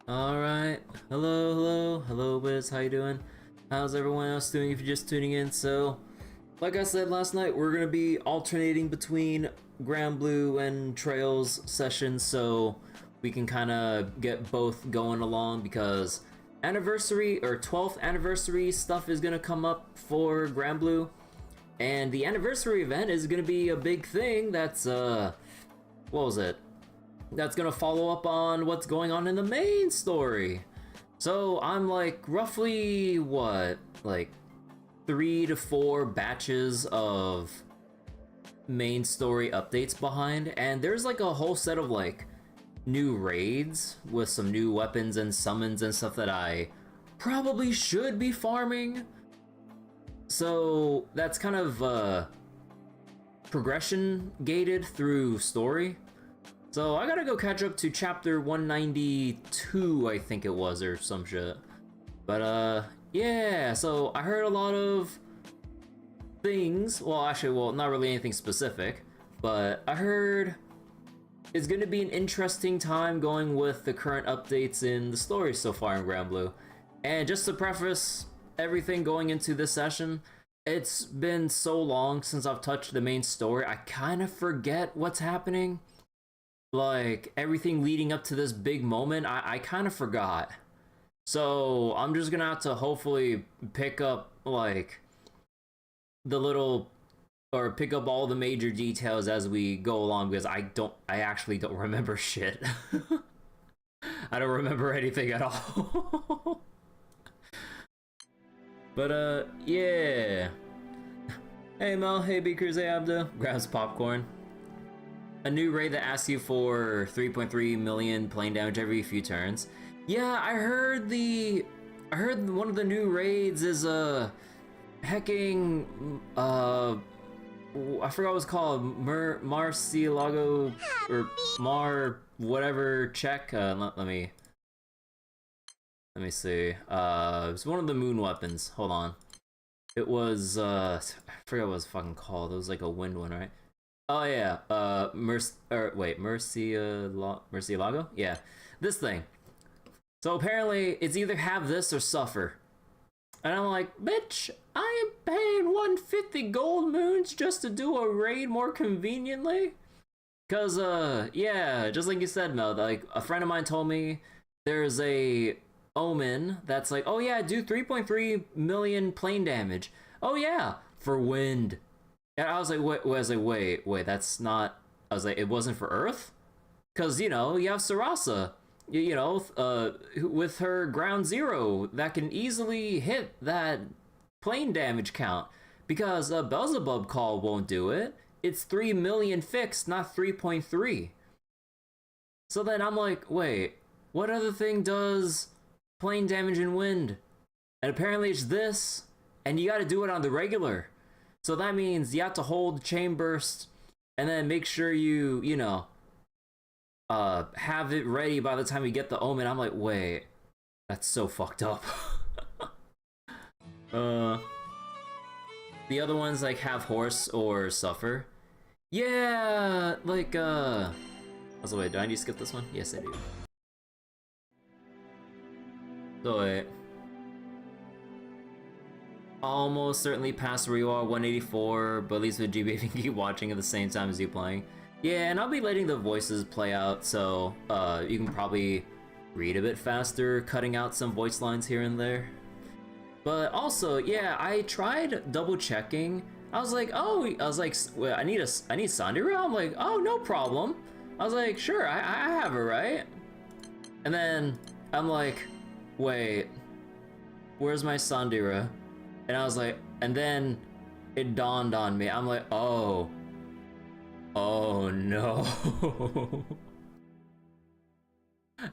Alright, hello Wiz, how you doing? How's everyone else doing if you're just tuning in? So, like I said last night, we're gonna be alternating between Granblue and Trails sessions so we can kinda get both going along because anniversary or 12th anniversary stuff is gonna come up for Granblue, and the anniversary event is gonna be a big thing that's what was it? That's gonna follow up on what's going on in the main story. So I'm like roughly what, like 3 to 4 batches of main story updates behind, and there's like a whole set of like new raids with some new weapons and summons and stuff that I probably should be farming. So that's kind of progression gated through story. So I gotta go catch up to chapter 192, I think it was, or some shit. But yeah, so I heard a lot of things. Well, actually, not really anything specific, but I heard it's gonna be an interesting time going with the current updates in the story so far in Granblue. And just to preface everything going into this session, it's been so long since I've touched the main story, I kind of forget what's happening. Like, everything leading up to this big moment, I kind of forgot. So, I'm just gonna have to hopefully pick up, like, pick up all the major details as we go along, because I actually don't remember shit. I don't remember anything at all. But, yeah. Hey Mel, hey Beakers, hey Abdo. Grabs popcorn. A new raid that asks you for 3.3 million plane damage every few turns. Yeah, I heard one of the new raids is hecking I forgot what it's called, Marcielago or Mar whatever check. Let me see. It was one of the moon weapons. Hold on. It was I forgot what it was fucking called. It was like a wind one, right? Oh yeah, Murcielago? Yeah, this thing. So apparently, it's either have this or suffer. And I'm like, bitch, I am paying 150 gold moons just to do a raid more conveniently? Cause, yeah, just like you said, Mel, like, a friend of mine told me there's a omen that's like, oh yeah, do 3.3 million plane damage. Oh yeah, for wind. And I was like, wait, that's not... I was like, it wasn't for Earth? Because, you know, you have Sarasa, with her ground zero that can easily hit that plane damage count. Because a Beelzebub call won't do it. It's 3 million fixed, not 3.3. So then I'm like, wait, what other thing does plane damage and wind? And apparently it's this, and you gotta do it on the regular. So that means you have to hold chain burst and then make sure you have it ready by the time you get the omen. I'm like, wait, that's so fucked up. The other ones like have horse or suffer. Yeah, like so wait, do I need to skip this one? Yes, I do. So wait. Almost certainly past where you are, 184, but at least with GB, I can keep watching at the same time as you playing. Yeah, and I'll be letting the voices play out, so you can probably read a bit faster, cutting out some voice lines here and there. But also, yeah, I tried double checking. I was like, wait, I need Sandira? I'm like, oh, no problem. I was like, sure, I have her, right? And then I'm like, wait, where's my Sandira? And I was like, and then it dawned on me. I'm like, oh no.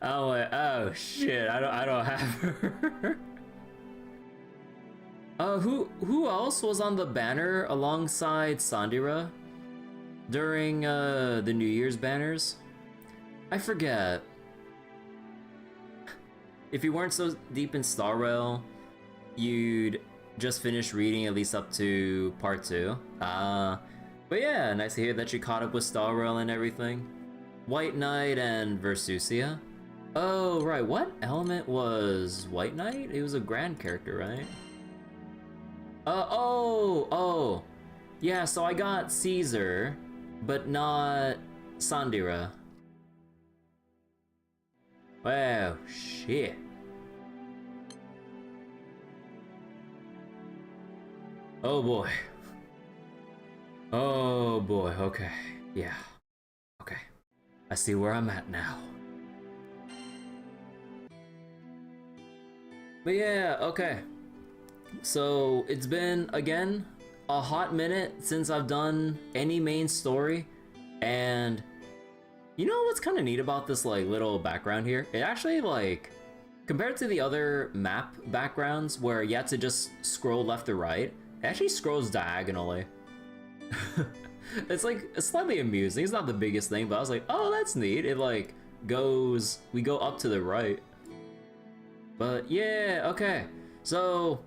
I'm like, oh shit, I don't have her. Who else was on the banner alongside Sandira during the New Year's banners? I forget. If you weren't so deep in Star Rail, you'd just finished reading at least up to part 2. But yeah, nice to hear that you caught up with Star Rail and everything. White Knight and Versusia. Oh, right. What element was White Knight? He was a grand character, right? Oh. Yeah, so I got Caesar, but not Sandira. Wow, shit. Oh boy. Oh boy, okay. Yeah. Okay. I see where I'm at now. But yeah, okay. So it's been, again, a hot minute since I've done any main story, and you know what's kind of neat about this like little background here? It actually like, compared to the other map backgrounds where you have to just scroll left or right, it actually scrolls diagonally. It's like slightly amusing. It's not the biggest thing, but I was like, oh, that's neat. It like we go up to the right. But yeah, okay. So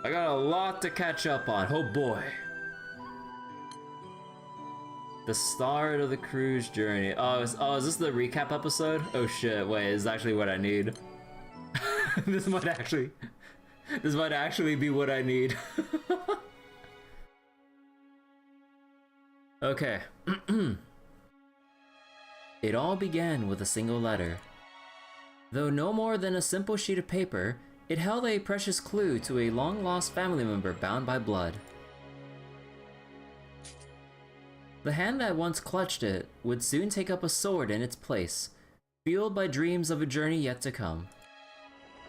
I got a lot to catch up on. Oh boy. The start of the cruise journey. Is this the recap episode? Oh shit, wait, this is actually what I need. this might actually be what I need. Okay. It all began with a single letter. Though no more than a simple sheet of paper, it held a precious clue to a long-lost family member bound by blood. The hand that once clutched it would soon take up a sword in its place, fueled by dreams of a journey yet to come.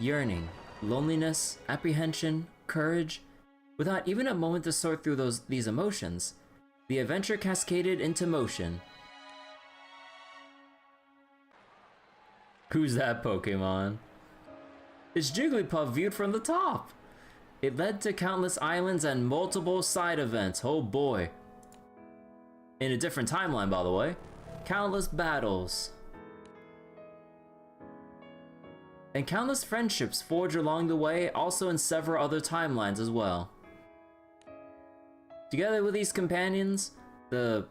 Yearning, loneliness, apprehension, courage, without even a moment to sort through these emotions, the adventure cascaded into motion. Who's that Pokemon? It's Jigglypuff viewed from the top! It led to countless islands and multiple side events, oh boy. In a different timeline, by the way. Countless battles. And countless friendships forged along the way, also in several other timelines as well. Together with these companions, the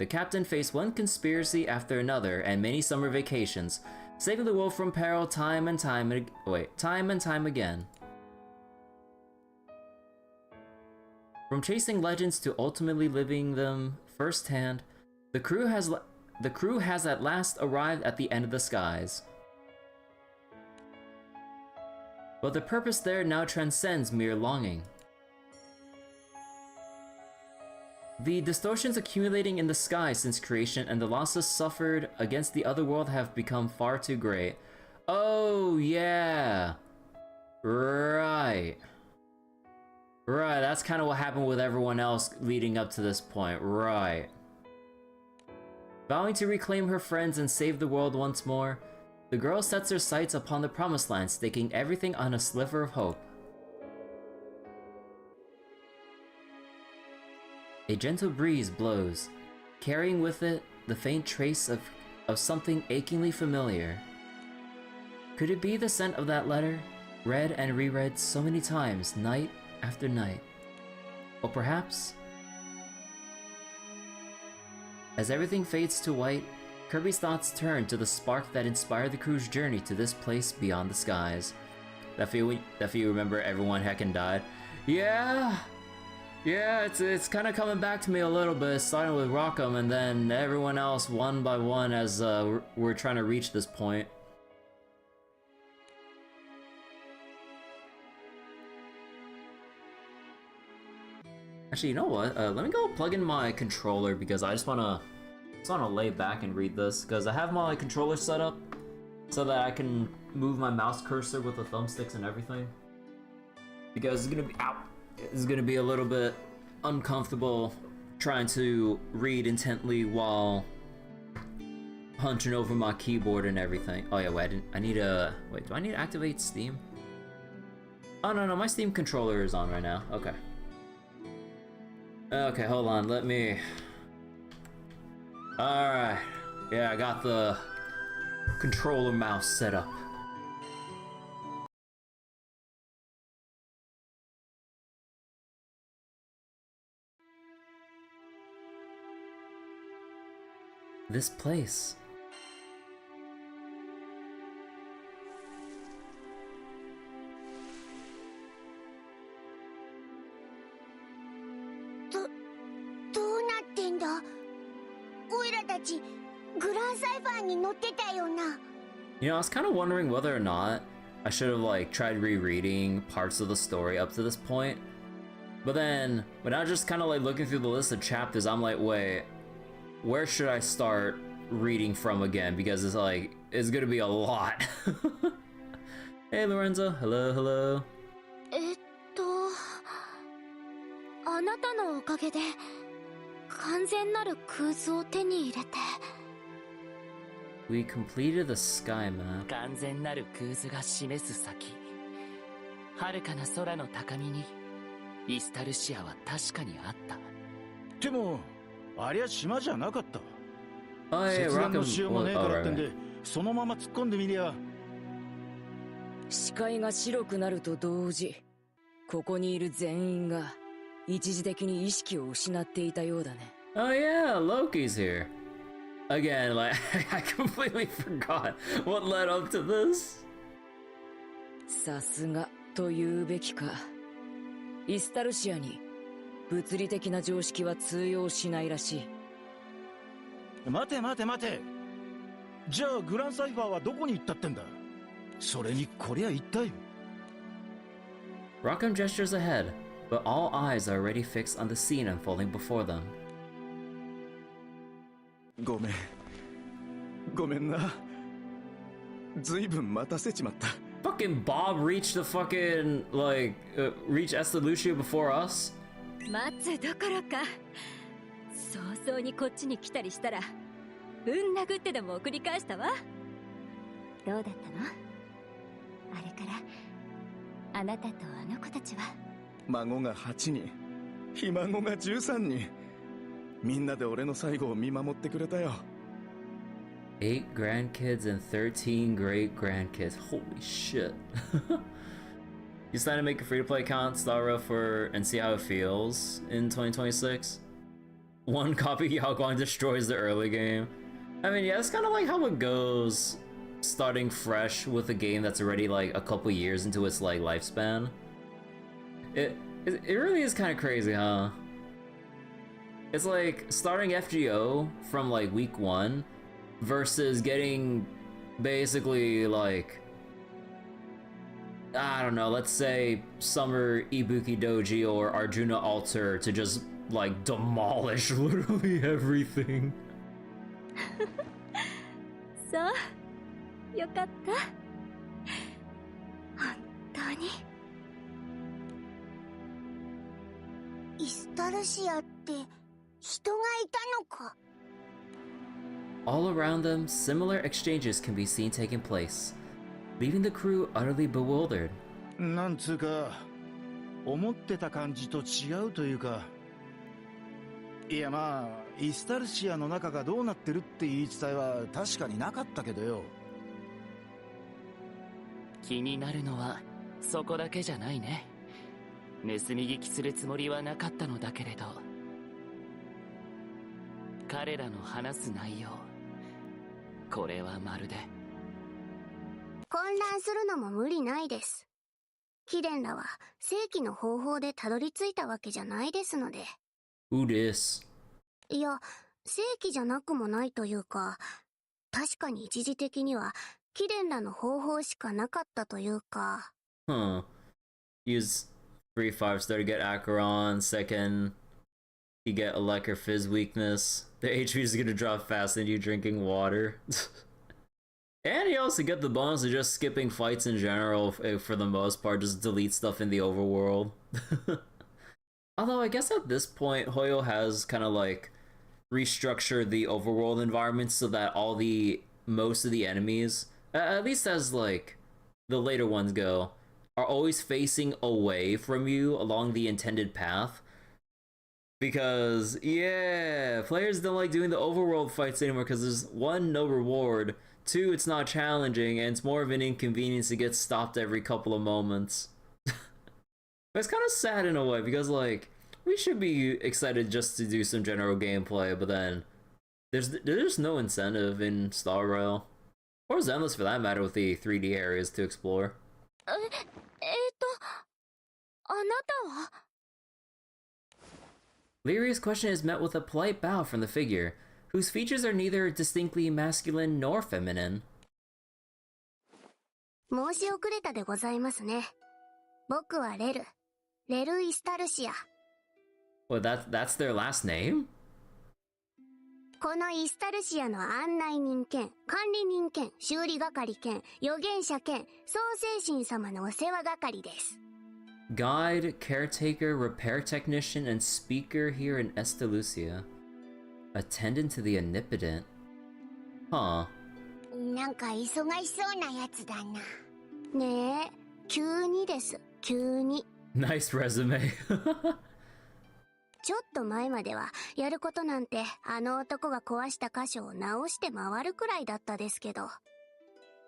captain faced one conspiracy after another and many summer vacations, saving the world from peril time and time again. From chasing legends to ultimately living them firsthand, the crew has at last arrived at the end of the skies. But the purpose there now transcends mere longing. The distortions accumulating in the sky since creation and the losses suffered against the other world have become far too great. Oh yeah! Right. Right, that's kind of what happened with everyone else leading up to this point, right. Vowing to reclaim her friends and save the world once more, the girl sets her sights upon the promised land, staking everything on a sliver of hope. A gentle breeze blows, carrying with it the faint trace of something achingly familiar. Could it be the scent of that letter, read and reread so many times, night after night? Or perhaps, as everything fades to white, Kirby's thoughts turn to the spark that inspired the crew's journey to this place beyond the skies. That feel you remember everyone heckin' died? Yeah, it's kind of coming back to me a little bit, starting with Rockham and then everyone else one by one as we're trying to reach this point. Actually, you know what? Let me go plug in my controller because I just wanna lay back and read this because I have my controller set up so that I can move my mouse cursor with the thumbsticks and everything. Because it's gonna be a little bit uncomfortable trying to read intently while hunching over my keyboard and everything. Oh yeah, wait, do I need to activate Steam? Oh no, my Steam controller is on right now. Okay. Okay, hold on, let me... Alright. Yeah, I got the controller mouse set up. This place. ちグランサイファーに乗ってたよな。 You know, I was kind of wondering whether or not I should have like tried rereading parts of the story up to this point. But then, when I was just kind of like looking through the list of chapters, I'm like, wait, where should I start reading from again? Because it's like, it's gonna be a lot. Hey Lorenzo, hello, hello. あなたのおかげで完全なる空図を手に入れて。 We completed the sky map. 完全なる空図が示す先、遥かな空の高みにイスタルシアは確かにあった。でもありゃ島じゃなかった。 Oh yeah, 接岸の Rockham. しようもねえ Oh, からってん right. でそのまま突っ込んでみりゃ。視界が白くなると同時、ここにいる全員が一時的に意識を失っていたようだね。 Oh yeah, Loki's here. Again, like, I completely forgot what led up to this. さすがと言うべきか。イスタルシアに物理的な常識は通用しないらしい。待て待て待て。じゃあグランサイファーはどこに行ったってんだ。それにこりゃ一体。 Rockham gestures ahead, but all eyes are already fixed on the scene unfolding before them. ごめんごめんな。ずいぶん待たせちまった。 Fucking Bob reached the fucking, like, reached Estalucia before us? 待つどころか早々にこっちに来たりしたら殴ってでも送り返したわ。どうだったの？あれからあなたとあの子たちは。孫が8人、ひ孫が13人。みんなで俺の最後を見守ってくれたよ。 8 grandkids and 13 great grandkids. Holy shit. You decided to make a free-to-play account, Starro, for and see how it feels in 2026. One copy Yaoguang destroys the early game. I mean, yeah, it's kind of like how it goes starting fresh with a game that's already like a couple years into its like lifespan. It really is kind of crazy, huh? It's like starting FGO from like week 1 versus getting basically like, I don't know, let's say Summer Ibuki Doji or Arjuna Alter to just like demolish literally everything. そうよかった。本当に。イスタルシアって人がいたのか。 All around them, similar exchanges can be seen taking place, leaving the crew utterly bewildered. なんつうか思ってた感じと違うというか。いやまあイスタルシアの中がどうなってるって言い伝えは確かになかったけどよ。気になるのはそこだけじゃないね。盗み聞きするつもりはなかったのだけれど、彼らの話す内容、これはまるで。混乱するのも無理ないです。貴殿らは正規の方法でたどり着いたわけじゃないですので。 Who dis? いや、正規じゃなくもないというか、確かに一時的には貴殿らの方法しかなかったというか。 Huh. Use 3-5 star to get Acheron. Second, you get Electro Fizz weakness. The HP is gonna drop faster than you drinking water. And you also get the bonus of just skipping fights in general for the most part, just delete stuff in the overworld. Although I guess at this point, Hoyo has kind of like restructured the overworld environment so that most of the enemies, at least as like the later ones go, are always facing away from you along the intended path. Because, yeah, players don't like doing the overworld fights anymore because there's 1, no reward, 2, it's not challenging, and it's more of an inconvenience to get stopped every couple of moments. But it's kind of sad in a way because, like, we should be excited just to do some general gameplay, but then there's no incentive in Star Rail. Or Zenless for that matter with the 3D areas to explore. あなたは？ Lyria's question is met with a polite bow from the figure, whose features are neither distinctly masculine nor feminine. 申し遅れたでございますね。僕はレル・イスタルシア。Well, that's their last name? このイスタルシアの案内人兼管理人兼修理係兼預言者兼創世神様のお世話係です。Guide, caretaker, repair technician, and speaker here in Estalucia. Attendant to the omnipotent. Huh. なんか忙しそうなやつだな。ねえ、急にです、急に。Nice resume. ちょっと前まではやることなんてあの男が壊した箇所を直して回るくらいだったですけど。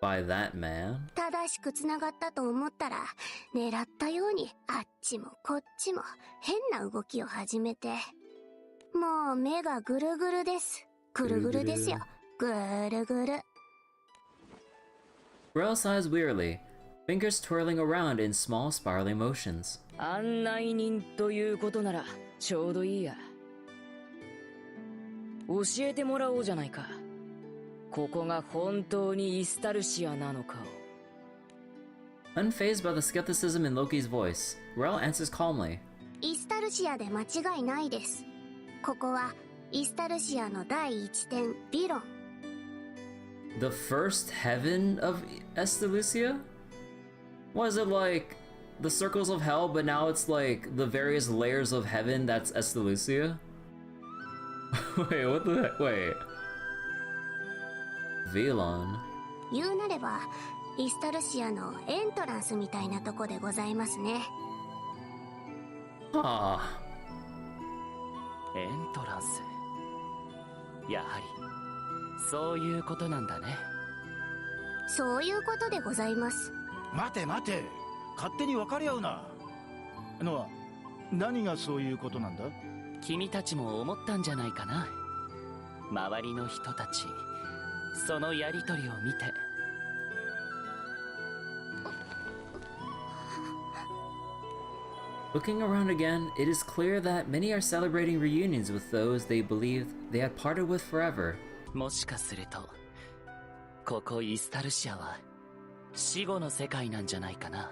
By that man. 正しく繋がったと思ったら狙ったようにあっちもこっちも変な動きを始めて、もう目がぐるぐるです。ぐるぐるですよ、ぐるぐる。Rel sighs wearily, fingers twirling around in small spiraling motions. 案内人ということならちょうどいいや。教えてもらおうじゃないか。ここが本当にイスタルシアなのかを。Unfazed by the skepticism in Loki's voice, Rel answers calmly. イスタルシアで間違いないです。ここはイスタルシアの第一点、ビロン。The first heaven of Estalucia? Was it like the circles of hell, but now it's like the various layers of heaven that's Estalucia? Wait, what the heck? Wait. Velon. 言うなればイスタルシアのエントランスみたいなとこでございますね。Ah. エントランス。やはりそういうことなんだね。そういうことでございます。待て待て、勝手に分かり合うな。ノア、何がそういうことなんだ？君たちも思ったんじゃないかな。周りの人たち、そのやりとりを見て。Looking around again, it is clear that many are celebrating reunions with those they believed they had parted with forever. もしかするとここイスタルシアは死後の世界なんじゃないかな。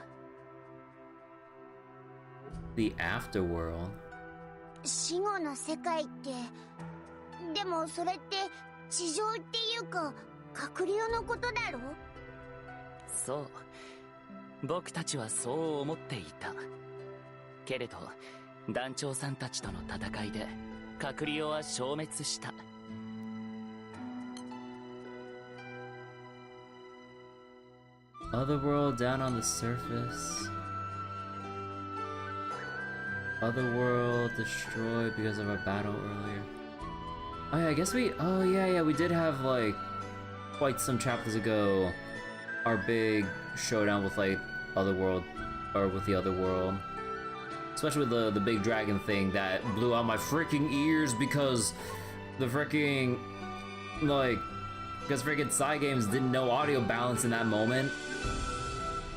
The afterworld. 死後の世界って、でもそれって地上っていうか隔離のことだろ？そう、僕たちはそう思っていたけれど、団長さんたちとの戦いで隔離は消滅した。Otherworld down on the surface. Otherworld destroyed because of our battle earlier. Oh yeah, I guess we... Oh yeah, we did have, like, quite some chapters ago, our big showdown with, like, Otherworld, or with the Otherworld. Especially with the big dragon thing that blew out my freaking ears because the freaking, like, because freaking Cygames didn't know audio balance in that moment.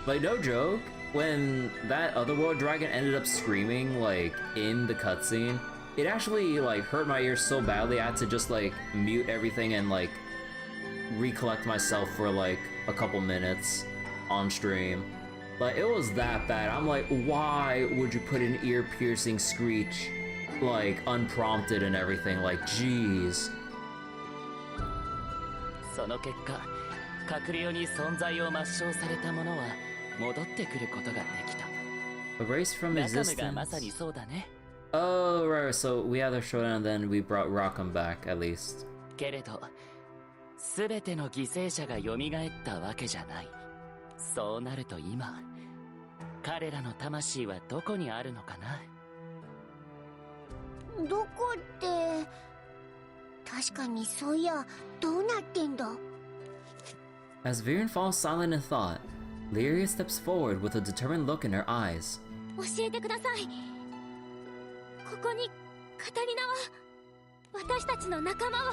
Like, no joke, when that Otherworld dragon ended up screaming, like, in the cutscene, it actually, like, hurt my ears so badly I had to just, like, mute everything and, like, recollect myself for, like, a couple minutes on stream. Like, it was that bad. I'm like, why would you put an ear-piercing screech, like, unprompted and everything? Like, jeez. その結果、閣僚に存在を抹消された者は戻ってくることができた。 Erased from ラカム existence. がまさにそうだね。 Oh, right, so we had our showdown and then we brought Rackham back, at least. けれど、すべての犠牲者が蘇ったわけじゃない。そうなると今、彼らの魂はどこにあるのかな？どこって、確かにそういや、どうなってんだ？ As Viren falls silent in thought, Lyria steps forward with a determined look in her eyes. 教えてください。ここにカタリナは、私たちの仲間は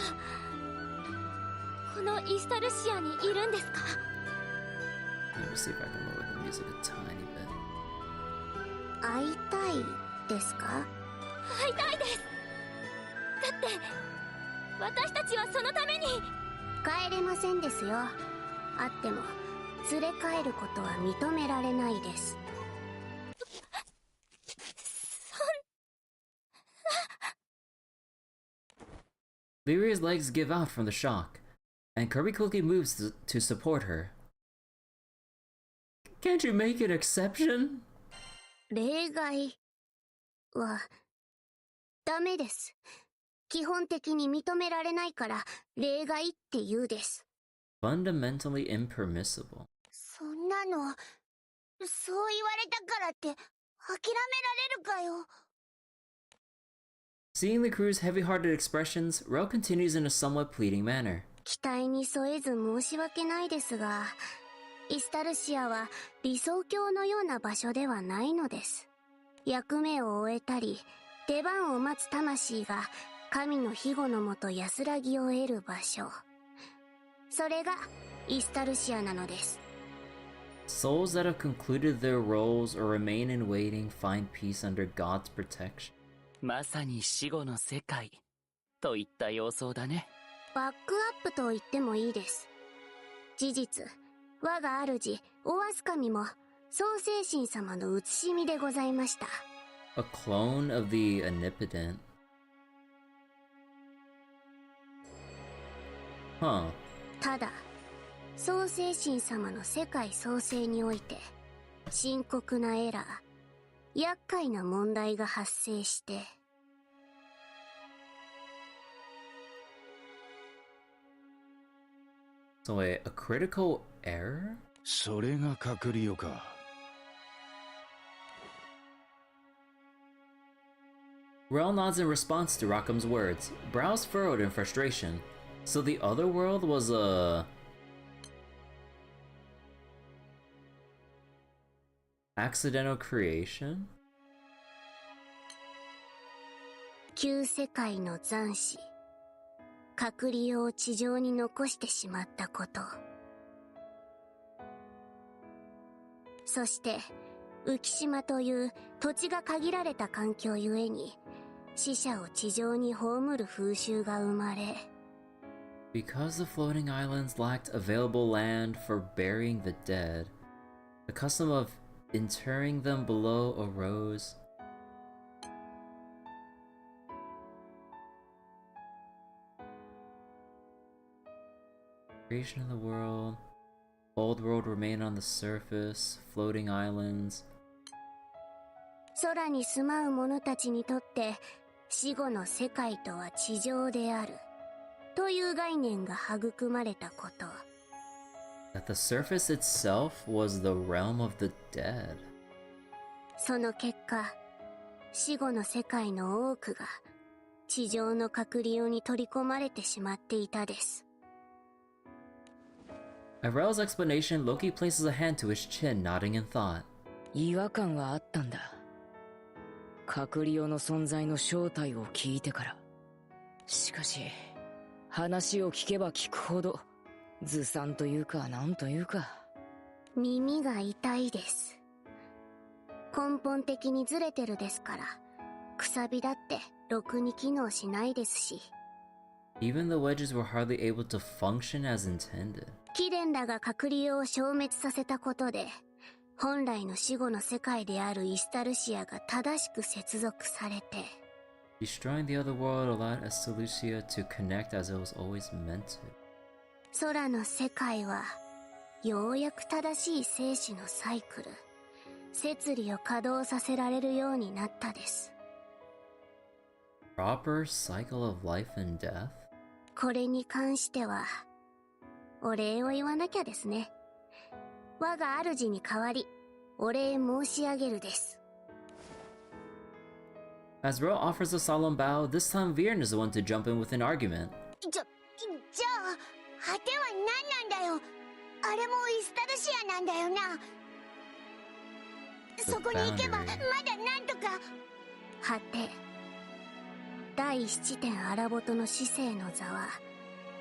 このイスタルシアにいるんですか？ Let me see if I can lower the music a tiny bit. 会いたいですか？会いたいです。だって私たちはそのために。帰れませんですよ。あっても連れ帰ることは認められないです。Lyria's legs give out from the shock, and Kirby quickly moves to support her. Can't you make an exception? 例外はダメです。基本的に認められないから例外って言うです。Fundamentally impermissible. そんなの、そう言われたからって諦められるかよ。Seeing the crew's heavy-hearted expressions, Rel continues in a somewhat pleading manner. 期待に添えず申し訳ないですが、イスタルシアは理想郷のような場所ではないのです。役目を終えたり、出番を待つ魂が神の庇護のもと安らぎを得る場所。それがイスタルシアなのです。Souls that have concluded their roles or remain in waiting find peace under God's protection. まさに死後の世界といった様相だね。バックアップと言ってもいいです。事実、我が主オアスカミも創世神様の写しみでございました。A clone of the Omnipotent. Huh. ただ、創世神様の世界創生において深刻なエラー、厄介な問題が発生して。So wait, a critical error? それが隔離よか。Rel nods in response to Rakam's words, brows furrowed in frustration. So the other world was a... accidental creation? 旧世界の残滓、隔離を地上に残してしまったこと。そして、浮島という土地が限られた環境ゆえに、死者を地上に葬る風習が生まれ。Because the floating islands lacked available land for burying the dead, the custom of interring them below arose. Creation of the world, old world remain on the surface, floating islands. 空に住まう者たちにとって死後の世界とは地上であるという概念が育まれたこと。That the surface itself was the realm of the dead. その結果、死後の世界の多くが地上の隔離用に取り込まれてしまっていたです。At Rel's explanation, Loki places a hand to his chin, nodding in thought. 違和感はあったんだ。隔離用の存在の正体を聞いてから。しかし、話を聞けば聞くほど、ずさんというかなんというか。耳が痛いです。根本的にずれてるですから、くさびだってろくに機能しないですし。Even the wedges were hardly able to function as intended. 貴殿らが隔離を消滅させたことで、本来の死後の世界であるイスタルシアが正しく接続されて。Destroying the other world allowed Estalucia to connect as it was always meant to. 空の世界は、ようやく正しい生死のサイクル、摂理を稼働させられるようになったです。Proper cycle of life and death? これに関しては、お礼を言わなきゃですね。我が主に代わり、お礼申し上げるです。As Rel offers a solemn bow, this time Viren is the one to jump in with an argument. じゃあ、果ては何なんだよ。あれもイスタルシアなんだよな。そこに行けば、まだなんとか。果て。第七天荒ボトの至聖の座は、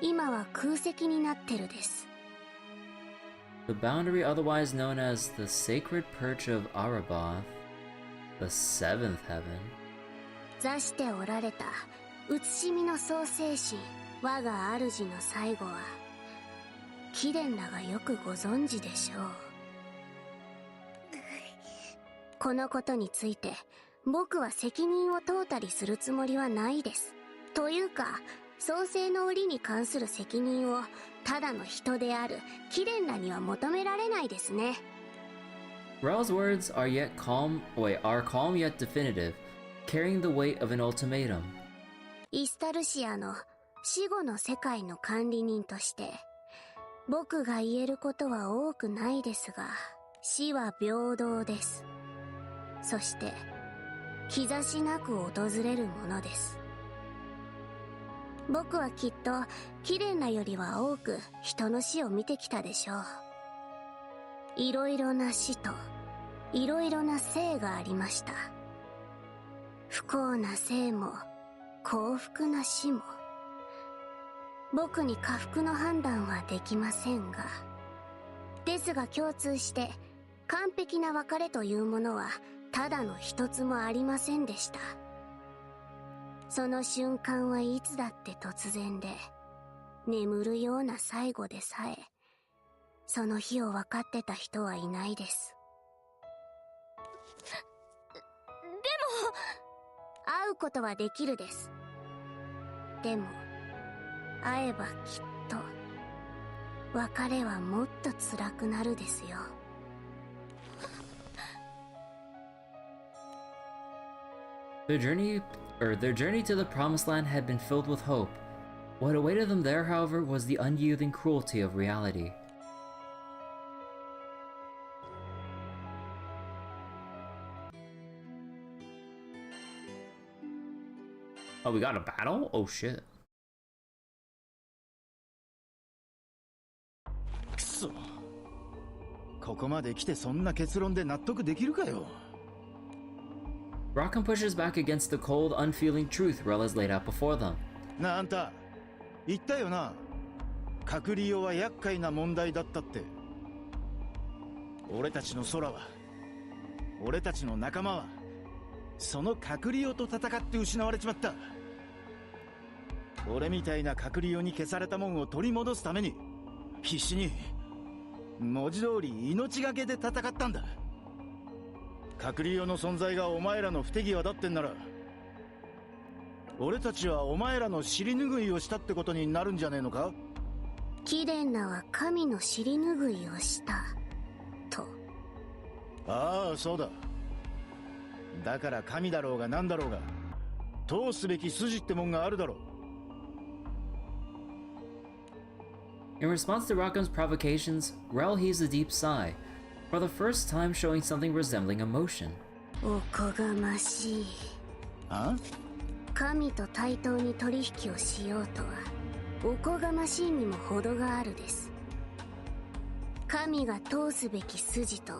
今は空席になってるです。The boundary otherwise known as the sacred perch of Araboth, the seventh heaven. 座しておられた、写しみの創世神、我が主の最後は貴殿らがよくご存知でしょう。このことについて僕は責任を問うたりするつもりはないです。というか創世の折に関する責任をただの人である貴殿らには求められないですね。Rel's words are calm yet definitive, carrying the weight of an ultimatum. イスタルシアの死後の世界の管理人として僕が言えることは多くないですが、死は平等です。そして兆しなく訪れるものです。僕はきっと貴殿らよりは多く人の死を見てきたでしょう。いろいろな死といろいろな生がありました。不幸な生も幸福な死も。僕に下腹の判断はできませんが、ですが共通して完璧な別れというものはただの一つもありませんでした。その瞬間はいつだって突然で、眠るような最後でさえその日を分かってた人はいないです。でも会うことはできるです。でも会えばきっと別れはもっと辛くなるですよ。Their journey to the promised land had been filled with hope. What awaited them there, however, was the unyielding cruelty of reality. Oh, we got a battle? Oh shit. くそ、ここまで来てそんな結論で納得できるかよ。Rockham pushes back against the cold, unfeeling truth Rel has laid out before them. なあ、あんた言ったよな。隔離用は厄介な問題だったって。俺たちの空は、俺たちの仲間は、その隔離用と戦って失われちまった。俺みたいな隔離用に消されたもんを取り戻すために必死に、文字通り命がけで戦ったんだ。隔離用の存在がお前らの不手際だってんなら、俺たちはお前らの尻拭いをしたってことになるんじゃねえのか。貴殿らは神の尻拭いをしたと。ああ、そうだ。だから神だろうが何だろうが通すべき筋ってもんがあるだろう。In response to Rockham's provocations, Rel heaves a deep sigh, for the first time showing something resembling emotion. おこがましい。あ？神と対等に取引をしようとはおこがましいにも程があるです。神が通すべき筋と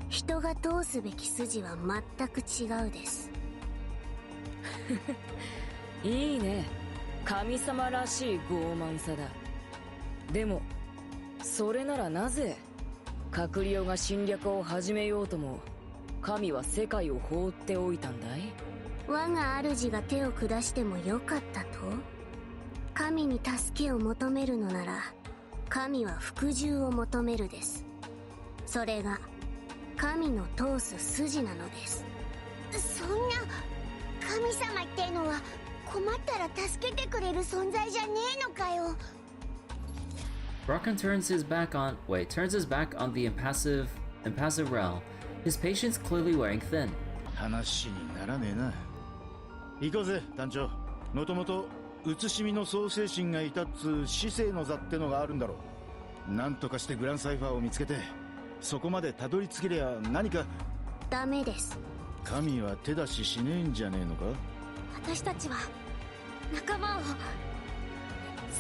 人が通すべき筋は全く違うです。いいね、神様らしい傲慢さだ。でもそれならなぜ閣僚が侵略を始めようとも神は世界を放っておいたんだい？我が主が手を下してもよかったと？神に助けを求めるのなら神は服従を求めるです。それが神の通す筋なのです。そんな神様ってのは困ったら助けてくれる存在じゃねえのかよ。Rockham turns his back on the impassive Rel, his patience clearly wearing thin. 話にならねえな。行こうぜ団長。もともと写し身の創世神がいたっつ死生の座ってのがあるんだろう。なんとかしてグランサイファーを見つけてそこまでたどり着けりゃ何か。ダメです。神は手出ししねえんじゃねえのか。私たちは仲間を、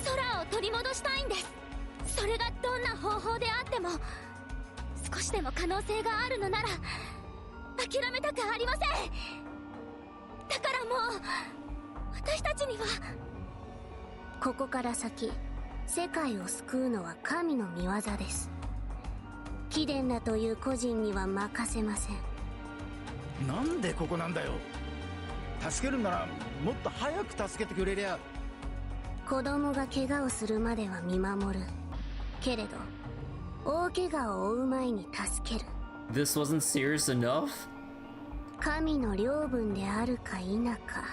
空を取り戻したいんです。それがどんな方法であっても少しでも可能性があるのなら諦めたくありません。だからもう私たちには。ここから先世界を救うのは神の御業です。貴殿らという個人には任せません。なんでここなんだよ。助けるならもっと早く助けてくれりゃ。子供が怪我をするまでは見守る。けれど大怪我を負う前に助ける。 This wasn't serious enough? 神の領分であるか否か。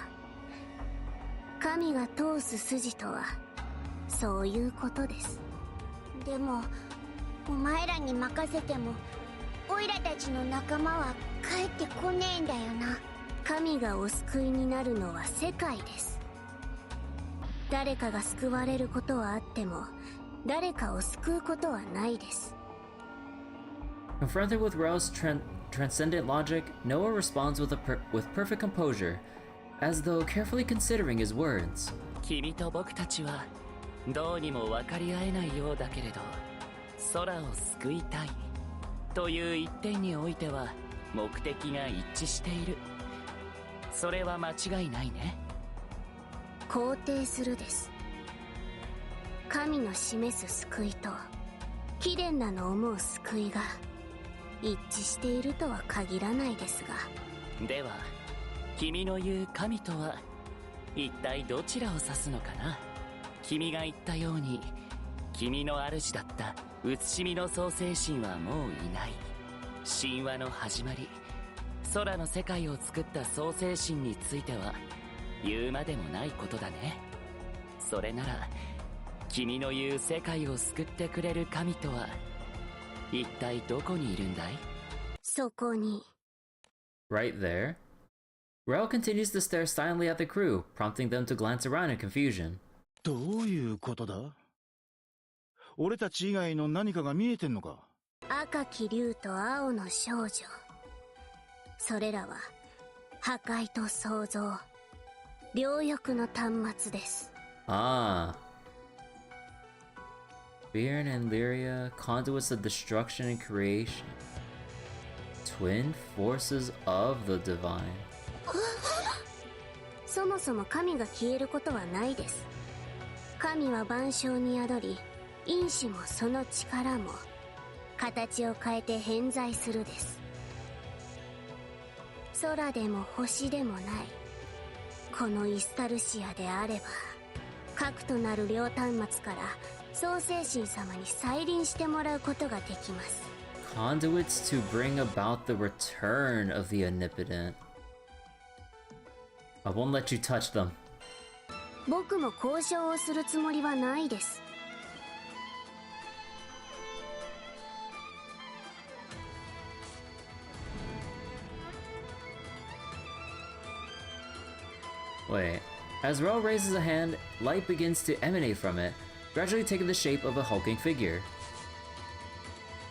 神が通す筋とはそういうことです。でもお前らに任せてもオイラたちの仲間は帰ってこねえんだよな。神がお救いになるのは世界です。誰かが救われることはあっても誰かを救うことはないです。 Confronted with Rao's transcendent logic, Noah responds with perfect composure, as though carefully considering his words. 君と僕たちはどうにも分かり合えないようだけれど、空を救いたいという一点においては目的が一致している。それは間違いないね。肯定するです。神の示す救いと貴殿らの思う救いが一致しているとは限らないですが。では君の言う神とは一体どちらを指すのかな。君が言ったように君の主だった写しみの創世神はもういない。神話の始まり、空の世界を作った創世神については言うまでもないことだね。それなら君の言う世界を救ってくれる神とは一体どこにいるんだい？そこに。 Right there. Rao continues to stare silently at the crew, prompting them to glance around in confusion. どういうことだ？俺たち以外の何かが見えてんのか？赤き竜と青の少女、それらは破壊と創造、両翼の端末です。 Ah. Viren and Lyria, conduits of destruction and creation. Twin forces of the divine. そもそも神が消えることはないです。神は万象に宿り、因子もその力も形を変えて偏在するです。空でも星でもないこのイスタルシアであれば、核となる両端末から創世神様に再臨してもらうことができます。 Conduits to bring about the return of the omnipotent. I won't let you touch them. 僕も交渉をするつもりはないです。 Wait. As Ro raises a hand, light begins to emanate from it, gradually taking the shape of a hulking figure.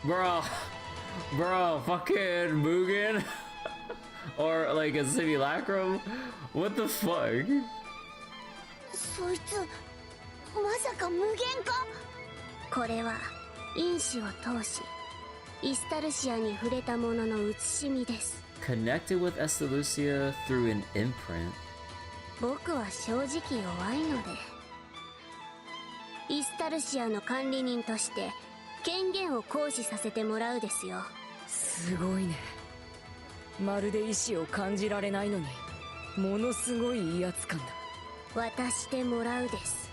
Bro, fucking Mugen? Or like a simulacrum? What the fuck? そいつまさか無限か？これは因子を通しイスタルシアに触れたものの写しみです。 Connected with Estalucia through an imprint. 僕は正直弱いので、イスタルシアの管理人として権限を行使させてもらうですよ。すごいね。まるで意志を感じられないのにものすごい威圧感だ。渡してもらうです。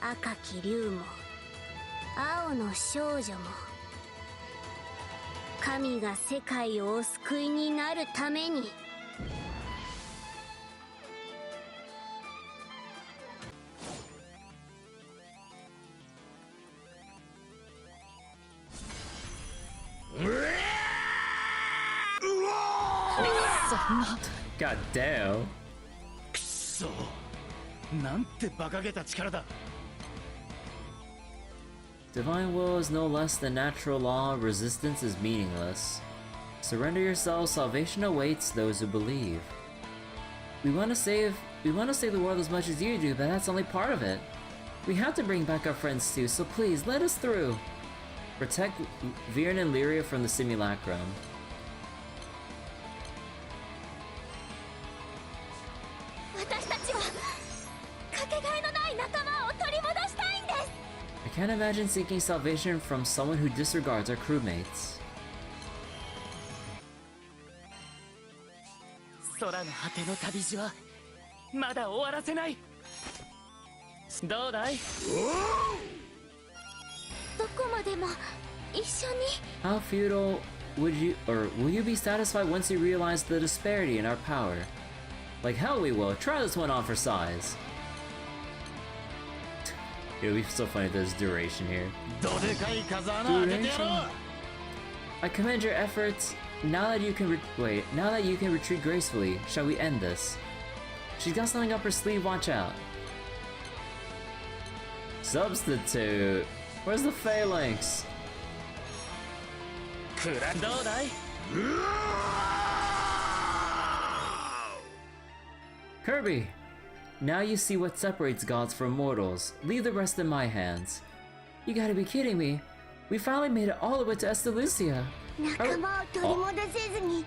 赤き竜も青の少女も神が世界をお救いになるために。God damn. くそ、なんて馬鹿げた力だ。 Divine will is no less than natural law, resistance is meaningless. Surrender yourselves, salvation awaits those who believe. We want to save the world as much as you do, but that's only part of it. We have to bring back our friends too, so please let us through. Protect Viren and Lyria from the simulacrum. 私たちはかけがえのない仲間を取り戻したいんです。 I can't imagine seeking salvation from someone who disregards our crewmates. 空の果ての旅路はまだ終わらせない。どうだい？どこまでも一緒に。 How feudal would you, or will you be satisfied once you realize the disparity in our power? Like hell we will. Try this one on for size. It would be so funny if there's duration here. どでかい風穴開けてやろう。 I commend your efforts. Now that you can now that you can retreat gracefully, shall we end this? She's got something up her sleeve, watch out. Substitute. Where's the phalanx? どうだい？ Kirby! Now you see what separates gods from mortals. Leave the rest in my hands. You gotta be kidding me. We finally made it all the way to Estalucia. 仲間を取り戻せずに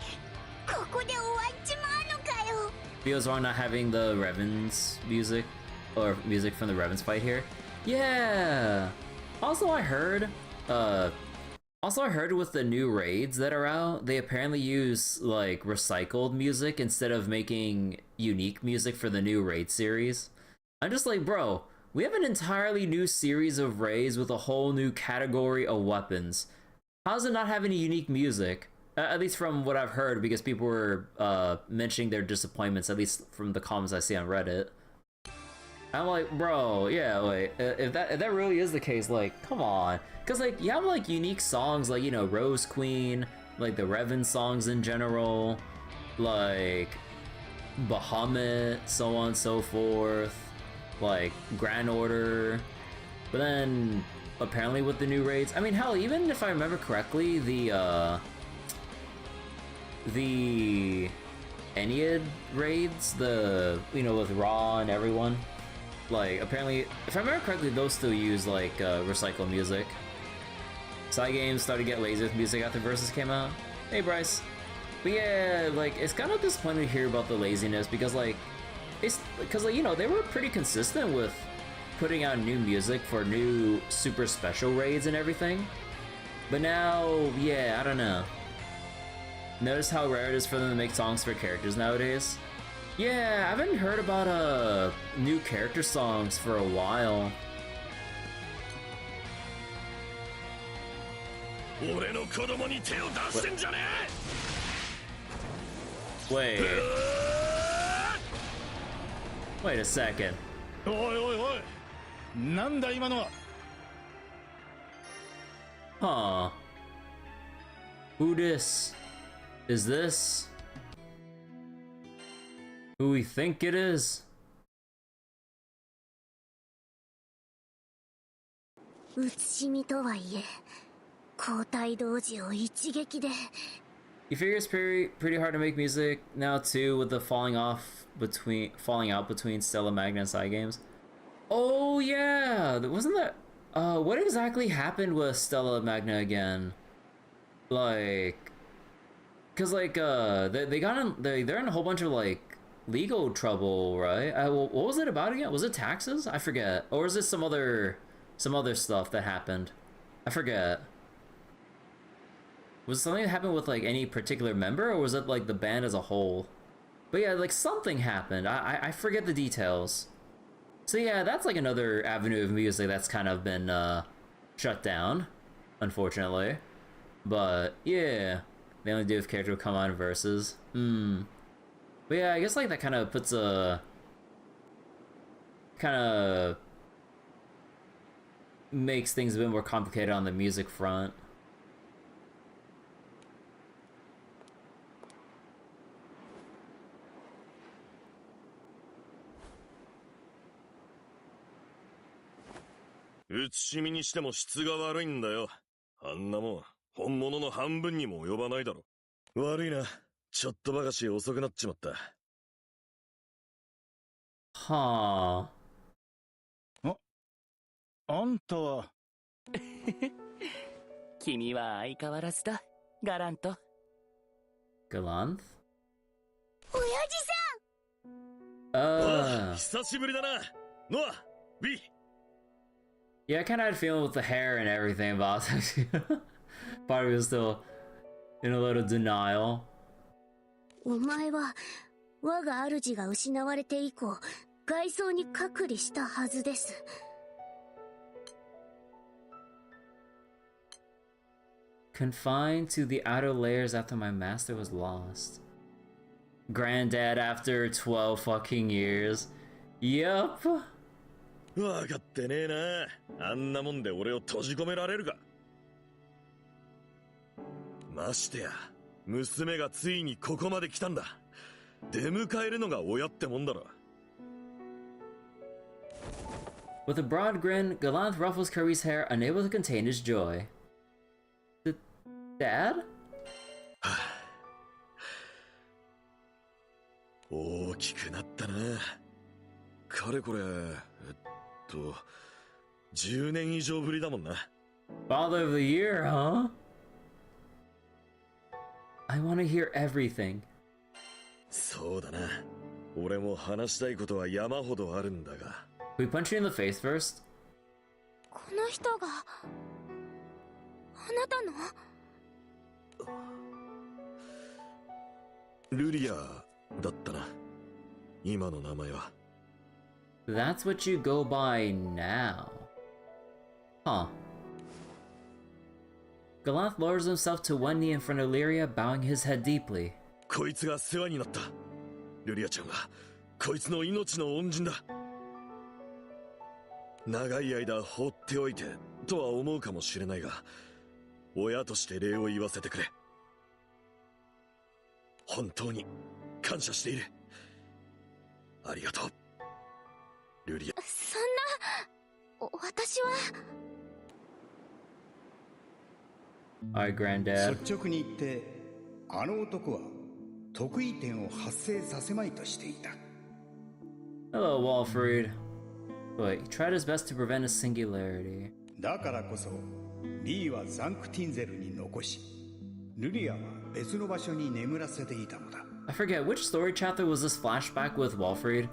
ここで終わっちまうのかよ。 Feels wrong not having the Revan's music, or music from the Revan's fight here. Yeah! Also I heard with the new raids that are out, they apparently use like recycled music instead of making unique music for the new raid series. I'm just like, bro, we have an entirely new series of raids with a whole new category of weapons. How does it not have any unique music? At least from what I've heard, because people were mentioning their disappointments, at least from the comments I see on Reddit. I'm like, bro, yeah, like, if that really is the case, like, come on. Because, like, you have, like, unique songs, like, you know, Rose Queen, like, the Revan songs in general, like, Bahamut, so on and so forth, like, Grand Order, but then, apparently with the new raids, I mean, hell, even if I remember correctly, the Ennead raids, you know, with Raw and everyone, like, apparently, if I remember correctly, those still use, like, recycled music. Side games started to get lazy with music after Versus came out. Hey, Bryce. But yeah, like, it's kind of disappointing to hear about the laziness, because, like, you know, they were pretty consistent with putting out new music for new super special raids and everything. But now, yeah, I don't know. Notice how rare it is for them to make songs for characters nowadays? Yeah, I haven't heard about new character songs for a while. Wait. Wait a second. おいおいおい。なんだ今のは。 Huh. Who this? Is this who we think it is? 写しみとはいえ交代同時を一撃で。 You figure it's pretty hard to make music now too, with the falling out between Stella Magna and side games. Oh yeah, wasn't that what exactly happened with Stella Magna again? Like, cause like they're in a whole bunch of like legal trouble, right? What was it about again? Was it taxes? I forget, or is it some other stuff that happened? I forget. Was it something that happened with like any particular member, or was it like the band as a whole? But yeah, like something happened. I forget the details. So yeah, that's like another avenue of music that's kind of been shut down, unfortunately. But yeah, they only do if character will come on versus. But yeah, I guess like that kind of puts a makes things a bit more complicated on the music front. Huh. あんたは。君は相変わらずだ、ガラント。Galanth? 親父さん。久しぶりだな。ノア、B. Yeah, I kind of had a feeling with the hair and everything about it. Part of me was still in a little denial. お前は我が主が失われて以降外装に隔離したはずです。Confined to the outer layers after my master was lost. Granddad after 12 fucking years. Yup. わかってねえな。あんなもんで俺を閉じ込められるか。ましてや、娘がついにここまで来たんだ。出迎えるのが親ってもんだろ。With a broad grin, Galanth ruffles Kirby's hair, unable to contain his joy. Dad? 大きくなったな。かれこれ、10年以上ぶりだもんな。Father of the year, huh? I want to hear everything. そうだな。俺も話したいことは山ほどあるんだが。We punch you in the face first? この人があなたの？ルリアだったな。今の名前は。That's what you go by now. Huh. Galanth lowers himself to one knee in front of Lyria, bowing his head deeply. こいつが世話になった。ルリアちゃんはこいつの命の恩人だ。長い間放っておいてとは思うかもしれないが、親として礼を言わせてくれ。本当に感謝している。ありがとう、ルリア。そんな、私は。Alright, Granddad. 率直に言って、あの男は得意点を発生させまいとしていた。Hello, Walfried. But he tried his best to prevent a singularity. だからこそ、リーはザンクティンゼルに残し、ルリアは別の場所に眠らせていたのだ。I forget which story chapter was this flashback with Walfried.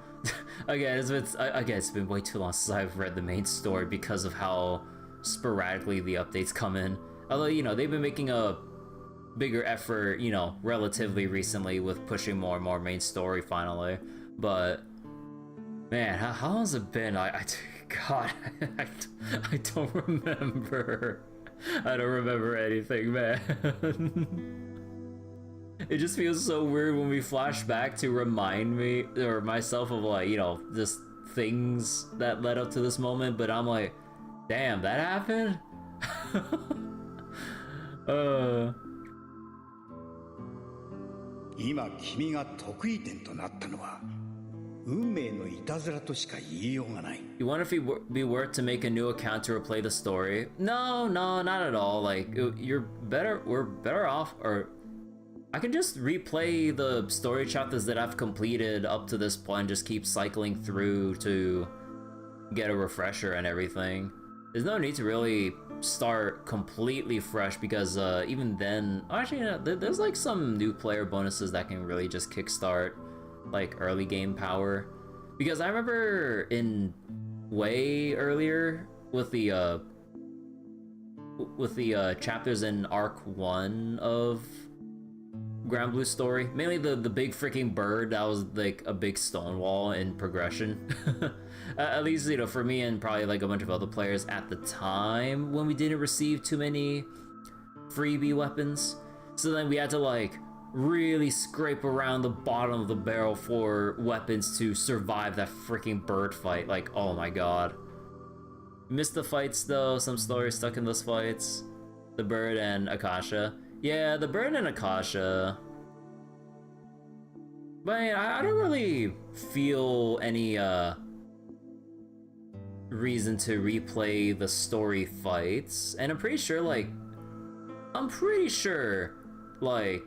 Again, it's been way too long since I've read the main story because of how sporadically the updates come in. Although, you know, they've been making a bigger effort, you know, relatively recently with pushing more and more main story finally. But man, how long has it been? God, I don't remember. I don't remember anything, man. It just feels so weird when we flash back to remind me or myself of, like, you know, just things that led up to this moment, but I'm like, damn, that happened? 今君が得意点となったのは運命のいたずらとしか言いようがない。 You wonder if it'd be worth to make a new account to replay the story? No, not at all. Like, we're better off, or I can just replay the story chapters that I've completed up to this point and just keep cycling through to get a refresher and everything. There's no need to really start completely fresh because even then, actually, you know, there's like some new player bonuses that can really just kickstart like early game power. Because I remember in way earlier with the chapters in Arc 1 of Granblue story, mainly the big freaking bird that was like a big stone wall in progression. At least, you know, for me and probably like a bunch of other players at the time when we didn't receive too many freebie weapons. So then we had to like really scrape around the bottom of the barrel for weapons to survive that freaking bird fight. Like, oh my god. Missed the fights though, some stories stuck in those fights. The bird and Akasha. Yeah, the bird and Akasha. But I mean, I don't really feel any reason to replay the story fights. And I'm pretty sure like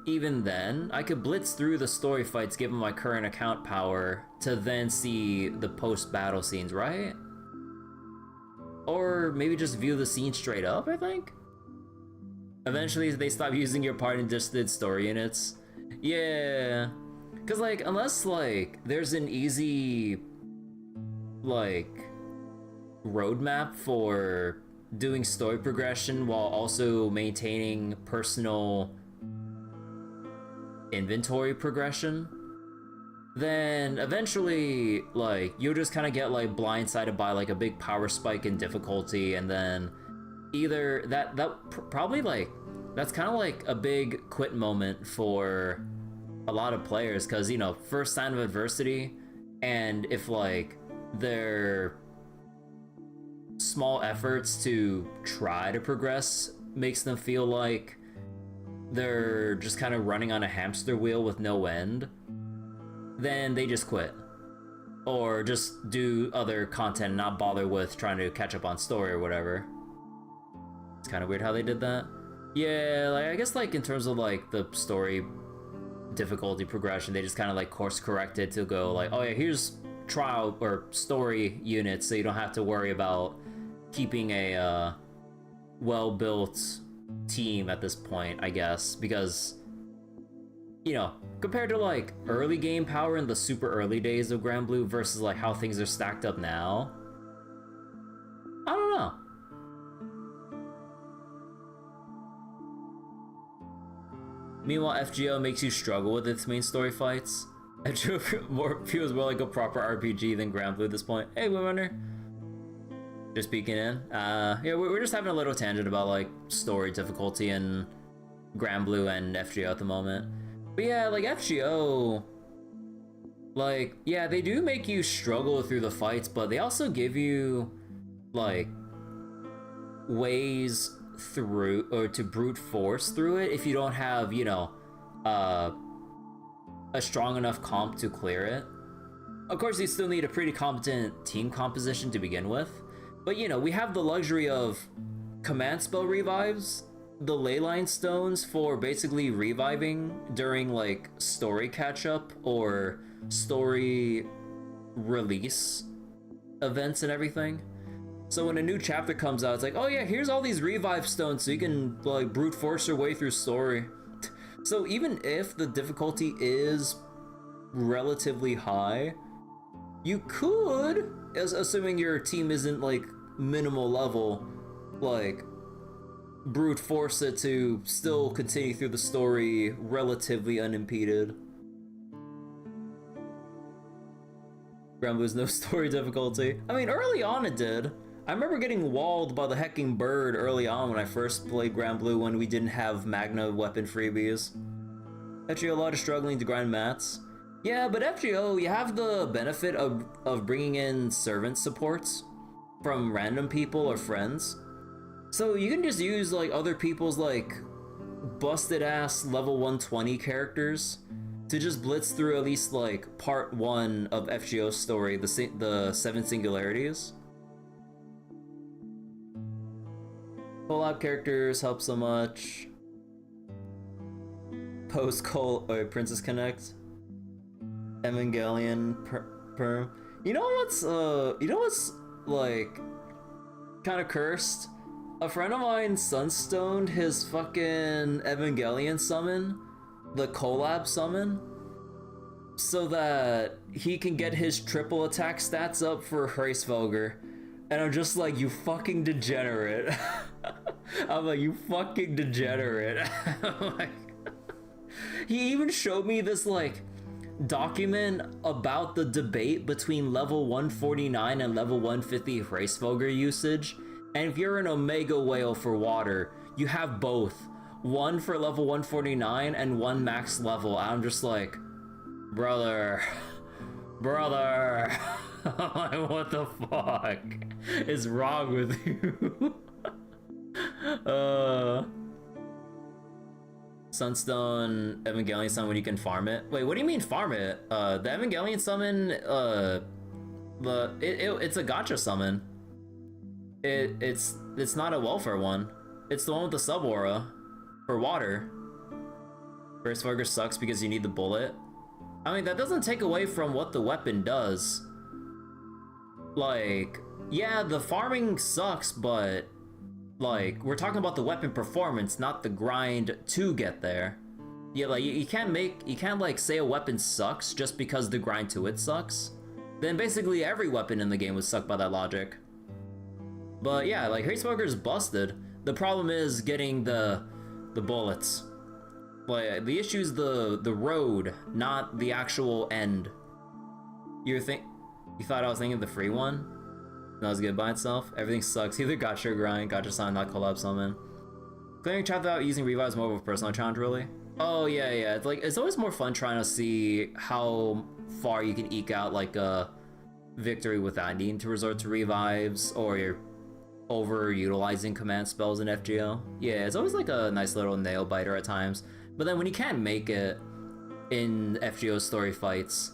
even then I could blitz through the story fights given my current account power to then see the post-battle scenes, right? Or maybe just view the scene straight up, I think? Eventually they stop using your part and just did story units. Yeah, cause like unless like there's an easy like roadmap for doing story progression while also maintaining personal inventory progression, then eventually, like, you'll just kind of get, like, blindsided by, like, a big power spike in difficulty, and then either probably, like, that's kind of like a big quit moment for a lot of players, because, you know, first sign of adversity, and if, like, their small efforts to try to progress makes them feel like they're just kind of running on a hamster wheel with no end, then they just quit. Or just do other content and not bother with trying to catch up on story or whatever. It's kind of weird how they did that. Yeah, like, I guess, like, in terms of, like, the story difficulty progression, they just kind of, like, course corrected to go, like, oh yeah, here's trial or story units, so you don't have to worry about keeping a well-built team at this point, I guess, because, you know, compared to, like, early game power in the super early days of Granblue versus, like, how things are stacked up now, I don't know. Meanwhile, FGO makes you struggle with its main story fights. FGO feels more like a proper RPG than Granblue at this point. Hey, Windrunner. Just peeking in. Yeah, we're just having a little tangent about, like, story difficulty in Granblue and FGO at the moment. But yeah, like, FGO, like, yeah, they do make you struggle through the fights, but they also give you, like, ways through, or to brute force through it if you don't have, you know, a strong enough comp to clear it. Of course, you still need a pretty competent team composition to begin with, but, you know, we have the luxury of command spell revives, the leyline stones for basically reviving during, like, story catch-up or story release events and everything. So when a new chapter comes out, it's like, oh yeah, here's all these revive stones so you can, like, brute force your way through story. So even if the difficulty is relatively high, you could, assuming your team isn't, like, minimal level, like, brute force it to still continue through the story relatively unimpeded. Granblue's no story difficulty. I mean, early on it did. I remember getting walled by the hecking bird early on when I first played Granblue when we didn't have Magna weapon freebies. FGO a lot of struggling to grind mats. Yeah, but FGO, you have the benefit of bringing in servant supports from random people or friends. So you can just use, like, other people's, like, busted ass level 120 characters to just blitz through at least, like, part 1 of FGO's story, the 7 singularities. Collab characters help so much. Princess Connect. Evangelion perm. You know what's like kind of cursed? A friend of mine sunstoned his fucking Evangelion summon, the collab summon, so that he can get his triple attack stats up for Hraesvelgr. And I'm just like, you fucking degenerate. I'm like, you fucking degenerate. Like, he even showed me this, like, document about the debate between level 149 and level 150 Hraesvelgr usage. And if you're an Omega Whale for water, you have both. One for level 149 and one max level. I'm just like, brother. Like, what the fuck is wrong with you? Sunstone Evangelion summon when you can farm it. Wait, what do you mean farm it? The Evangelion summon, it's a gacha summon. It's not a welfare one. It's the one with the sub aura for water. Hraesvelgr sucks because you need the bullet. I mean, that doesn't take away from what the weapon does. Like, yeah, the farming sucks, but, like, we're talking about the weapon performance, not the grind to get there. Yeah, like, you can't like, say a weapon sucks just because the grind to it sucks. Then basically every weapon in the game would suck by that logic. But yeah, like, Hraesvelgr's busted. The problem is getting the bullets. Like, the issue is the road, not the actual end You thought I was thinking of the free one? That was good by itself. Everything sucks. Either Gacha or grind, Gacha summon, not collab summon. Clearing chat without using revives more of a personal challenge, really? Oh yeah, yeah. It's always more fun trying to see how far you can eke out like a victory without needing to resort to revives, or you're over-utilizing command spells in FGO. Yeah, it's always like a nice little nail biter at times. But then when you can't make it in FGO story fights,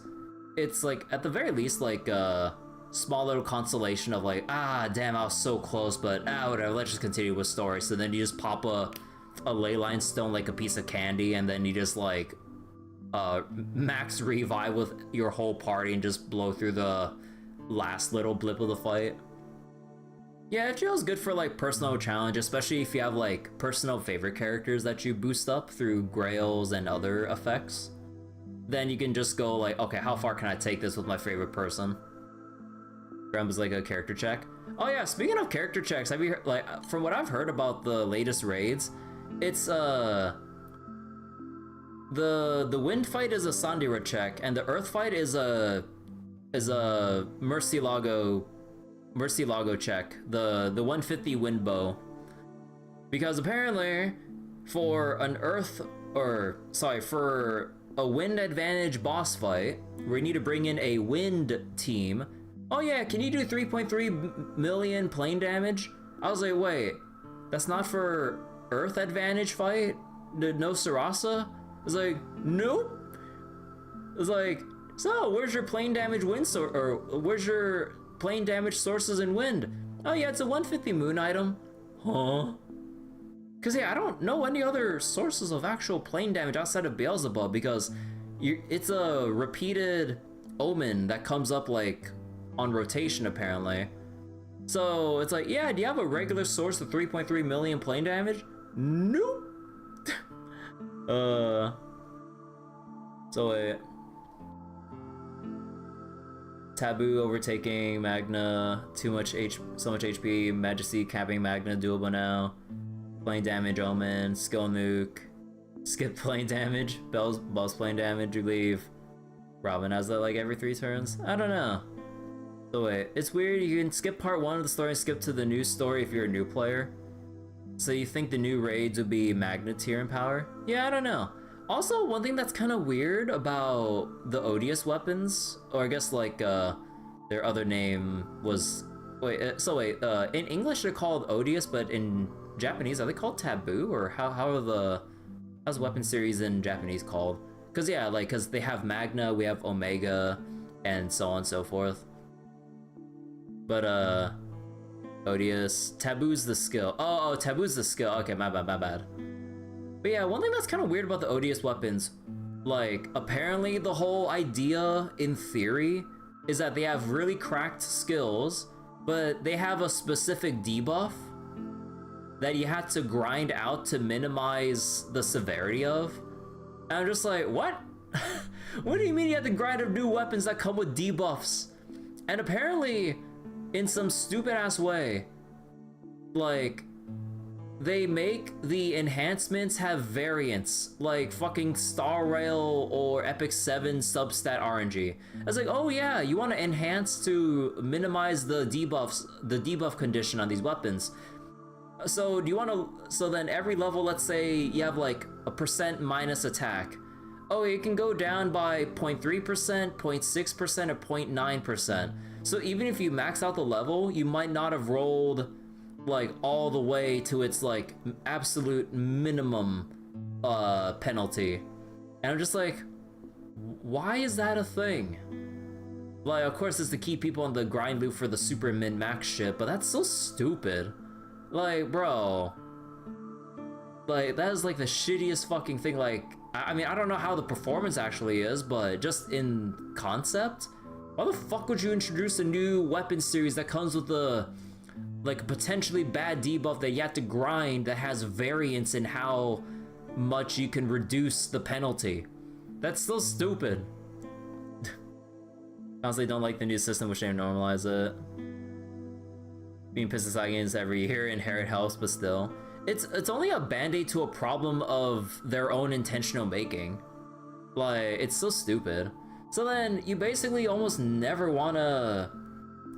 it's like at the very least like a small little consolation of like, ah damn, I was so close, but whatever, let's just continue with story. So then you just pop a ley line stone like a piece of candy, and then you just like max revive with your whole party and just blow through the last little blip of the fight. Yeah, FGO is good for like personal challenge, especially if you have like personal favorite characters that you boost up through grails and other effects. Then you can just go like, okay, how far can I take this with my favorite person? Gramble's like a character check. Oh yeah, speaking of character checks, have you heard, like, from what I've heard about the latest raids, it's the wind fight is a Sandira check, and the earth fight is a Murcielago check, the 150 wind bow. Because apparently for a wind advantage boss fight, we need to bring in a wind team. Oh yeah, can you do 3.3 million plane damage? I was like, wait, that's not for earth advantage fight? No Sarasa? It's like, nope. It's like, so where's your plane damage wind or where's your plane damage sources in wind? Oh yeah, it's a 150 moon item. Huh? Cause yeah, I don't know any other sources of actual plane damage outside of Beelzebub, because it's a repeated omen that comes up like on rotation apparently. So it's like, yeah, do you have a regular source of 3.3 million plane damage? Nope. So wait. Taboo overtaking Magna, so much HP, Majesty capping Magna, doable now. Plane damage omen, skill nuke, skip plane damage, boss plane damage, you leave. Robin has that like every 3 turns? I don't know. So wait, it's weird, you can skip part 1 of the story and skip to the new story if you're a new player. So you think the new raids would be Magna tier in power? Yeah, I don't know. Also, one thing that's kind of weird about the Odious weapons, or I guess like their other name was, in English they're called Odious, but in Japanese are they called Taboo, or how's the weapon series in Japanese called? Because yeah, like, because they have Magna, we have Omega, and so on and so forth. But Odious, Taboo's the skill. Oh, Taboo's the skill. Okay, my bad. But yeah, one thing that's kind of weird about the Odious weapons, like, apparently the whole idea in theory is that they have really cracked skills, but they have a specific debuff that you had to grind out to minimize the severity of. And I'm just like, what? What do you mean you have to grind up new weapons that come with debuffs? And apparently, in some stupid ass way, like, they make the enhancements have variants, like fucking Star Rail or Epic 7 substat RNG. I was like, oh yeah, you want to enhance to minimize the debuffs, the debuff condition on these weapons. So do you want to, so then every level, let's say you have like a % minus attack. Oh, it can go down by 0.3%, 0.6%, or 0.9%. So even if you max out the level, you might not have rolled like all the way to its like absolute minimum penalty. And I'm just like, why is that a thing? Like, of course it's to keep people on the grind loop for the super min-max shit, but that's so stupid. Like, bro, like, that is like the shittiest fucking thing. Like, I mean, I don't know how the performance actually is, but just in concept, why the fuck would you introduce a new weapon series that comes with a like a potentially bad debuff that you have to grind that has variance in how much you can reduce the penalty? That's so stupid. Honestly, don't like the new system, wish they normalize it. Being pissed aside against every year, inherent helps, but still. It's only a band-aid to a problem of their own intentional making. Like, it's so stupid. So then you basically almost never want to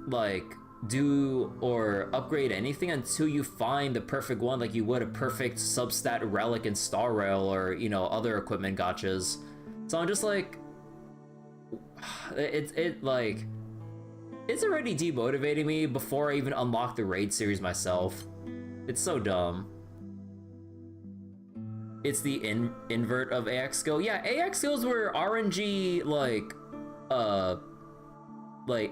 like do or upgrade anything until you find the perfect one, like you would a perfect substat relic in Star Rail or, you know, other equipment gotchas. So I'm just like, it's already demotivating me before I even unlock the raid series myself. It's so dumb. It's the invert of AX skill. Yeah, AX skills were RNG like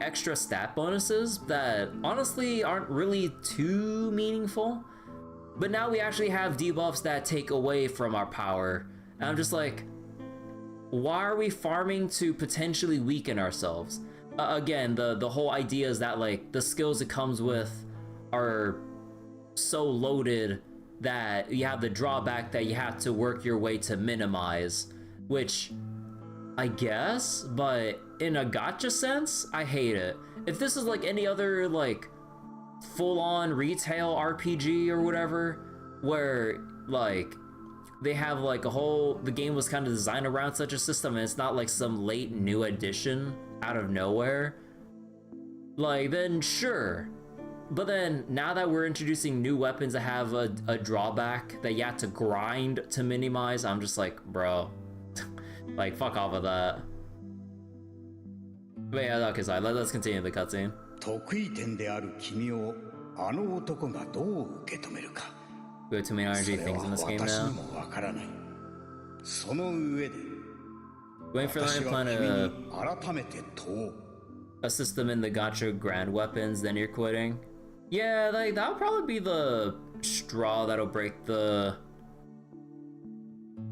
extra stat bonuses that honestly aren't really too meaningful. But now we actually have debuffs that take away from our power. And I'm just like, why are we farming to potentially weaken ourselves? Again, the whole idea is that like the skills it comes with are so loaded that you have the drawback that you have to work your way to minimize, which I guess, but in a gacha sense, I hate it. If this is like any other like full-on retail RPG or whatever, where like they have like the game was kind of designed around such a system and it's not like some late new addition out of nowhere, like then sure. But then now that we're introducing new weapons that have a drawback that you have to grind to minimize, I'm just like, bro, like fuck off with that. But yeah, okay, sorry, let's continue the cutscene. 得意点である君をあの男がどう受け止めるか。 We have too many RNG things in this game 私 now. にもわからない。その上で Waiting for them 私 to は plan 君 a に改めて問おう。 assist them in the gacha grand weapons, then you're quitting. Yeah, like that'll probably be the straw that'll break the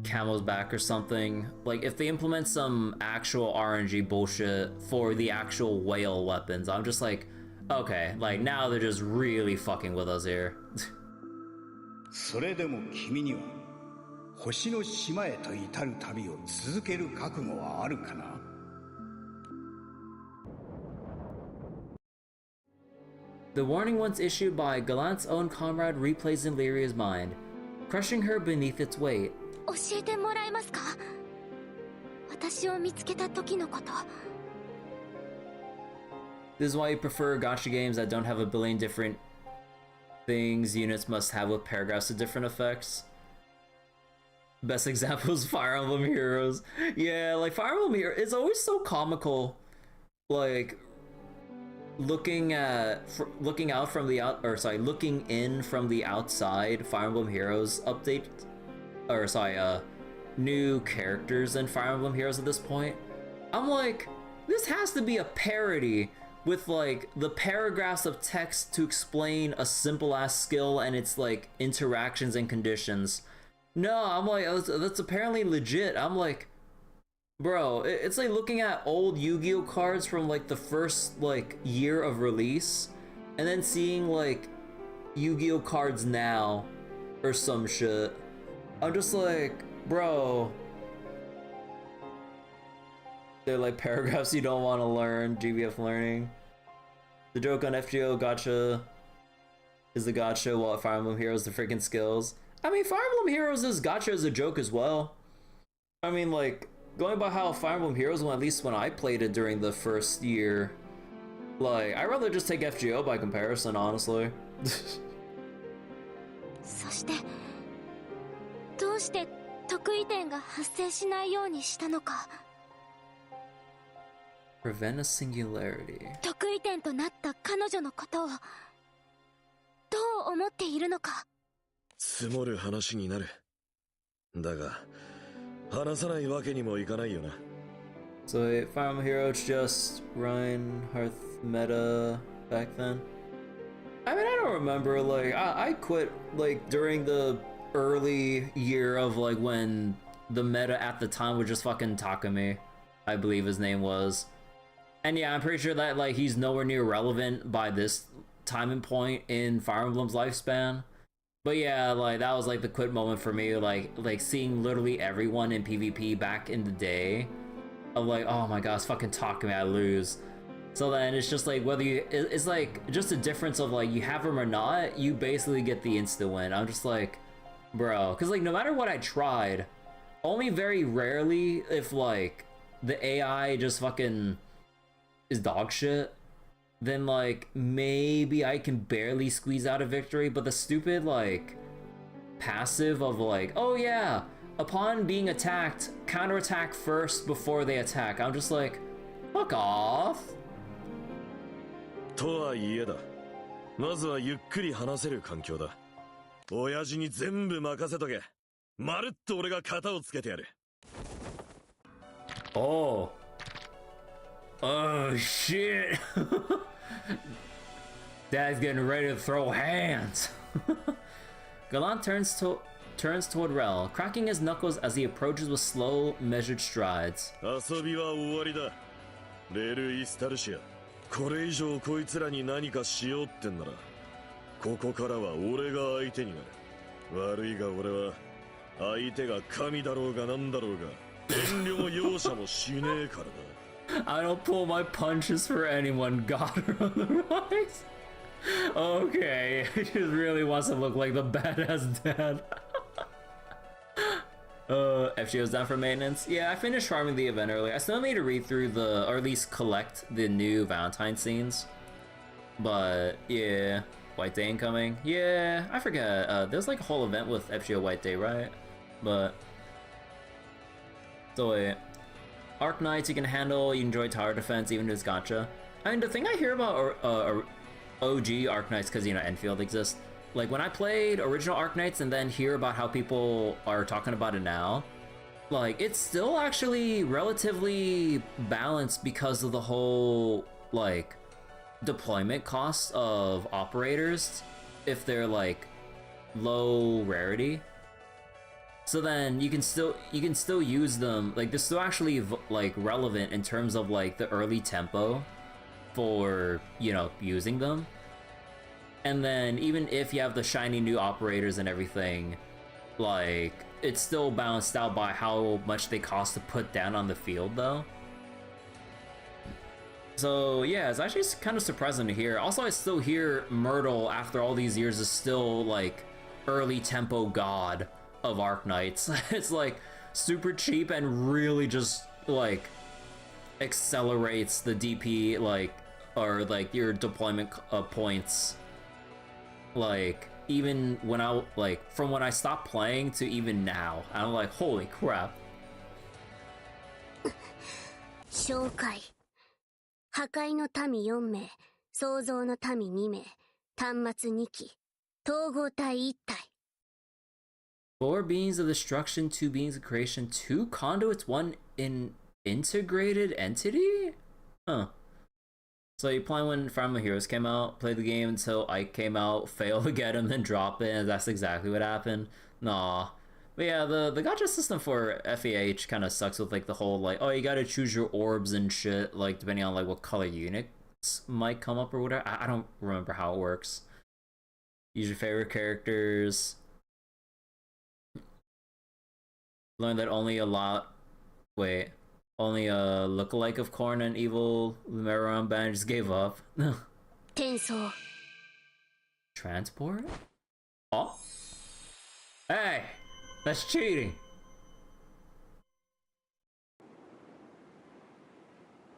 camel's back or something. Like if they implement some actual RNG bullshit for the actual whale weapons, I'm just like, okay, like now they're just really fucking with us here. それでも君には星の島へと至る旅を続ける覚悟はあるかな？ The warning once issued by Gallant's own comrade replays in Lyria's mind, crushing her beneath its weight. 教えてもらえますか？私を見つけた時のこと。 This is why you prefer gacha games that don't have a billion different things units must have with paragraphs of different effects. Best example is Fire Emblem Heroes. Yeah, like Fire Emblem Heroes is always so comical. Like looking in from the outside. Fire Emblem Heroes update, or sorry, new characters in Fire Emblem Heroes at this point. I'm like, this has to be a parody with like the paragraphs of text to explain a simple ass skill and its like interactions and conditions. No, I'm like, that's apparently legit. I'm like, bro, it's like looking at old Yu-Gi-Oh cards from like the first like year of release and then seeing like Yu-Gi-Oh cards now or some shit. I'm just like, bro, they're like paragraphs you don't want to learn. GBF learning. The joke on FGO gacha is the gacha, while Fire Emblem Heroes the freaking skills. I mean, Fire Emblem Heroes is gacha as a joke as well. I mean, like, going by how Fire Emblem Heroes went, at least when I played it during the first year, like, I'd rather just take FGO by comparison, honestly. そしてどうして得意点が発生しないようにしたのか。 Prevent a singularity. 得意点となった彼女のことをどう思っているのか。積もる話になる。だが、話さないわけにもいかないよな。So Fire Emblem Heroes just run Hearth meta back then? I mean, I don't remember, like, I quit, like, during the early year of, like, when the meta at the time was just fucking Takumi, I believe his name was. And yeah, I'm pretty sure that, like, he's nowhere near relevant by this time and point in Fire Emblem's lifespan. But yeah, like, that was, like, the quit moment for me, like seeing literally everyone in PvP back in the day. Of, like, oh my gosh, fucking Takumi, I lose. So then it's just, like, whether you... It's, like, just a difference of, like, you have him or not, you basically get the instant win. I'm just like, bro. Because, like, no matter what I tried, only very rarely, if, like... the AI just fucking is dog shit, then like maybe I can barely squeeze out a victory. But the stupid like passive of like, oh yeah, upon being attacked, counterattack first before they attack. I'm just like, fuck off. とはいえだ。まずはゆっくり話せる環境だ。親父に全部任せとけ。まるっと俺が型をつけてやる。Oh. Oh shit. Dad's getting ready to throw hands. Galan turns toward Rel, cracking his knuckles as he approaches with slow, measured strides. 遊びは終わりだ。レール・イスタルシア。これ以上こいつらに何かしようってんなら、ここからは俺が相手になる。悪いが俺は、相手が神だろうがなんだろうが、遠慮も容赦もしねえからな。I don't pull my punches for anyone, God or otherwise. Okay, he just really wants to look like the badass dad. FGO's down for maintenance. Yeah, I finished farming the event earlier. I still need to read through the, or at least collect the new Valentine scenes. But yeah, White Day incoming. Yeah, I forget. There's like a whole event with FGO White Day, right? But so wait. Arc Knights you can handle, you enjoy tower defense even if it's gacha. I mean, the thing I hear about OG Arc Knights, because, you know, Enfield exists, like, when I played original Arc Knights and then hear about how people are talking about it now, like, it's still actually relatively balanced because of the whole, like, deployment costs of operators if they're, like, low rarity. So then you can still use them, like, they're still actually like relevant in terms of like the early tempo for, you know, using them. And then even if you have the shiny new operators and everything, like, it's still balanced out by how much they cost to put down on the field though. So yeah, it's actually kind of surprising to hear. Also, I still hear Myrtle after all these years is still like early tempo god of Arc Knights. It's like super cheap and really just like accelerates the DP, like, or like your deployment points, like even when I like from when I stopped playing to even now. I'm like, holy crap. 紹介。破壊の民4名、創造の民2名、端末2機、統合体1体。4 beings of destruction, 2 beings of creation, 2 conduits, 1 integrated entity? Huh. So you play when Fire Emblem Heroes came out, played the game until Ike came out, failed to get him, then drop it, and that's exactly what happened. Nah. But yeah, the gacha system for FEH kind of sucks with like the whole like, oh, you gotta choose your orbs and shit, like depending on like what color units might come up or whatever. I don't remember how it works. Use your favorite characters. Learned that only a lookalike of Korn and Evil Lumeron Band just gave up. Tensou. Transport? Oh? Hey! That's cheating!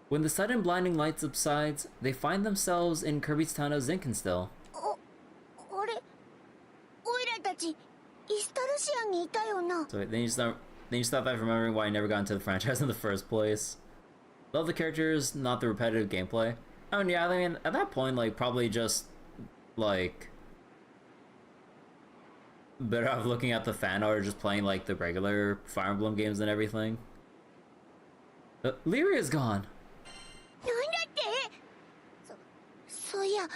When the sudden blinding light subsides, they find themselves in Kirby's town of Zinkenstill. あれ、オイラたちイスタルシアにいたよな。 So then you start by remembering why I never got into the franchise in the first place. Love the characters, not the repetitive gameplay. Oh, and yeah, I mean, at that point, like, probably just, like, better off looking at the fan art or just playing, like, the regular Fire Emblem games and everything. Lyria's gone! なんだって？そういや、ラ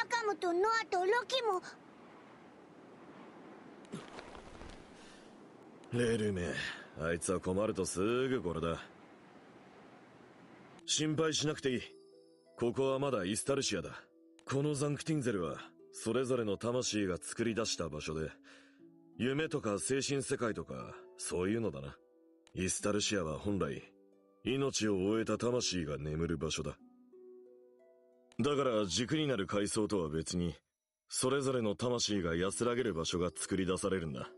カムとノアとロキも。レルメ、あいつは困るとすぐこれだ。心配しなくていい。ここはまだイスタルシアだ。このザンクティンゼルはそれぞれの魂が作り出した場所で、夢とか精神世界とかそういうのだな。イスタルシアは本来命を終えた魂が眠る場所だ。だから軸になる階層とは別に、それぞれの魂が安らげる場所が作り出されるんだ。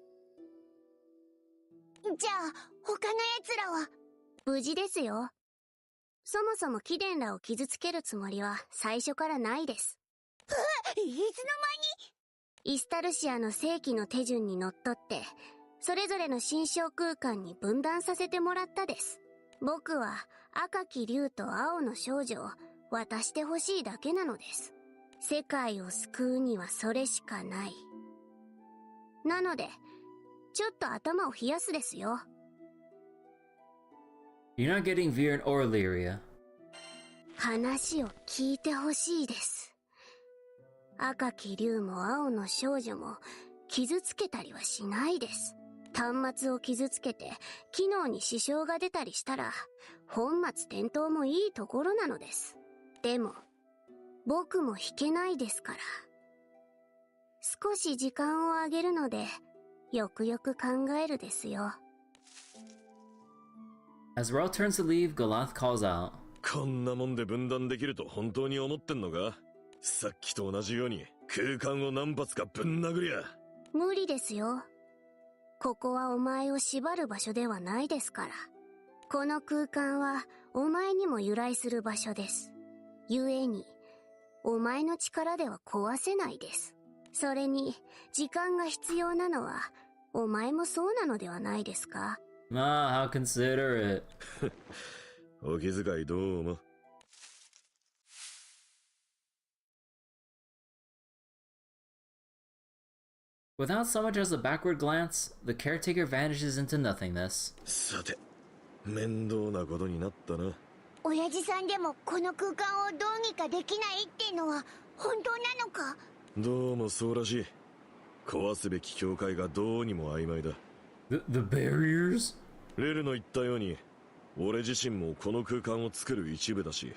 じゃあ他の奴らは？無事ですよ。そもそも貴殿らを傷つけるつもりは最初からないです。いつの間に？イスタルシアの正規の手順にのっとって、それぞれの心象空間に分断させてもらったです。僕は赤き竜と青の少女を渡してほしいだけなのです。世界を救うにはそれしかない。なので、ちょっと頭を冷やすですよ。You're not getting Viren or Lyria. 話を聞いてほしいです。赤き竜も青の少女も傷つけたりはしないです。端末を傷つけて機能に支障が出たりしたら本末転倒もいいところなのです。でも僕も引けないですから。少し時間をあげるのでよくよく考えるですよ。As Raul turns to leave, Galath calls out. こんなもんで分断できると本当に思ってんのか？さっきと同じように空間を何発かぶん殴りゃ。無理ですよ。ここはお前を縛る場所ではないですから。この空間はお前にも由来する場所です。故に、お前の力では壊せないです。それに、時間が必要なのは、お前もそうなのではないですか？ Ah, how considerate. お気遣いどう思う？ Without so much as a backward glance, the caretaker vanishes into nothingness. さて、面倒なことになったな。親父さんでもこの空間をどうにかできないってのは本当なのか？どうもそうらしい。壊すべき境界がどうにも曖昧だ。The barriers? レルの言ったように、俺自身もこの空間を作る一部だし、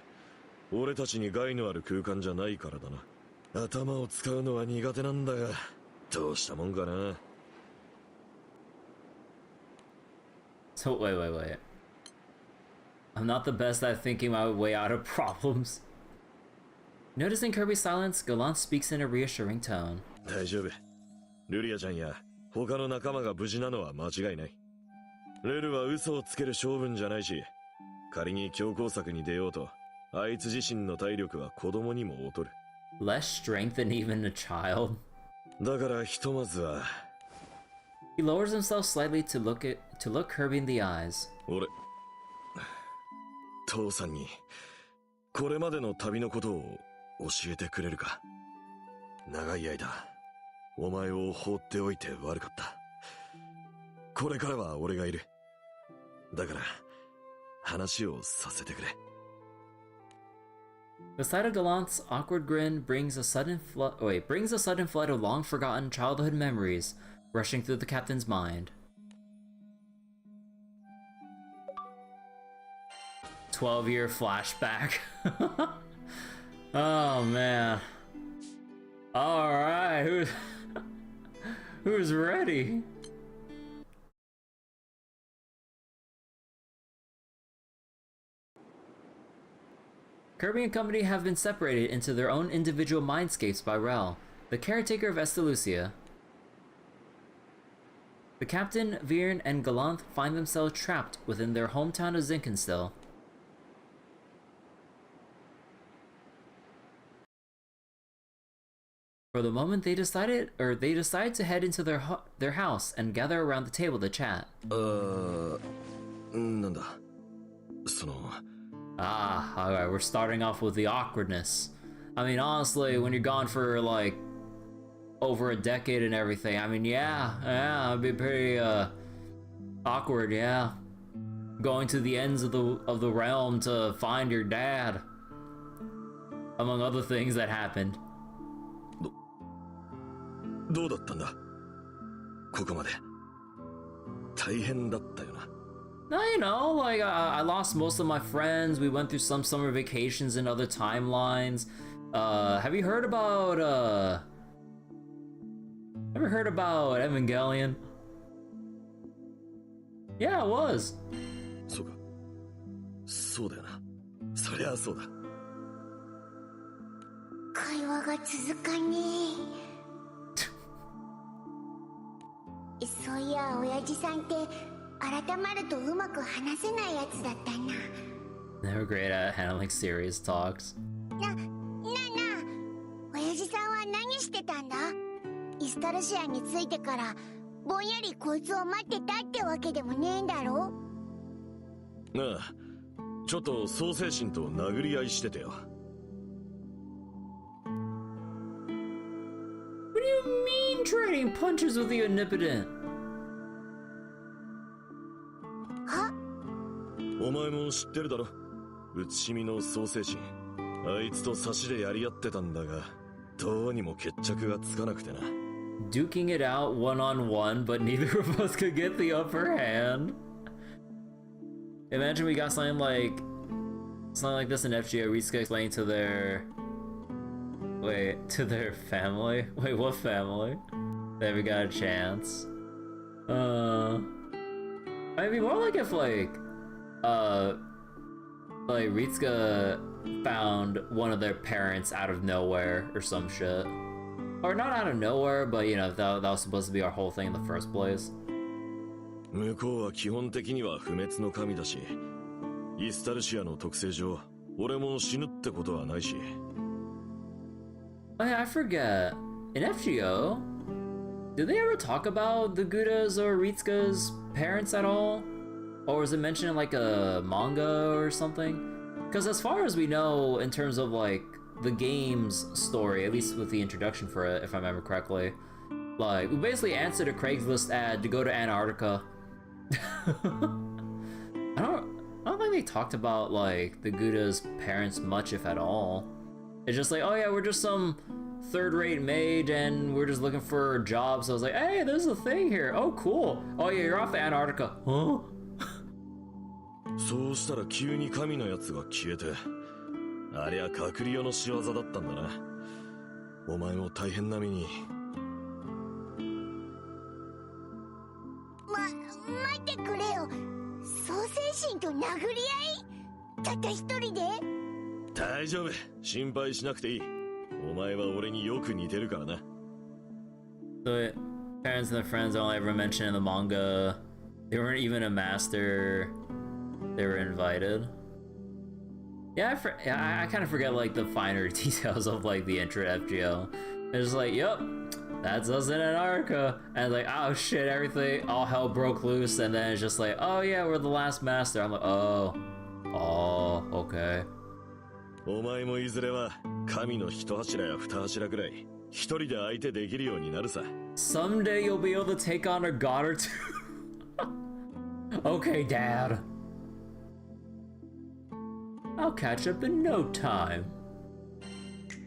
俺たちに害のある空間じゃないからだな。頭を使うのは苦手なんだが、どうしたもんかな。So, wait. I'm not the best at thinking my way out of problems. Noticing Kirby's silence, Gallant speaks in a reassuring tone. 大丈夫。ルリアちゃんや他の仲間が無事なのは間違いない。レルは嘘をつける性分じゃないし、仮に強攻策に出ようと、あいつ自身の体力は子供にも劣る。Less strength than even a child. だからひとまずは。He lowers himself slightly to look Kirby in the eyes. 俺、父さんにこれまでの旅のことを教えてくれるか？長い間お前を放っておいて悪かった。これからは俺がいる。だから話をさせてくれ。The sight of Gallant's awkward grin brings a sudden flood of long-forgotten childhood memories rushing through the captain's mind. 12-year flashback. Oh man. Alright, who's ready? Kirby and company have been separated into their own individual mindscapes by Rel, the caretaker of Estalucia. The captain, Viren, and Galanth find themselves trapped within their hometown of Zinkenstill. For the moment, they decide to head into their house and gather around the table to chat. なんだ。その。Alright, we're starting off with the awkwardness. I mean, honestly, when you're gone for like over a decade and everything, I mean, yeah, it'd be pretty awkward, yeah. Going to the ends of the realm to find your dad, among other things that happened. どうだったんだ？ここまで。大変だったよな。No, you know, like, I lost most of my friends. We went through some summer vacations in other timelines. Have you heard about, ever heard about Evangelion? Yeah, it was. そうか。そうだよな。そりゃそうだ。会話が続かねえ。そういや、親父さんって改まるとうまく話せないやつだったな。 They were great at handling serious talks. なあ親父さんは何してたんだ？イスタルシアに着いてからぼんやりこいつを待ってたってわけでもねえんだろ？ああ、ちょっと創世神と殴り合いしててよ。What do you mean trading punches with the omnipotent? は？お前も知ってるだろ、うつしみの創世神。あいつと差しでやり合ってたんだが、どうにも決着がつかなくてな。Duking it out one-on-one, but neither of us could get the upper hand. Imagine we got something like this in FGO. Ritsuka explaining to their family. Wait, what family? That we got a chance. I'd be more like if like Ritsuka found one of their parents out of nowhere or some shit. Or not out of nowhere, but you know, that was supposed to be our whole thing in the first place. 向こうは基本的には不滅の神だし、イスタルシアの特性上、俺も死ぬってことはないし。Oh yeah, I forget. In FGO, did they ever talk about the Gouda's or Ritsuka's parents at all? Or was it mentioned in like a manga or something? Because as far as we know, in terms of like the game's story, at least with the introduction for it, if I remember correctly, like we basically answered a Craigslist ad to go to Antarctica. I don't think they talked about like the Gouda's parents much, if at all. It's just like, oh yeah, we're just some third-rate mage and we're just looking for a job. So I was like, hey, there's a thing here. Oh, cool. Oh yeah, you're off to Antarctica. Huh? そうしたら急に神のやつが消えて、ありゃ隔離用の仕業だったんだな。お前も大変な目に。待ってくれよ。創世神と殴り合い？たった一人で？大丈夫、心配しなくていい。お前は俺によく似てるからな。The parents and their friends don't ever mention in the manga. They weren't even a master. They were invited. Yeah, I kind of forget like the finer details of like the intro to FGO. It's just like, yep, that's us in Antarctica. And like, oh shit, everything, all hell broke loose. And then it's just like, oh yeah, we're the last master. I'm like, oh, okay. お前もいずれは神の一柱や二柱くらい一人で相手できるようになるさ。Someday you'll be able to take on a god or two. Okay, Dad. I'll catch up in no time.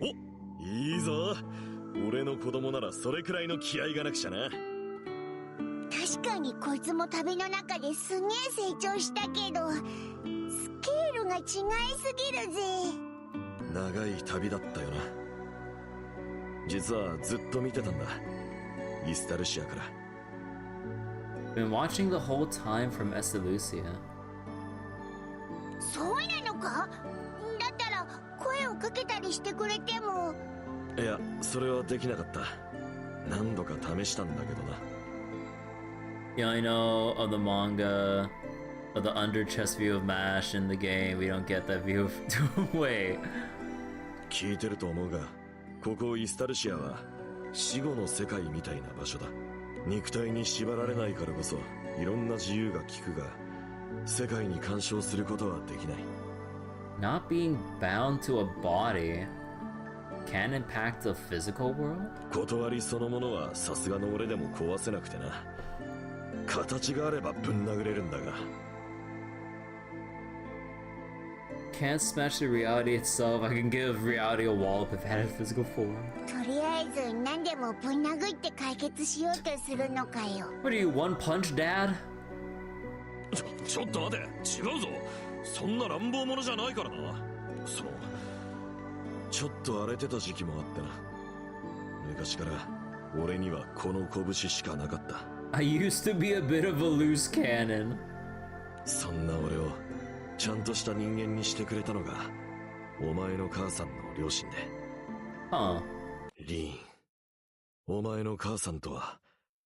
お、いいぞ。俺の子供ならそれくらいの気合がなくちゃな。確かにこいつも旅の中ですげえ成長したけど、スケールが違いすぎるぜ。長い旅だったよな。実はずっと見てたんだ。イスタルシアから。Been watching the whole time from Estalucia. そうなのか？だったら声をかけたりしてくれても。いや、それはできなかった。何度か試したんだけどな。Yeah, I know of the manga, of the under chest view of MASH in the game. We don't get that view of... Wait. 聞いてると思うが、ここイスタルシアは死後の世界みたいな場所だ。肉体に縛られないからこそいろんな自由が利くが、世界に干渉することはできない。Not being bound to a body can impact the physical world? 断りそのものはさすがの俺でも壊せなくてな。形があればぶん殴れるんだが。Can't smash the reality itself. I can give reality a wallop if it had a physical form. とりあえず何でもぶん殴って解決しようとするのかよ。What are you, one punch dad? ちょっと待て、違うぞ。そんな乱暴者じゃないからな。ちょっと荒れてた時期もあってな。昔から俺にはこの拳しかなかった。I used to be a bit of a loose cannon. そんな俺をちゃんとした人間にしてくれたのがお前の母さんの両親で。Huh. リーン、お前の母さんとは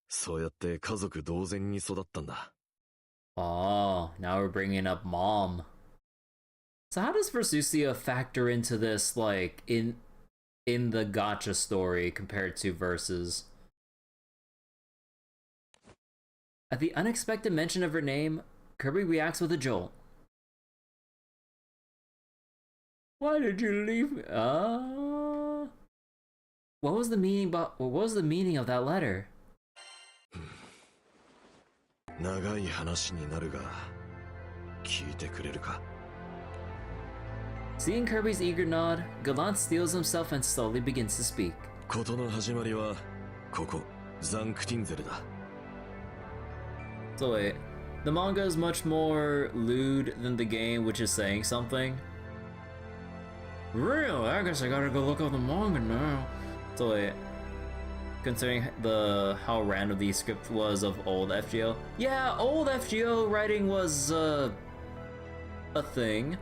そうやって家族同然に育ったんだ。Oh, now we're bringing up Mom. So how does Versusia factor into this, like, in the gacha story compared to Versus? At the unexpected mention of her name, Kirby reacts with a jolt. Why did you leave me? What was the meaning of that letter? 長い話になるが、聞いてくれるか? Seeing Kirby's eager nod, Gallant steels himself and slowly begins to speak. 事の始まりはここザンクティンゼルだ。 So wait, the manga is much more lewd than the game, which is saying something. Really? I guess I gotta go look up the manga now. So wait, considering how random the script was of old FGO. Yeah, old FGO writing was a thing.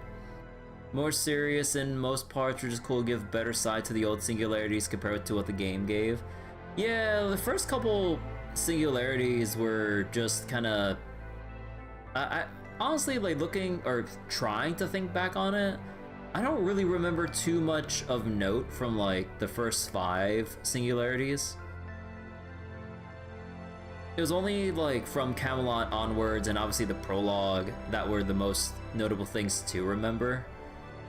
More serious in most parts, which is cool, give better side to the old singularities compared to what the game gave. Yeah, the first couple singularities were just kind of... I honestly, like, looking or trying to think back on it, I don't really remember too much of note from, like, the first 5 singularities. It was only, like, from Camelot onwards and obviously the prologue that were the most notable things to remember.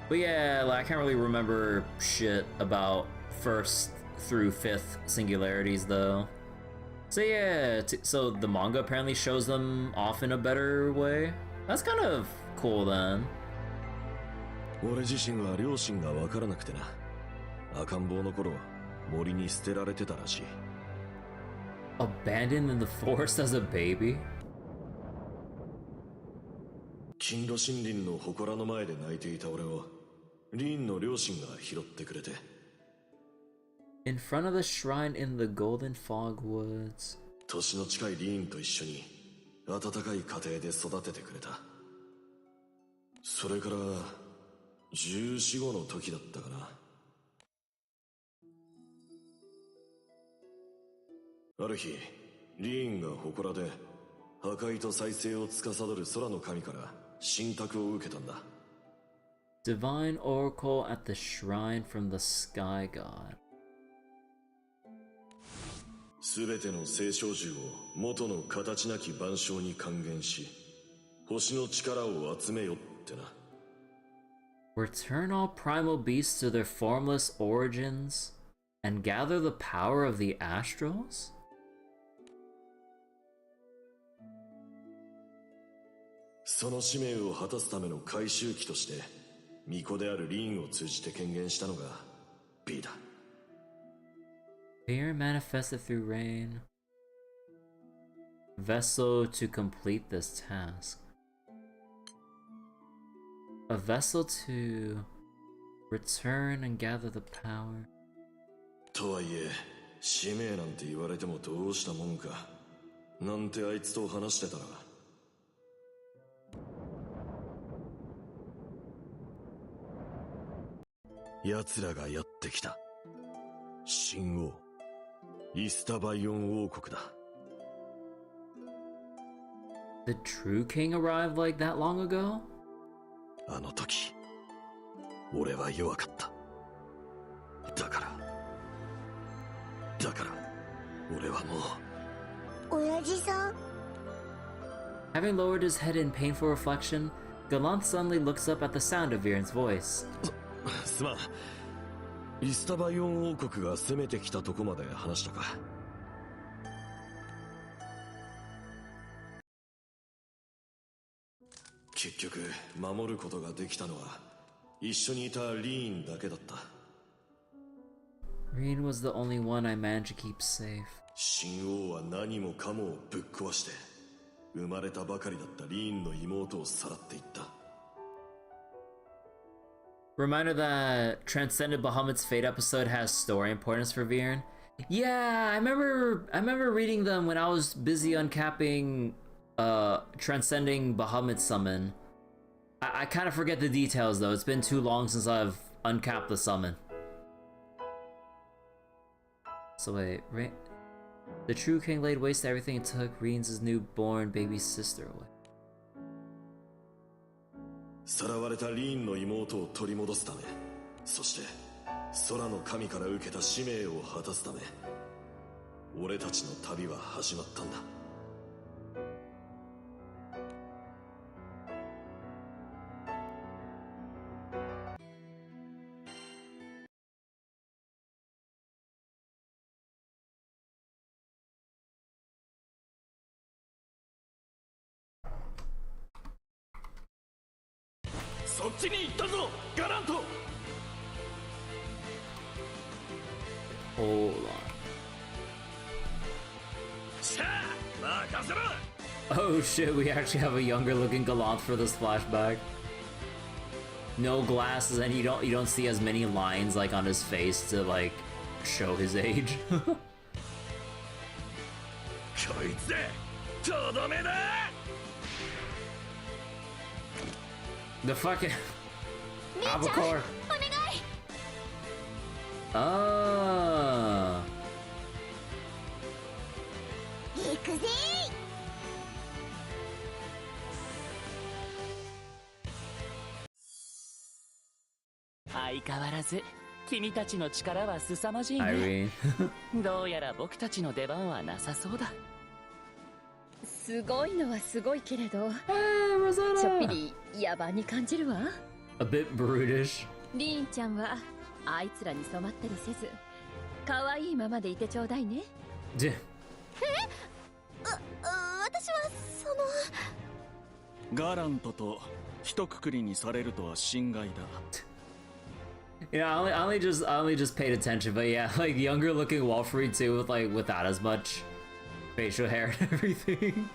But yeah, like, I can't really remember shit about 1st through 5th singularities, though. So yeah, so the manga apparently shows them off in a better way? That's kind of cool, then. 俺自身は両親が分からなくてな。赤ん坊の頃、森に捨てられてたらしい。Abandoned in the forest as a baby? 金路森林の祠の前で泣いていた俺を、リーンの両親が拾ってくれて。In front of the shrine in the Golden Fog Woods. 年の近いリーンと一緒に温かい家庭で育ててくれた。それから14、15の時だったかな。ある日、リーンが祠で破壊と再生を司る空の神から神託を受けたんだ。Divine Oracle at the shrine from the Sky God. すべての聖少獣を元の形なき万象に還元し、星の力を集めよってな。Return all primal beasts to their formless origins and gather the power of the astrals? その使命を果たすための回収機として、巫女であるリーンを通じて権限したのが B だ。Fear manifested through rain. Vessel to complete this task. A vessel to return and gather the power. とはいえ、使命なんて言われてもどうしたもんか。なんてあいつと話してたら。奴らがやってきた。神王、イスタバイオン王国だ。The true king arrived like that long ago? あの時、俺は弱かった。だから、俺はもう。親父さん。Having lowered his head in painful reflection, Gallant suddenly looks up at the sound of Viren's voice. すまん。イスタバイオン王国が攻めてきたとこまで話したか。結局守ることができたのは一緒にいたリーンだけだった。Reen was the only one I managed to keep safe. 神王は何もかもをぶっ壊して生まれたばかりだったリーンの妹をさらっていった。Reminder that Transcended Bahamut's Fate episode has story importance for Viren. Yeah, I remember reading them when I was busy uncapping Transcending Bahamut's summon. I kind of forget the details though. It's been too long since I've uncapped the summon. So wait, the true king laid waste to everything and took Reen's newborn baby sister away. さらわれたリーンの妹を取り戻すため、そして空の神から受けた使命を果たすため、俺たちの旅は始まったんだ。そっちに行ったぞ、ガラント。 Hold on. さあ、任せろ。 Oh shit, we actually have a younger looking Galant for this flashback. No glasses, and you don't see as many lines like on his face to like show his age. こいつでとどめだ。 The fucking みーちゃん Albacore. お願い。 Ah. 行くぜ。相変わらず君たちの力は凄まじいね。 Irene. どうやら僕たちの出番はなさそうだ。すごいのはすごいけれど、 Hey, ちょっ Rosetta. ぴり野蛮に感じるわ。 A bit brutish. リーンちゃんはあいつらに染まったりせず、可愛いままでいてちょうだいね。 D- 私はガラントと一括りにされるとは心外だ。 You know, I only just paid attention, but yeah, like younger looking Walfrey too, with like without as much facial hair and everything.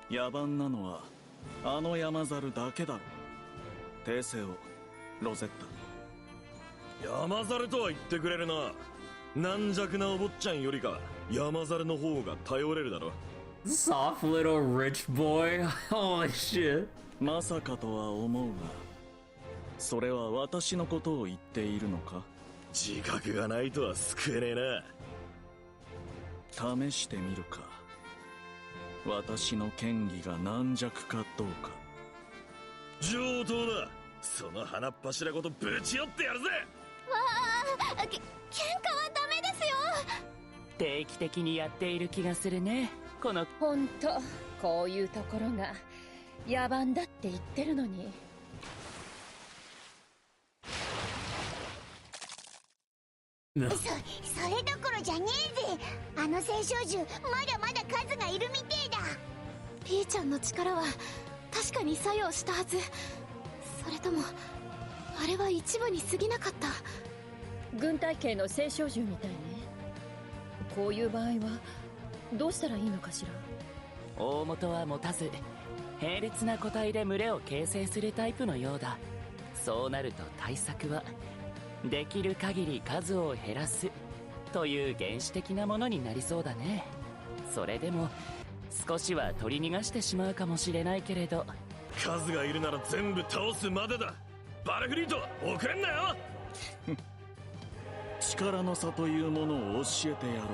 野蛮なのはあの山猿だけだろ。訂正を、ロゼッタ。山猿とは言ってくれるな。軟弱なお坊ちゃんよりか山猿の方が頼れるだろ。 Soft little rich boy. Holy shit. まさかとは思うが、それは私のことを言っているのか？自覚がないとは救えねえ試してみるか。私の剣技が軟弱かどうか。な。上等だ。その鼻っ柱ごとぶち寄ってやるぜ。喧嘩はダメですよ。定期的にやっている気がするね。このほんと、こういうところが野蛮だって言ってるのに。それどころじゃねえぜ。あの聖少獣、まだまだ数がいるみてえだ。ピーちゃんの力は確かに作用したはず。それともあれは一部に過ぎなかった。軍隊系の聖少獣みたいね。こういう場合はどうしたらいいのかしら。大元は持たず並列な個体で群れを形成するタイプのようだ。そうなると対策はできる限り数を減らすという原始的なものになりそうだね。それでも少しは取り逃がしてしまうかもしれないけれど。数がいるなら全部倒すまでだ。バルフリート、遅れんなよ。力の差というものを教えてやろう。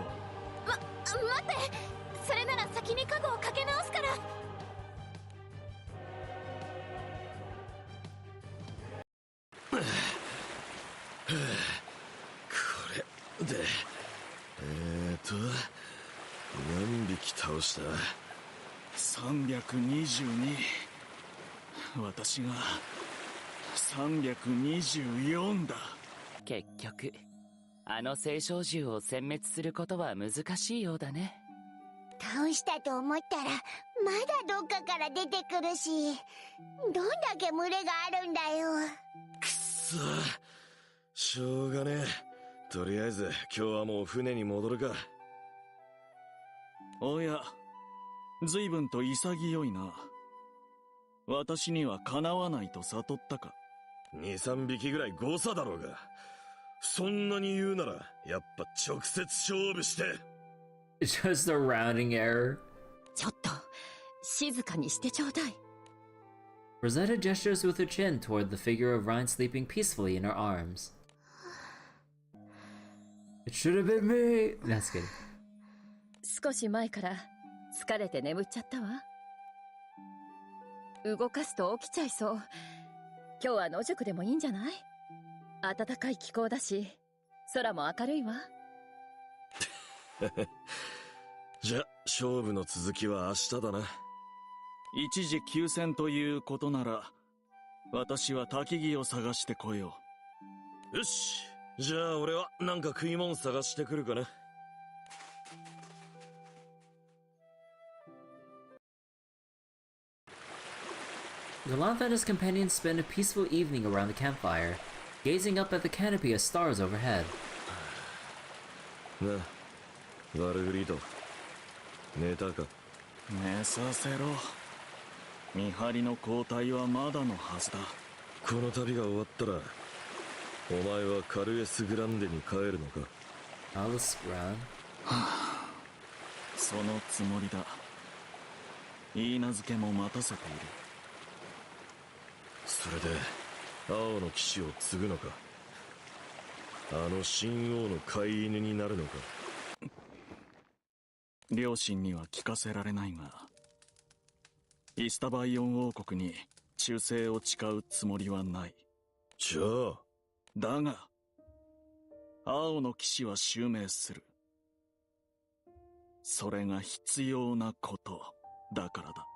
待って、それなら先に加護をかけ直すから。これで何匹倒した？ 322。私が324だ。結局あの聖少獣を殲滅することは難しいようだね。倒したと思ったらまだどっかから出てくるし、どんだけ群れがあるんだよ。くっそ、しょうがねえ。とりあえず今日はもう船に戻るか。おや、随分と潔いな。私にはかなわないと悟ったか。 2、3匹ぐらい誤差だろうが。そんなに言うならやっぱ直接勝負して。 Just a rounding error. ちょっと静かにしてちょうだい。 Rosetta gestures with her chin toward the figure of Rhine sleeping peacefully in her arms. It should have been me! That's good. 少し前から疲れて眠っちゃったわ。動かすと起きちゃいそう。今日は野宿でもいいんじゃない？暖かい気候だし、空も明るいわ。じゃ、勝負の続きは明日だな。一時休戦ということなら、私は焚き木を探してこよう。よし。じゃあ俺はなんか食い物探してくるかな。Galanth and his companions spend a peaceful evening around the campfire, gazing up at the canopy of stars overhead. なあ、バルフリート、寝たか？寝させろ。見張りの交代はまだのはずだ。この旅が終わったら、お前はカルエス・グランデに帰るのか？Alice Brown. そのつもりだ。言い名付けも待たせている。それで青の騎士を継ぐのか？あの神王の飼い犬になるのか？両親には聞かせられないが、イスタバイオン王国に忠誠を誓うつもりはない。じゃあだが青の騎士は襲名する。それが必要なことだからだ。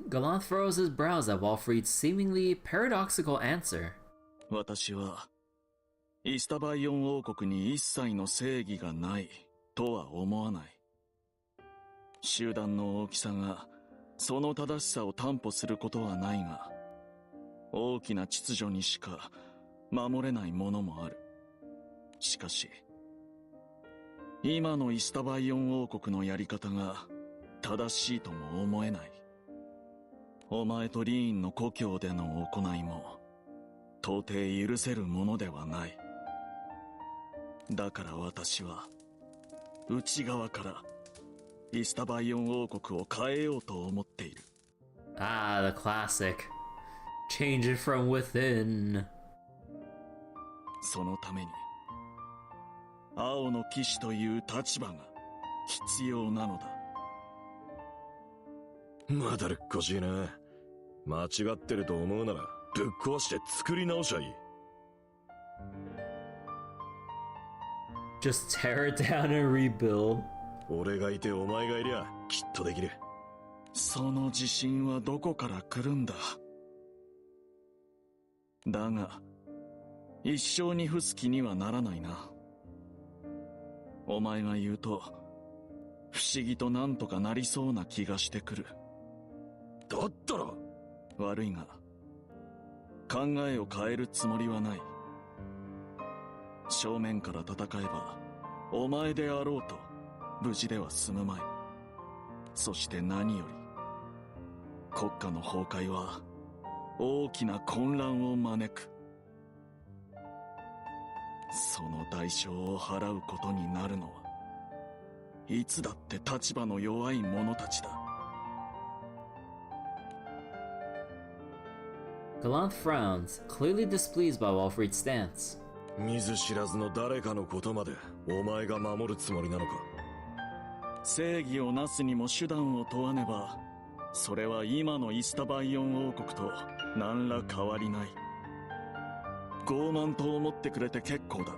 Galanth furrows his brows at Walfried's seemingly paradoxical answer. 私はイスタバイオン王国に一切の正義がないとは思わない。集団の大きさがその正しさを担保することはないが、大きな秩序にしか守れないものもある。しかし今のイスタバイオン王国のやり方が正しいとも思えない。お前とリーンの故郷での行いも到底許せるものではない。だから私は内側からイスタバイオン王国を変えようと思っている。Ah, the classic. Change it from within. そのために青の騎士という立場が必要なのだ。まだるっこしいな。間違ってると思うならぶっ壊して作り直しゃいい。Just tear it down and rebuild. 俺がいてお前がいりゃきっとできる。その自信はどこから来るんだ。だが一生に付す気にはならないな。お前が言うと不思議となんとかなりそうな気がしてくる。だったら悪いが考えを変えるつもりはない。正面から戦えばお前であろうと無事では済むまい。そして何より国家の崩壊は大きな混乱を招く。その代償を払うことになるのはいつだって立場の弱い者たちだ。Galanth frowns, clearly displeased by Walfried's stance. 見ず知らずの誰かのことまでお前が守るつもりなのか？正義をなすにも手段を問わねば、それは今のイスタバイオン王国と何ら変わりない。傲慢と思ってくれて結構だ。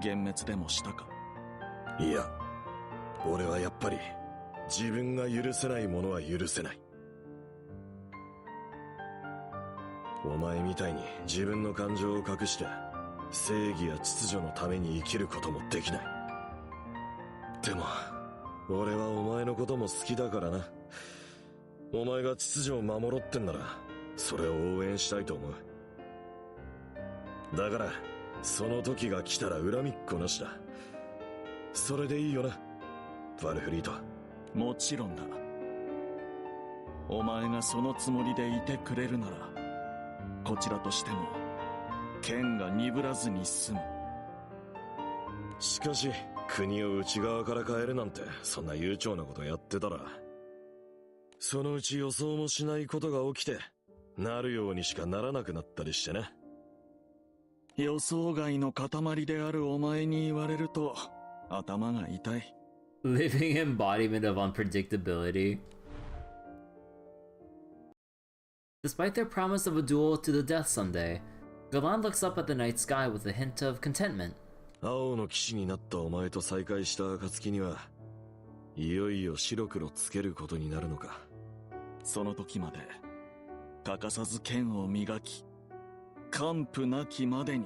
幻滅でもしたか？いや、俺はやっぱり自分が許せないものは許せない。お前みたいに自分の感情を隠して正義や秩序のために生きることもできない。でも俺はお前のことも好きだからな。お前が秩序を守ろってんならそれを応援したいと思う。だからその時が来たら恨みっこなしだ。それでいいよな、バルフリート。もちろんだ。お前がそのつもりでいてくれるならこちらとしても剣が鈍らずに済む。しかし国を内側から変えるなんてそんな悠長なことやってたらそのうち予想もしないことが起きてなるようにしかならなくなったりしてな。予想外の塊であるお前に言われると頭が痛い。 Living embodiment of unpredictability. Despite their promise of a duel to the death someday, Galan looks up at the night sky with a hint of contentment. 青の騎士になったお前と再会した暁には、いよいよ白黒つけることになるのか。その時まで欠かさず剣を磨き、完膚なきまでに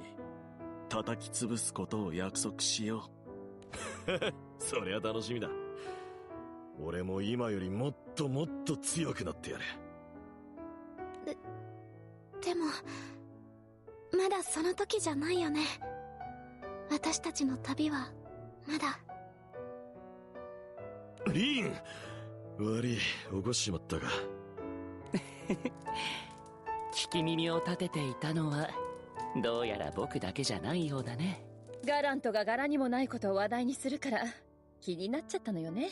叩き潰すことを約束しよう。そりゃ楽しみだ。俺も今よりもっともっと強くなってやる。でもまだその時じゃないよね。私たちの旅はまだ。リーン、悪い、起こしちまったか。聞き耳を立てていたのはどうやら僕だけじゃないようだね。ガラントが柄にもないことを話題にするから気になっちゃったのよね。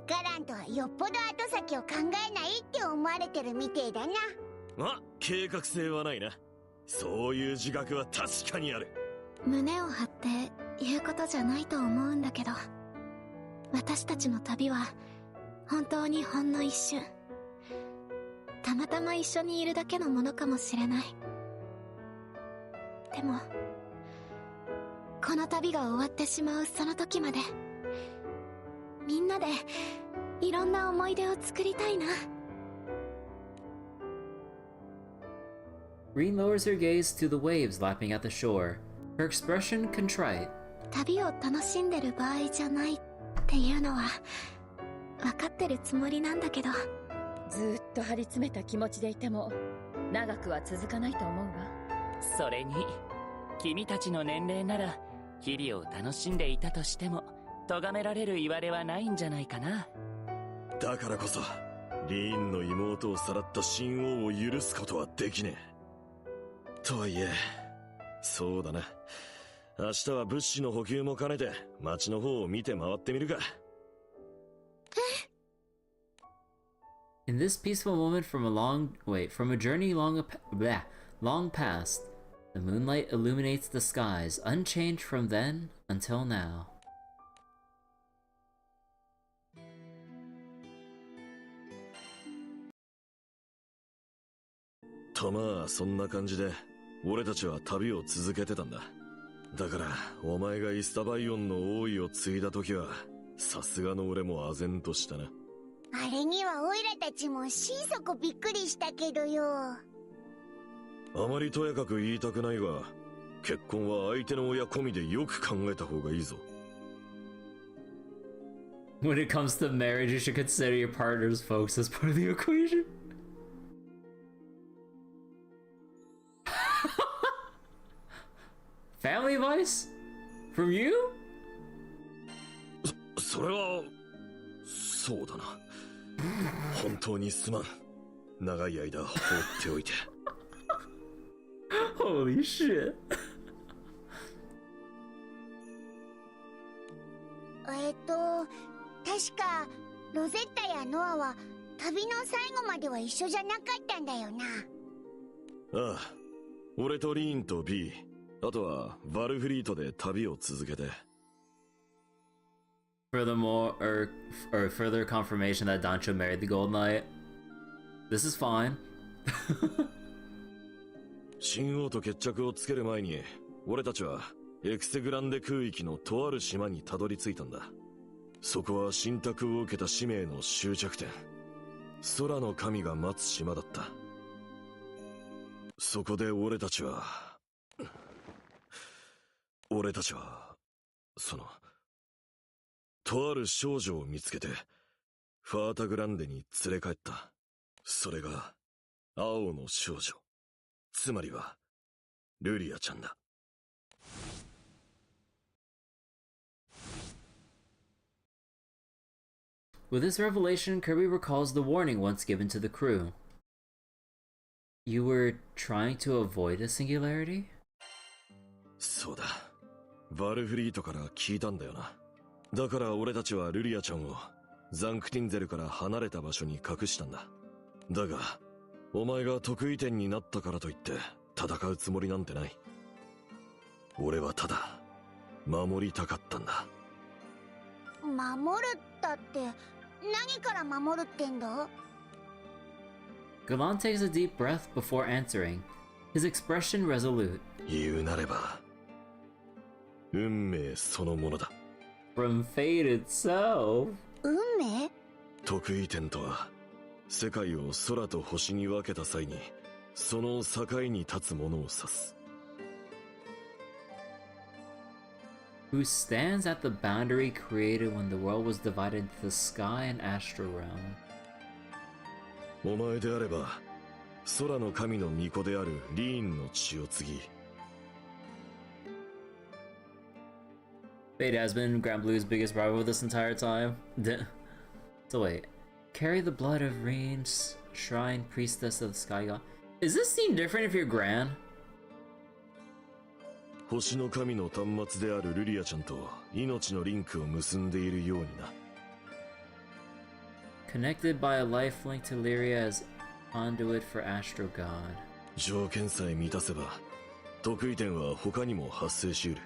ガラントはよっぽど後先を考えないって思われてるみてえだな。ま、計画性はないな。そういう自覚は確かにある。胸を張って言うことじゃないと思うんだけど、私たちの旅は本当にほんの一瞬、たまたま一緒にいるだけのものかもしれない。でもこの旅が終わってしまうその時まで、みんなでいろんな思い出を作りたいな。Green lowers her gaze to the waves lapping at the shore, her expression contrite. 旅を楽しんでる場合じゃないっていうのは分かってるつもりなんだけど、ずーっと張り詰めた気持ちでいても長くは続かないと思うわ。それに君たちの年齢なら日々を楽しんでいたとしても咎められる言われはないんじゃないかな。だからこそリーンの妹をさらった神王を許すことはできねえ。とはいえ、そうだな、明日は物資の補給も兼ねて町の方を見て回ってみるか。In this peaceful moment from a journey long past, the moonlight illuminates the skies, unchanged from then until now. とまあそんな感じで俺たちは旅を続けてたんだ。だからお前がイスタバイオンの王位を継いだ時はさすがの俺も唖然としたな。あれにはオイラたちも心底びっくりしたけどよ。あまりとやかく言いたくないが、結婚は相手の親込みでよく考えた方がいいぞ。 When it comes to marriage, you should consider your partner's folks as part of the equation. Family advice? From you? それはそうだな。本当にすまん。長い間放っておいて。Holy shit. 確かロゼッタやノアは旅の最後までは一緒じゃなかったんだよな。ああ、俺とリーンと B、 あとはバルフリートで旅を続けて。 Furthermore, or further confirmation that Dancho married the Gold Knight. This is fine. 神王と決着をつける前に俺たちはエクセグランデ空域のとある島にたどり着いたんだ。そこは信託を受けた使命の終着点、空の神が待つ島だった。そこで俺たちはそのとある少女を見つけてファータグランデに連れ帰った。それが青の少女、つまりはルリアちゃんだ。With this revelation, Kirby recalls the warning once given to the crew. You were trying to avoid a singularity? そうだ、バルフリートから聞いたんだよな。だから俺たちはルリアちゃんをザンクティンゼルから離れた場所に隠したんだ。だがお前が得意点になったからといって戦うつもりなんてない。俺はただ守りたかったんだ。守るったって何から守るってんだ？ Galan takes a deep breath before answering, his expression resolute. 言うなれば運命そのものだ。 From fate itself. 運命？得意点とは世界を空と星に分けた際にその境に立つものを指す。 Who stands at the boundary created when the world was divided into the sky and astral realm. お前であれば空の神の巫女であるリーンの血を継ぎ Fate has been Granblue's biggest rival this entire time. So wait, carry the blood of Reen's shrine priestess of the sky god. Is this scene different if you're Gran? 星の神の端末であるルリアちゃんと命のリンクを結んでいるようにな。 Connected by a life link to Lyria as conduit for Astro God. 条件さえ満たせば得意点は他にも発生しうる。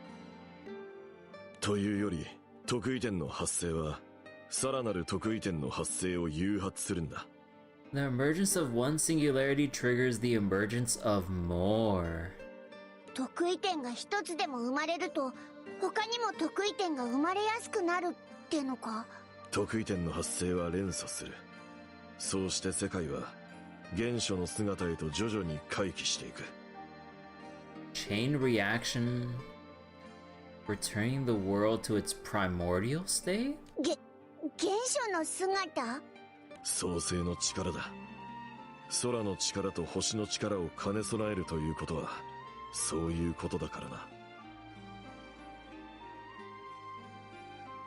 というより得意点の発生はさらなる得意点の発生を誘発するんだ。 The emergence of one singularity triggers the emergence of more. 得意点が一つでも生まれると他にも得意点が生まれやすくなるってのか？得意点の発生は連鎖する。そうして世界は原初の姿へと徐々に回帰していく。 Chain reaction, returning the world to its primordial state? 原初の姿？創世の力だ。空の力と星の力を兼ね備えるということはそういうことだからな。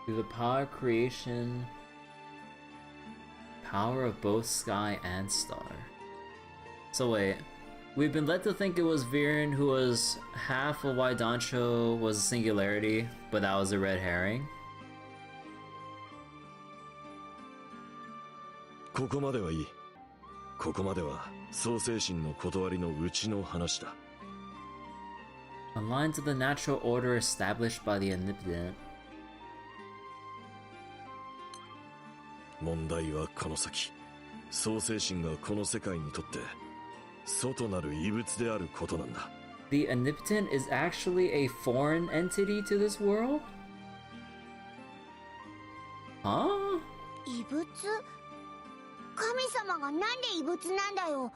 Through the power of creation, power of both sky and star. So wait, we've been led to think it was Viren who was half of why Dancho was a singularity, but that was a red herring? ここまではいい。ここまでは創世神の断りのうちの話だ。 Aligned to the natural order established by the Omnipotent. 問題はこの先、創世神がこの世界にとって外なる異物であることなんだ。 The Omnipotent is actually a foreign entity to this world? Huh? 異物？神様がなんで異物なんだよ。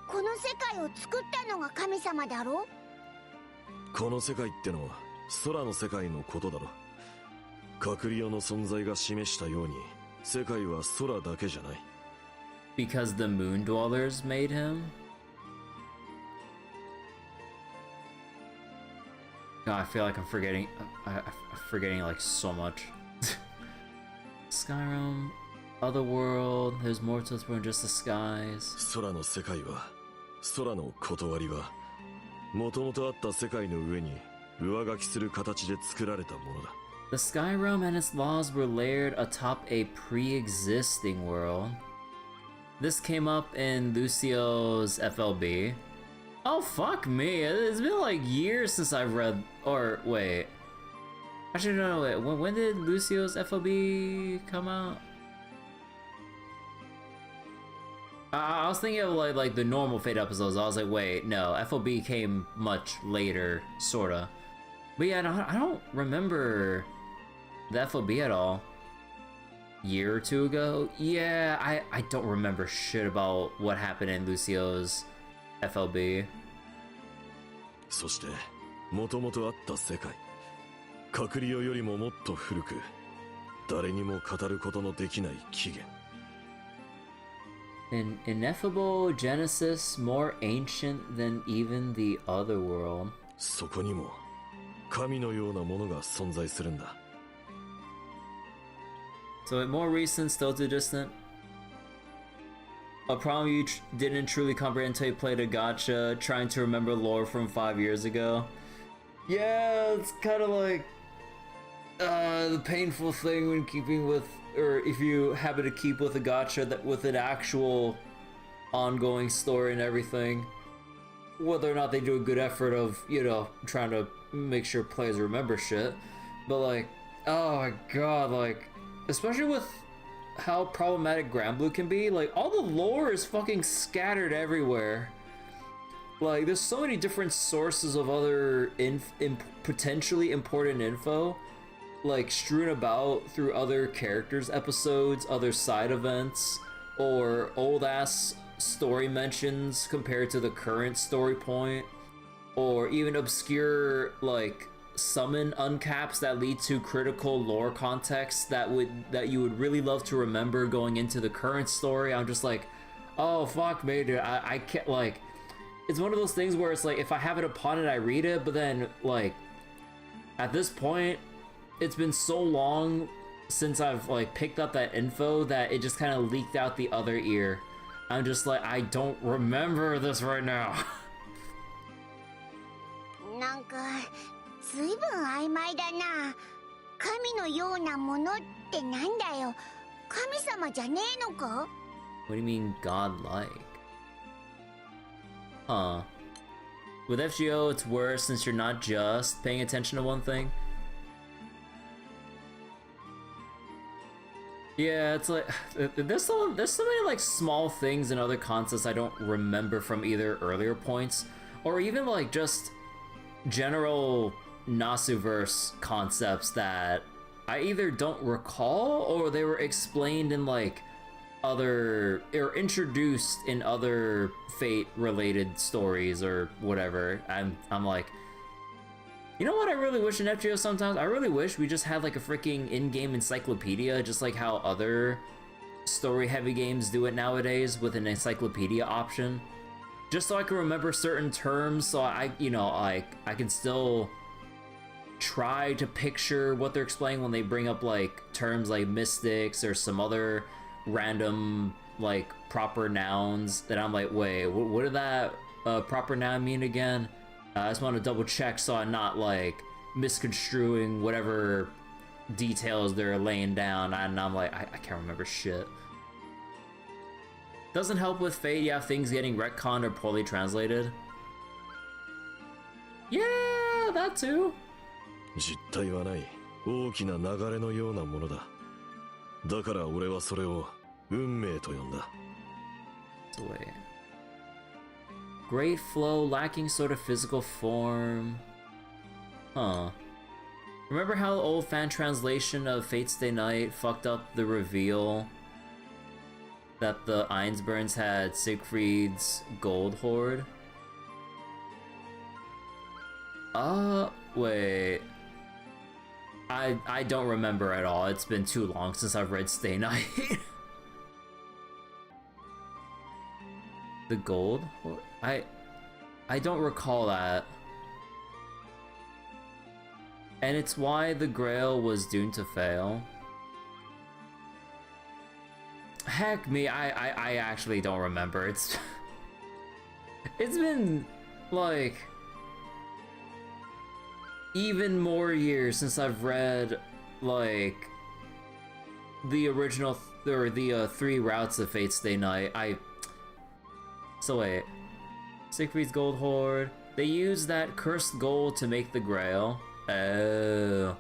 この世界を作ったのが神様だろ？この世界ってのは空の世界のことだろ。隔離用の存在が示したように世界は空だけじゃない。 Because the moon dwellers made him? God, I feel like I'm forgetting I'm forgetting like so much. Skyrim, Otherworld, there's more to this world than just the skies. 空の世界は、空の断りは、もともとあった世界の上に上書きする形で作られたものだ。 The Sky Realm and its laws were layered atop a pre-existing world. This came up in Lucio's FLB. Oh fuck me, it's been like years since I've read, or wait. Actually no, wait, when did Lucio's FLB come out? I was thinking of like the normal Fate episodes. I was like, wait, no, FLB came much later, sorta. But yeah, I don't remember the FLB at all. Year or two ago? Yeah, I don't remember shit about what happened in Lucio's FLB. そして、もともとあった世界。隔離よりももっと古く、誰にも語ることのできない起源。An ineffable genesis more ancient than even the other world. そこにも神のようなものが存在するんだ。So more recent, still too distant. A problem you didn't truly comprehend until you played a gacha, trying to remember lore from 5 years ago. Yeah, it's kind of like the painful thing when keeping with, or if you happen to keep with a gacha that with an actual ongoing story and everything, whether or not they do a good effort of, you know, trying to make sure players remember shit. But like, oh my god, like, especially with how problematic Granblue can be, like, all the lore is fucking scattered everywhere. Like, there's so many different sources of other potentially important info, like, strewn about through other characters' episodes, other side events, or old-ass story mentions compared to the current story point, or even obscure, like, summon uncaps that lead to critical lore context that you would really love to remember going into the current story. I'm just like, oh fuck me, dude. I can't, like, it's one of those things where it's like, if I have it upon it, I read it, but then, like, at this point, it's been so long since I've, like, picked up that info that it just kind of leaked out the other ear. I'm just like, I don't remember this right now. なんかずいぶん曖昧だな。神のようなものってなんだよ。神様じゃねえのか？ What do you mean godlike? Huh. With FGO, it's worse since you're not just paying attention to one thing. Yeah, it's like there's so many like small things in other concepts I don't remember from either earlier points, or even like just general Nasuverse concepts that I either don't recall or they were explained in like other or introduced in other Fate related stories or whatever. I'm like, you know what I really wish in FGO sometimes? I really wish we just had like a freaking in-game encyclopedia, just like how other story-heavy games do it nowadays with an encyclopedia option. Just so I can remember certain terms, so I can still try to picture what they're explaining when they bring up like terms like mystics or some other random like proper nouns that I'm like, wait, what did that proper noun mean again? I just want to double check so I'm not like misconstruing whatever details they're laying down, and I'm like, I can't remember shit. Doesn't help with Fate, you have things getting retconned or poorly translated. Yeah, that too. 実体はない大きな流れのようなものだ。だから俺はそれを運命と呼んだ。So wait. Great flow, lacking sort of physical form. Huh. Remember how the old fan translation of Fate's Day Night fucked up the reveal that the Einsburns had Siegfried's gold hoard? Wait. I don't remember at all. It's been too long since I've read Stay Night. The gold? I don't recall that. And it's why the Grail was doomed to fail. Heck me, I actually don't remember. It's been like even more years since I've read like the original or the 3 routes of Fate's Day Night. So wait, Siegfried's Gold Hoard. They use that cursed gold to make the Grail. Oh.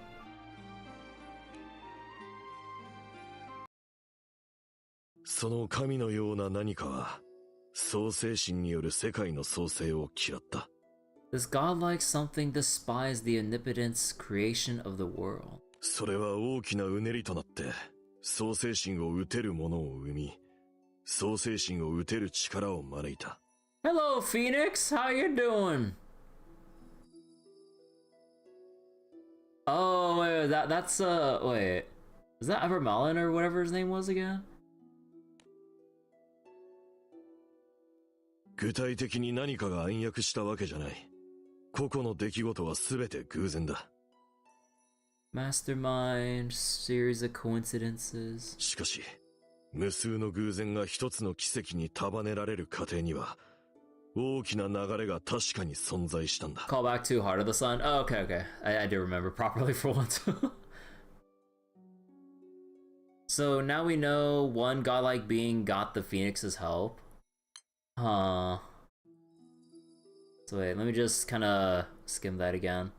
その神のような何かは創世神による世界の創生を嫌った。This godlike something despised the omnipotence creation of the world. それは大きなうねりとなって創世神を討てるものを生み、創世神を討てる力を招いた。Hello, Phoenix. How you doing? Oh, wait, that's wait. Is that Evermalin or whatever his name was again? 具体的に何かが暗躍したわけじゃない。個々の出来事は全て偶然だ。Mastermind, series of coincidences. しかし、無数の偶然が一つの奇跡に束ねられる過程には、大きな流れが確かに存在したんだ。Call back to Heart of the Sun? Oh, okay. I do remember properly for once. So now we know one godlike being got the Phoenix's help. Huh. So wait, let me just kind of skim that again.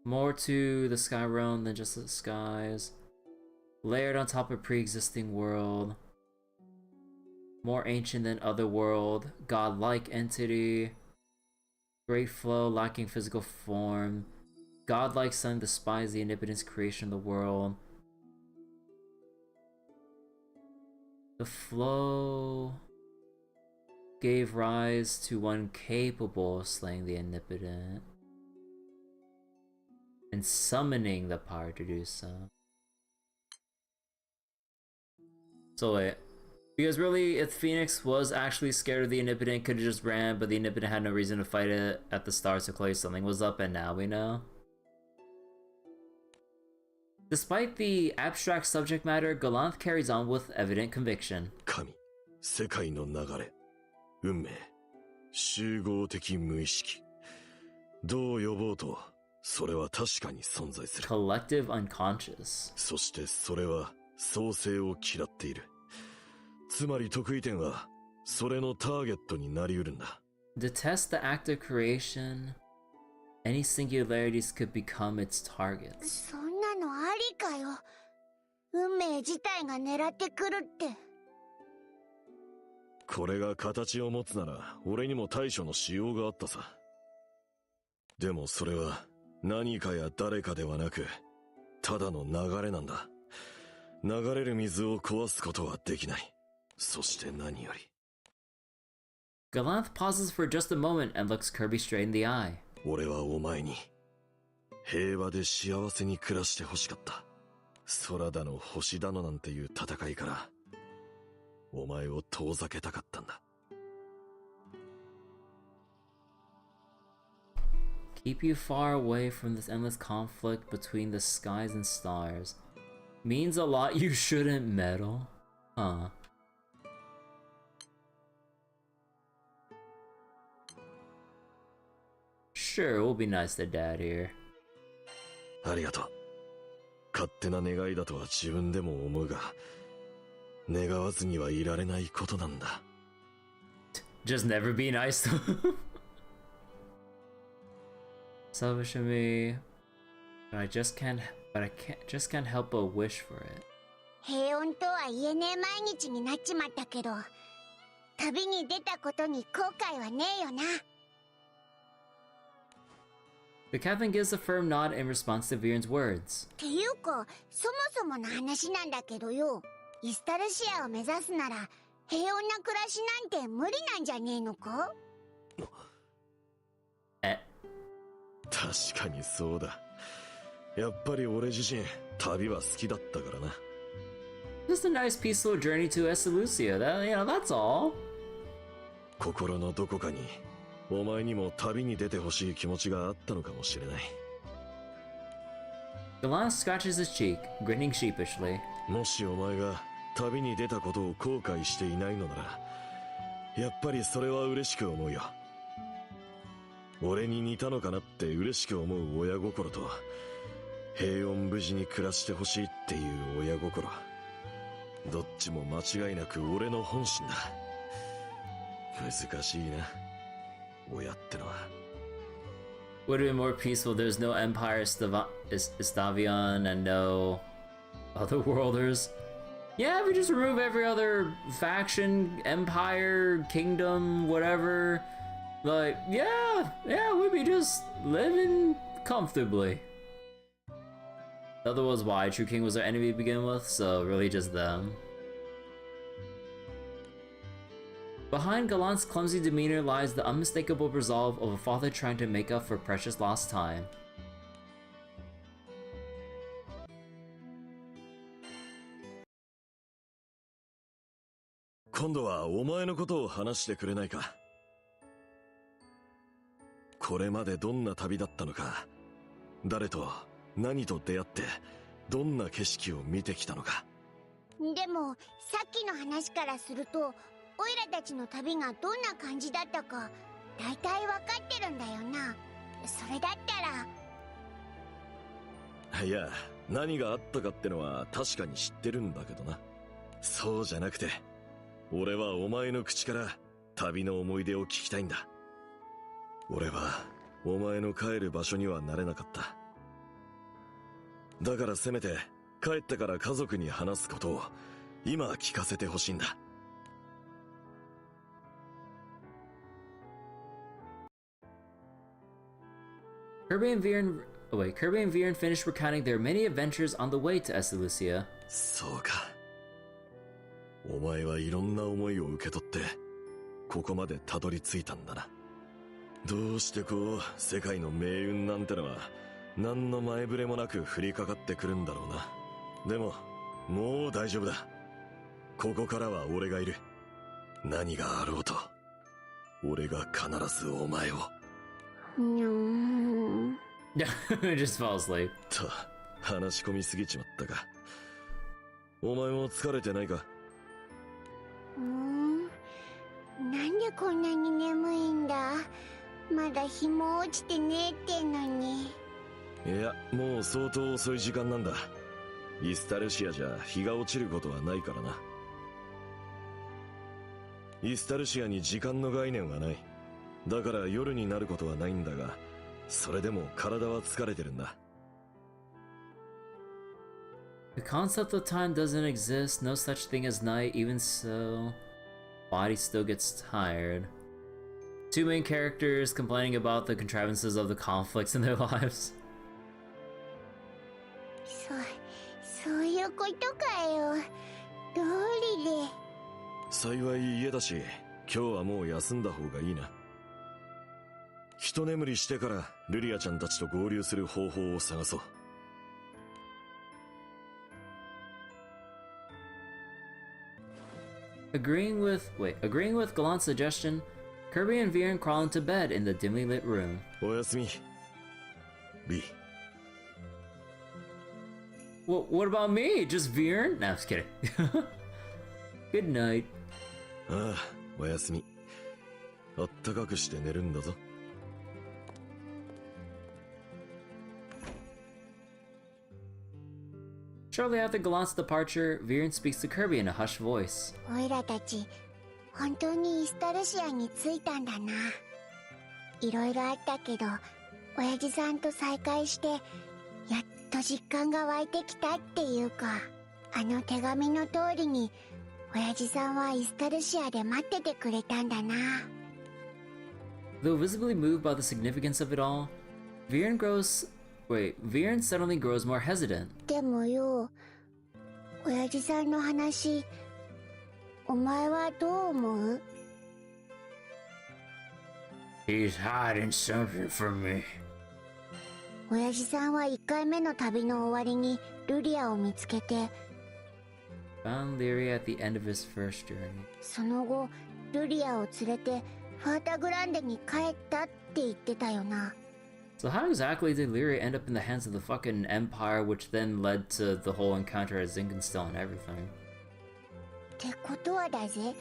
More to the sky realm than just the skies. Layered on top of pre-existing world. More ancient than other world. Godlike entity. Great flow, lacking physical form. Godlike sun despises the omnipotence creation of the world. The flow gave rise to one capable of slaying the omnipotent and summoning the power to do so. So wait, because really, if Phoenix was actually scared of the omnipotent, could have just ran, but the omnipotent had no reason to fight it at the start, so clearly something was up, and now we know. Despite the abstract subject matter, Galanth carries on with evident conviction. 神、世界の流れ、運命、集合的無意識。どう呼ぼうと、それは確かに存在する。Collective unconscious. そしてそれは創生を嫌っている。つまり得意点は、それのターゲットになりうるんだ。Detest the act of creation. Any singularities could become its targets. そんなのありかよ。運命自体が狙ってくるって。これが形を持つなら、俺にも対処のしようがあったさ。でもそれは、何かや誰かではなく、ただの流れなんだ。流れる水を壊すことはできない。そして何より。Galanth pauses for just a moment and looks Kirby straight in the eye. 俺はお前に、平和で幸せに暮らしてほしかった。空だの星だのなんていう戦いから、お前を遠ざけたかったんだ。Keep you far away from this endless conflict between the skies and stars. Means a lot you shouldn't meddle. Huh. Sure, we'll be nice to Dad here. ありがとう。勝手な願いだとは自分でも思うが、願わずにはいられないことなんだ。Just never be nice to him. Selfish of me, but I just can't help but wish for it. 平穏とは言えねえ毎日になっちまったけど、旅に出たことに後悔はねえよな。The captain gives a firm nod in response to Viren's words. っていうか、そもそもの話なんだけどよ、イスタルシアを目指すなら、平穏な暮らしなんて無理なんじゃねえのか？確かにそうだ。やっぱり俺自身、旅は好きだったからな。Just a nice peaceful journey to Estalucia. That's all. 心のどこかに、お前にも旅に出てほしい気持ちがあったのかもしれない。Galanth scratches his cheek, grinning sheepishly. もしお前が旅に出たことを後悔していないのなら、やっぱりそれは嬉しく思うよ。俺に似たのかなって嬉しく思う親心と、平穏無事に暮らしてほしいっていう親心。どっちも間違いなく俺の本心だ。難しいな、親ってのは。Would have been more peaceful if there's no Empire Estavion and no Otherworlders. Yeah, we just remove every other faction, empire, kingdom, whatever. Like, yeah, we'd be just living comfortably. The other was why True King was our enemy to begin with, so really just them. Behind Galanth's clumsy demeanor lies the unmistakable resolve of a father trying to make up for precious lost time. 今度はお前のことを話してくれないか。これまでどんな旅だったのか、誰と何と出会ってどんな景色を見てきたのか。でもさっきの話からすると、オイラたちの旅がどんな感じだったか大体わかってるんだよな。それだったら。いや、何があったかってのは確かに知ってるんだけどな。そうじゃなくて、俺はお前の口から旅の思い出を聞きたいんだ。俺はお前の帰る場所にはなれなかった。だからせめて帰ってから家族に話すことを今聞かせてほしいんだ。Kirby and Viren finished recounting their many adventures on the way to Estalucia. そうか。お前はいろんな思いを受け取ってここまでたどり着いたんだな。どうしてこう世界の命運なんてのは何の前触れもなく降りかかってくるんだろうな。でももう大丈夫だ。ここからは俺がいる。何があろうと俺が必ずお前を。Just fall asleep. と話し込みすぎちまったか。お前も疲れてないか。なんでこんなに眠いんだ。まだ日も落ちてねえってんのに。いや、もう相当遅い時間なんだ。イスタルシアじゃ日が落ちることはないからな。イスタルシアに時間の概念はない。だから夜になることはないんだが、それでも体は疲れてるんだ。The concept of time doesn't exist, no such thing as night, even so, body still gets tired. Two main characters complaining about the contrivances of the conflicts in their lives. そういうことかよ。道理で。幸い家だし、今日はもう休んだ方がいいな。一眠りしてからルリアちゃんたちと合流する方法を探そう。Agreeing with Galant's suggestion, Kirby and Viren crawl into bed in the dimly lit room. おやすみ、リー。What about me? Just Viren? No, I'm just kidding. Good night. ああ、おやすみ。あったかくして寝るんだぞ。Shortly after Galant's departure, Viren speaks to Kirby in a hushed voice. おいらたち、本当にイスタルシアに着いたんだな。いろいろあったけど、親父さんと再会して、やっと実感が湧いてきたっていうか、あの手紙の通りに、親父さんはイスタルシアで待っててくれたんだな。Though visibly moved by the significance of it all, Viren suddenly grows more hesitant. でもよ、親父さんの話、お前はどう思う？ He's hiding something from me. 親父さんは1回目の旅の終わりにルリアを見つけて、Found Lyria at the end of his first journey. その後ルリアを連れてファータグランデに帰ったって言ってたよな。So how exactly did Lyria end up in the hands of the fucking Empire, which then led to the whole encounter at Zinkenstone and everything? ってことはだぜ、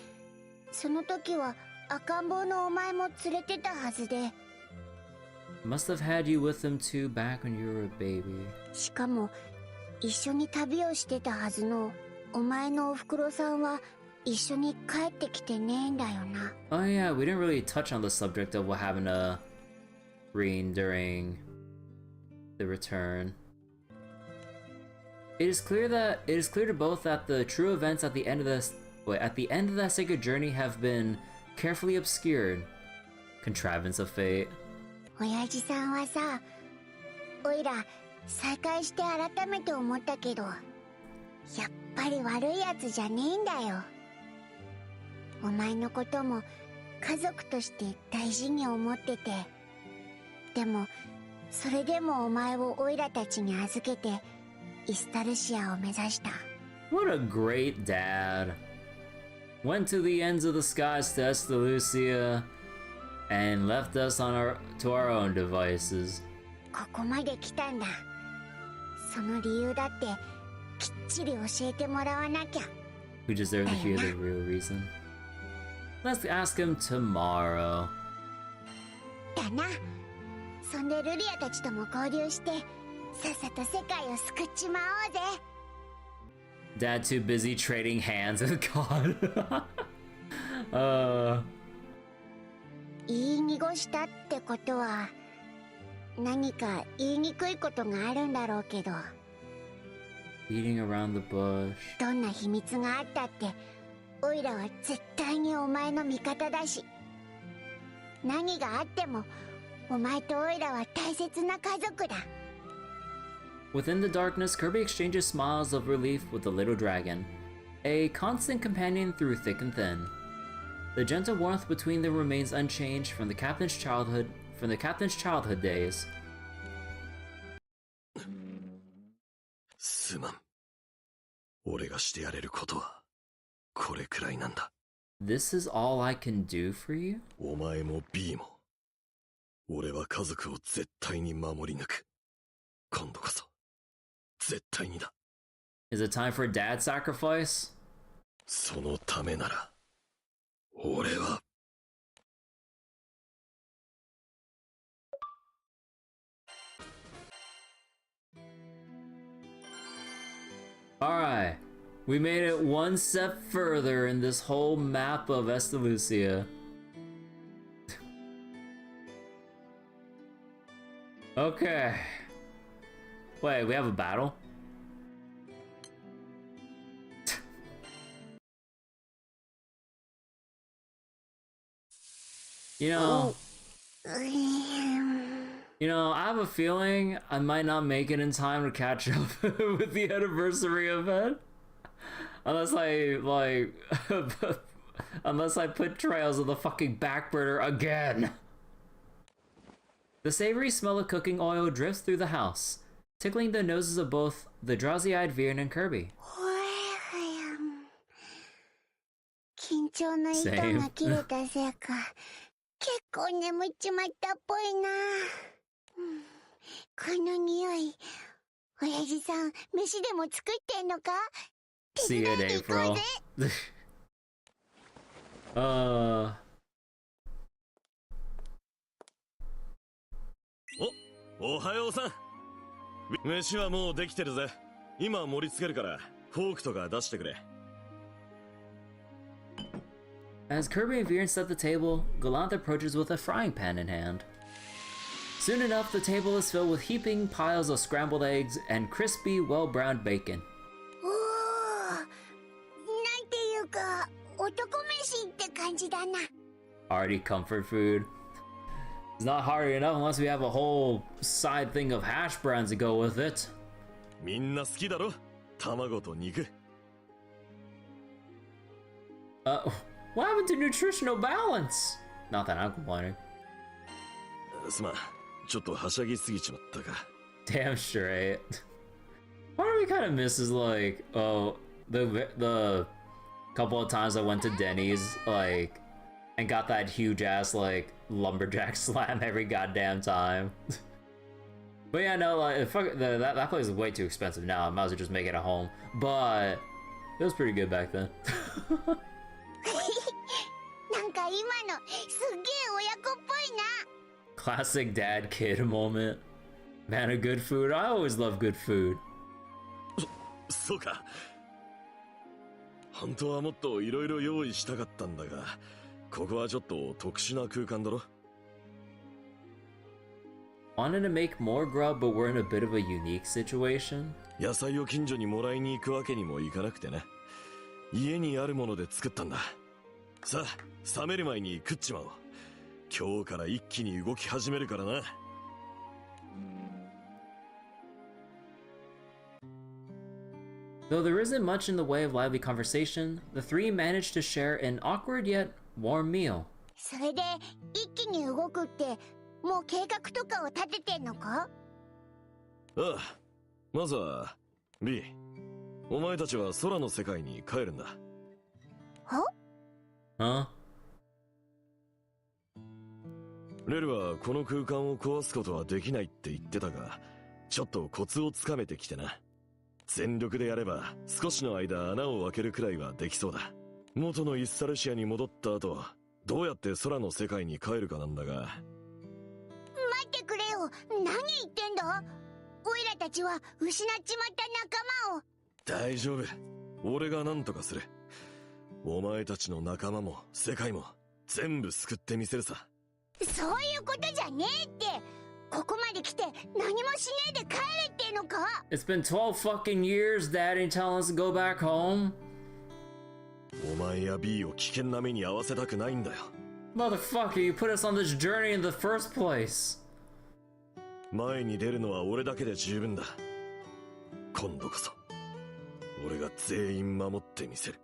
その時は赤ん坊のお前も連れてたはずで。Must have had you with him too back when you were a baby. しかも一緒に旅をしてたはずのお前のおふくろさんは一緒に帰ってきてねえんだよな。Oh yeah, we didn't really touch on the subject of what happened to Reen during the return. It is clear to both that the true events at the end of that sacred journey have been carefully obscured. Contrivance of fate. 親父さんはさ、おいら再会して改めて思ったけど、やっぱり悪いやつじゃねえんだよ。お前のことも家族として大事に思ってて、でもそれでもお前をおいらたちに預けてイスタルシアを目指した。 What a great dad. Went to the ends of the skies to Estalucia and left us to our own devices. ここまで来たんだ。その理由だってきっちり教えてもらわなきゃ。 We deserve to hear the real reason. Let's ask him tomorrow. だな。そんでルリアたちとも交流してさっさと世界を救っちまおうぜ。 Dad too busy trading hands with God. 言い濁したってことは何か言いにくいことがあるんだろうけど、Beating around the bush. どんな秘密があったってオイラは絶対にお前の味方だし、何があってもお前とオイラは大切な家族だ。 Within the darkness, Kirby exchanges smiles of relief with the little dragon, a constant companion through thick and thin. The gentle warmth between them remains unchanged from the captain's childhood days. すまん。俺がしてやれることはこれくらいなんだ。 This is all I can do for you? お前も B も。俺は家族を絶対に守り抜く。今度こそ絶対にだ。 Is it time for dad sacrifice? そのためなら俺は。Alright, we made it one step further in this whole map of Estalucia. Okay. Wait, we have a battle? You know, I have a feeling I might not make it in time to catch up with the anniversary event. Unless I put Trails on the fucking back burner again. The savory smell of cooking oil drifts through the house, tickling the noses of both the drowsy-eyed Viren and Kirby. 緊張の糸が切れたせいか、結構眠っちまったっぽいな。この匂い、親父さん、飯でも作ってんのか？ See you in April. おはようさん。飯はもうできてるぜ。今盛り付けるからフォークとか出してくれ。 As Kirby and Viren set the table, Galant approaches with a frying pan in hand. Soon enough, the table is filled with heaping piles of scrambled eggs and crispy, well-browned bacon. おー、なんていうか、男飯って感じだな。 Already comfort food. It's not hard enough unless we have a whole side thing of hash browns to go with it. みんな好きだろ？卵と肉。What happened to nutritional balance? Not that I'm complaining. すまん、ちょっとはしゃぎすぎちまったか。 Damn straight. Part of me kind of misses like, the couple of times I went to Denny's, like, and got that huge ass like lumberjack slam every goddamn time. But yeah, no, like that place is way too expensive now. I might as well just make it at home. But it was pretty good back then. なんか今のすっげえ親子っぽいな。 Classic dad kid moment. Man of good food. I always love good food. そうか。本当はもっといろいろ用意したかったんだが、ここはちょっと特殊な空間だろ。 Wanted to make more grub, but we're in a bit of a unique situation. 野菜を近所にもらいに行くわけにもいかなくてね。家にあるもので作ったんだ。さあ、冷める前に食っちまおう。今日から一気に動き始めるからな。Though there isn't much in the way of lively conversation, the three manage to share an awkward yet warm meal. それで一気に動くってもう計画とかを立ててんのか？ああ、まずは B、 お前たちは空の世界に帰るんだ。Huh? レルはこの空間を壊すことはできないって言ってたが、ちょっとコツをつかめてきてな。全力でやれば少しの間穴を開けるくらいはできそうだ。元のイスタルシアに戻った後、どうやって空の世界に帰るかなんだが。待ってくれよ、何言ってんだ？オイラたちは失っちまった仲間を。大丈夫、俺が何とかする。お前たちの仲間も世界も全部救ってみせるさ。そういうことじゃねえって。ここまで来て何もしねえで帰れってのか？か。 It's been 12 fucking years, Dad ain't telling us to go back home. お前や B を危険な目に遭わせたくないんだよ。 Motherfucker, you put us on this journey in the first place. 前に出るのは俺だけで十分だ。今度こそ俺が全員守ってみせる。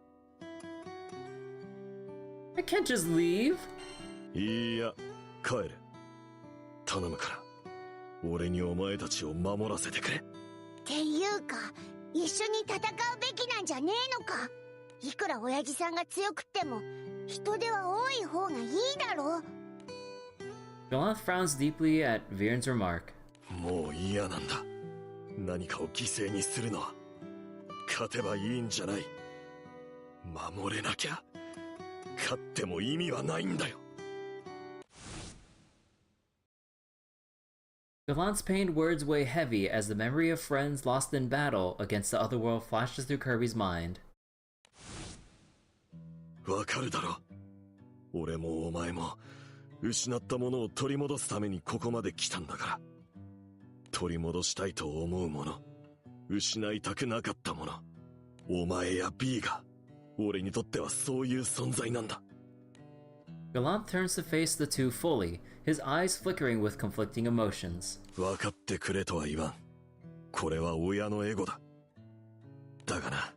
I can't just leave. いいや、帰る。頼むから、俺にお前たちを守らせてくれ。っていうか、一緒に戦うべきなんじゃねえのか。いくら親父さんが強くっても人手は多い方がいいだろ。 Galanth frowns deeply at Viren's remark. もう嫌なんだ。何かを犠牲にするのは勝てばいいんじゃない。守れなきゃ勝っても意味はないんだよ。 Galanth's pained words weigh heavy as the memory of friends lost in battle against the otherworld flashes through Kirby's mind. わかるだろ。俺もお前も失ったものを取り戻すためにここまで来たんだから。取り戻したいと思うもの、失いたくなかったもの、お前や B が俺にとってはそういう存在なんだ。 Galanth turns to face the two fully, his eyes flickering with conflicting emotions. 分かってくれとは言わん。これは親のエゴだ。だがな、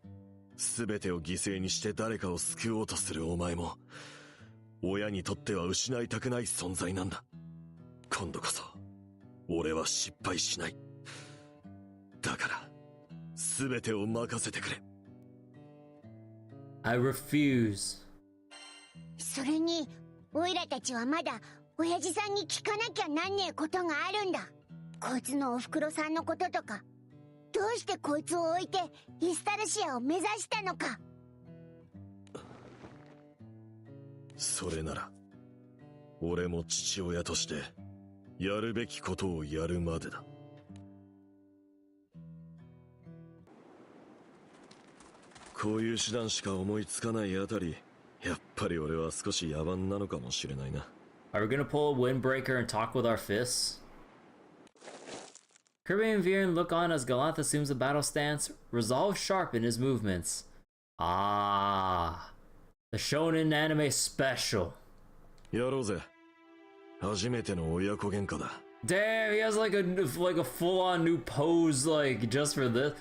全てを犠牲にして誰かを救おうとするお前も親にとっては失いたくない存在なんだ。今度こそ俺は失敗しない。だから全てを任せてくれ。 I refuse. それにオイラたちはまだ親父さんに聞かなきゃなんねえことがあるんだ。こいつのおふくろさんのこととか、どうしてこいつを置いてイスタルシアを目指したのか。それなら俺も父親としてやるべきことをやるまでだ。こういう手段しか思いつかないあたり、やっぱり俺は少し野蛮なのかもしれないな。 Are we gonna pull a windbreaker and talk with our fists? Kirby and Viren look on as Galanth assumes a battle stance, resolve sharp in his movements. Ah, the shonen anime special. やろうぜ。初めての親子喧嘩だ。 Damn, he has like a full-on new pose like just for this.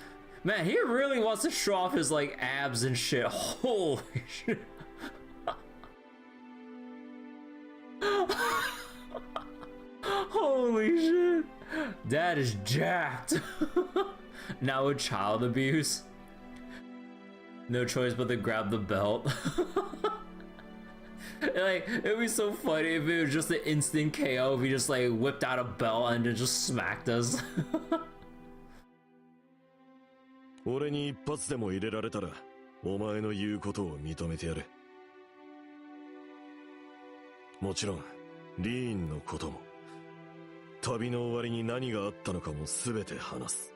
Man, he really wants to show off his like abs and shit. Holy shit. Holy shit. Dad is jacked. Now with child abuse. No choice but to grab the belt. Like, it'd be so funny if it was just an instant KO if he just like whipped out a belt and then just smacked us. 俺に一発でも入れられたらお前の言うことを認めてやる。もちろんリーンのことも、旅の終わりに何があったのかも全て話す。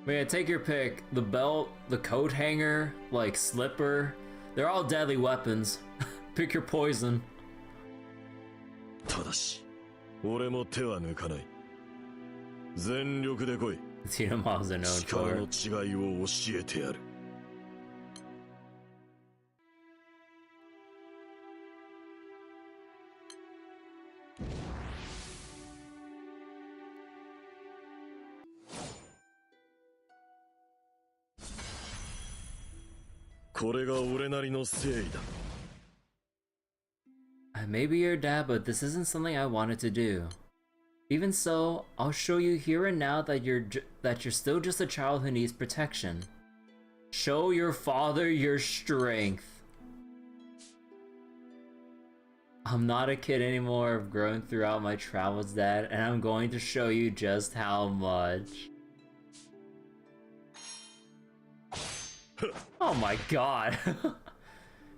Man, take your pick. The belt, the coat hanger, like slipper. They're all deadly weapons. Pick your poison. ただし俺も手は抜かない。全力で来い。 Tina Mom's are known 力 for. の違いを教えてやる。これが俺なりの誠意だ。 Maybe you're dad, but this isn't something I wanted to do. Even so, I'll show you here and now that you're still just a child who needs protection. Show your father your strength. I'm not a kid anymore. I've grown throughout my travels, Dad, and I'm going to show you just how much. Oh my god.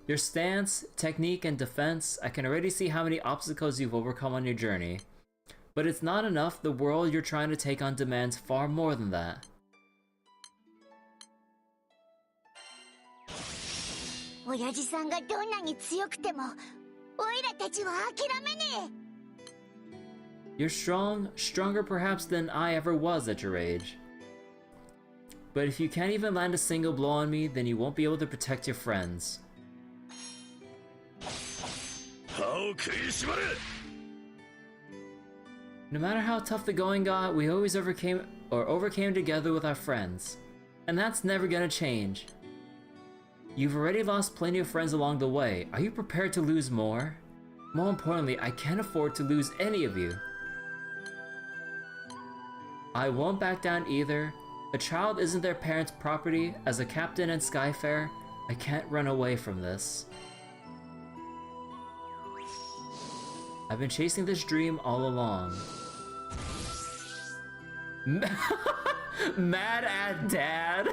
Your stance, technique, and defense, I can already see how many obstacles you've overcome on your journey. But it's not enough. The world you're trying to take on demands far more than that. 親父さんがどんなに強くても、オイラたちは諦めねえ。 You're strong, stronger perhaps than I ever was at your age. But if you can't even land a single blow on me, then you won't be able to protect your friends. No matter how tough the going got, we always overcame together with our friends. And that's never gonna change. You've already lost plenty of friends along the way. Are you prepared to lose more? More importantly, I can't afford to lose any of you. I won't back down either. A child isn't their parents' property. As a captain and Skyfarer, I can't run away from this. I've been chasing this dream all along. Mad at Dad?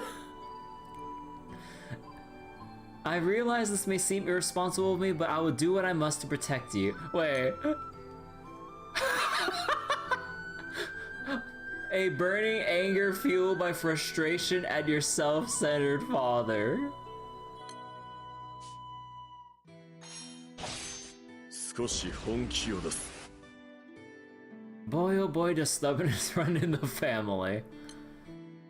I realize this may seem irresponsible of me, but I will do what I must to protect you. Wait. A burning anger fueled by frustration at your self-centered father. Boy oh boy, does stubbornness run in the family.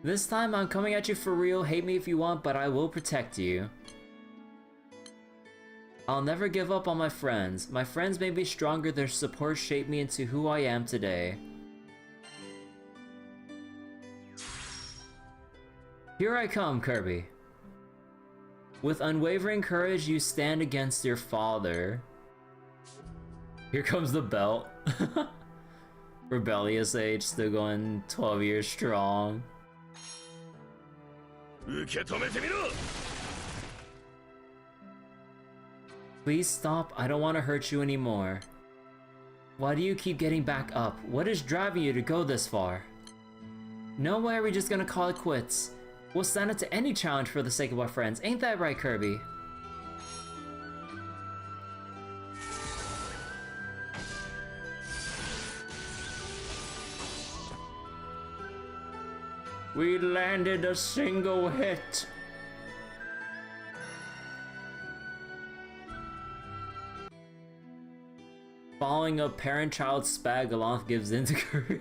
This time I'm coming at you for real. Hate me if you want, but I will protect you. I'll never give up on my friends. My friends may be stronger, their support shaped me into who I am today. Here I come, Kirby. With unwavering courage, you stand against your father. Here comes the belt. Rebellious age, still going 12 years strong. Please stop, I don't want to hurt you anymore. Why do you keep getting back up? What is driving you to go this far? No way are we just gonna call it quits. We'll stand up to any challenge for the sake of our friends, ain't that right, Kirby? We landed a single hit. Following a parent-child spat, Galoth gives in to Kirby.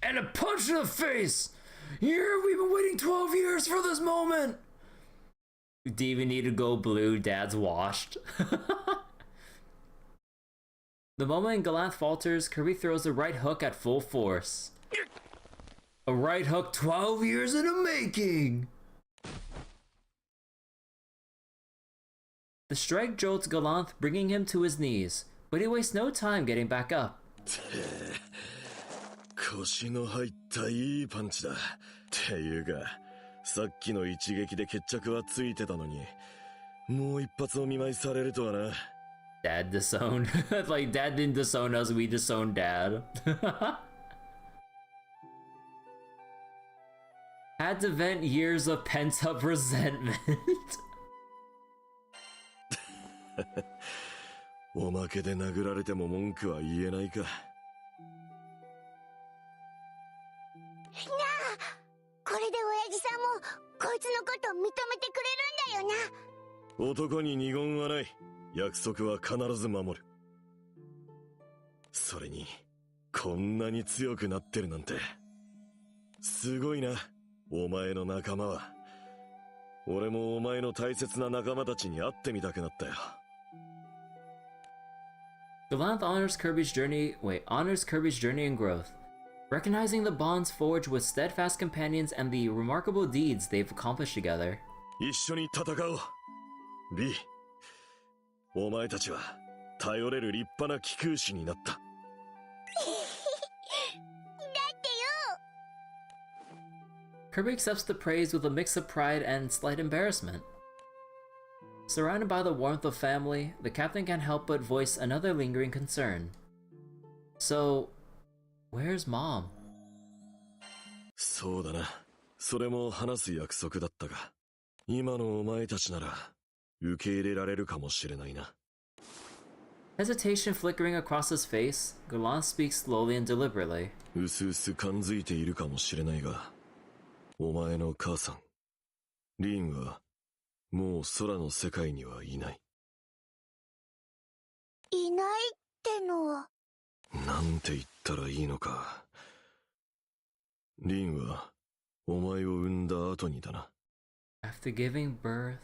And a punch to the face! Yeah, we've been waiting 12 years for this moment! Do you even need to go blue? Dad's washed. The moment Galath falters, Kirby throws a right hook at full force. A right hook 12 years in the making! The strike jolts Galath, bringing him to his knees, but he wastes no time getting back up. 腰の入ったいいパンチだ。っていうか、さっきの一撃で決着はついてたのに、もう一発お見舞いされるとはな。Dad disowned. Like, Dad didn't disown us, we disowned Dad. Had to vent years of pent-up resentment. おまけで殴られても文句は言えないか。これで親父さんもこいつのこと認めてくれるんだよな。男に二言はない。約束は必ず守る。それにこんなに強くなってるなんてすごいな、お前の仲間は。俺もお前の大切な仲間たちに会ってみたくなったよ。Galath honors Kirby's journey and growth, recognizing the bonds forged with steadfast companions and the remarkable deeds they've accomplished together. 一緒に戦おう。B、お前たちは頼れる立派な騎空士になった。だってよ。Kirby accepts the praise with a mix of pride and slight embarrassment. Surrounded by the warmth of family, the captain can't help but voice another lingering concern. So, where's Mom? そうだな。それも話す約束だったが、今のお前たちなら受け入れられるかもしれないな。Hesitation flickering across his face, Galan speaks slowly and deliberately. うすうす感づいているかもしれないが、お前の母さん、リーンは、もう空の世界にはいない。いないってのは。なんて言ったらいいのか。リンは、お前を産んだ後にだな。After giving birth...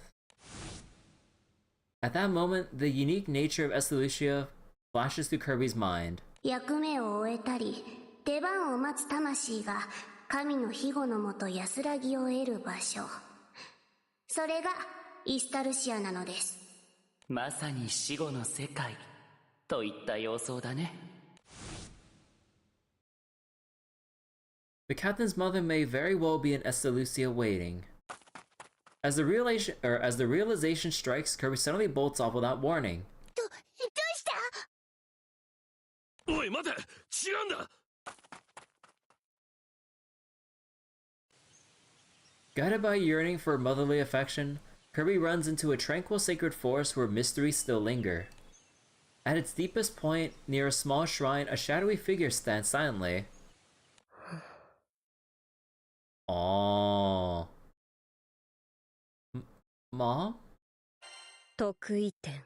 At that moment, the unique nature of Estalucia flashes through Kirby's mind. 役目を終えたり、出番を待つ魂が神の庇護のもと安らぎを得る場所。それがイスタルシアなのです。まさに死後の世界といった様相だね。The captain's mother may very well be in Estalucia waiting. As the realization strikes, Kirby suddenly bolts off without warning. どうしたおい待て、違うんだ。Guided by a yearning for motherly affection, Kirby runs into a tranquil sacred forest where mysteries still linger. At its deepest point, near a small shrine, a shadowy figure stands silently. Oh. Mom? 得意点。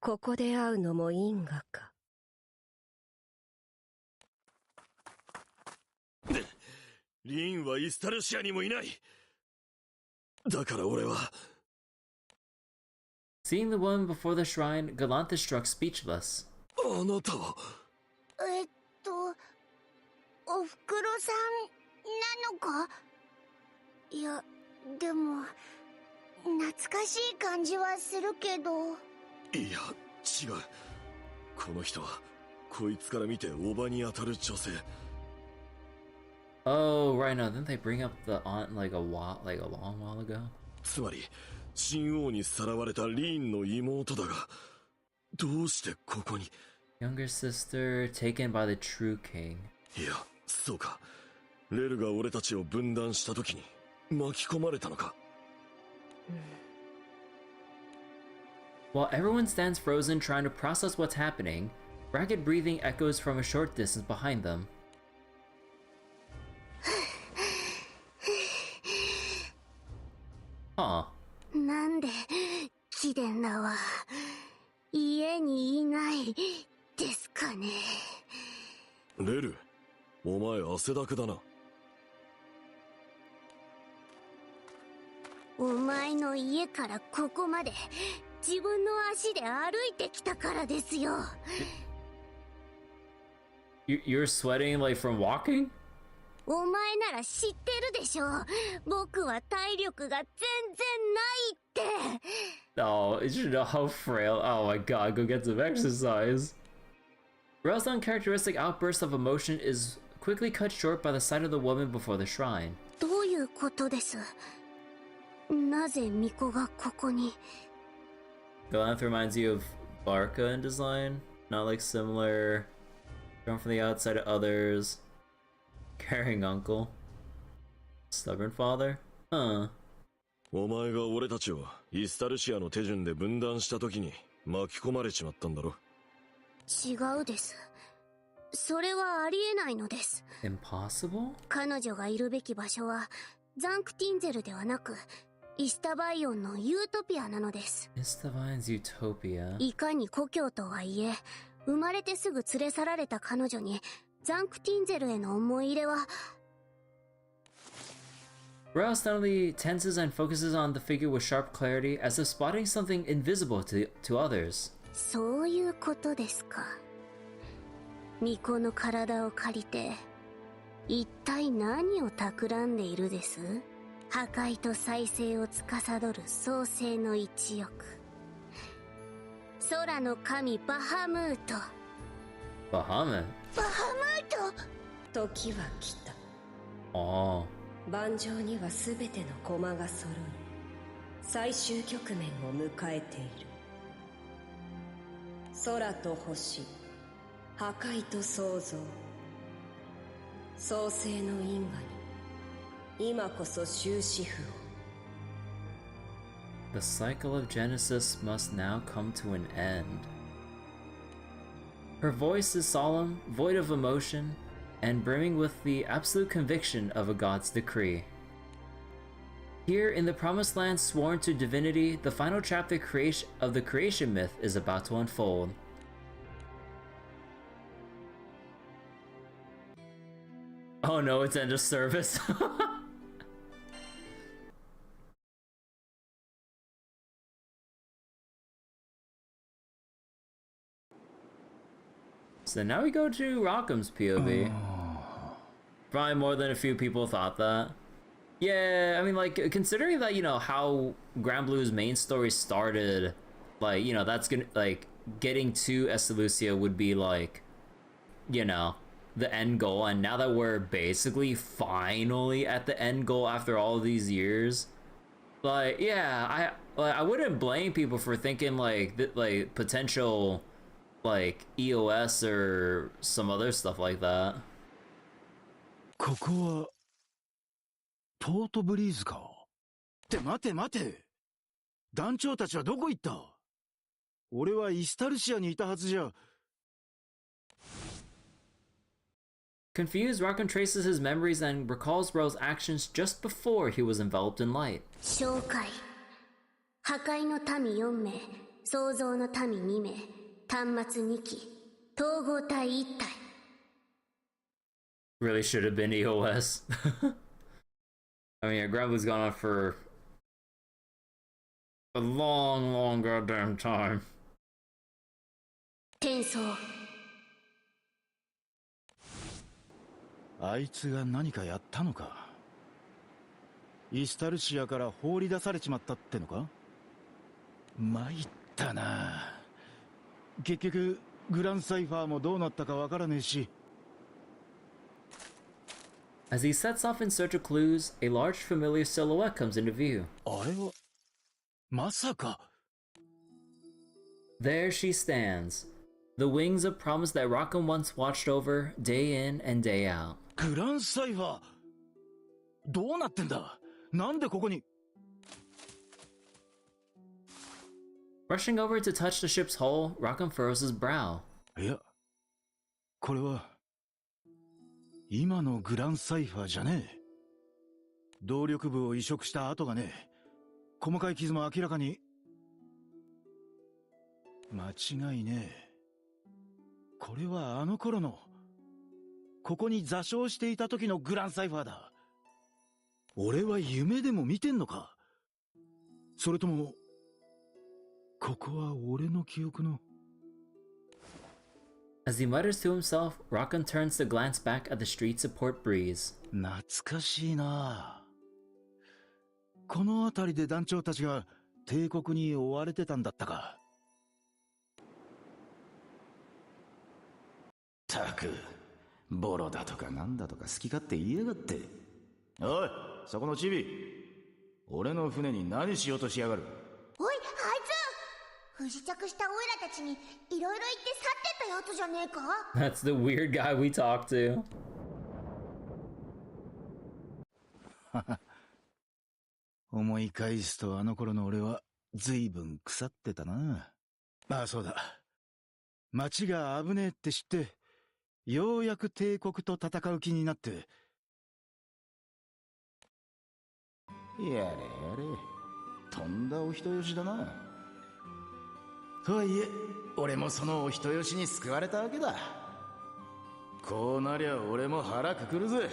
ここで会うのも因果か。リンはイスタルシアにもいない。だから俺は。Seeing the woman before the shrine, Galante struck speechless. あなたは。おふくろさんなのか？いや、でも懐かしい感じはするけど。いや、違う。この人はこいつから見ておばに当たる女性。Oh, right now, didn't they bring up the aunt like a long while ago? つまり神王にさらわれたリーンの妹だが、どうしてここに？ Younger sister taken by the true king. いや、そうか。レルが俺たちを分断した時に巻き込まれたのか。While everyone stands frozen trying to process what's happening, ragged breathing echoes from a short distance behind them. Huh. なんで貴殿らは家にいないですかね。レル、お前汗だくだな。お前の家からここまで自分の足で歩いてきたからですよ。You're sweating like from walking? お前なら知ってるでしょ。僕は体力が全然ないって。Oh, you should know how frail. Oh my god, go get some exercise. Rail's uncharacteristic outburst of emotion is quickly cut short by the sight of the woman before the shrine. どういうことです？なぜ巫女がここに？ Galanth reminds you of Barca in design, not like similar, drawn from the outside of others, caring uncle, stubborn father? Huh. お前が俺たちをイスタルシアの手順で分断した時に巻き込まれちまったんだろ。違うです。それはありえないのです。 Impossible? 彼女がいるべき場所はザンクティンゼルではなくイスタバイオンのユートピアなのです。 Istavine's Utopia. いかに故郷とはいえ生まれてすぐ連れ去られた彼女にザンクティンゼルへの思い入れは。 Rail suddenly tenses and focuses on the figure with sharp clarity as if spotting something invisible to others. そういうことですか。巫女の体を借りて一体何を企んでいるです？破壊と再生を司る創世の一翼、空の神バハムート。 Bahamut? バハムート。時は来た。 Oh. 盤上には全ての駒が揃い、最終局面を迎えている。空と星、破壊と創造、創世の因果に今こそ終止符を。The cycle of Genesis must now come to an end. Her voice is solemn, void of emotion, and brimming with the absolute conviction of a god's decree. Here in the promised land sworn to divinity, the final chapter of the creation myth is about to unfold. Oh no, it's end of service. So now we go to Rockham's POV. Probably more than a few people thought that. Yeah, I mean, like, considering that, you know, how Granblue's main story started, like, you know, that's gonna, like, getting to Estalucia would be, like, you know, the end goal, and now that we're basically finally at the end goal after all of these years, like, yeah, I wouldn't blame people for thinking, like, like, potential, like, EOS or some other stuff like that. ここはポートブリーズか。って待て待て。団長たちはどこ行った？俺はイスタルシアにいたはずじゃ。Confused, Rackham traces his memories and recalls Ro's actions just before he was enveloped in light. 紹介。破壊の民4名、創造の民2名、端末2機、統合体1体。Really should have been EOS. I mean, Granblue's gone on for a long, long goddamn time. 転送。あいつが何かやったのか。イスタルシアから放り出されちまったってのか。参ったな。結局グランサイファーもどうなったかわからねえし。As he sets off in search of clues, a large familiar silhouette comes into view. あれはまさか。There she stands, the wings of promise that Rackham once watched over day in and day out. グランサイファーどうなってんだ。なんでここに。 Rushing over to touch the ship's hull, Rackham furrows his brow. いや、これは今のグランサイファーじゃねえ。動力部を移植した跡がねえ。細かい傷も明らかに。間違いねえ。これはあの頃の、ここに座礁していた時のグランサイファーだ。俺は夢でも見てんのか。それともここは俺の記憶の。 As he mutters to himself, Rackham turns to glance back at the streets of Port Breeze. 懐かしいな。この辺りで団長たちが帝国に追われてたんだったか。たく、ボロだとかなんだとか好き勝手言いやがって。おい、そこのチビ。俺の船に何しようとしやがる。おい、あいつ不時着したオイラたちにいろいろ言って去ってったやつじゃねえか。 That's the weird guy we talked to. 思い返すとあの頃の俺は随分腐ってたな。ああ、そうだ。町が危ねえって知って、ようやく帝国と戦う気になって。やれやれ、とんだお人よしだな。とはいえ、俺もそのお人よしに救われたわけだ。こうなりゃ俺も腹くくるぜ。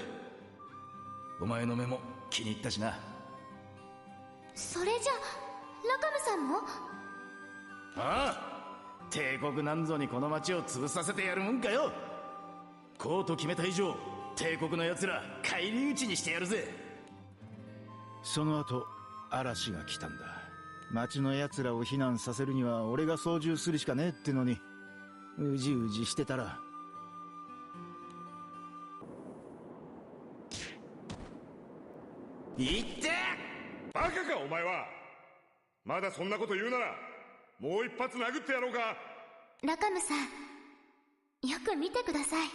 お前の目も気に入ったしな。それじゃラカムさんも。ああ、帝国なんぞにこの町を潰させてやるもんかよ。こうと決めた以上、帝国の奴ら返り討ちにしてやるぜ。その後嵐が来たんだ。町の奴らを避難させるには俺が操縦するしかねえってのに、うじうじしてたら。いってバカかお前は。まだそんなこと言うならもう一発殴ってやろうか。ラカムさん、よく見てください。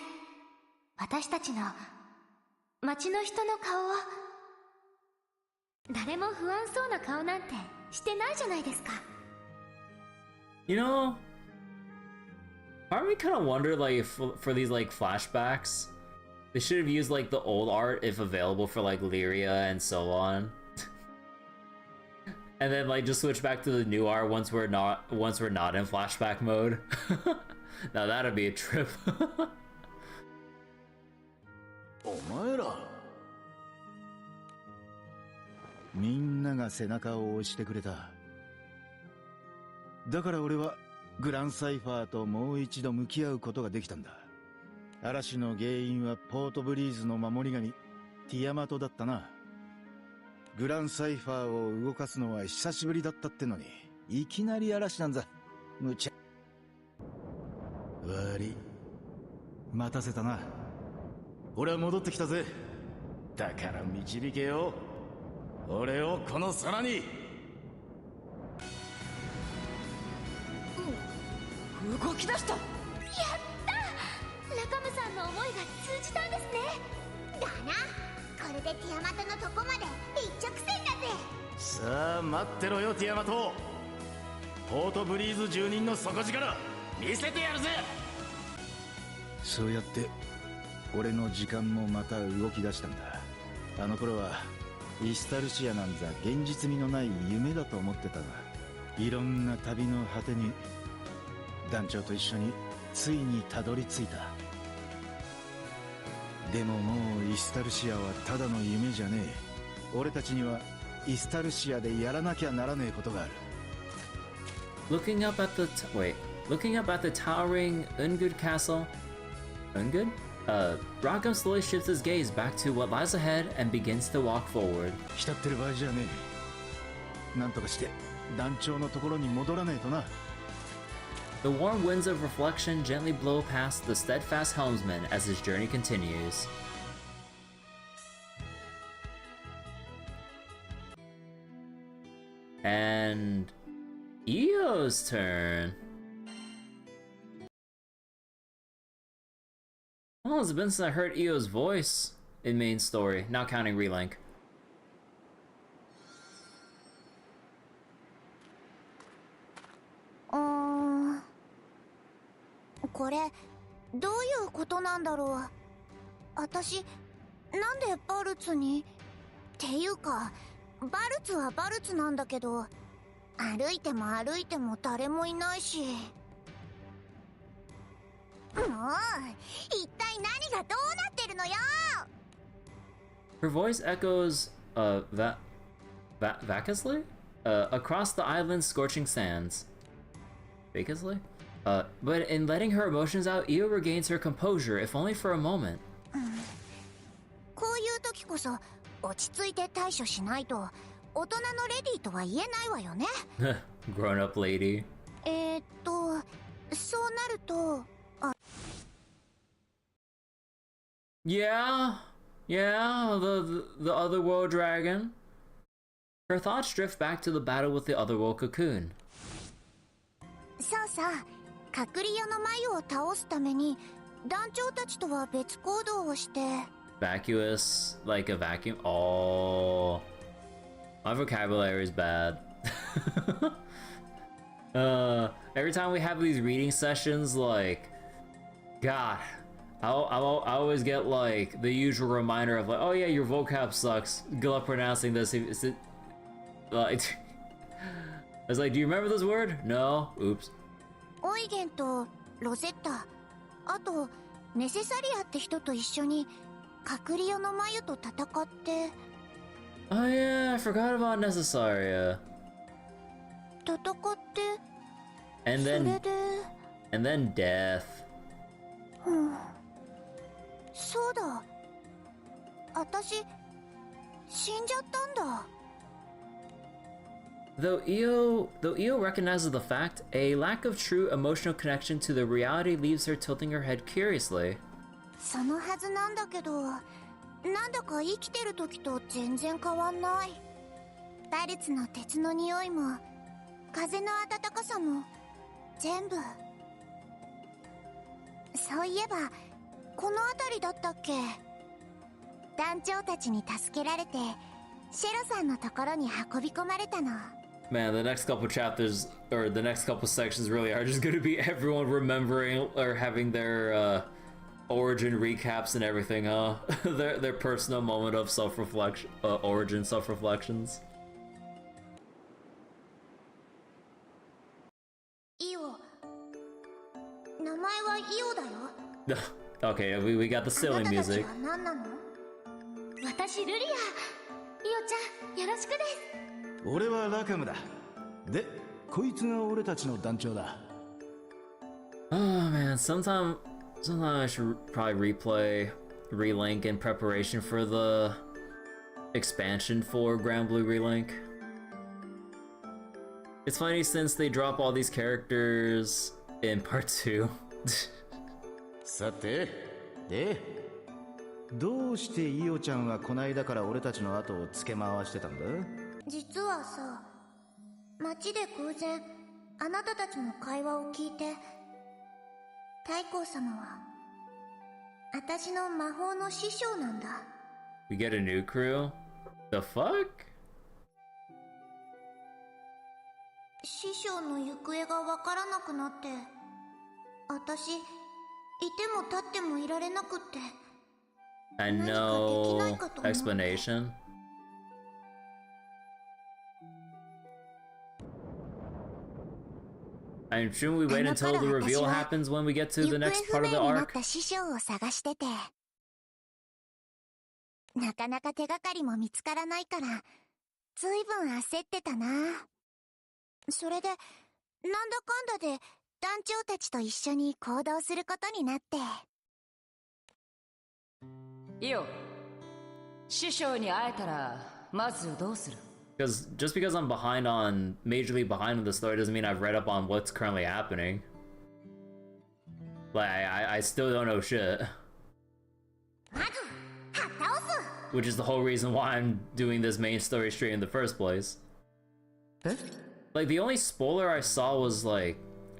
私たちの町の人の顔を。誰も不安そうな顔なんてしてないじゃないですか。 You know, part of me kind of wondered, like, if for these, like, flashbacks, they should have used, like, the old art if available for, like, Lyria and so on. And then, like, just switch back to the new art once we're not in flashback mode. Now that'd be a trip. お前らみんなが背中を押してくれた。だから俺はグランサイファーともう一度向き合うことができたんだ。嵐の原因はポートブリーズの守り神ティアマトだったな。グランサイファーを動かすのは久しぶりだったってのに、いきなり嵐なんざ無茶。悪い、待たせたな。俺は戻ってきたぜ。だから導けよ、俺をこの空に。動き出した。やったラカムさんの思いが通じたんですね。だな、これでティアマトのとこまで一直線だぜ。さあ待ってろよティアマト。ポートブリーズ住人の底力見せてやるぜ。そうやって俺の時間もまた動き出したんだ。あの頃はイスタルシアなんざ現実味のない夢だと思ってたが、いろんな旅の果てに団長と一緒についにたどり着いた。でももうイスタルシアはただの夢じゃねえ。俺たちにはイスタルシアでやらなきゃならねえことがある。 Looking up at the towering Ungud castle. Ungud? Ragam slowly shifts his gaze back to what lies ahead and begins to walk forward. 浸ってる場合じゃねえ。なんとかして団長のところに戻らねえとな。The warm winds of reflection gently blow past the steadfast helmsman as his journey continues. And Io's turn. Well, it's been since I heard Io's voice in main story, not counting Relink. これどういうことなんだろう。私なんでバルツにっていうか、バルツはバルツなんだけど、歩いても歩いても誰もいないし。もう一体何がどうなってるのよ。 Her voice echoes, vacuously? Across the island's scorching sands. Vacuously? But in letting her emotions out, Io regains her composure, if only for a moment. こういう時こそ落ち着いて対処しないと大人のレディーとは言えないわよね。Grown up lady. そうなると、Yeah, the otherworld dragon. Her thoughts drift back to the battle with the otherworld cocoon. そうさ、隔離用の眉を倒すために団長たちとは別行動をして。 Vacuous, like a vacuum. Oh, my vocabulary is bad. Every time we have these reading sessions, like, God, I always get like the usual reminder of like, oh yeah, your vocab sucks. Good luck pronouncing this. Is it like? I was like, do you remember this word? No. Oops. オイゲンとロゼッタ、あとネセサリアって人と一緒にカクリオの眉と戦って。 Oh yeah, I forgot about Necessaria. 戦って。 And それ then で。 and then death. そうだ。私死んじゃったんだ。 Though Io recognizes the fact, a lack of true emotional connection to the reality leaves her tilting her head curiously. そのはずなんだけど、なんだか生きてる時と全然変わんない。バルツの鉄の匂いも風の暖かさも全部。そういえばこの辺りだったっけ。団長たちに助けられてシェロさんのところに運び込まれたの。Man, the next couple chapters, or the next couple sections really are just gonna be everyone remembering or having their origin recaps and everything, huh? their personal moment of self-reflection, origin self-reflections. イオ。名前はイオだよ。Okay, we got the silly music. あなたたちは何なの？私ルリア。イオちゃん、よろしくです。俺はラカムだ。で、こいつが俺たちの団長だ。Oh man, sometime I should probably relink in preparation for the expansion for Granblue Relink. It's funny since they drop all these characters in part 2. さて、で、どうしてイオちゃんはこないだから俺たちの後をつけ回してたんだ？実はさ、街で偶然あなたたちの会話を聞いて、太閤様は私の魔法の師匠なんだ。 We get a new crew? The fuck? 師匠の行方がわからなくなって、私いても立ってもいられなくって。 And no explanation? And shouldn't we wait until the reveal happens when we get to the next part of the 行方不明になっ arc? た師匠を探してて、なかなか手がかりも見つからないから、ずいぶん焦ってたな。それで、なんだかんだで団長たちと一緒に行動することになって。イオ、師匠に会えたらまずどうする？ Because just because I'm majorly behind on the story doesn't mean I've read up on what's currently happening. Like, I still don't know shit. Which is the whole reason why I'm doing this main story straight in the first place. Like, the only spoiler I saw was, like,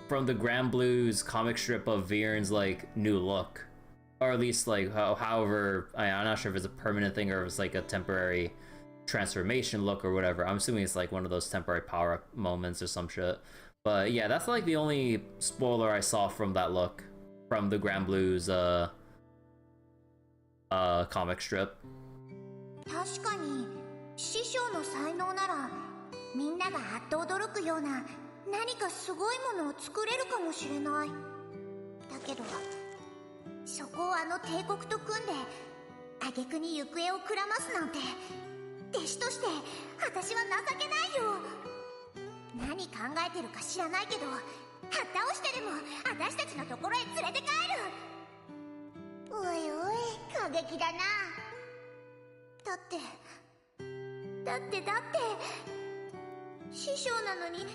from the Granblue's comic strip of Viren's, like, new look. Or at least, like, however, I'm not sure if it's a permanent thing or if it's, like, a temporary transformation look or whatever. I'm assuming it's like one of those temporary power-up moments or some shit. But yeah, that's like the only spoiler I saw from that look from the Granblue's comic strip. 確かに師匠の才能ならみんながあっと驚くような何かすごいものを作れるかもしれない。だけどそこをあの帝国と組んで挙句に行方をくらますなんて、弟子として私は情けないよ。何考えてるか知らないけど、はったをしてでも私たちのところへ連れて帰る。おいおい、過激だな。だって師匠なのに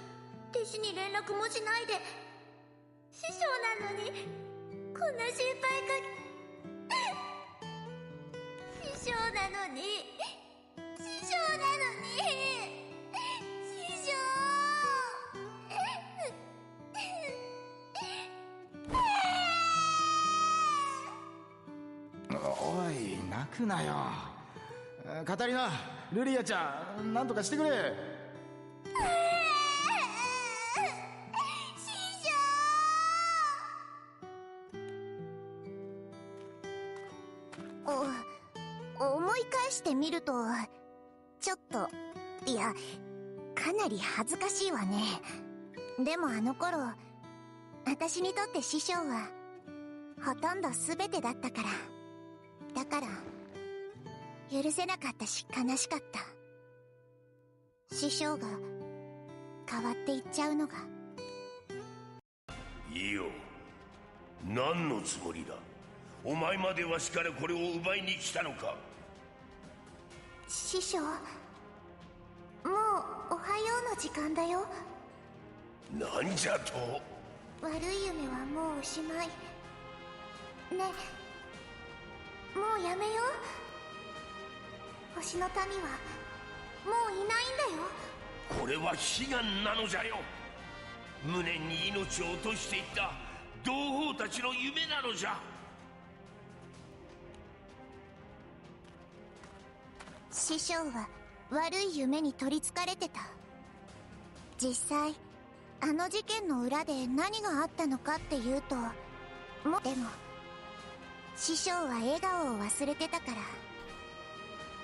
弟子に連絡もしないで、師匠なのにこんな心配か師匠なのに師匠おい、泣くなよ。カタリナ、ルリアちゃん、なんとかしてくれ。思い返してみると、ちょっと、いや、かなり恥ずかしいわね。でもあの頃、私にとって師匠は、ほとんど全てだったから。だから、許せなかったし悲しかった。師匠が、変わっていっちゃうのが。いいよ。何のつもりだ。お前までわしからこれを奪いに来たのか。師匠、もうおはようの時間だよ。なんじゃと。悪い夢はもうおしまいね。もうやめよう。星の民はもういないんだよ。これは悲願なのじゃよ。無念に命を落としていった同胞たちの夢なのじゃ。師匠は悪い夢に取りつかれてた。実際あの事件の裏で何があったのかっていうと、でも師匠は笑顔を忘れてたから、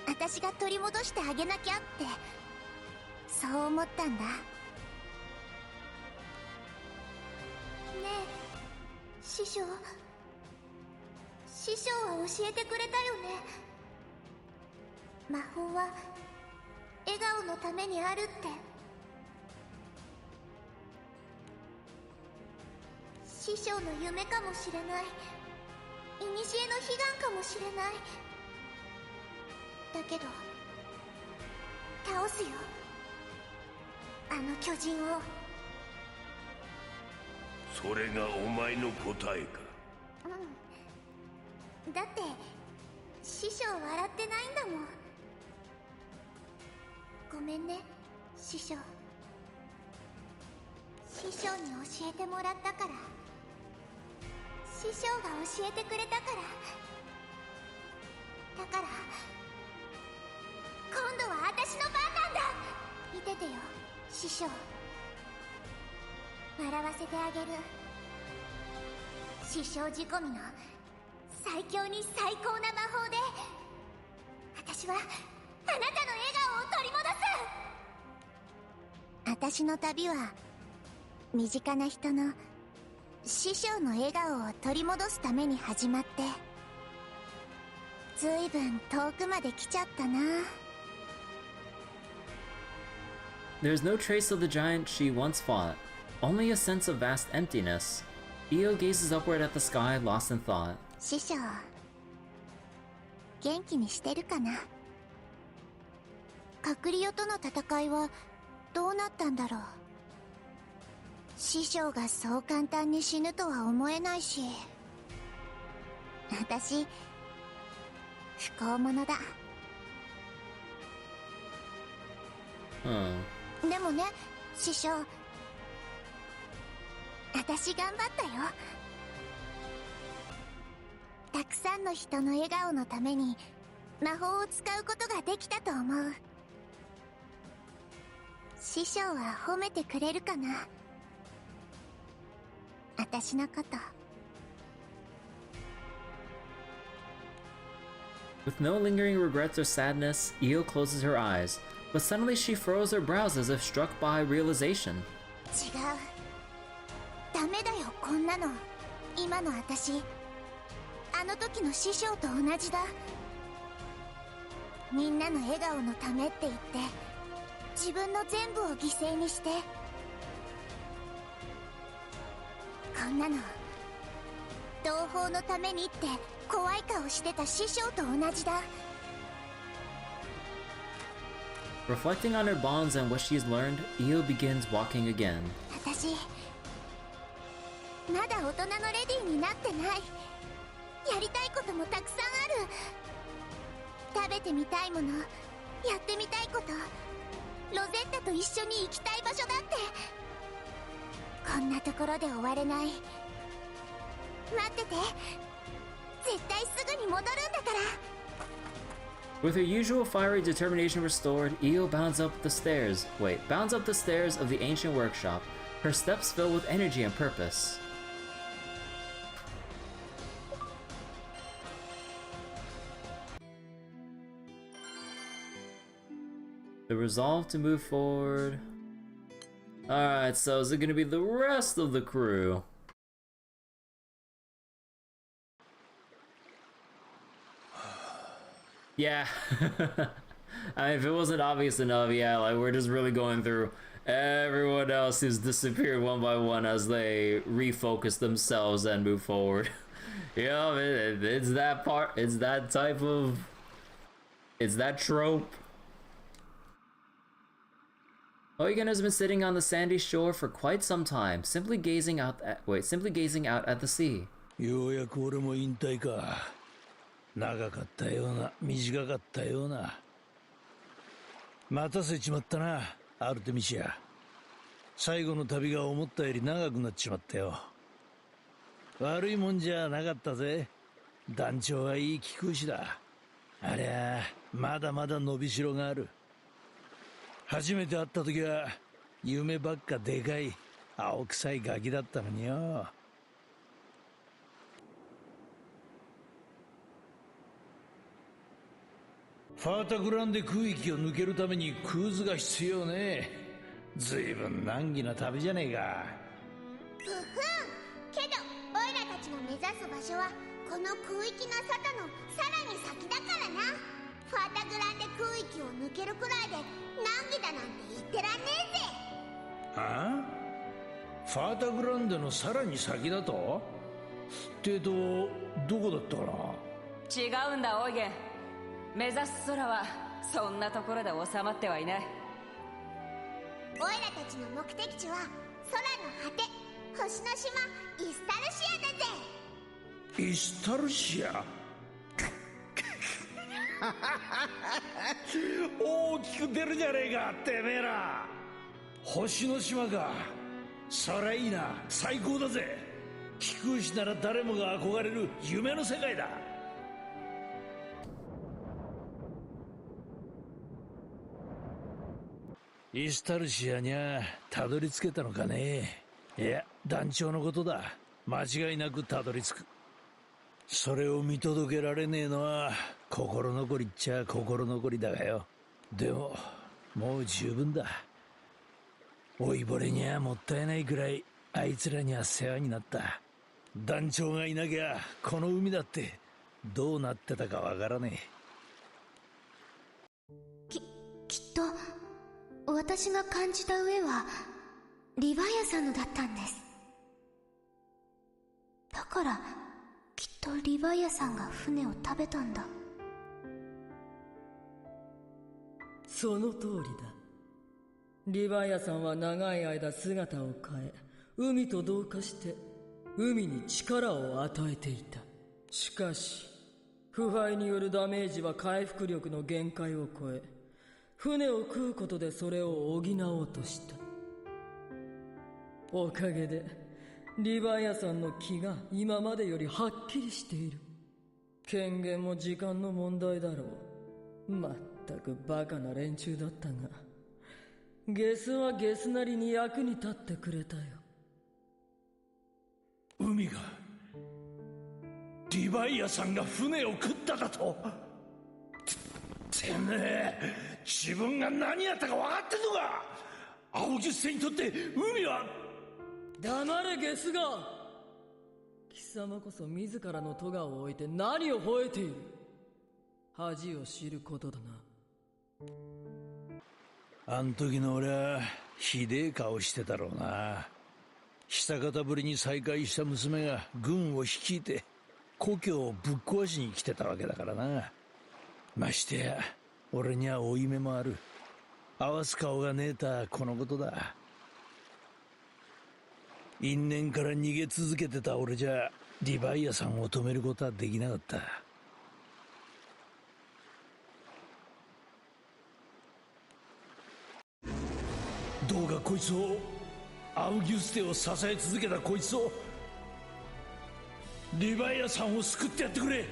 私が取り戻してあげなきゃってそう思ったんだ。ねえ師匠は教えてくれたよね。魔法は笑顔のためにあるって。師匠の夢かもしれない、古の悲願かもしれない。だけど倒すよ、あの巨人を。それがお前の答えか。うん、だって師匠笑ってないんだもん。ごめんね師匠。師匠に教えてもらったから、師匠が教えてくれたから。だから今度は私の番なんだ。見ててよ師匠、笑わせてあげる。師匠仕込みの最強に最高な魔法で、私はあなたの笑顔を取り戻す。私の旅は身近な人の師匠の笑顔を取り戻すために始まって、ずいぶん遠くまで来ちゃったな。There's no trace of the giant she once fought, only a sense of vast emptiness. Io gazes upward at the sky, lost in thought. 師匠、元気にしてるかな。カクリオとの戦いはどうなったんだろう。師匠がそう簡単に死ぬとは思えないし、私不幸者だ。でもね師匠、私頑張ったよ。たくさんの人の笑顔のために魔法を使うことができたと思う。師匠は褒めてくれるかな、私のこと。With no lingering regrets or sadness, Io closes her eyes, but suddenly she furrows her brows as if struck by realization. 違う、ダメだよこんなの。今の私、あの時の師匠と同じだ。みんなの笑顔のためって言って自分の全部を犠牲にして、こんなの同胞のためにって怖い顔してた師匠と同じだ。 Reflecting on her bonds and what she's learned, Io begins walking again. 私まだ大人のレディーになってない。やりたいこともたくさんある。食べてみたいもの、やってみたいこと、ロゼッタと一緒に行きたい場所だって。こんなところで終われない。待ってて、絶対すぐに戻るんだから。With her usual fiery determination restored, Io bounds up the stairs of the ancient workshop, her steps filled with energy and purpose. The resolve to move forward. Alright, so is it gonna be the rest of the crew? Yeah. I mean, if it wasn't obvious enough, yeah, like we're just really going through everyone else who's disappeared one by one as they refocus themselves and move forward. You know, it's that part, it's that type of, it's that trope. Oigan has been sitting on the sandy shore for quite some time, simply gazing out at the sea. ようやく俺も引退か。長かったような、短かったような。待たせちまったな、アルテミシア。最後の旅が思ったより長くなっちまったよ。悪いもんじゃなかったぜ。団長はいい気空しだ。ありゃあ、まだまだ伸びしろがある。初めて会った時は夢ばっかでかい青臭いガキだったのによ。ファータグランで空域を抜けるためにクズが必要ね。ずいぶん難儀な旅じゃねえか。ふふん。けどオイラたちの目指す場所はこの空域の外のさらに先だからな。ファータグランで空域を抜けるくらいで難儀だなんて言ってらんねえぜ。ああ、ファータグランデのさらに先だとってと、どこだったかな。違うんだオイゲン。目指す空はそんなところで収まってはいない。オイラたちの目的地は空の果て、星の島イスタルシアだぜ。イスタルシア大きく出るじゃねえかてめえら。星の島か。そりゃいいな、最高だぜ。飛空士なら誰もが憧れる夢の世界だ。イスタルシアにゃたどり着けたのかね。いや、団長のことだ。間違いなくたどり着く。それを見届けられねえのは心残りっちゃ心残りだがよ。でももう十分だ。老いぼれにゃもったいないくらいあいつらには世話になった。団長がいなきゃこの海だってどうなってたかわからねえ。きっと私が感じた上はリヴァイアさんのだったんです。だからきっとリヴァイアさんが船を食べたんだ。その通りだ。リヴァイアさんは長い間姿を変え、海と同化して海に力を与えていた。しかし腐敗によるダメージは回復力の限界を超え、船を食うことでそれを補おうとした。おかげでリヴァイアさんの気が今までよりはっきりしている。権限も時間の問題だろう。まったくバカな連中だったが、ゲスはゲスなりに役に立ってくれたよ。海がリヴァイアさんが船を食っただと。てめえ自分が何やったか分かってんのか。青十世にとって海は。黙れゲスが。貴様こそ自らの咎を置いて何を吠えている。恥を知ることだな。あん時の俺はひでえ顔してたろうな。久方ぶりに再会した娘が軍を率いて故郷をぶっ壊しに来てたわけだからな。ましてや俺には負い目もある。合わす顔がねえたこのことだ。因縁から逃げ続けてた俺じゃリヴァイアさんを止めることはできなかった。どうかこいつを、アウギュステを支え続けたこいつを、リヴァイアさんを救ってやってくれ。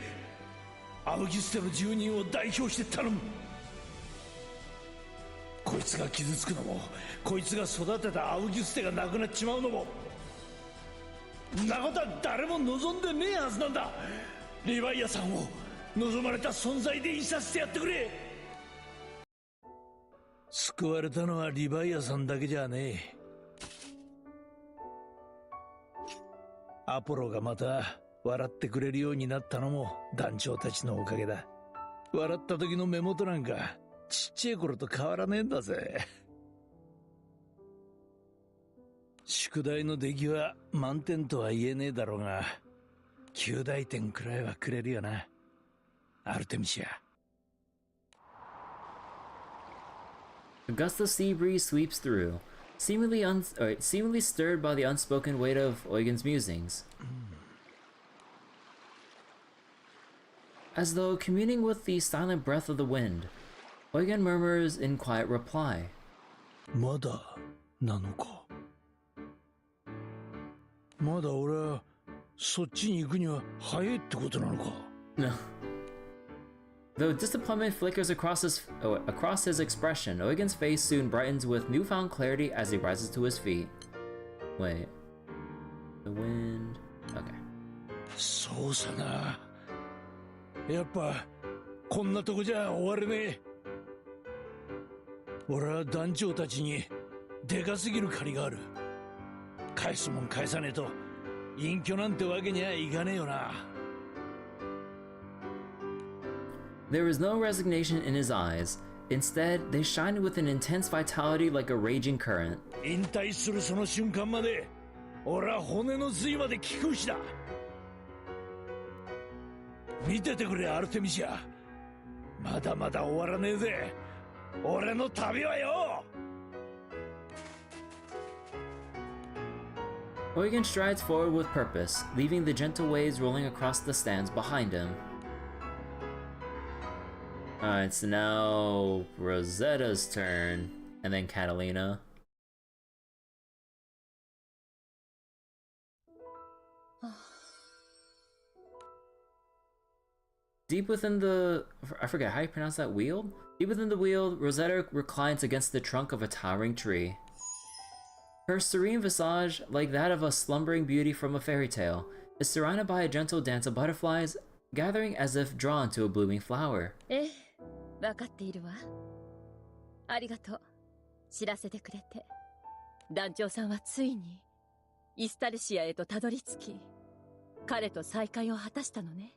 アウギュステの住人を代表して頼む。こいつが傷つくのも、こいつが育てたアウギュステが亡くなっちまうのも、んなことは誰も望んでねえはずなんだ。リヴァイアさんを望まれた存在でいさせてやってくれ。救われたのはリヴァイアさんだけじゃねえ。アポロがまた笑ってくれるようになったのも団長たちのおかげだ。笑った時の目元なんかちっちゃい頃と変わらねえんだぜ。宿題の出来は満点とは言えねえだろうが、9大点くらいはくれるよな、アルテミシア。A gust of sea breeze sweeps through, seemingly stirred by the unspoken weight of Eugen's musings. As though communing with the silent breath of the wind, Eugen murmurs in quiet reply. まだなのか。まだ俺はそっちに行くには早いってことなのか。Though disappointment flickers across his expression, Eugen's face soon brightens with newfound clarity as he rises to his feet. Wait. The wind... Okay. そうさな。やっぱ、こんなとこじゃ終われねえ。俺は団長たちに、でかすぎる借りがある。返すもん返さねえと、隠居なんてわけにはいかねえよな。There was no resignation in his eyes. Instead, they shined with an intense vitality like a raging current. 引退するその瞬間まで、俺は骨の髄まで聞くしだ。見ててくれ、アルテミシア。まだまだ終わらねえぜ。俺の旅はよ。Eugen strides forward with purpose, leaving the gentle waves rolling across the stands behind him. Alright, so now Rosetta's turn, and then Catalina. Deep within the... I forget how you pronounce that, wheel? Deep within the wheel, Rosetta reclines against the trunk of a towering tree. Her serene visage, like that of a slumbering beauty from a fairy tale, is surrounded by a gentle dance of butterflies, gathering as if drawn to a blooming flower. わかっているわ。ありがとう。知らせてくれて。団長さんはついに、イスタルシアへとたどり着き、彼と再会を果たしたのね。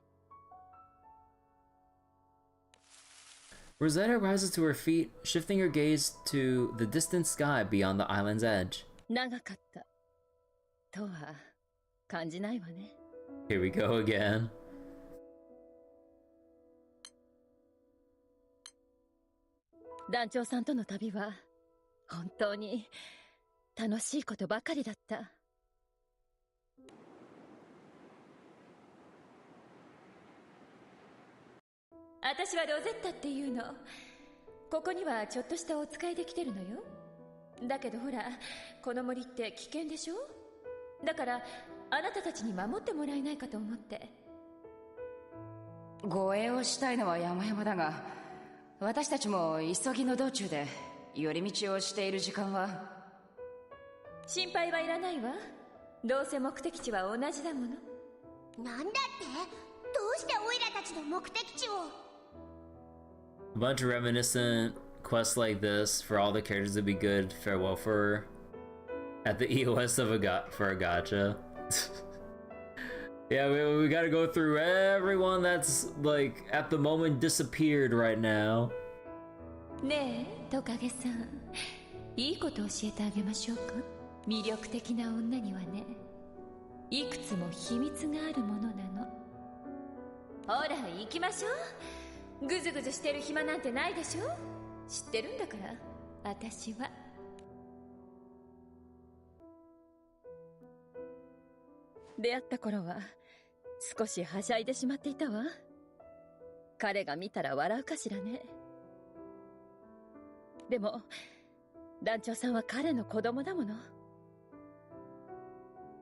Rosetta rises to her feet, shifting her gaze to the distant sky beyond the island's edge. 長かった。とは、感じないわね。Here we go again. 団長さんとの旅は本当に楽しいことばかりだった。私はロゼッタっていうの。ここにはちょっとしたお使いで来てるのよ。だけどほら、この森って危険でしょ？だからあなたたちに守ってもらえないかと思って。護衛をしたいのは山々だが、私たちも急ぎの道中で寄り道をしている時間は。心配はいらないわ。どうせ目的地は同じだもの。なんだって？どうしてオイラたちの目的地を？ A bunch of reminiscent quests like this for all the characters to be good farewell for at the EOS of for a gacha. Yeah, we gotta go through everyone that's like at the moment disappeared right now. ねえ、トカゲさん、いいこと教えてあげましょうか。魅力的な女にはね、いくつも秘密があるものなの。ほら、行きましょう。ぐずぐずしてる暇なんてないでしょ。知ってるんだから、私は。出会った頃は少しはしゃいでしまっていたわ。彼が見たら笑うかしらね。でも団長さんは彼の子供だもの。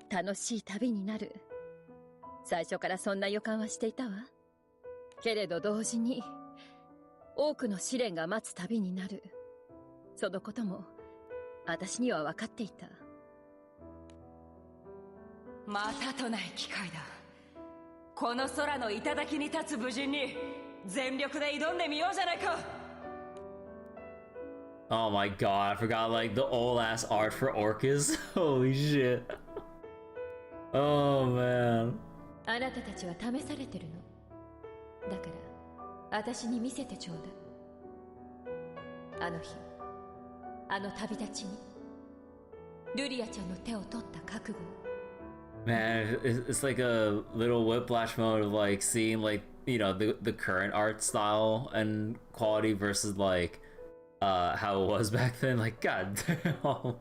楽しい旅になる、最初からそんな予感はしていたわ。けれど同時に多くの試練が待つ旅になる、そのことも私には分かっていた。またとない機会だ。この空の頂に立つ武人に全力で挑んでみようじゃないか。 Oh my god, I forgot like the old ass art for Orcas. Holy shit. Oh man. あなたたちは試されてるの。だから私に見せてちょうだい。あの日、あの旅立ちにルリアちゃんの手を取った覚悟を。Man, it's like a little whiplash mode of like seeing like, you know, the current art style and quality versus like how it was back then. Like, god damn.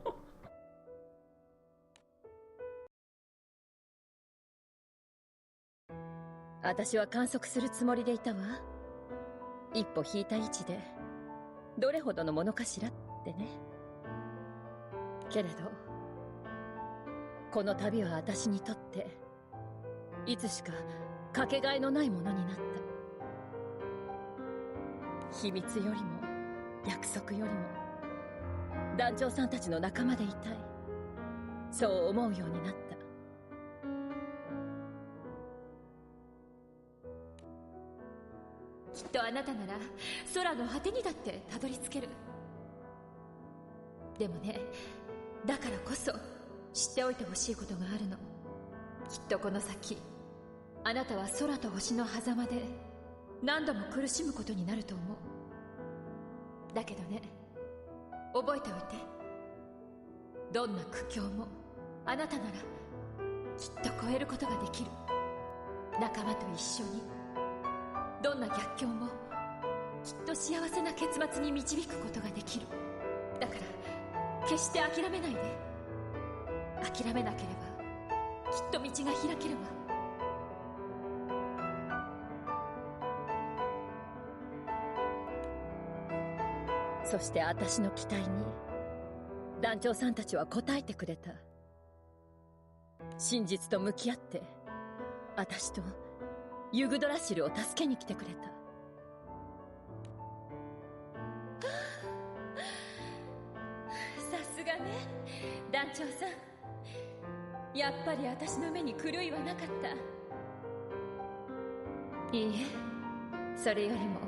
私は観測するつもりでいたわ。一歩引いた位置でどれほどのものかしらってね。けれどこの旅は私にとっていつしかかけがえのないものになった。秘密よりも約束よりも団長さんたちの仲間でいたい、そう思うようになった。きっとあなたなら空の果てにだってたどり着ける。でもね、だからこそ知っておいてほしいことがあるの。きっとこの先あなたは空と星の狭間で何度も苦しむことになると思う。だけどね、覚えておいて。どんな苦境もあなたならきっと超えることができる。仲間と一緒にどんな逆境もきっと幸せな結末に導くことができる。だから決して諦めないで。諦めなければきっと道が開けるわ。そして私の期待に団長さんたちは応えてくれた。真実と向き合って私とユグドラシルを助けに来てくれた。さすがね、団長さん。やっぱり私の目に狂いはなかった。いいえ、それよりも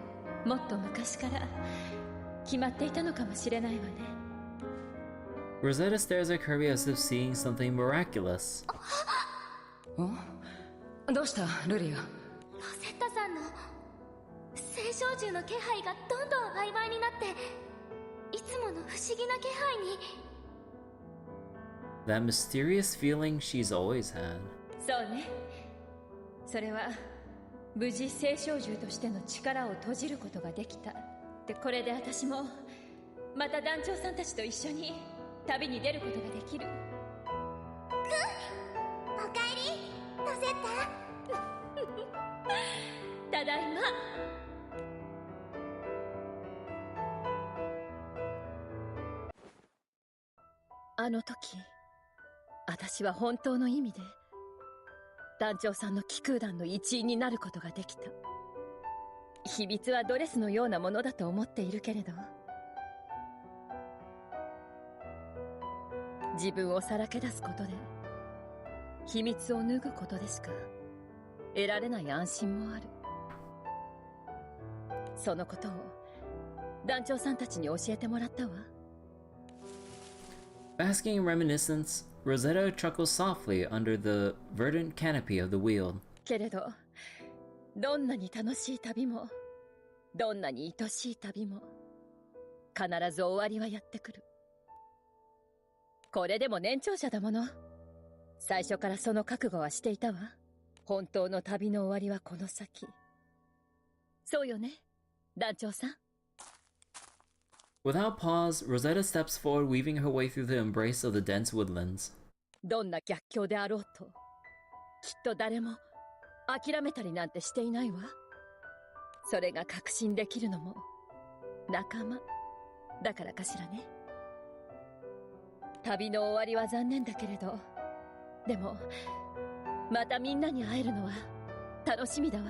もっと昔から決まっていたのかもしれないわね。Rosetta stares at Kirby as if seeing something miraculous. どうしたルリア。ロセッタさんの聖少獣の気配がどんどん曖昧になって、いつもの不思議な気配に。That mysterious feeling she's always had. そうね、それは無事聖少獣としての力を閉じることができた。でこれで私もまた団長さんたちと一緒に旅に出ることができる。おかえりロセッタただいま。あの時私は本当の意味で団長さんの気空団の一員になることができた。秘密はドレスのようなものだと思っているけれど、自分をさらけ出すことで秘密を脱ぐことでしか得られない安心もある。そのことを団長さんたちに教えてもらったわ。Basking in reminiscence, Rosetta chuckles softly under the verdant canopy of the wheel. けれどどんなに楽しい旅もどんなに愛しい旅も必ず終わりはやってくる。これでも年長者だもの。最初からその覚悟はしていたわ。本当の旅の終わりはこの先。そうよね、団長さん。Without pause, Rosetta steps forward, weaving her way through the embrace of the dense woodlands. どんな逆境であろうと、きっと誰も諦めたりなんてしていないわ。それが確信できるのも仲間だからかしらね。旅の終わりは残念だけれど、でもまたみんなに会えるのは楽しみだわ。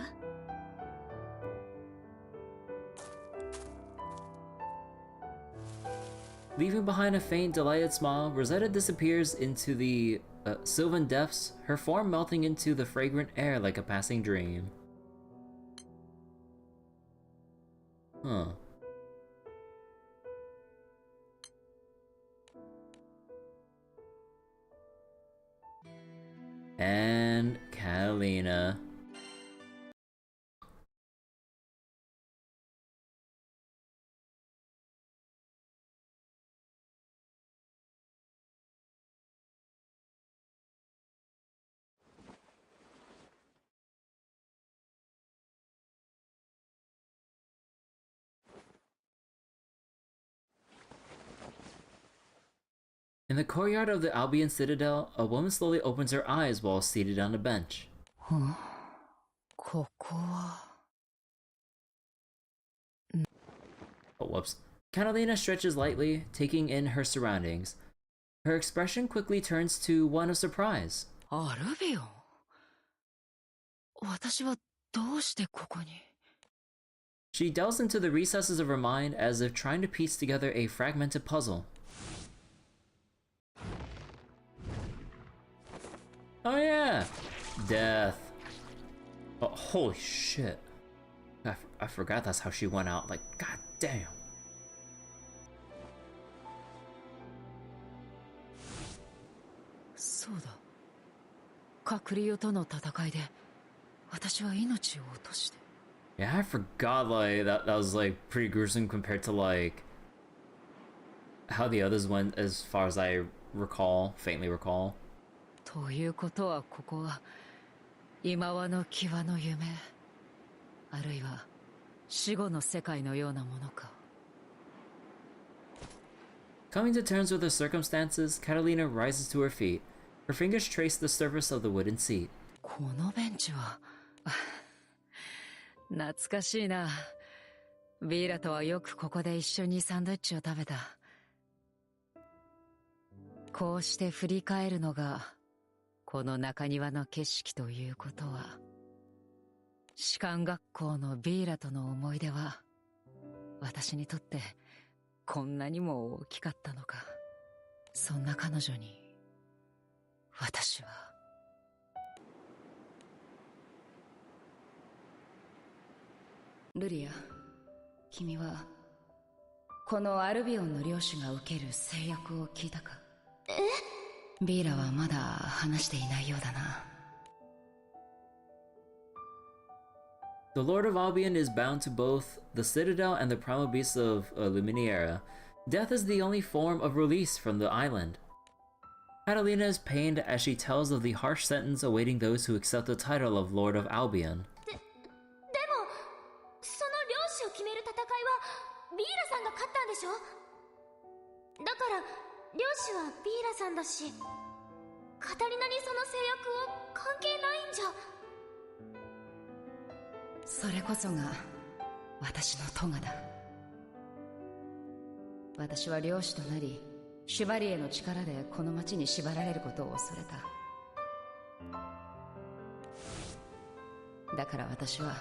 Leaving behind a faint, delighted smile, Rosetta disappears into the sylvan depths, her form melting into the fragrant air like a passing dream. Huh. And Catalina. In the courtyard of the Albion Citadel, a woman slowly opens her eyes while seated on a bench. ここは Oh, whoops. Catalina stretches lightly, taking in her surroundings. Her expression quickly turns to one of surprise. アルビオン。私はどうしてここに。She delves into the recesses of her mind as if trying to piece together a fragmented puzzle. Oh yeah! Death. Oh, holy shit. I forgot that's how she went out. Like, god damn. So da. Kakuryou to no tatakai de watashi wa inochi o otoshite. Yeah, I forgot, like, that was, like, pretty gruesome compared to, like, how the others went as far as I recall, faintly recall. ということはここは今はの際の夢、あるいは死後の世界のようなものか。Coming to terms with the circumstances, Catalina rises to her feet. Her fingers trace the surface of the wooden seat. このベンチは懐かしいな。ビーラとはよくここで一緒にサンドイッチを食べた。こうして振り返るのがこの中庭の景色ということは、士官学校のビーラとの思い出は私にとってこんなにも大きかったのか。そんな彼女に私は。ルリア、君はこのアルビオンの領主が受ける制約を聞いたか？ビーラはまだ話していないようだな。The Lord of Albion is bound to both the Citadel and the primal beasts of Luminaria. Death is the only form of release from the island. Catalina is pained as she tells of the harsh sentence awaiting those who accept the title of Lord of Albion. 決める戦いはビーラさんが勝ったんでしょ。だから領主はビーラさんだし、カタリナにその制約は関係ないんじゃ。それこそが私の咎だ。私は領主となりシュバリエの力でこの町に縛られることを恐れた。だから私は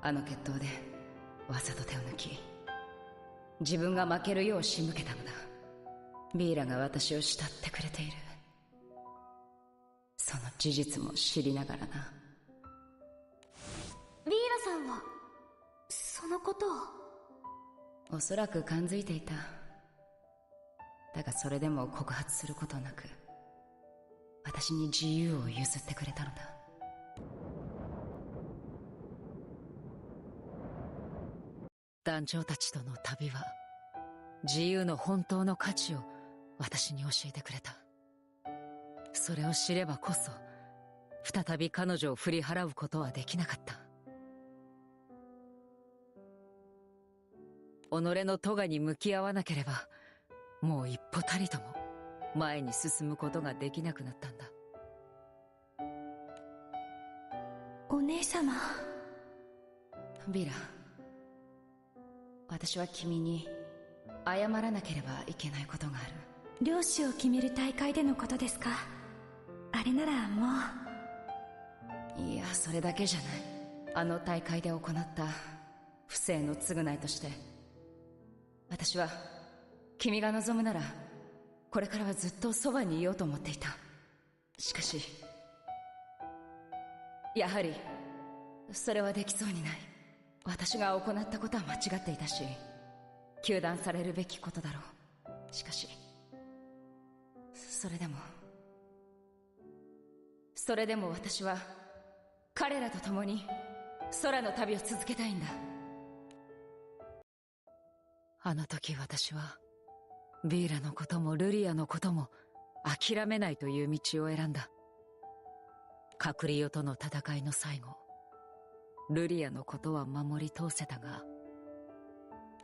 あの決闘でわざと手を抜き、自分が負けるよう仕向けたのだ。ビーラが私を慕ってくれている、その事実も知りながらな。ビーラさんはそのことを。おそらく感づいていた。だがそれでも告発することなく私に自由を譲ってくれたのだ。団長たちとの旅は自由の本当の価値を私に教えてくれた。それを知ればこそ再び彼女を振り払うことはできなかった。己の咎に向き合わなければもう一歩たりとも前に進むことができなくなったんだ。お姉様。ビラ、私は君に謝らなければいけないことがある。領主を決める大会でのことですか？あれならもう。いや、それだけじゃない。あの大会で行った不正の償いとして私は君が望むならこれからはずっとそばにいようと思っていた。しかしやはりそれはできそうにない。私が行ったことは間違っていたし糾弾されるべきことだろう。しかしそれでも私は彼らと共に空の旅を続けたいんだ。あの時私はビーラのこともルリアのことも諦めないという道を選んだ。カクリオとの戦いの最後、ルリアのことは守り通せたが、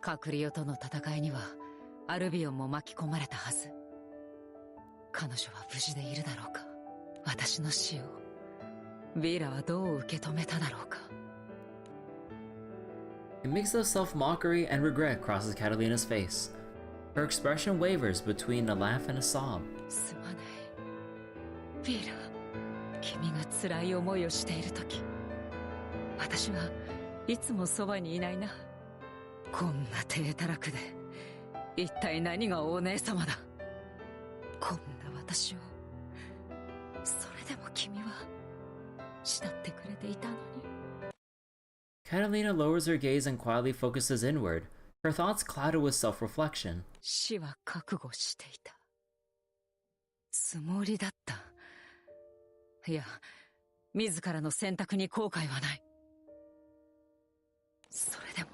カクリオとの戦いにはアルビオンも巻き込まれたはず。彼女は無事でいるだろうか。私の死をビーラはどう受け止めただろうか。A mix of self-mockery and regret crosses Catalina's face. Her expression wavers between a laugh and a sob. すまないビーラ。君が辛い思いをしている時、私はいつもそばにいないな。こんな低たらくで一体何がお姉様だ。こんな私をそれでも君は慕ってくれていたのに。 Catalina lowers her gaze and quietly focuses inward, her thoughts clouded with self-reflection. 死は覚悟していたつもりだった。いや、自らの選択に後悔はない。それでも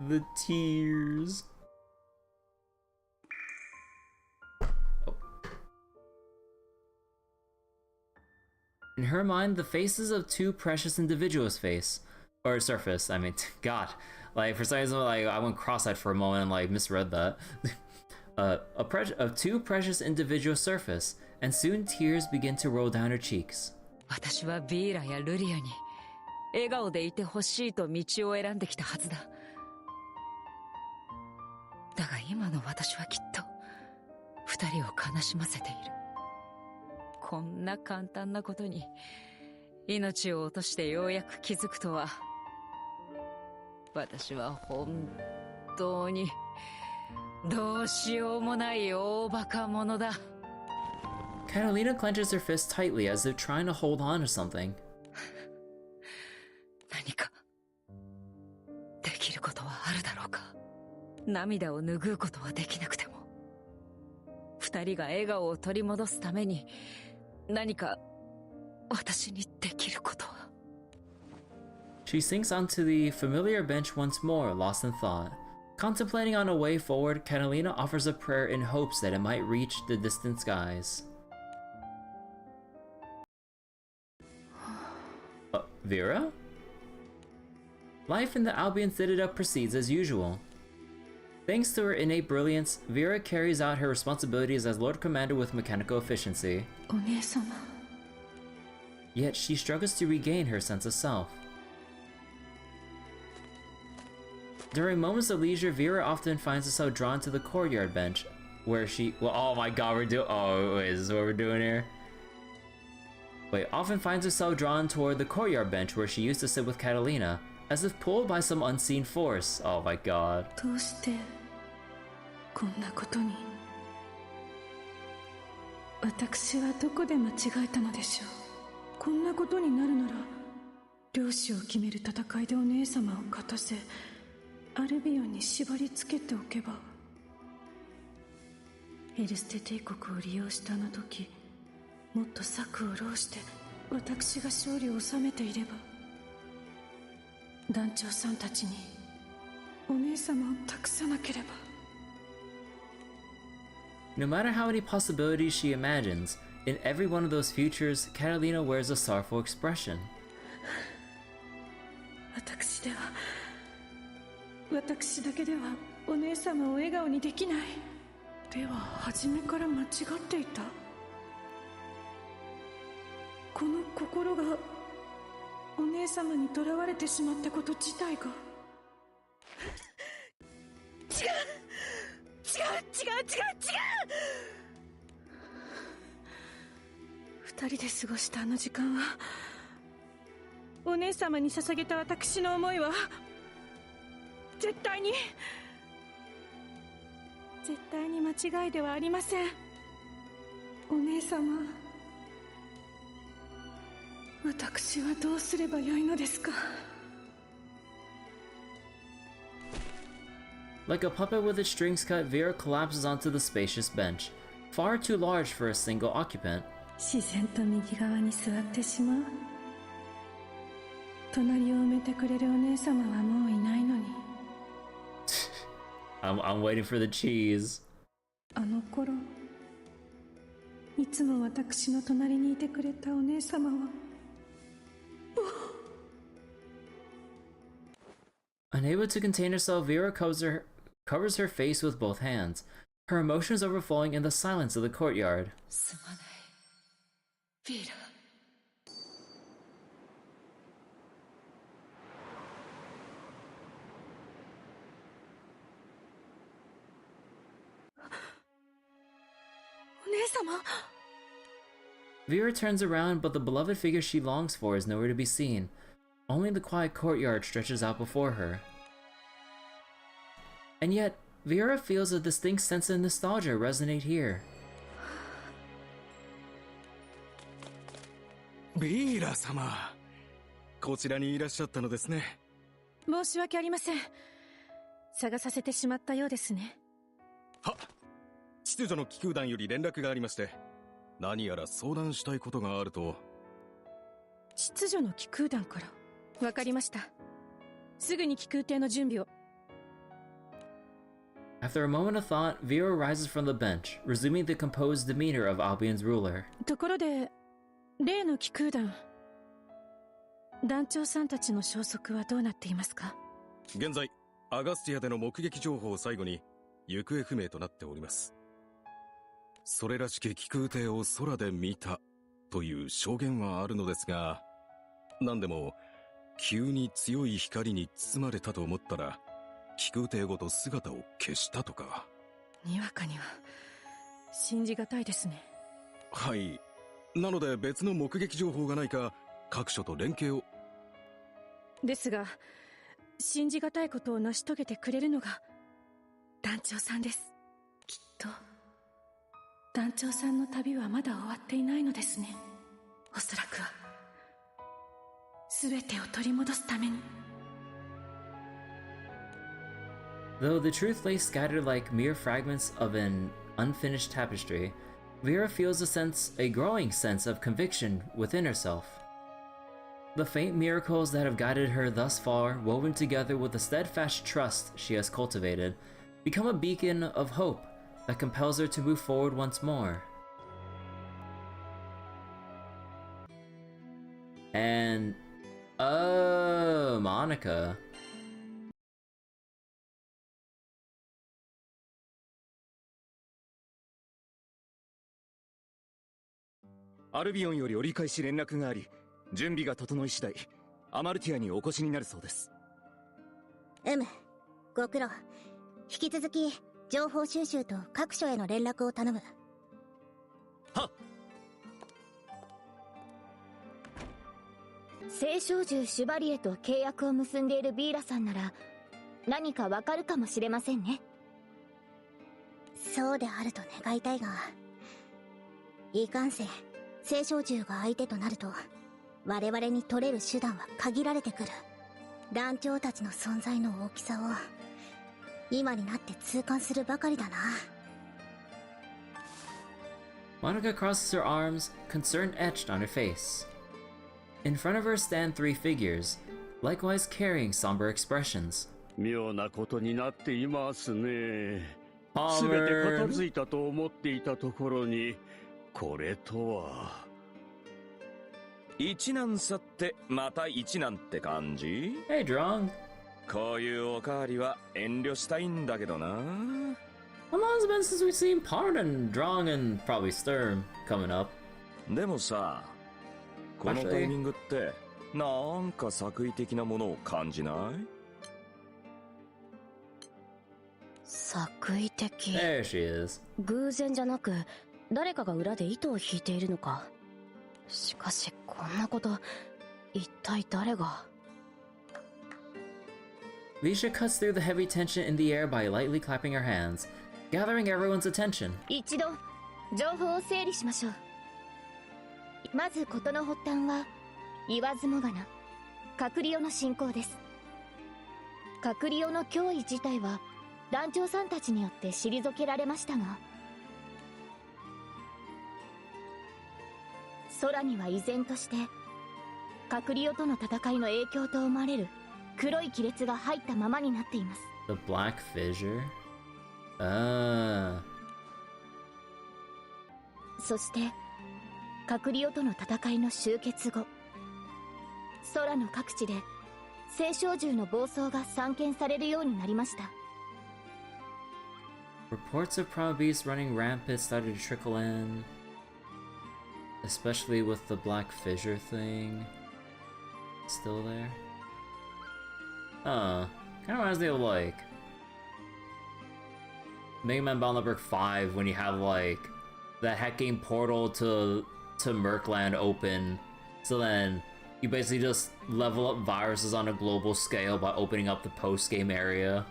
The tears. Oh. In her mind, the faces of two precious individuals surface. I mean, God, like for some reason, like I went cross-eyed for a moment and like misread that. Of two precious individuals surface, and soon tears begin to roll down her cheeks. 私はビーラやルリアに笑顔でいてほしいと道を選んできたはずだ。だが今の私はきっと二人を悲しませている。こんな簡単なことに命を落としてようやく気づくとは。私は本当にどうしようもない大バカ者だ。Catalina clenches her fist tightly as if trying to hold on to something. 何かできることはあるだろうか。涙を拭うことはできなくても、二人が笑顔を取り戻すために何か私にできることは。She sinks onto the familiar bench once more, lost in thought. Contemplating on a way forward, Catalina offers a prayer in hopes that it might reach the distant skies. Vera? Life in the Albion Citadel proceeds as usual. Thanks to her innate brilliance, Vera carries out her responsibilities as Lord Commander with mechanical efficiency. Yet she struggles to regain her sense of self. During moments of leisure, Vera often finds herself drawn to the courtyard bench, where she— well, oh my god, wait, is this what we're doing here? Wait, often finds herself drawn toward the courtyard bench where she used to sit with Catalina, as if pulled by some unseen force. Oh my god. どうしてこんなことに。私はどこで間違えたのでしょう。こんなことになるなら、領主を決める戦いでお姉様を勝たせ、アルビオンに縛り付けておけば。エルステ帝国を利用したあの時、もっと策を弄して私が勝利を収めていれば、団長さんたちにお姉様を託さなければ。No matter how many possibilities she imagines, in every one of those futures, Catalina wears a sorrowful expression. 私だけではお姉様を笑顔にできない。では初めから間違っていた。この心がお姉様にとらわれてしまったこと自体が。違う。二人で過ごしたあの時間は、お姉様に捧げた私の思いは絶対に間違いではありません。お姉様、私はどうすればよいのですか。Like a puppet with its strings cut, Vera collapses onto the spacious bench, far too large for a single occupant. 自然と右側に座ってしまう。隣を埋めてくれるお姉様はもういないのに。I'm waiting for the cheese. あの頃、いつも私の隣にいてくれたお姉様は。Unable to contain herself, Vera covers her face with both hands, her emotions overflowing in the silence of the courtyard. すまない、ビーラ。お姉様、Vera turns around, but the beloved figure she longs for is nowhere to be seen. Only the quiet courtyard stretches out before her. And yet, Vera feels a distinct sense of nostalgia resonate here. ビーラ様、こちらにいらっしゃったのですね。申し訳ありません。探させてしまったようですね。は、秩序の気空団より連絡がありまして、何やら相談したいことがあると。秩序の気空団から。わかりました。すぐに気空艇の準備を。After a moment of thought, Vera rises from the bench, resuming the composed demeanor of Albion's ruler. ところで、例の気空団、団長さんたちの消息はどうなっていますか？現在、アガスティアでの目撃情報を最後に、行方不明となっております。それらしき気空艇を空で見たという証言はあるのですが、何でも急に強い光に包まれたと思ったら気空艇ごと姿を消したとか。にわかには信じがたいですね。はい。なので別の目撃情報がないか各所と連携を。ですが信じがたいことを成し遂げてくれるのが団長さんです。きっと団長さんの旅はまだ終わっていないのですね。おそらくは全てを取り戻すために。Though the truth lay scattered like mere fragments of an unfinished tapestry, Vera feels a growing sense of conviction within herself. The faint miracles that have guided her thus far, woven together with the steadfast trust she has cultivated, become a beacon of hope that compels her to move forward once more. And oh, Monica. アルビオンより折り返し連絡があり、準備が整い次第、アマルティアにお越しになるそうです。ご苦労。引き続き情報収集と各所への連絡を頼む。はっ。聖少獣シュバリエと契約を結んでいるビーラさんなら何かわかるかもしれませんね。そうであると願いたいが、いかんせん聖少獣が相手となると我々に取れる手段は限られてくる。団長たちの存在の大きさを今になって痛感するばかりだな。Monica crosses her arms, concern etched on her face. In front of her stand three figures, likewise carrying somber expressions. 妙なことになっていますね。Palmer. すべて片付いたと思っていたところに、これとは。一難去ってまた一難って感じ？ Hey, Drong. こういうおかわりは遠慮したいんだけどな。How long has it been since we've seen Pardon, Drong, and probably Sturm coming up? でもさ、このタイミングってなんか作為的なものを感じない？作為的。There she is. 偶然じゃなく誰かが裏で糸を引いているのか。しかしこんなこと、一体誰が。Lisha cuts through the heavy tension in the air by lightly clapping her hands, gathering everyone's attention. 一度情報を整理しましょう。まず事の発端は言わずもがなカクリオの侵攻です。カクリオの脅威自体は団長さんたちによって退けられましたが、空には依然としてカクリオとの戦いの影響と思われる黒い亀裂が入ったままになっています。 The Black Fissure? そしてカクリオとの戦いの終結後、空の各地で聖少獣の暴走が散見されるようになりました。Reports of Promo Beasts running rampant started to trickle in, especially with the Black Fissure thing still there. Kind of reminds me of like Mega Man Battle Network 5 when you have like the hacking portal to to Mercland open, so then you basically just level up viruses on a global scale by opening up the post-game area.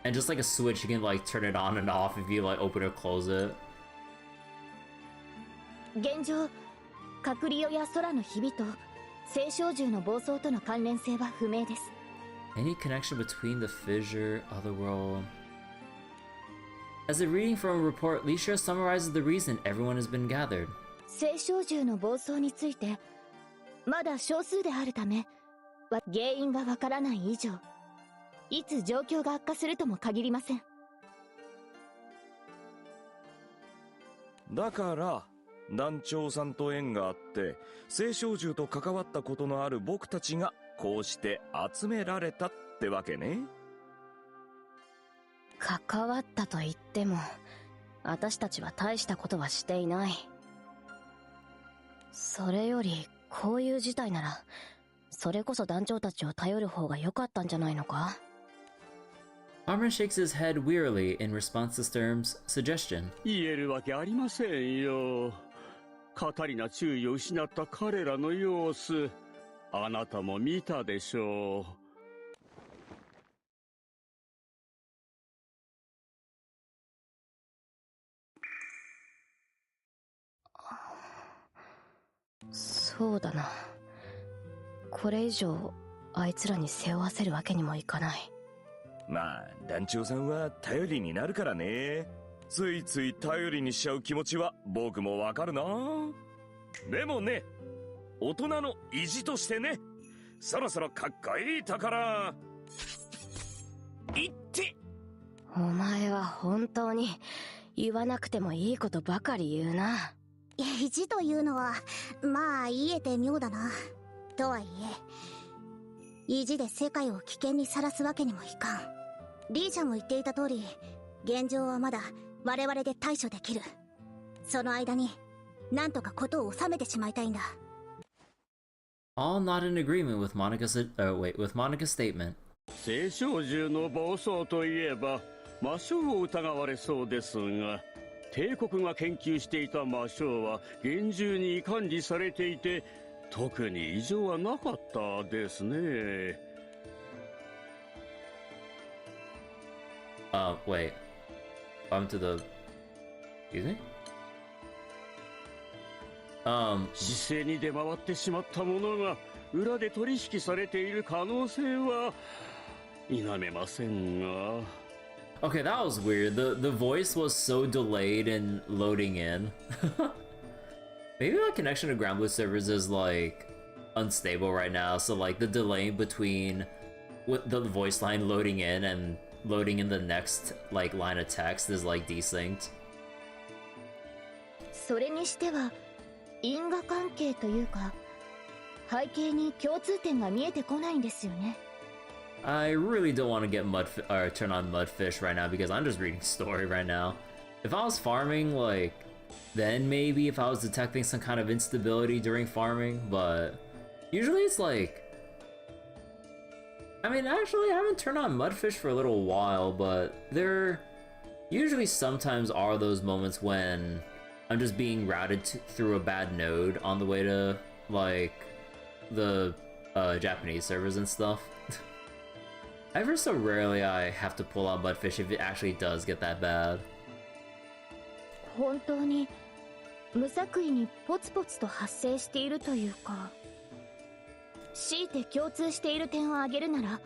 And just like a switch, you can like turn it on and off if you like open or close it. 現状、隔離や空のひびと青少獣の暴走との関連性は不明です。Any connection between the fissure, otherworld? As a reading from a report, Licia summarizes the reason everyone has been gathered. 青少獣の暴走について、まだ少数であるため、原因がわからない以上、いつ状況が悪化するとも限りません。だから、団長さんと縁があって、青少獣と関わったことのある僕たちが、こうして集められたってわけね。関わったと言っても、私たちは大したことはしていない。それより、こういう事態なら、それこそ団長たちを頼る方が良かったんじゃないのか? Armin shakes his head wearily in response to Sturm's suggestion. 言えるわけありませんよ。かたりな注意を失った彼らの様子、あなたも見たでしょう。そうだな。これ以上あいつらに背負わせるわけにもいかない。まあ団長さんは頼りになるからね。ついつい頼りにしちゃう気持ちは僕もわかるな。でもね、大人の意地としてね、そろそろかっこいいところ言って。お前は本当に言わなくてもいいことばかり言うな。意地というのはまあ言えて妙だな。とはいえ意地で世界を危険にさらすわけにもいかん。リーちゃんも言っていた通り、現状はまだ我々で対処できる。その間になんとかことを収めてしまいたいんだ。All not in agreement with Monica's statement. 青少獣の暴走といえば魔性を疑われそうですが、帝国が研究していた魔性は厳重に管理されていて、特に異常はなかったですね。Wait. I'm to the... Excuse me? 市政に出回ってしまったものが裏で取引されている可能性は否めませんが。Okay, that was weird. The voice was so delayed in loading in. Maybe my connection to Granblue servers is like unstable right now, so like the delay between with the voice line loading in and loading in the next like line of text is like desynced. それにしては因果関係というか背景に共通点が見えてこないんですよね。I really don't want to get turn on Mudfish right now because I'm just reading story right now. If I was farming, like, then maybe if I was detecting some kind of instability during farming, but usually it's like... I mean, actually, I haven't turned on Mudfish for a little while, but there usually sometimes are those moments when I'm just being routed through a bad node on the way to, like, the Japanese servers and stuff. Ever so rarely I have to pull out Mudfish if it actually does get that bad. 本当に無作為にポツポツと発生しているというか、強いて共通している点を挙げるなら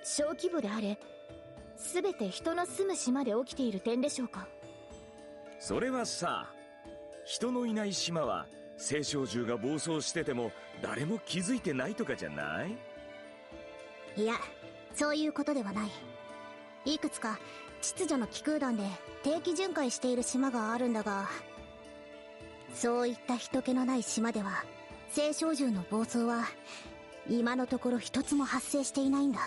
小規模であれ全て人の住む島で起きている点でしょうか。それはさ、人のいない島は青少獣が暴走してても誰も気づいてないとかじゃない？いや、そういうことではない。いくつか秩序の気空団で定期巡回している島があるんだが、そういった人気のない島では青少獣の暴走は今のところ一つも発生していないんだ。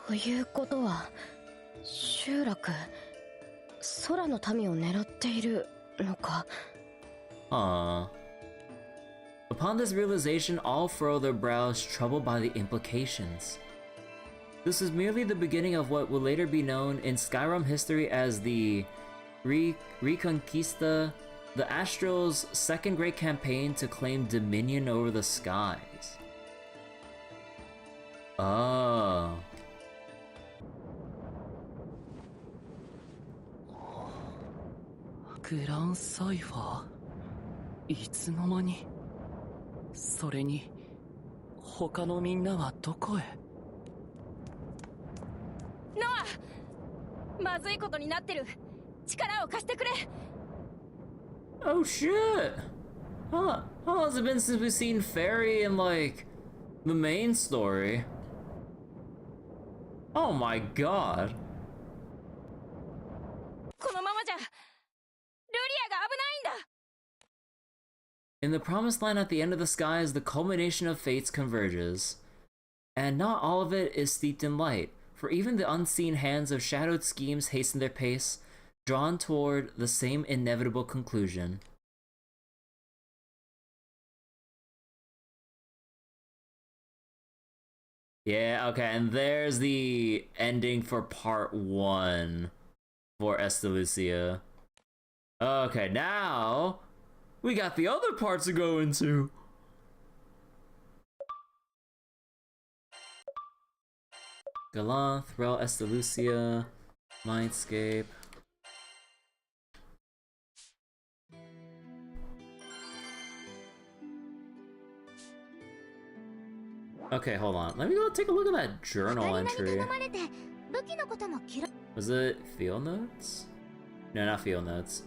ということは集落、空の民を狙っているのか。Upon this realization, all furrow their brows, troubled by the implications. This is merely the beginning of what will later be known in Skyrim history as the Reconquista the Astrals' second great campaign to claim dominion over the skies. Oh. Grand Cypher? いつの間に？それに、他のみんなはどこへ？ノア！まずいことになってる。力を貸してくれ。Oh shit! How long has it been since we've seen Fairy in, like, the main story? Oh my god. このままじゃ、ルリアが危ないんだ。In the promised land at the end of the skies, the culmination of fates converges. And not all of it is steeped in light, for even the unseen hands of shadowed schemes hasten their pace, drawn toward the same inevitable conclusion. Yeah, okay, and there's the ending for part 1 for Estalucia. Okay, now we got the other parts to go into. Galanth, Rel, Estalucia, Mindscape. Okay, hold on. Let me go take a look at that journal entry. Was it field notes? No, not field notes.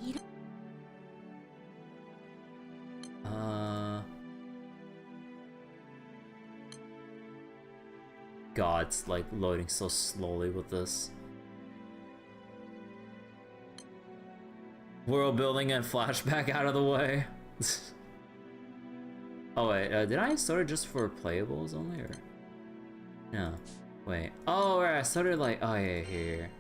God, it's like loading so slowly with this. World building and flashback out of the way. Oh wait, did I start it just for playables only, or? No. Wait. Oh, right, I started like, oh yeah, here.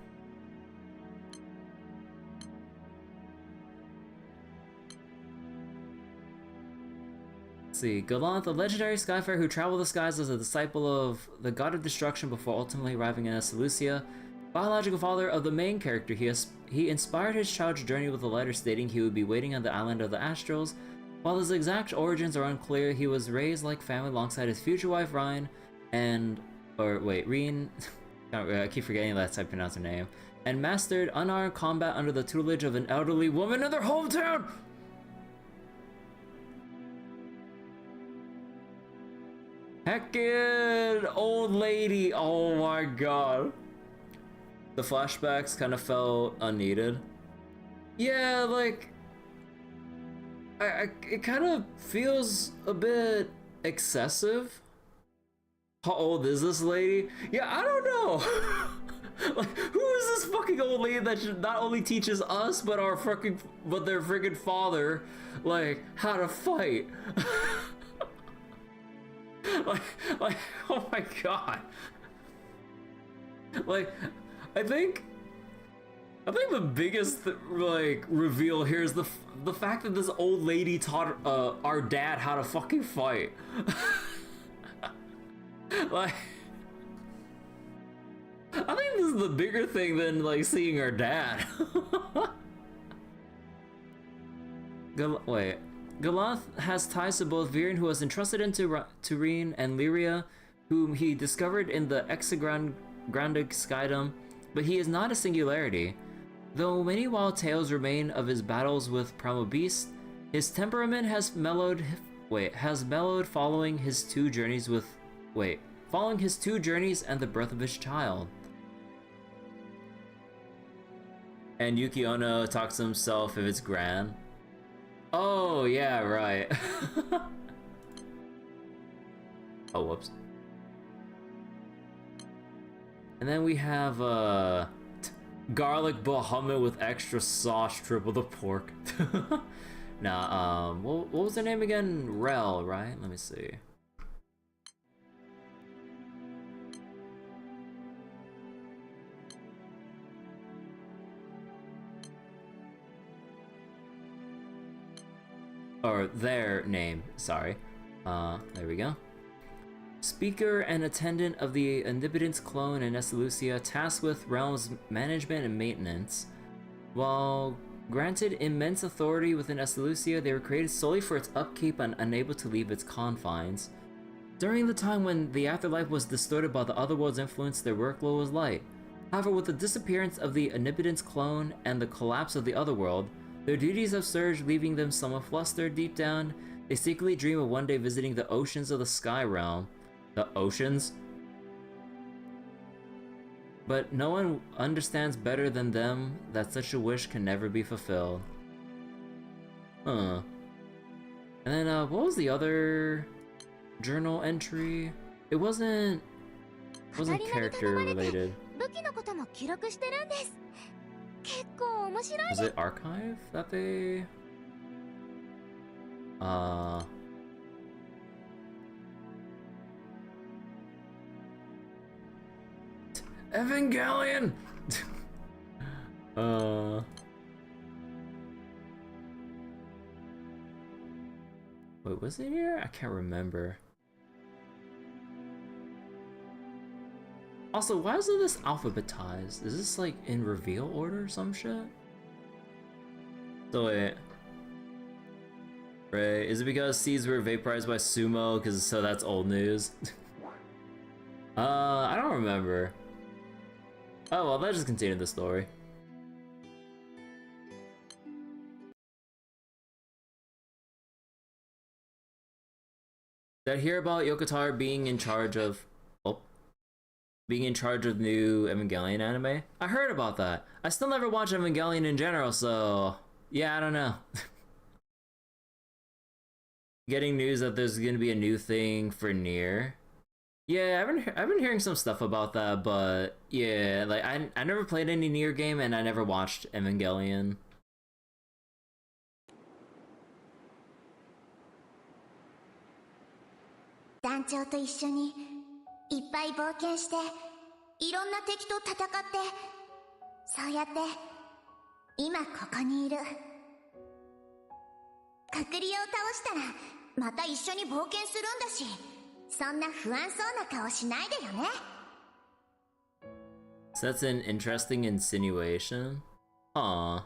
Let's see, Galanth, a legendary skyfarer who traveled the skies as a disciple of the god of destruction before ultimately arriving in Estalucia. Biological father of the main character, he inspired his child's journey with a letter stating he would be waiting on the island of the Astrals. While his exact origins are unclear, he was raised like family alongside his future wife Reen, I keep forgetting that's how I pronounce her name, and mastered unarmed combat under the tutelage of an elderly woman in their hometown! Heckin' old lady, oh my god. The flashbacks kind of felt unneeded. Yeah, like, it kind of feels a bit excessive. How old is this lady? Yeah, I don't know. Like, who is this fucking old lady that should not only teaches us but their freaking father, like, how to fight? like, oh my god. Like, I think the biggest like reveal here is the fact that this old lady taught our dad how to fucking fight. Like, I think this is the bigger thing than like seeing our dad. Wait, Galanth has ties to both Viren, who was entrusted into Reen, and Lyria, whom he discovered in the Grande Skydom, but he is not a singularity. Though many wild tales remain of his battles with primal beasts, his temperament has mellowed following his two journeys and the birth of his child. And Yuki Ono talks to himself if it's Gran. Oh, yeah, right. Oh, whoops. And then we have, garlic Bahamut with extra sauce, triple the pork. Nah, what was her name again? Rel, right? Let me see. Or their name, sorry. There we go. Speaker and attendant of the Omnipotence clone in Estalucia, tasked with realms management and maintenance. While Granted immense authority within Estalucia, they were created solely for its upkeep and unable to leave its confines. During the time when the afterlife was distorted by the otherworld's influence, their workload was light. However, with the disappearance of the Omnipotence clone and the collapse of the otherworld, their duties have surged, leaving them somewhat flustered. Deep down, they secretly dream of one day visiting the oceans of the Sky Realm. The oceans? But no one understands better than them that such a wish can never be fulfilled. Huh. And then, what was the other journal entry? It wasn't character related. Was it archive that they... Evangelion! Wait, was it here? I can't remember. Also, why isn't this alphabetized? Is this like in reveal order or some shit? So wait. Right, is it because seeds were vaporized by Sumo? So that's old news? I don't remember. Oh well, that just continued the story. Did I hear about Yokotaro being in charge of new Evangelion anime? I heard about that. I still never watched Evangelion in general, so yeah, I don't know. Getting news that there's gonna be a new thing for Nier. Yeah, I've been hearing some stuff about that, but yeah, like I never played any Nier game and I never watched Evangelion. 団長と一緒にいっぱい冒険していろんな敵と戦ってそうやって今ここにいる隔離を倒したらまた一緒に冒険するんだしそんな不安そうな顔しないでよね So that's an interesting insinuation. Aw.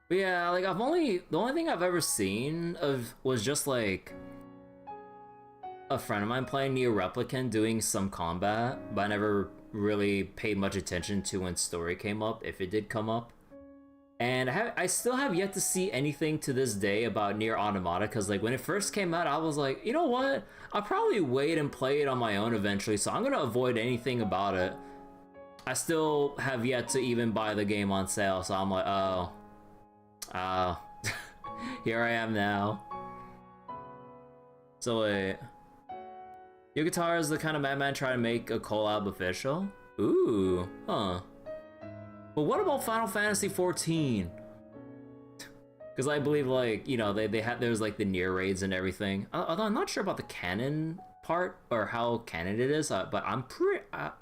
But yeah, like the only thing I've ever seen of was just like a friend of mine playing Nier Replicant doing some combat, but I never really paid much attention to when story came up, if it did come up. And I still have yet to see anything to this day about Nier Automata, because like when it first came out, I was like, you know what? I'll probably wait and play it on my own eventually, so I'm gonna avoid anything about it. I still have yet to even buy the game on sale, so I'm like, oh. Here I am now. So wait. Yokotaro is the kind of madman trying to make a collab official? Ooh, huh. But what about Final Fantasy 14? Because I believe, like, you know, there's like the Nier raids and everything. Although I'm not sure about the canon part or how canon it is, but I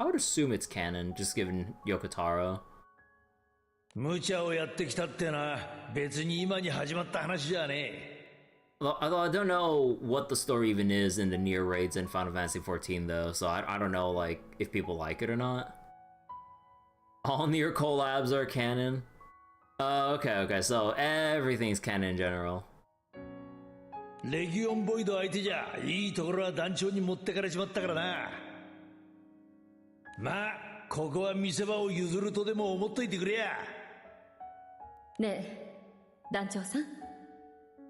would assume it's canon, just given Yokotaro. 無茶をやってきたってな、別に今に始まった話じゃねえ。 Although I don't know what the story even is in the Nier raids in Final Fantasy 14 though, so I don't know like if people like it or not. All Nier collabs are canon. Oh, okay, so everything's canon in general. レギオンボイド相手じゃいいところは団長に持ってかれちまったからな。まあここは見せ場を譲るとでも思っといてくれや。ねえ、団長さん。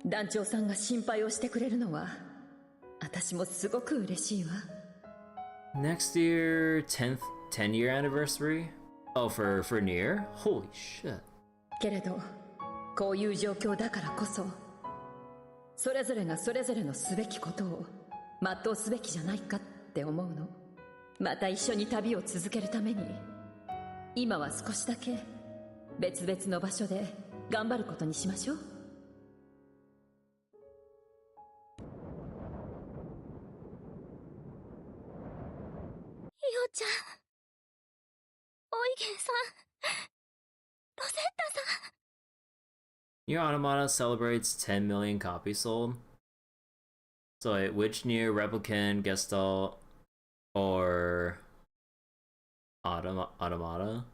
団長さんが心配をしてくれるのは私もすごく嬉しいわ。Next year, 10 year anniversary? Oh, for Nier? Holy shit. けれど、こういう状況だからこそ、それぞれがそれぞれのすべきことを全うすべきじゃないかって思うの。また一緒に旅を続けるために、今は少しだけ別々の場所で頑張ることにしましょう。ちゃん、おいげんさん、ロゼッタさん。Nier Automata celebrates 10 million copies sold. So wait, which Nier Replicant, Gestalt, or Automata?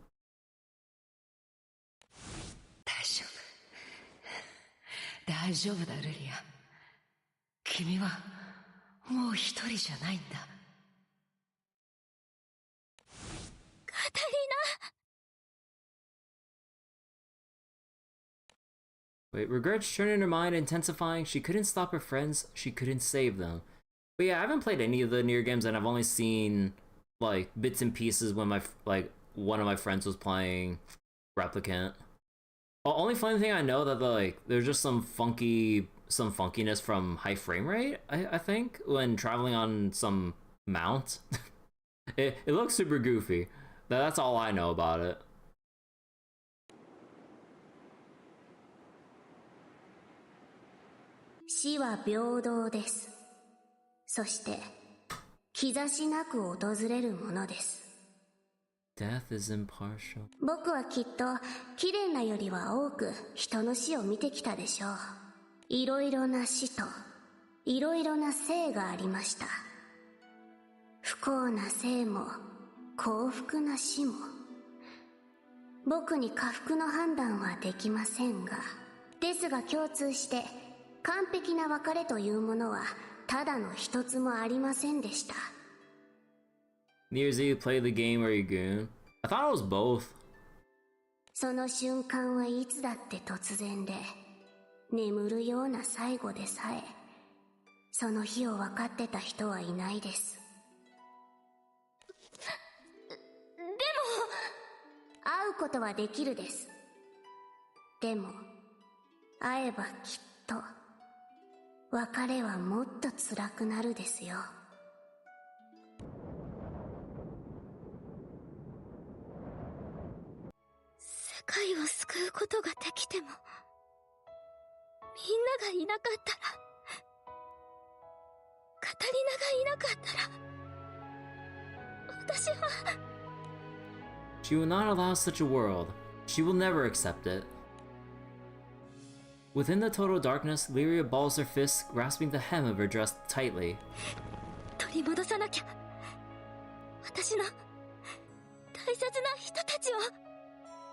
大丈夫。大丈夫だ、ルリア。君はもう一人じゃないんだ。カタリナ。 Wait, regrets turn in her mind, intensifying. She couldn't stop her friends. She couldn't save them. But yeah, I haven't played any of the Nier games, and I've only seen like bits and pieces when one of my friends was playing Replicant. The only funny thing I know that there's just some funkiness from high frame rate. I think when traveling on some mount, it looks super goofy. That's all I know about it. 死は平等です。そして兆しなく訪れるものです。Death is impartial. 僕はきっと綺麗なよりは多く人の死を見てきたでしょう。いろいろな死といろいろな生がありました。不幸な生も幸福な死も。僕に下腹の判断はできませんが、ですが共通して完璧な別れというものはただの一つもありませんでした。Near Z, you play the game or you goon? I thought it was both. その瞬間はいつだって突然で、眠るような最後でさえ、その日を分かってた人はいないです。でも、会うことはできるです。でも、会えばきっと、別れはもっと辛くなるですよ。世界を救うことができても、みんながいなかったら、カタリナがいなかったら、私は。She will not allow such a world. She will never accept it. Within the total darkness, Lyria balls her fists, grasping the hem of her dress tightly. 取り戻さなきゃ。私の大切な人たちを。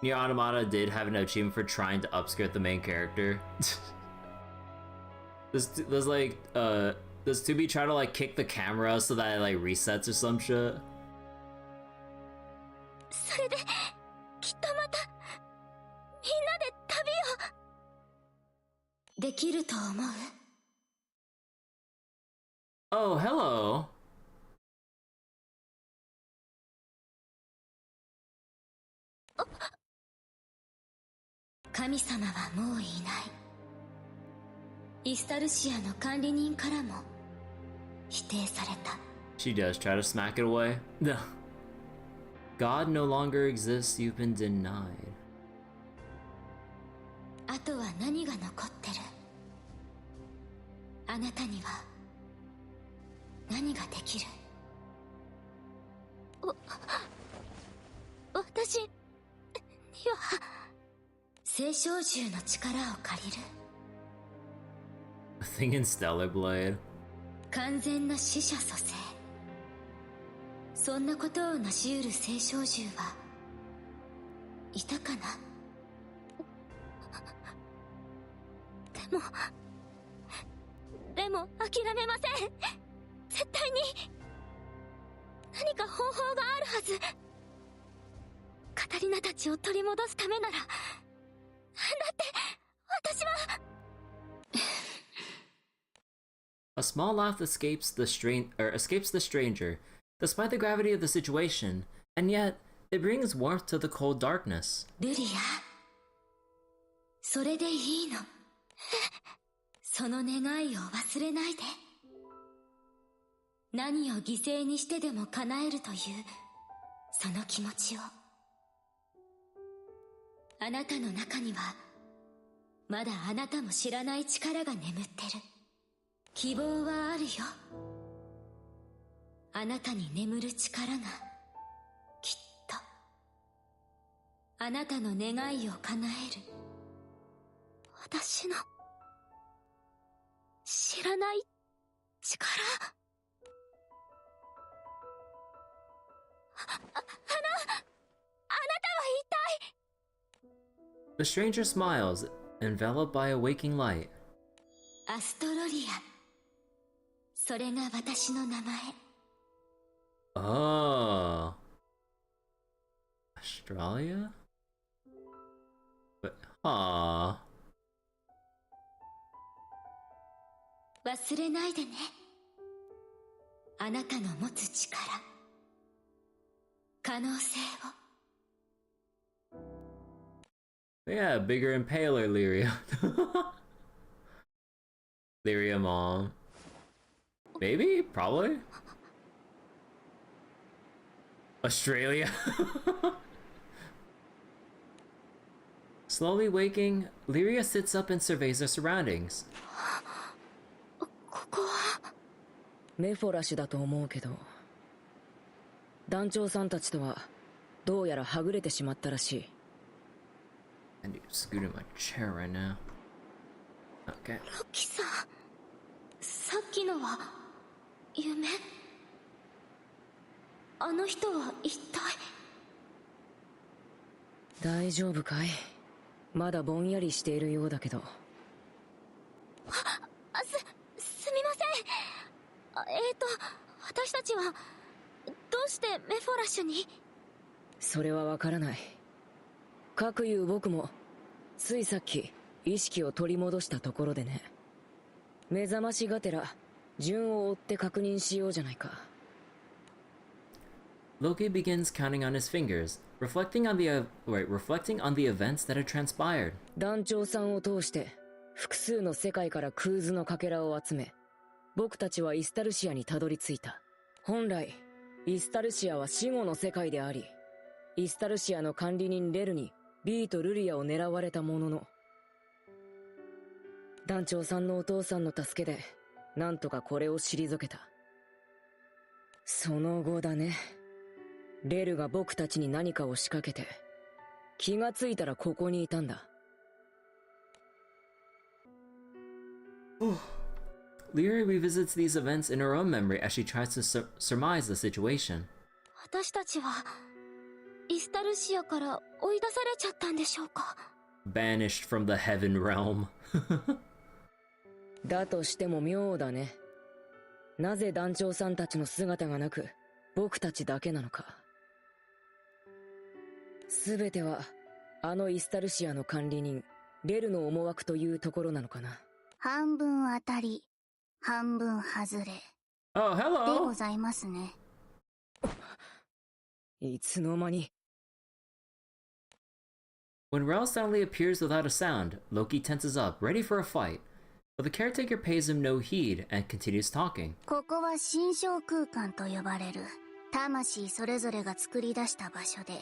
Nier Automata did have an achievement for trying to upskirt the main character. Does 2B try to kick the camera so that it resets or some shit? それできっとまたみんなで旅をできると思う？ Oh, hello. 神様はもういない。イスタルシアの管理人からも否定された。 She does try to smack it away. No. God no longer exists, you've been denied. あとは何が残ってる？あなたには何ができる？私には聖少獣の力を借りる。 A thing in Stellar Blade. 完全な死者蘇生。そんなことを成し得る聖少獣はいたかな？でも諦めません。絶対に何か方法があるはず。カタリナたちを取り戻すためなら。だって私は。A small laugh escapes the stranger, despite the gravity of the situation, and yet it brings warmth to the cold darkness. ルリア、それでいいの。その願いを忘れないで。何を犠牲にしてでも叶えるというその気持ちを。あなたの中にはまだあなたも知らない力が眠ってる。希望はあるよ。あなたに眠る力がきっとあなたの願いを叶える。私の知らない力。あなたは一体。 The stranger smiles, enveloped by a waking light. アストロリア。それが私の名前。Oh. Australia? But, huh. 忘れないでね。あなたの持つ力、可能性を。Yeah, bigger impaler, Lyria. Lyria mom. Maybe? Probably? Australia? Slowly waking, Lyria sits up and surveys her surroundings. ここはメフォラシュだと思うけど、団長さんたちとはどうやらはぐれてしまったらしい。I need to scoot in my chair right now. Okay. ロキさん、さっきのは夢？あの人は一体。大丈夫かい？まだぼんやりしているようだけど。すみません。私たちはどうしてメフォラッシュに？それはわからない。かくいう僕もついさっき意識を取り戻したところでね。目覚ましがてら順を追って確認しようじゃないか。Loki begins counting on his fingers, reflecting on the events that had transpired. 団長さんを通して複数の世界からクーズのかけらを集め、僕たちはイスタルシアにたどり着いた。本来イスタルシアは死後の世界であり、イスタルシアの管理人レルにビーとルリアを狙われたものの、団長さんのお父さんの助けでなんとかこれを退けた。その後だね。レルが僕たちに何かを仕掛けて、気がついたらここにいたんだ。Lyria revisits these events in her own memory as she tries to surmise the situation. 私たちはイスタルシアから追い出されちゃったんでしょうか？ Banished from the heaven realm. だとしても妙だね。なぜ団長さんたちの姿がなく、僕たちだけなのか。すべてはあのイスタルシアの管理人レルの思惑というところなのかな。半分当たり半分外れ Oh, hello. でございますね。いつの間に。When Rel suddenly appears without a sound, Loki tenses up, ready for a fight. But the caretaker pays him no heed and continues talking. ここは心象空間と呼ばれる魂それぞれが作り出した場所で、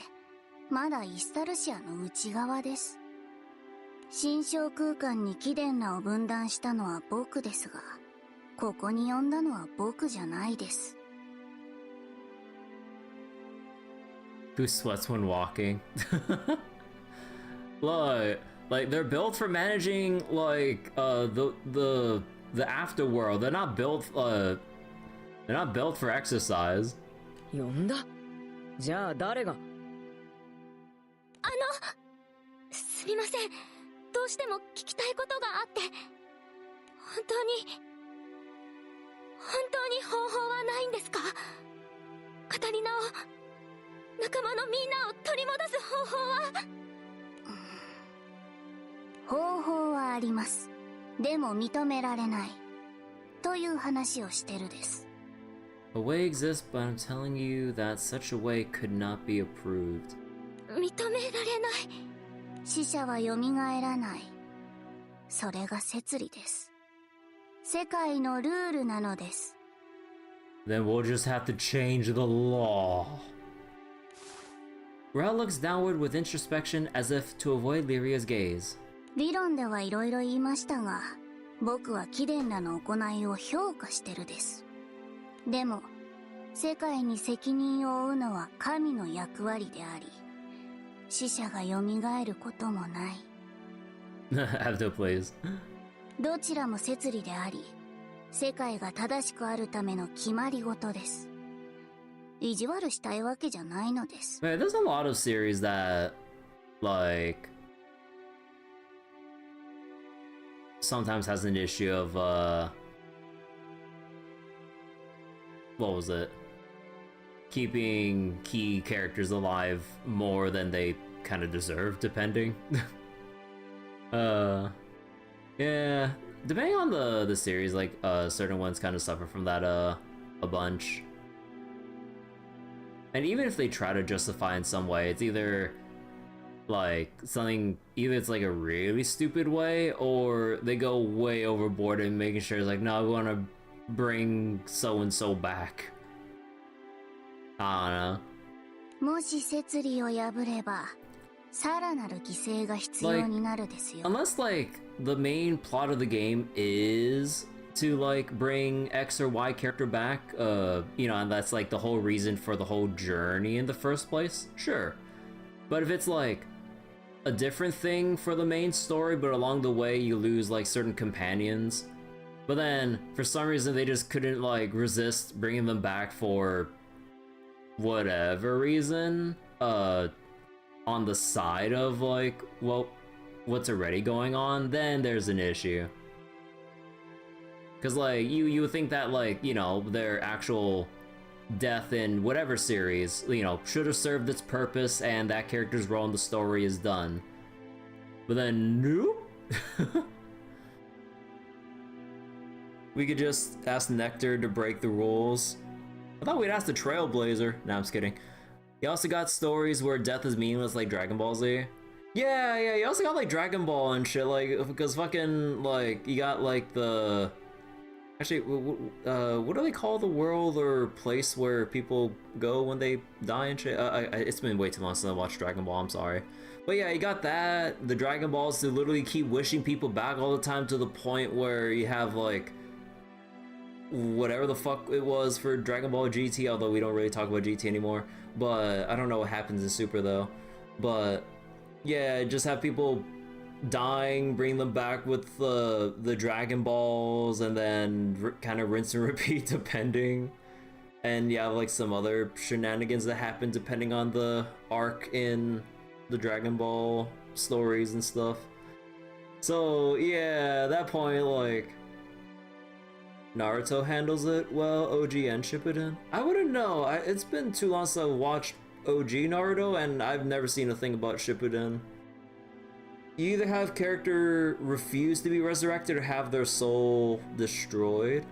まだイスタルシアの内側です。心象空間に貴殿らを分断したのは僕ですが、ここに呼んだのは僕じゃないです。Who sweats when walking? Like they're built for managing the afterworld. They're not built for exercise. 呼んだ？じゃあ誰が？すみません。どうしても聞きたいことがあって。本当に方法はないんですか？カタリナを、仲間のみんなを取り戻す方法は？方法はあります。でも認められないという話をしてるです。A way exists, but I'm telling you that such a way could not be approved. 認められない。死者は蘇らない。それが摂理です。世界のルールなのです。Then we'll just have to change the law. Rel looks downward with introspection as if to avoid Lyria's gaze. 理論ではいろいろ言いましたが、僕は貴殿らの行いを評価してるです。でも、世界に責任を負うのは神の役割であり、死者が蘇ることもない。Avdo plays. どちらも摂理であり、世界が正しくあるための決まり事です。意地悪したいわけじゃないのです。Man, there's a lot of series that, like, sometimes has an issue of what was it? Keeping key characters alive more than they kind of deserve, depending. Yeah, depending on the series, like certain ones kind of suffer from that a bunch. And even if they try to justify in some way, it's either like something, either it's like a really stupid way, or they go way overboard in making sure it's like, no, we want to bring so and so back. I don't know. もし摂理を破れば、さらなる犠牲が必要になるですよ。 Unless like the main plot of the game is to like bring X or Y character back, you know, and that's like the whole reason for the whole journey in the first place, sure. But if it's like a different thing for the main story, but along the way you lose like certain companions, but then for some reason they just couldn't like resist bringing them back for whatever reason, on the side of like, well, what's already going on, then there's an issue. Because like you would think that like, you know, their actual death in whatever series, you know, should have served its purpose and that character's role in the story is done. But then nope. We could just ask Nectar to break the rules. I thought we'd ask the Trailblazer. No, I'm just kidding. You also got stories where death is meaningless, like Dragon Ball Z. Yeah, you also got like Dragon Ball and shit, like, because fucking, like, you got like the... Actually, what do they call the world or place where people go when they die and shit? It's been way too long since I watched Dragon Ball, I'm sorry. But yeah, you got that, the Dragon Balls to literally keep wishing people back all the time to the point where you have like... whatever the fuck it was for Dragon Ball GT, although we don't really talk about GT anymore. But I don't know what happens in Super though. But yeah, just have people dying, bring them back with the Dragon Balls, and then kind of rinse and repeat depending. And you have like some other shenanigans that happen depending on the arc in the Dragon Ball stories and stuff. So yeah, at that point, like, Naruto handles it well, OG and Shippuden. I wouldn't know. It's been too long since I watched OG Naruto, and I've never seen a thing about Shippuden. You either have character refuse to be resurrected or have their soul destroyed.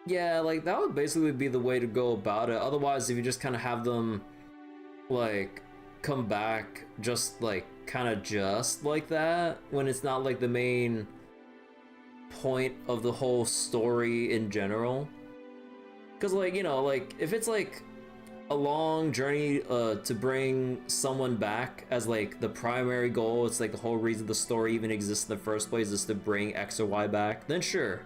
Yeah, like that would basically be the way to go about it. Otherwise, if you just kind of have them like come back just like kind of just like that, when it's not like the main point of the whole story in general. Because like, you know, like if it's like a long journey to bring someone back as like the primary goal, it's like the whole reason the story even exists in the first place is to bring X or Y back, then sure.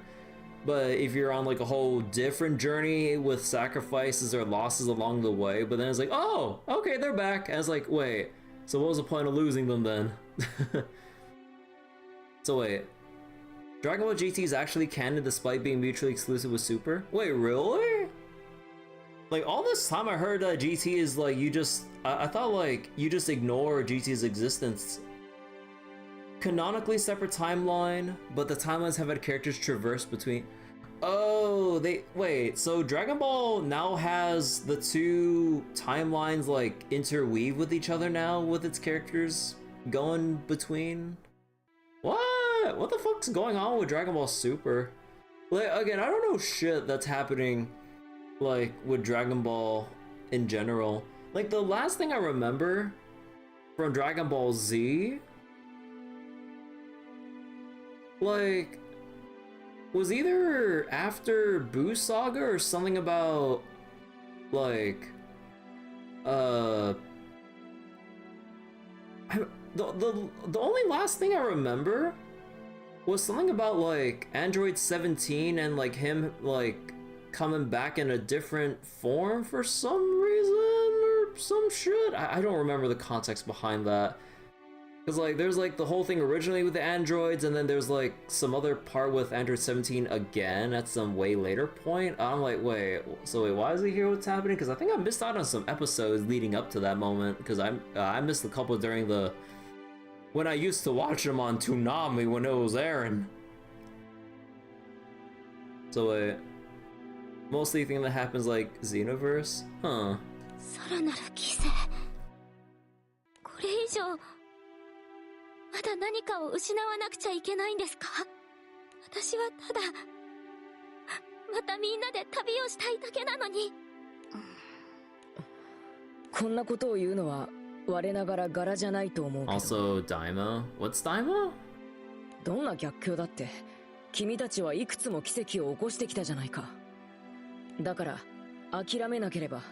But if you're on like a whole different journey with sacrifices or losses along the way, but then it's like, oh, okay, they're back, and it's like, wait, so what was the point of losing them then? So wait, Dragon Ball GT is actually canon despite being mutually exclusive with Super? Wait, really? Like, all this time I heard that GT is like, you just... I thought like, you just ignore GT's existence. Canonically separate timeline, but the timelines have had characters traverse between... Oh, they... Wait, so Dragon Ball now has the two timelines like interweave with each other now with its characters going between? What? What the fuck's going on with Dragon Ball Super? Like, again, I don't know shit that's happening like with Dragon Ball in general. Like the last thing I remember from Dragon Ball Z, like, was either after Buu Saga or something about like the only last thing I remember was something about like Android 17 and like him like coming back in a different form for some reason or some shit. I don't remember the context behind that. Because like there's like the whole thing originally with the androids, and then there's like some other part with Android 17 again at some way later point. I'm like, wait, why is he here? What's happening? Because I think I missed out on some episodes leading up to that moment, because I missed a couple during the when I used to watch him on Toonami when it was airing. So wait, mostly thing that happens like Xenoverse? Huh. さらなる犠牲。これ以上まだ何かを失わなくちゃいけないんですか？私はただまたみんなで旅をしたいだけなのに。こんなことを言うのは我ながら柄じゃないと思うけど。Also, Daima? What's Daima? どんな逆境だって君たちはいくつも奇跡を起こしてきたじゃないか。だから諦めなければ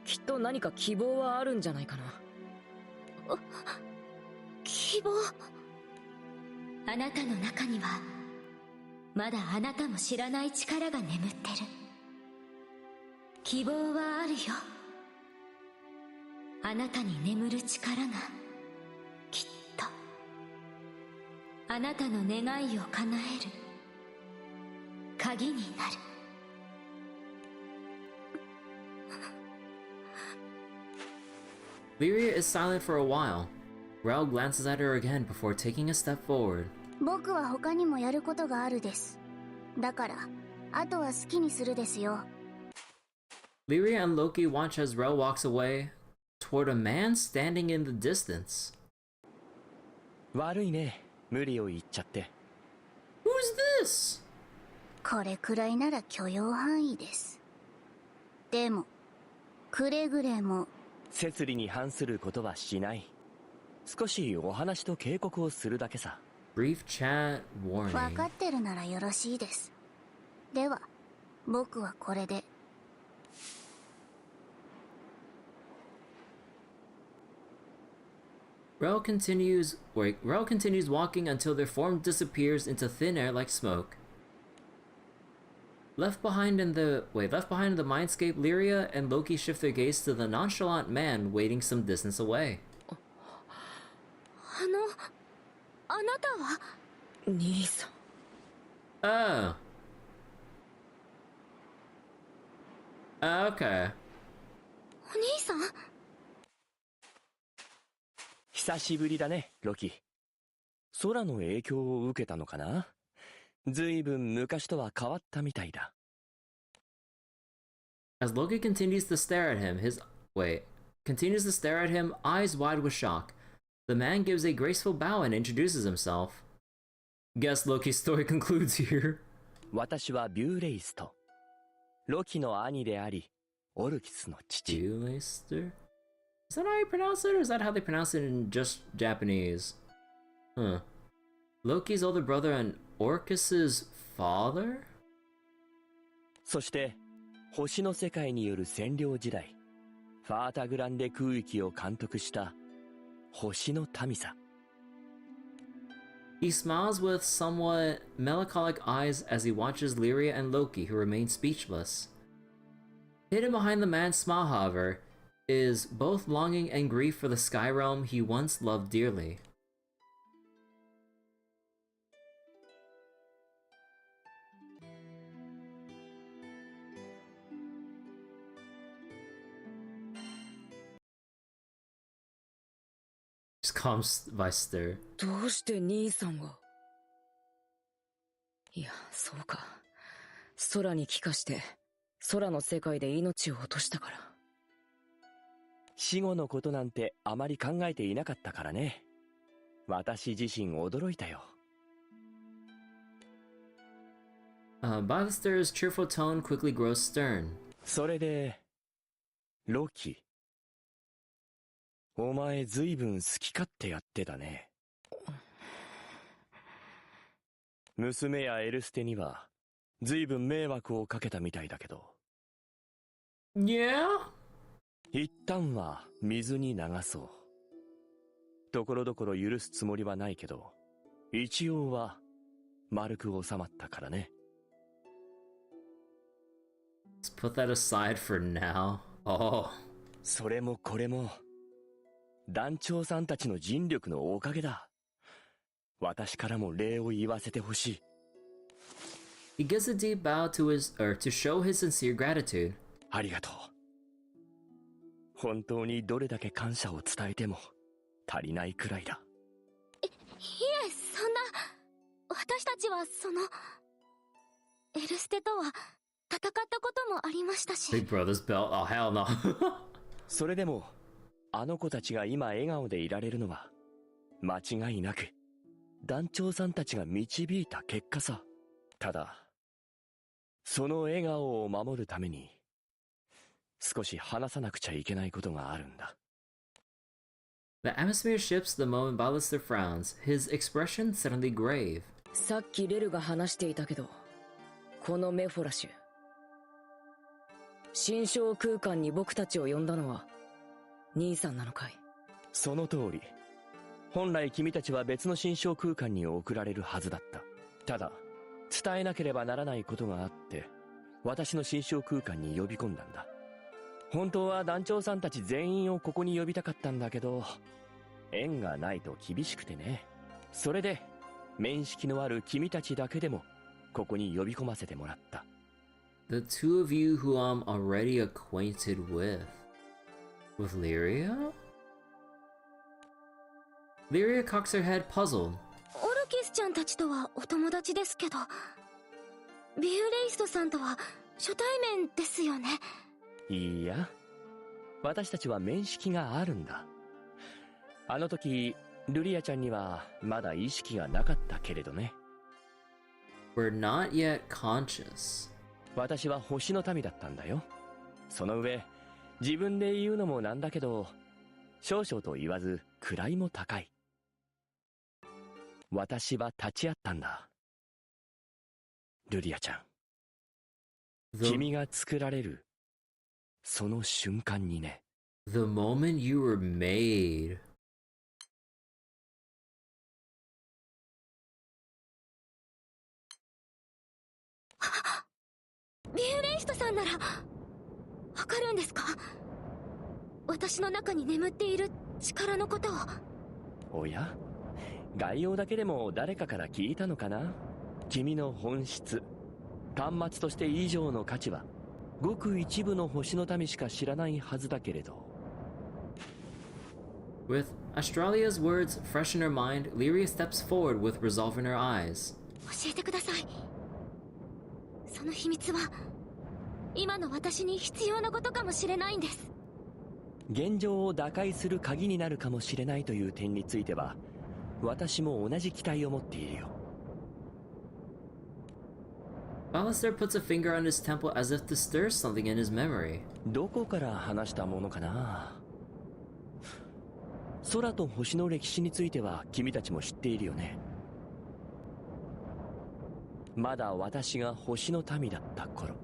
きっと何か希望はあるんじゃないかな。希望。あなたの中にはまだあなたも知らない力が眠ってる。希望はあるよ。あなたに眠る力がきっとあなたの願いを叶える鍵になる。Lyria is silent for a while. Rel glances at her again before taking a step forward. 僕は他にもやることがあるです。だからあとは好きにするですよ。Lyria and Loki watch as Rel walks away toward a man standing in the distance. 悪いね、無理を言っちゃって。Who's this? これくらいなら許容範囲です。でもくれぐれも摂理に反することはしない。少しお話と警告をするだけさ。Brief chat warning. 分かってるならよろしいです。では僕はこれで。Rel continues walking until their form disappears into thin air like smoke. Left behind in the mindscape, Lyria and Loki shift their gaze to the nonchalant man waiting some distance away. あなたは兄さん。Oh. Okay. お兄さん。久しぶりだね、ロキ。空の影響を受けたのかな？ずいぶん昔とは変わったみたいだ。As Loki continues to stare at him, eyes wide with shock. The man gives a graceful bow and introduces himself. Guess Loki's story concludes here. 私はビューレイスト。ロキの兄であり、オルキスの父。ビューレイスト？ Is that how you pronounce it, or is that how they pronounce it in just Japanese? Huh. Loki's older brother and Orcus's father? そして、星の世界による占領時代、ファータグランデ空域を監督した星の民さ。He smiles with somewhat melancholic eyes as he watches Lyria and Loki, who remain speechless. Hidden behind the man's smile, however, is both longing and grief for the sky realm he once loved dearly. Just comes by stir. どうして兄さんが。いや、そうか。空に帰化して空の世界で命を落としたから。死後のことなんてあまり考えていなかったからね。私自身驚いたよ。By the stir's cheerful tone quickly grows stern. それで、ロキ。お前ずいぶん好き勝手やってたね。娘やエルステにはずいぶん迷惑をかけたみたいだけど。Yeah? 一旦は水に流そう。ところどころ許すつもりはないけど、一応は丸く収まったからね。Let's put that aside for now. Oh. それもこれも団長さんたちの尽力のおかげだ。私からも礼を言わせてほしい。He gives a deep bow to show his sincere gratitude. ありがとう。本当にどれだけ感謝を伝えても足りないくらいだ。私たちはエルステとは戦ったこともありましたし。 Big Brother's belt? Oh hell no. それでもあの子たちが今笑顔でいられるのは間違いなく団長さんたちが導いた結果さ。ただその笑顔を守るために少し話さなくちゃいけないことがあるんだ。 The atmosphere shifts the moment Ballister frowns, his expression suddenly grave. さっきレルが話していたけど、このメフォラシュ、心象空間に僕たちを呼んだのは兄さんなのかい？その通り。本来君たちは別の心象空間に送られるはずだった。ただ伝えなければならないことがあって私の心象空間に呼び込んだんだ。本当は団長さんたち全員をここに呼びたかったんだけど縁がないと厳しくてね。それで面識のある君たちだけでもここに呼び込ませてもらった。 The two of you who I'm already acquainted with. With Lyria? Lyria cocks her head, puzzled. オルキスちゃんたちとはお友達ですけど、ビューレイストさんとは初対面ですよね。いいや、私たちは面識があるんだ。あの時ルリアちゃんにはまだ意識がなかったけれどね。 We're not yet conscious. 私は星の民だったんだよ。その上自分で言うのもなんだけど少々と言わず位も高い。私は立ち会ったんだルリアちゃん。君が作られるその瞬間にね。 The moment you were made. ビューレイストさんならわかるんですか？私の中に眠っている力のことを。おや、概要だけでも誰かから聞いたのかな。君の本質、端末として以上の価値はごく一部の星の民しか知らないはずだけれど。 With Astralia's words fresh in her mind, Lyria steps forward with resolve in her eyes. 教えてください。その秘密は今の私に必要なことかもしれないんです。現状を打開する鍵になるかもしれないという点については私も同じ期待を持っているよ。 Ballister puts a finger on his temple as if to stir something in his memory. どこから話したものかな。空と星の歴史については君たちも知っているよね。まだ私が星の民だった頃、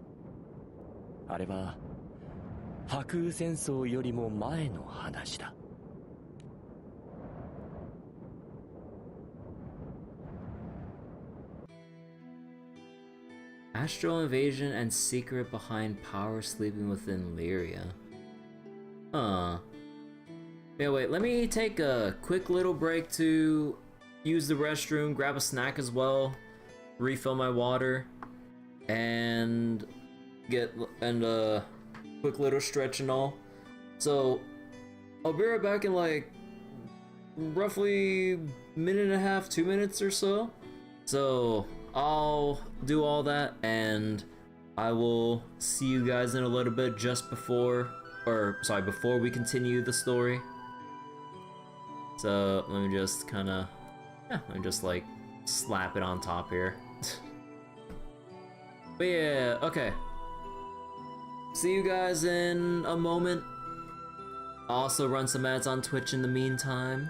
あれは白雨戦争よりも前の話だ。Astral invasion and secret behind power sleeping within Lyria. Yeah, wait, let me take a quick little break to use the restroom, grab a snack as well, refill my water, and get a quick little stretch and all. So I'll be right back in like roughly minute and a half, 2 minutes or so. So I'll do all that and I will see you guys in a little bit just before, before we continue the story. So let me just let me just like slap it on top here. But yeah, okay. See you guys in a moment. I'll also run some ads on Twitch in the meantime.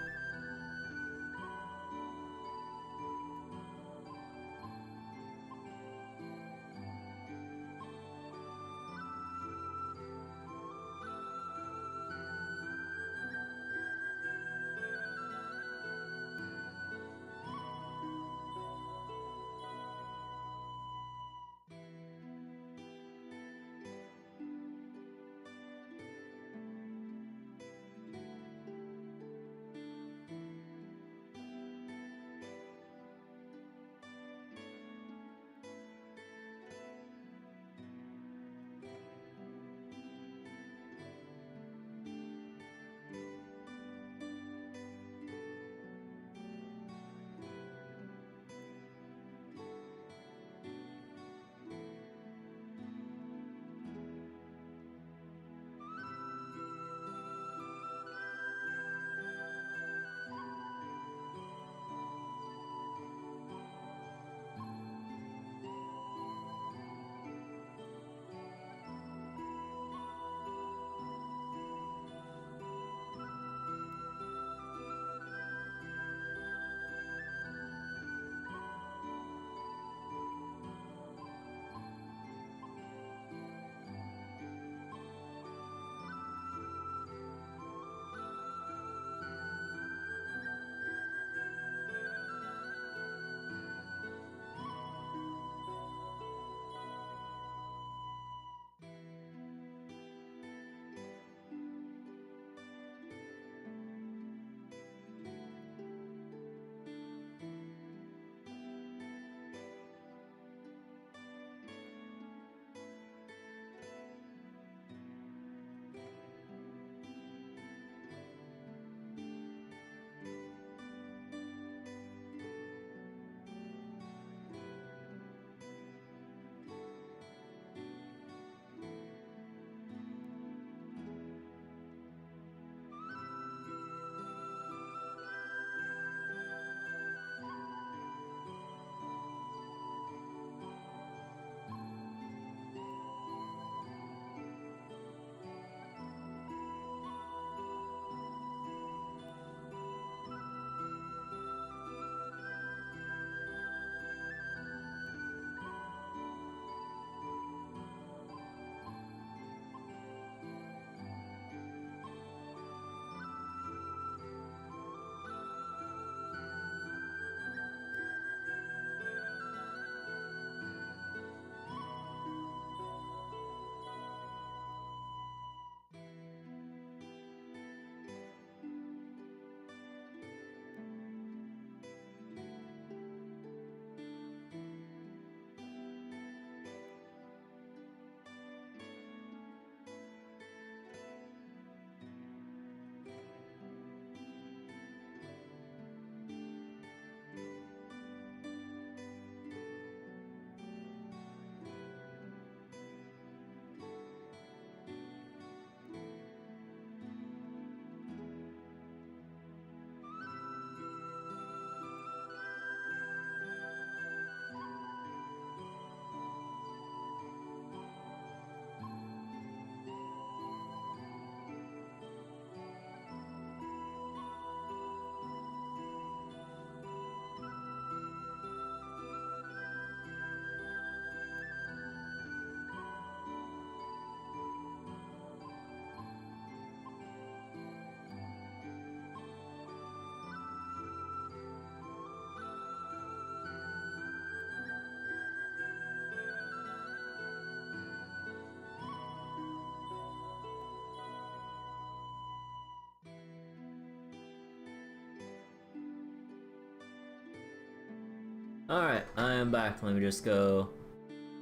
Alright, I am back. Let me just go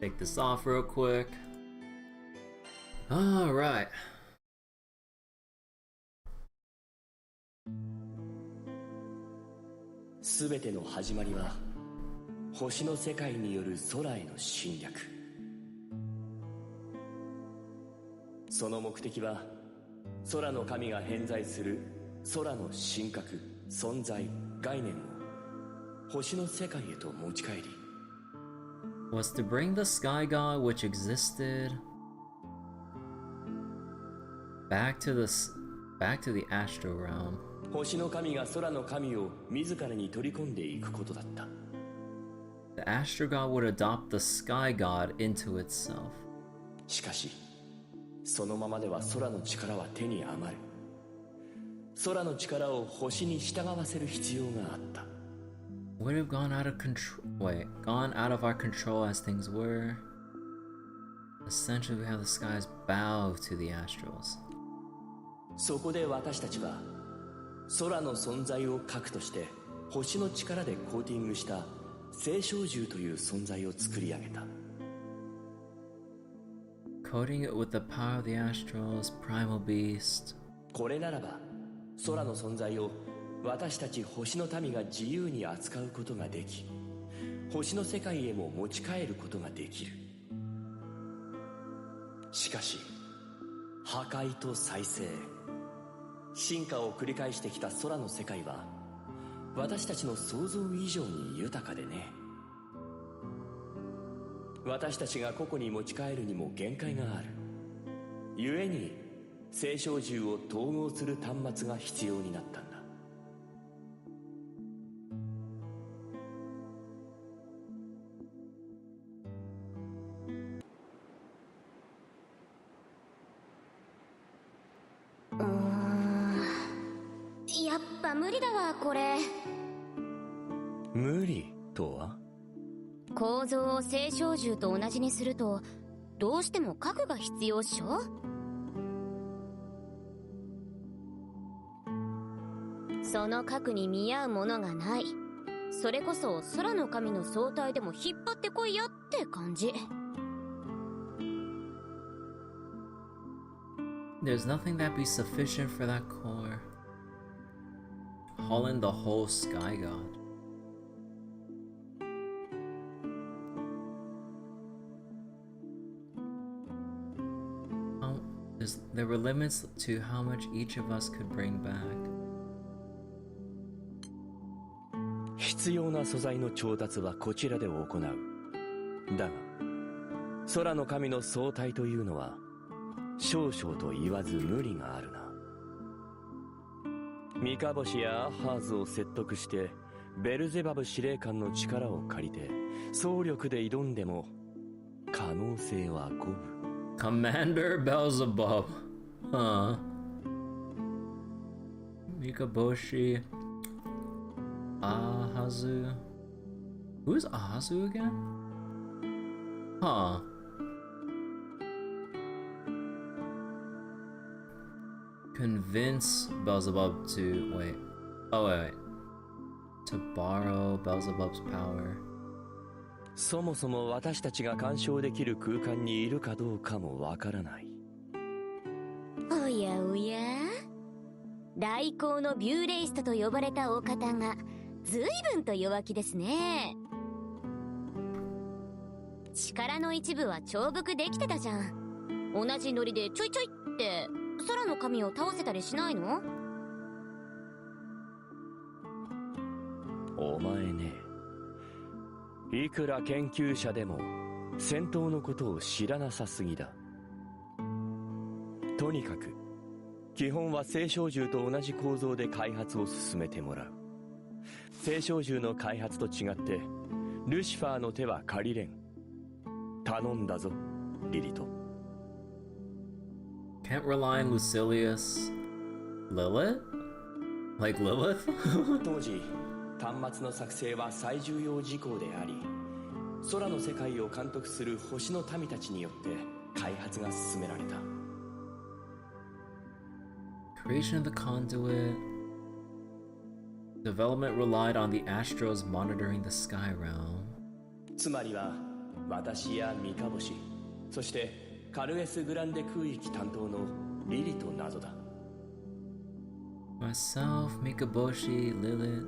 take this off real quick. Alright. すべての始まりは星の世界による空への侵略。その目的は空の神が偏在する空の神格、存在、概念を星の世界へと持ち帰り was to bring the sky god which existed back to the astral realm. 星の神が空の神を自らに取り込んでいくことだった。 The astral god would adopt the sky god into itself. しかしそのままでは空の力は手に余る。空の力を星に従わせる必要があった。 Would have gone out of control. Wait, gone out of our control as things were. Essentially, we have the skies bow to the astrals. そこで私たちは空の存在を核として星の力でコーティングした青小獣という存在を作り上げた。 Coating it with the power of the astrals, primal beast. これならば空の存在を私たち星の民が自由に扱うことができ、星の世界へも持ち帰ることができる。しかし破壊と再生、進化を繰り返してきた空の世界は私たちの想像以上に豊かでね。私たちが個々に持ち帰るにも限界がある。故に青小獣を統合する端末が必要になったんだ。やっぱ無理だわこれ。無理とは？構造を青小獣と同じにするとどうしても核が必要っしょ。その核に見合うものがない。それこそ空の神の総体でも引っ張ってこいやって感じ。 There's nothing that'd be sufficient for that core. Haul in the whole sky god. There were limits to how much each of us could bring back. 必要な素材の調達はこちらで行う。だが空の神の総体というのは少々と言わず無理があるな。ミカボシやアッハーズを説得してベルゼバブ司令官の力を借りて総力で挑んでも可能性は五分。 Commander Beelzebub. Huh. Mikaboshi. Ahazu. Who is Ahazu again? Huh. Convince Beelzebub to wait. Oh wait. To borrow Beelzebub's power. そもそも私たちが干渉できる空間にいるかどうかもわからない。おやおや、来航のビューレイストと呼ばれたお方が随分と弱気ですね。力の一部は重複できてたじゃん。同じノリでちょいちょいって空の神を倒せたりしないの？お前ね、いくら研究者でも戦闘のことを知らなさすぎだ。とにかく基本は青小獣と同じ構造で開発を進めてもらう。青小獣の開発と違ってルシファーの手は借りれん。頼んだぞ、リリト。 Can't rely on Lucilius. Lilith? Like Lilith? 当時端末の作成は最重要事項であり、空の世界を監督する星の民たちによって開発が進められた。 Creation of the conduit. Development relied on the Astros monitoring the sky realm. つまりは私や三日星、そしてカルエス・グランデ空域担当のリリと謎だ。Myself, Mikaboshi, Lilith,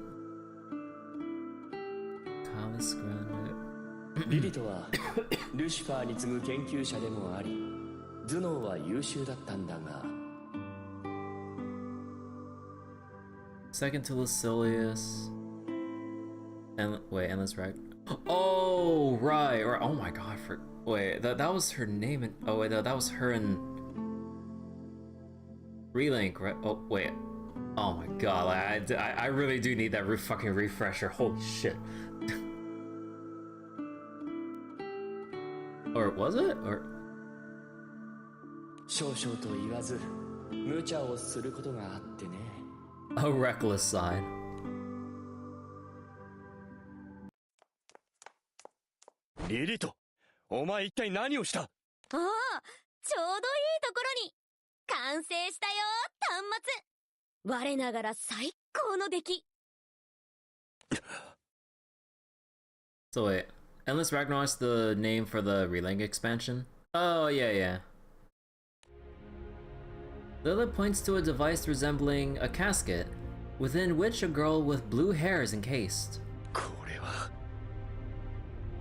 Kalis Grande. リリとはルシファーに次ぐ研究者でもあり、頭脳は優秀だったんだが。Second to Lucilius. And wait, Endless Rag. Oh, right. Or oh my god, wait, that was her name in, oh wait, that was her in Relink, right? Oh wait. Oh my god, I really do need that fucking refresher. Holy shit. Or was it? Or 少々と言わず無茶をすることがあってね。A reckless side. リリト、お前一体何をした？ああ、ちょうどいいところに完成したよ、端末。我ながら最高の出来。So wait, Endless Ragnar's the name for the Relink expansion? Oh yeah, yeah. Lilith points to a device resembling a casket, within which a girl with blue hair is encased. これは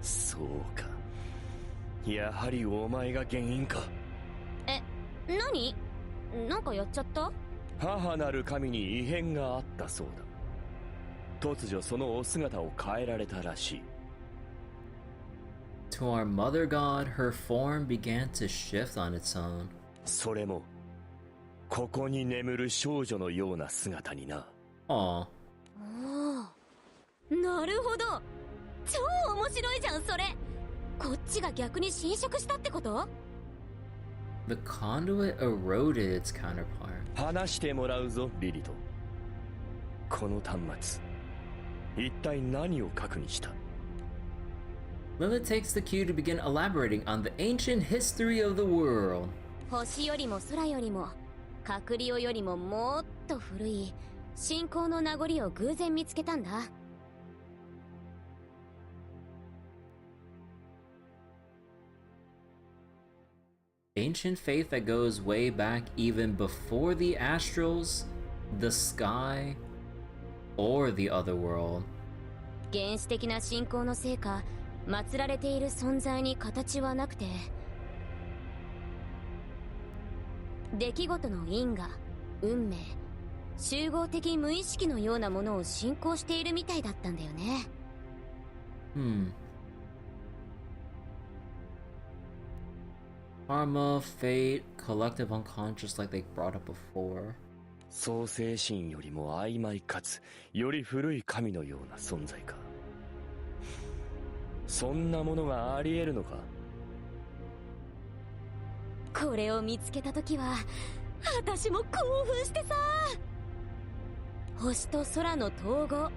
そうか、やはりお前が原因か。え、何？なんかやっちゃった？母なる神に異変があったそうだ。突如そのお姿を変えられたらしい。To our mother god, her form began to shift on its own. それもここに眠る少女のような姿にな。ああ。なるほど。超面白いじゃん、それ。こっちが逆に侵食したってこと？ The conduit eroded its counterpart. 話してもらうぞ、リリト。この端末、一体何を核にした？ Lilith takes the cue to begin elaborating on the ancient history of the world. 星よりも空よりもカクリオよりももっと古い信仰の名残を偶然見つけたんだ。Ancient faith that goes way back even before the astrals, the sky, or the other world. 原始的な信仰のせいか、祀られている存在に形はなくて、出来事の因果、運命、集合的無意識のようなものを信仰しているみたいだったんだよね。Karma, fate, collective unconscious like they brought up before. 創世神よりも曖昧かつより古い神のような存在か。そんなものがあり得るのか？これを見つけた時は私も興奮してさ。星と空の統合、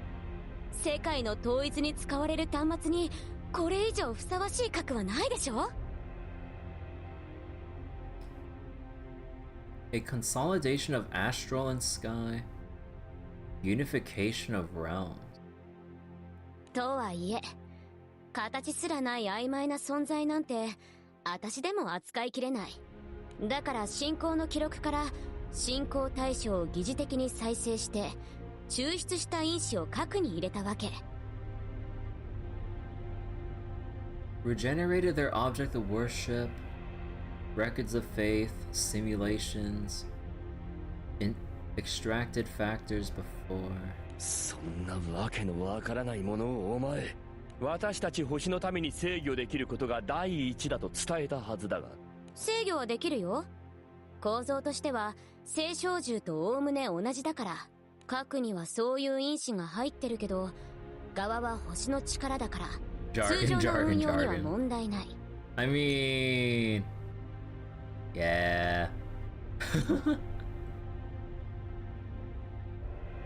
世界の統一に使われる端末にこれ以上ふさわしい核はないでしょ。A consolidation of astral and sky, unification of realms. とはいえ、形すらない曖昧な存在なんて私でも扱いきれない。だから信仰の記録から信仰対象を疑似的に再生して抽出した因子を核に入れたわけ。Regenerated their object of worship, records of faith, simulations, extracted factors before. そんなわけのわからないものをお前、私たち星のために制御できることが第一だと伝えたはずだが。制御はできるよ。構造としては星小獣とおおむね同じだから、核にはそういう因子が入ってるけど、側は星の力だから通常の運用には問題ない。I mean, yeah.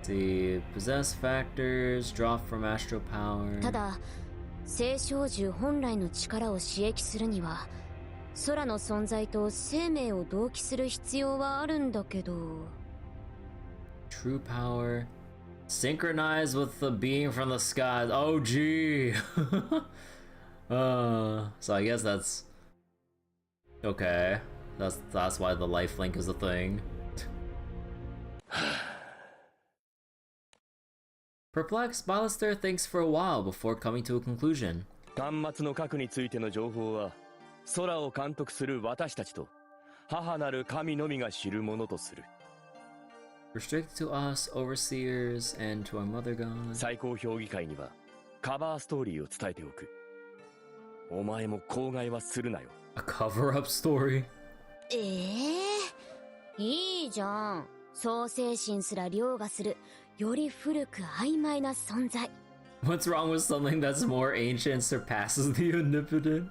See, possess factors, drop from astral power. ただ、星小獣本来の力を刺激するには、空の存在と生命を同期する必要はあるんだけど。True power, Synchronize with the being from the skies. Oh, gee. So I guess that's okay. That's why the lifelink is a thing. Perplexed, Ballister thinks for a while before coming to a conclusion. 端末の核についての情報は空を監督する私たちと母なる神のみが知るものとする。Restricted to us, overseers, and to our mother god. 最高評議会にはカバーストーリーを伝えておく。お前も口外はするなよ。A cover-up story? いいじゃん。創世神すら凌駕するより古く曖昧な存在。What's wrong with something that's more ancient surpasses the omnipotent?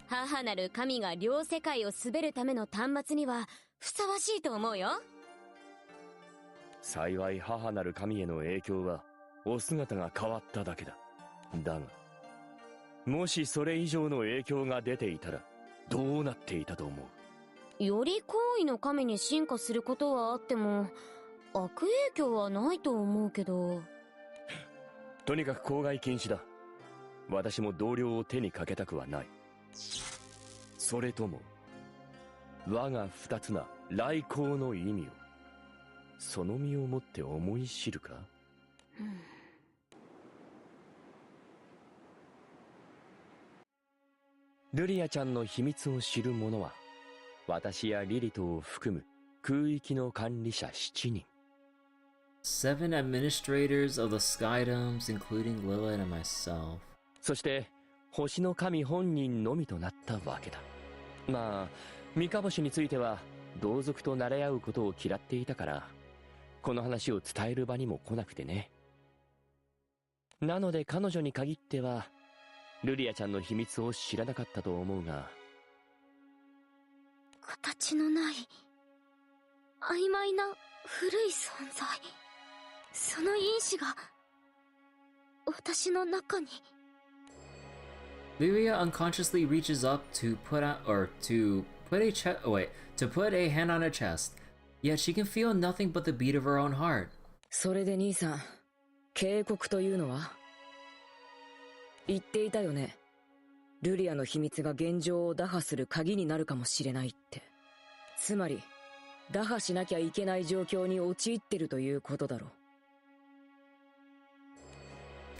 母なる神が両世界を滑るための端末にはふさわしいと思うよ。幸い母なる神への影響はお姿が変わっただけだ。だがもしそれ以上の影響が出ていたらどうなっていたと思う？より高位の神に進化することはあっても悪影響はないと思うけど。とにかく口外禁止だ。私も同僚を手にかけたくはない。それとも我が二つな来航の意味をその身をもって思い知るか？ルリアちゃんの秘密を知る者は私やリリトを含む空域の管理者7人。7 administrators of the Skydomes, including Lilith and myself. そして星の神本人のみとなったわけだ。まあ三日星については同族と慣れ合うことを嫌っていたからこの話を伝える場にも来なくてね。なので彼女に限ってはルリアちゃんの秘密を知らなかったと思うが。形のない曖昧な古い存在、その因子が私の中に。Lyria unconsciously reaches up to put a hand on her chest, yet she can feel nothing but the beat of her own heart. それで兄さん、警告というのは？言っていたよね。ルリアの秘密が現状を打破する鍵になるかもしれないって。つまり打破しなきゃいけない状況に陥ってるということだろ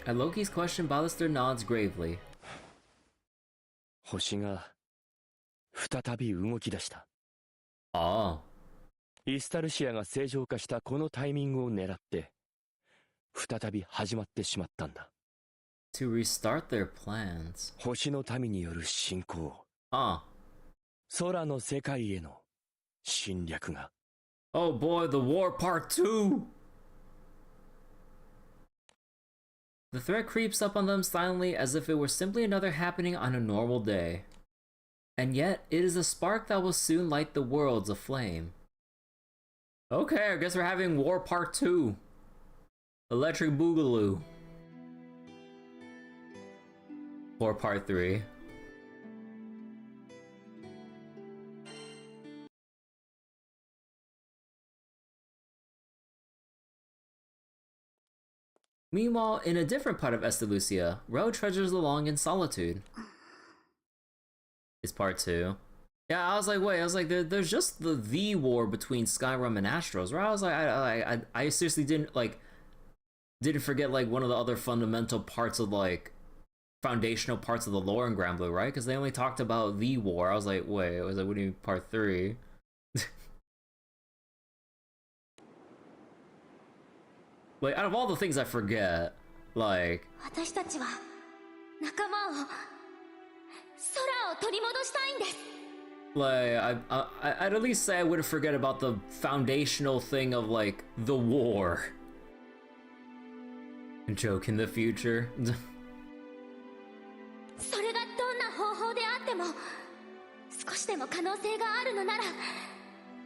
う。At Loki's question, Ballister nods gravely. 星が再び動き出した。ああ。イスタルシアが正常化したこのタイミングを狙って再び始まってしまったんだ。To restart their plans. 星の民による侵攻。ああ。空の世界への侵略が。Oh boy, the war part 2! The threat creeps up on them silently as if it were simply another happening on a normal day. And yet, it is a spark that will soon light the worlds aflame. Okay, I guess we're having War Part 2. Electric Boogaloo. Or Part 3. Meanwhile, in a different part of Estalucia, Ro trudges along in solitude. It's part 2. Yeah, I was like, there's just the war between Skyrim and Astros, where I was like, I seriously didn't forget, like, one of the other fundamental parts of, like, foundational parts of the lore in Granblue, right? Because they only talked about the war. I was like, wait, what do you mean part 3? Like, out of all the things I forget, like... 私たちは仲間を空を取り戻したいんです。 Like, I'd at least say I wouldn't forget about the foundational thing of, like, the war. Joke in the future. それがどんな方法であっても、少しでも可能性があるのなら、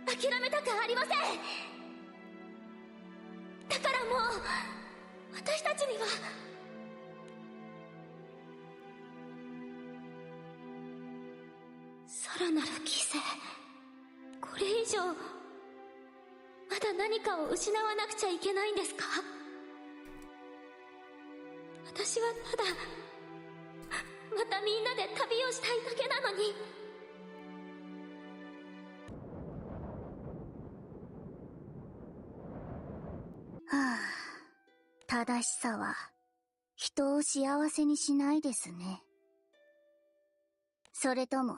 諦めたくありません。だからもう、私たちには、さらなる犠牲、これ以上まだ何かを失わなくちゃいけないんですか？私はまたみんなで旅をしたいだけなのに。はあ、正しさは人を幸せにしないですね。それとも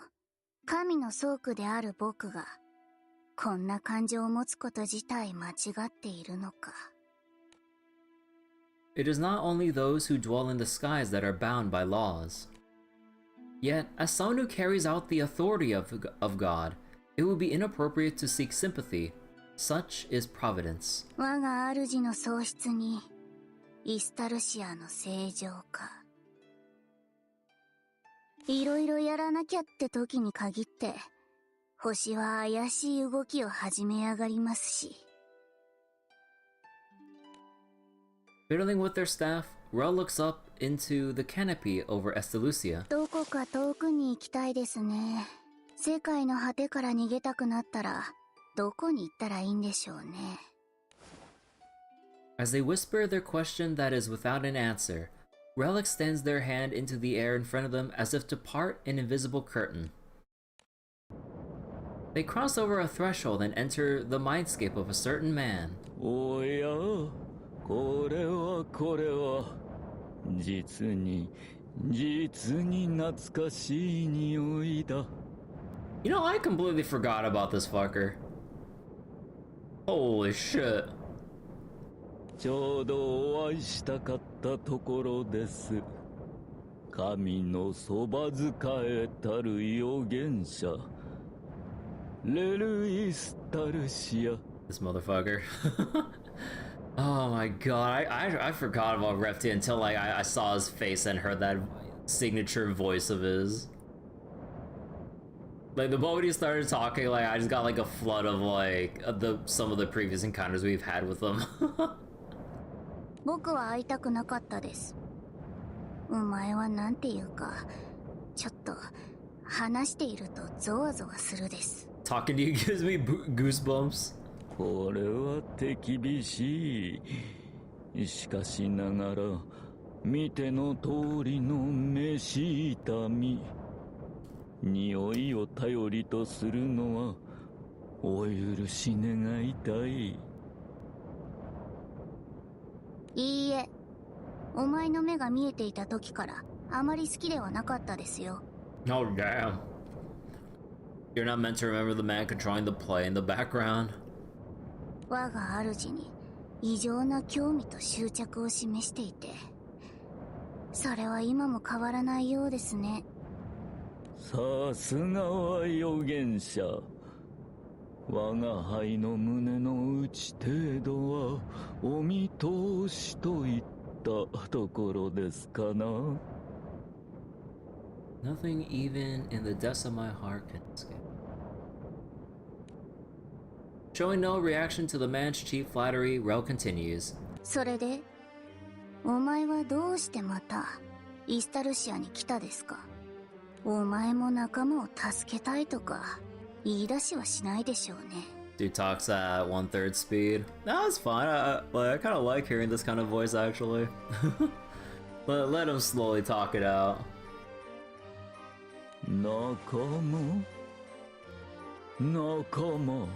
神の倉庫である僕がこんな感情を持つこと自体間違っているのか。It is not only those who dwell in the skies that are bound by laws. Yet, as someone who carries out the authority of God, it would be inappropriate to seek sympathy. Such is providence. 我が主の喪失にイスタルシアの正常か。いろいろやらなきゃって時に限って星は怪しい動きを始めやがりますし。Fiddling with their staff, Rel looks up into the canopy over Estalucia. どこか遠くに行きたいですね。世界の果てから逃げたくなったらどこに行ったらいいんでしょうね。As they whisper their question that is without an answer, Rel extends their hand into the air in front of them as if to part an invisible curtain. They cross over a threshold and enter the mindscape of a certain man. おや、これは実に懐かしい匂いだ。You know, I completely forgot about this fucker. Holy shit. ちょうどお会いしたかったところです。神のそば仕えたる預言者、レルイスタルシア。This motherfucker. Oh my god, I forgot about Repti until like I saw his face and heard that signature voice of his. Like the moment he started talking, like I just got like a flood of like some of the previous encounters we've had with him. 僕は会いたくなかったです。お前はなんていうか、ちょっと話しているとゾワゾワするです。Talking to you gives me goosebumps. これは手厳しい。しかしながら見ての通りの飯痛み。匂いを頼りとするのはお許し願いたい。いいえ、お前の目が見えていた時からあまり好きではなかったですよ。Oh damn. You're not meant to remember the man controlling the play in the background. 我が主に異常な興味と執着を示していて、それは今も変わらないようですね。さすがは預言者。我が輩の胸の内程度はお見通しといったところですかな。Nothing even in the depths of my heart can escape. Showing no reaction to the man's cheap flattery, Rel continues. それで、お前はどうしてまたイスタルシアに来たですか？お前も仲間を助けたいとか言い出しはしないでしょうね。Dude talks at 1/3 speed. No, it's fine. I kind of like hearing this kind of voice actually. Let him slowly talk it out. 仲間、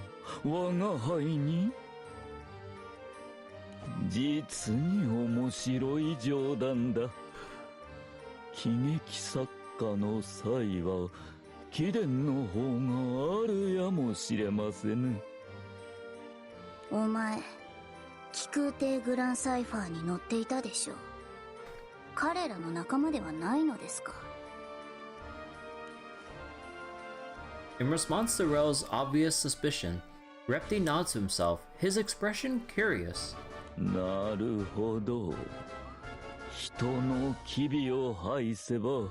我が輩に実に面白い冗談だ。喜劇作家の才は貴殿の方があるやもしれませぬ。お前、気空艇グランサイファーに乗っていたでしょう。彼らの仲間ではないのですか？ In response to Rel's obvious suspicion, Repti nods to himself, his expression curious. なるほど。人の機微を排せば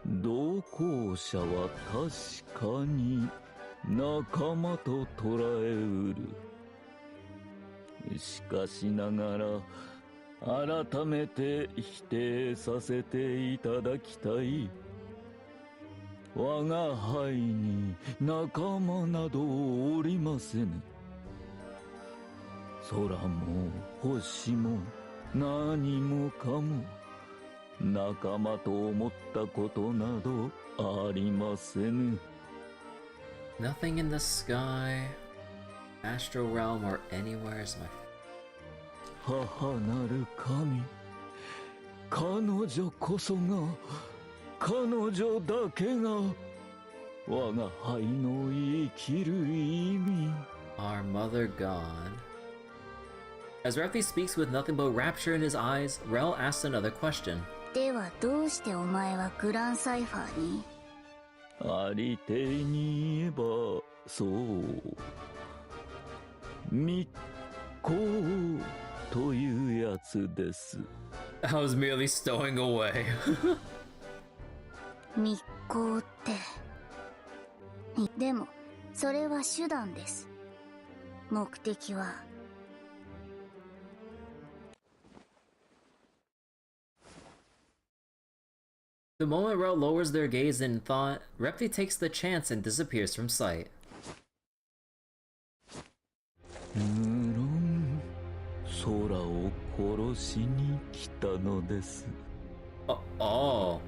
同行者は確かに仲間と捉えうる。しかしながら改めて否定させていただきたい。我が輩に仲間などおりませぬ。空も星も何もかも仲間と思ったことなどありませぬ。 Nothing in the sky, astral realm, or anywhere is my... 母なる神、彼女こそが、彼女だけが我が輩の生きる意味。 Our mother God. As Rafty speaks with nothing but rapture in his eyes, Rel asks another question. ではどうしてお前はグランサイファーに？ありていに言えばそう、密航というやつです。 I was merely stowing away. 密航って。でもそれは手段です。目的は。The moment Rel lowers their gaze in thought, Repti takes the chance and disappears from sight. 無論空を殺しに来たのです。 Oh.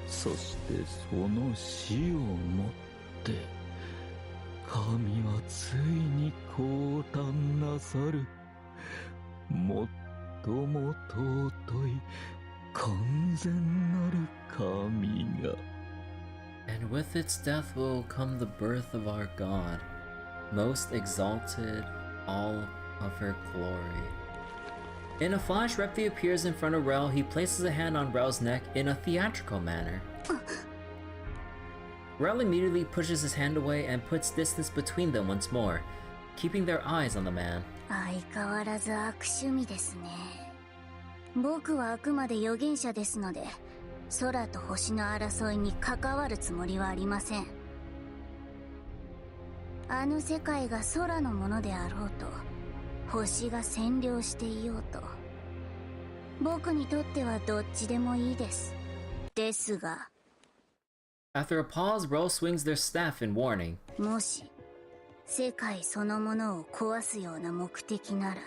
そしてその死をもって神はついに降誕なさる。最も尊い完全なる神が。 And with its death will come the birth of our God, most exalted, all of her glory. In a flash, Repti appears in front of Rel. He places a hand on Rel's neck in a theatrical manner. Rel immediately pushes his hand away and puts distance between them once more, keeping their eyes on the man. 相変わらず悪趣味ですね。僕はあくまで預言者ですので、空と星の争いに関わるつもりはありません。あの世界が空のものであろうと、星が占領していようと、僕にとってはどっちでもいいです。ですが。 After a pause, Rel swings their staff in warning. もし世界そのものを壊すような目的なら、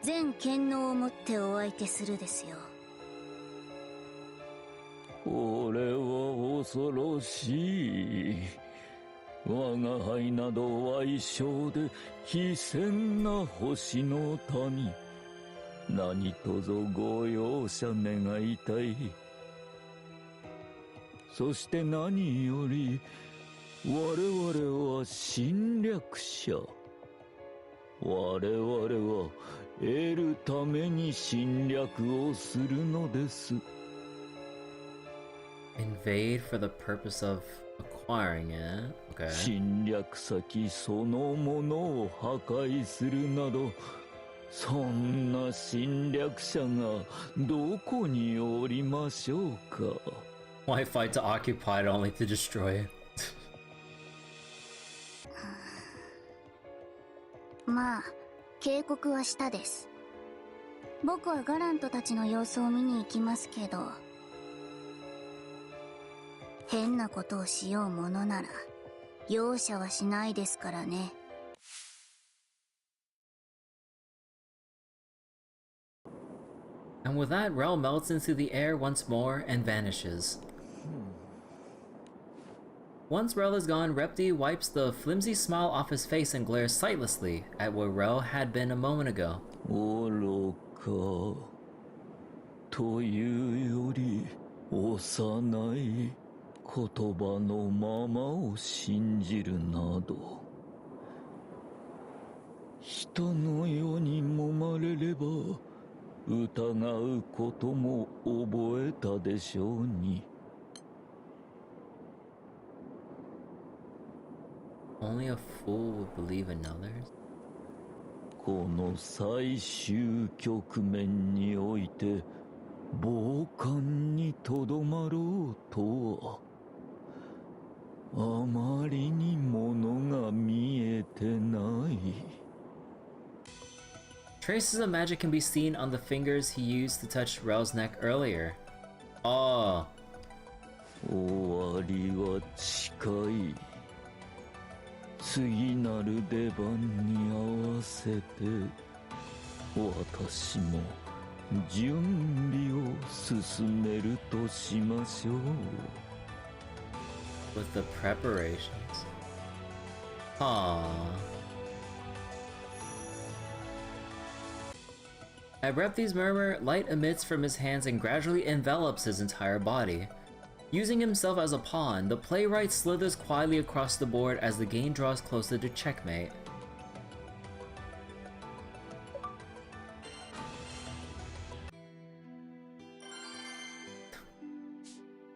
全権能をもってお相手するですよ。これは恐ろしい。我が輩など矮小で非戦な星の民。何とぞご容赦願いたい。そして何より我々は侵略者。我々は得るために侵略をするのです。 Invade for the purpose of acquiring it. Okay. 侵略先そのものを破壊するなど、そんな侵略者がどこにおりましょうか。 Why fight to occupy it only to destroy it? まあ、警告はしたです。僕はガラントたちの様子を見に行きますけど、変なことをしようものなら容赦はしないですからね。And with that, Rel melts into the air once more and vanishes. Once Rel is gone, Repti wipes the flimsy smile off his face and glares sightlessly at where Rel had been a moment ago. 愚かというより幼い言葉のままを信じるなど、人の世に揉まれれば疑うことも覚えたでしょうに。 Only a fool would believe in others? この最終局面において傍観にとどまろうとはあまりにものが見えてない。 Traces of magic can be seen on the fingers he used to touch Rel's neck earlier. Oh. 終わりは近い。次なる出番に合わせて私も準備を進めるとしましょう。 With the preparations. Aww. At Repti's murmur, light emits from his hands and gradually envelops his entire body. Using himself as a pawn, the playwright slithers quietly across the board as the game draws closer to checkmate.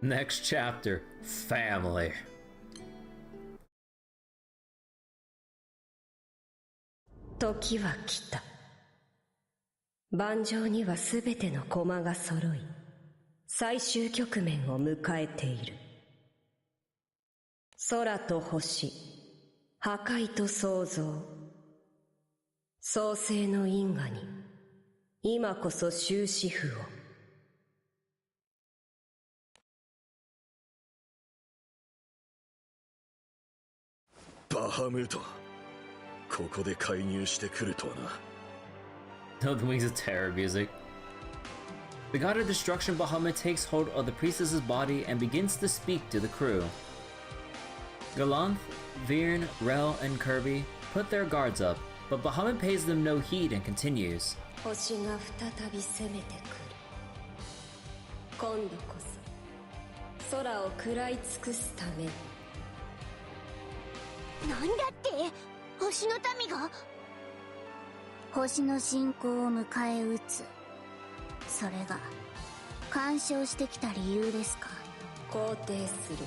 Next chapter, family. 時は来た。盤上にはすべての駒が揃い、最終局面を迎えている。空と星、破壊と創造、創世の因果に、今こそ終止符を。バハムート、ここで介入してくるとはな。No, the Wings of Terror music. The god of destruction Bahamut takes hold of the priestess's body and begins to speak to the crew. Galanth, Virn, Rel, and Kirby put their guards up, but Bahamut pays them no heed and continues. 星が再び攻めてくる。今度こそ空を食らい尽くすために。なんだって星の民が星の信仰を迎え撃つ。それが干渉してきた理由ですか。肯定する。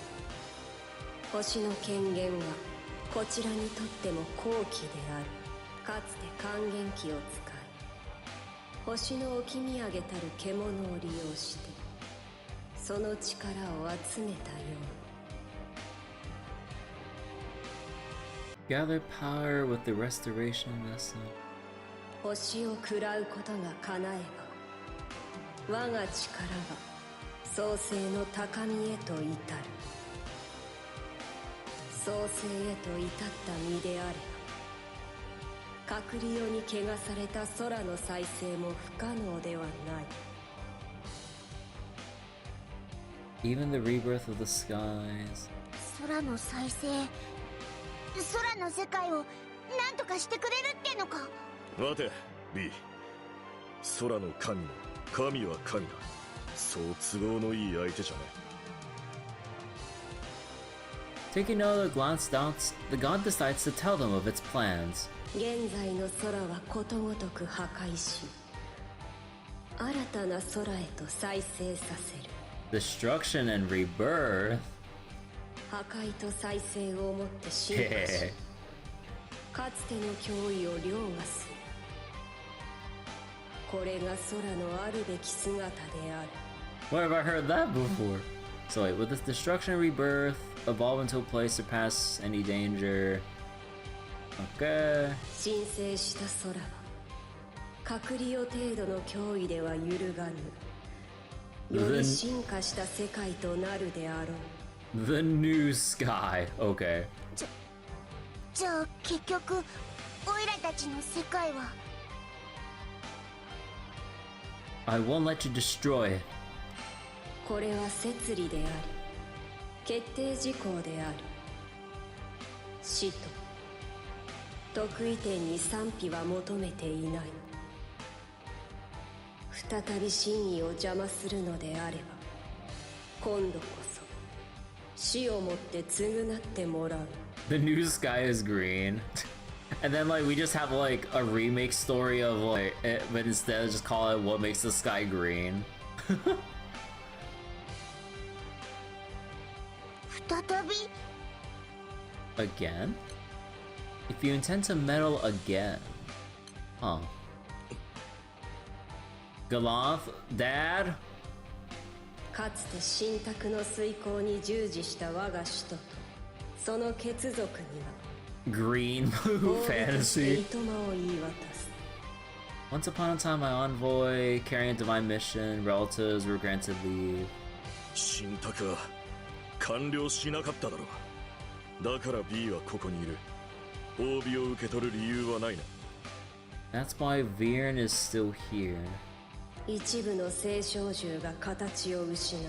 星の権限はこちらにとっても高貴である。かつて還元機を使い星の置き土産たる獣を利用してその力を集めたよう。 Gather power with the restoration vessel. 星を食らうことが叶えば我が力は創世の高みへと至る。創世へと至った身であれば隔離用に汚された空の再生も不可能ではない。 Even the rebirth of the skies. 空の再生、空の世界を何とかしてくれるってのか。待て B、 空の神も神は神だ。そう都合のいい相手じゃね。 Taking another glance doubts, the god decides to tell them of its plans. 現在の空はことごとく破壊し新たな空へと再生させる。 Destruction and rebirth. 破壊と再生をもって進化しかつての脅威を凌駕する。これが空のあるべき姿である。 Where have I heard that before? So wait, with this destruction and rebirth, evolve into a place surpass any danger. Okay. 申請した空は隔離を程度の脅威では揺るがぬより進化した世界となるであろう。 The new sky. Okay. じゃあ結局オイラたちの世界は I won't let you destroy it. これは摂理であり決定事項である。死と得意点に賛否は求めていない。再び真意を邪魔するのであれば今度こそ死をもって償ってもらう。 The new sky is green. And then like we just have like a remake story of like it, but instead just call it what makes the sky green. 再び Again? If you intend to meddle again. Huh. Galanth, Dad? かつて神託の遂行に従事した我が使徒とその血族には Green Blue Fantasy. いとまを言い渡す。 Once upon a time, my envoy carrying a divine mission, relatives were granted leave. 神託は完了しなかっただろう。だから B はここにいる。褒美を受け取る理由はないな。 That's why Viren is still here. 一部の聖少獣が形を失い、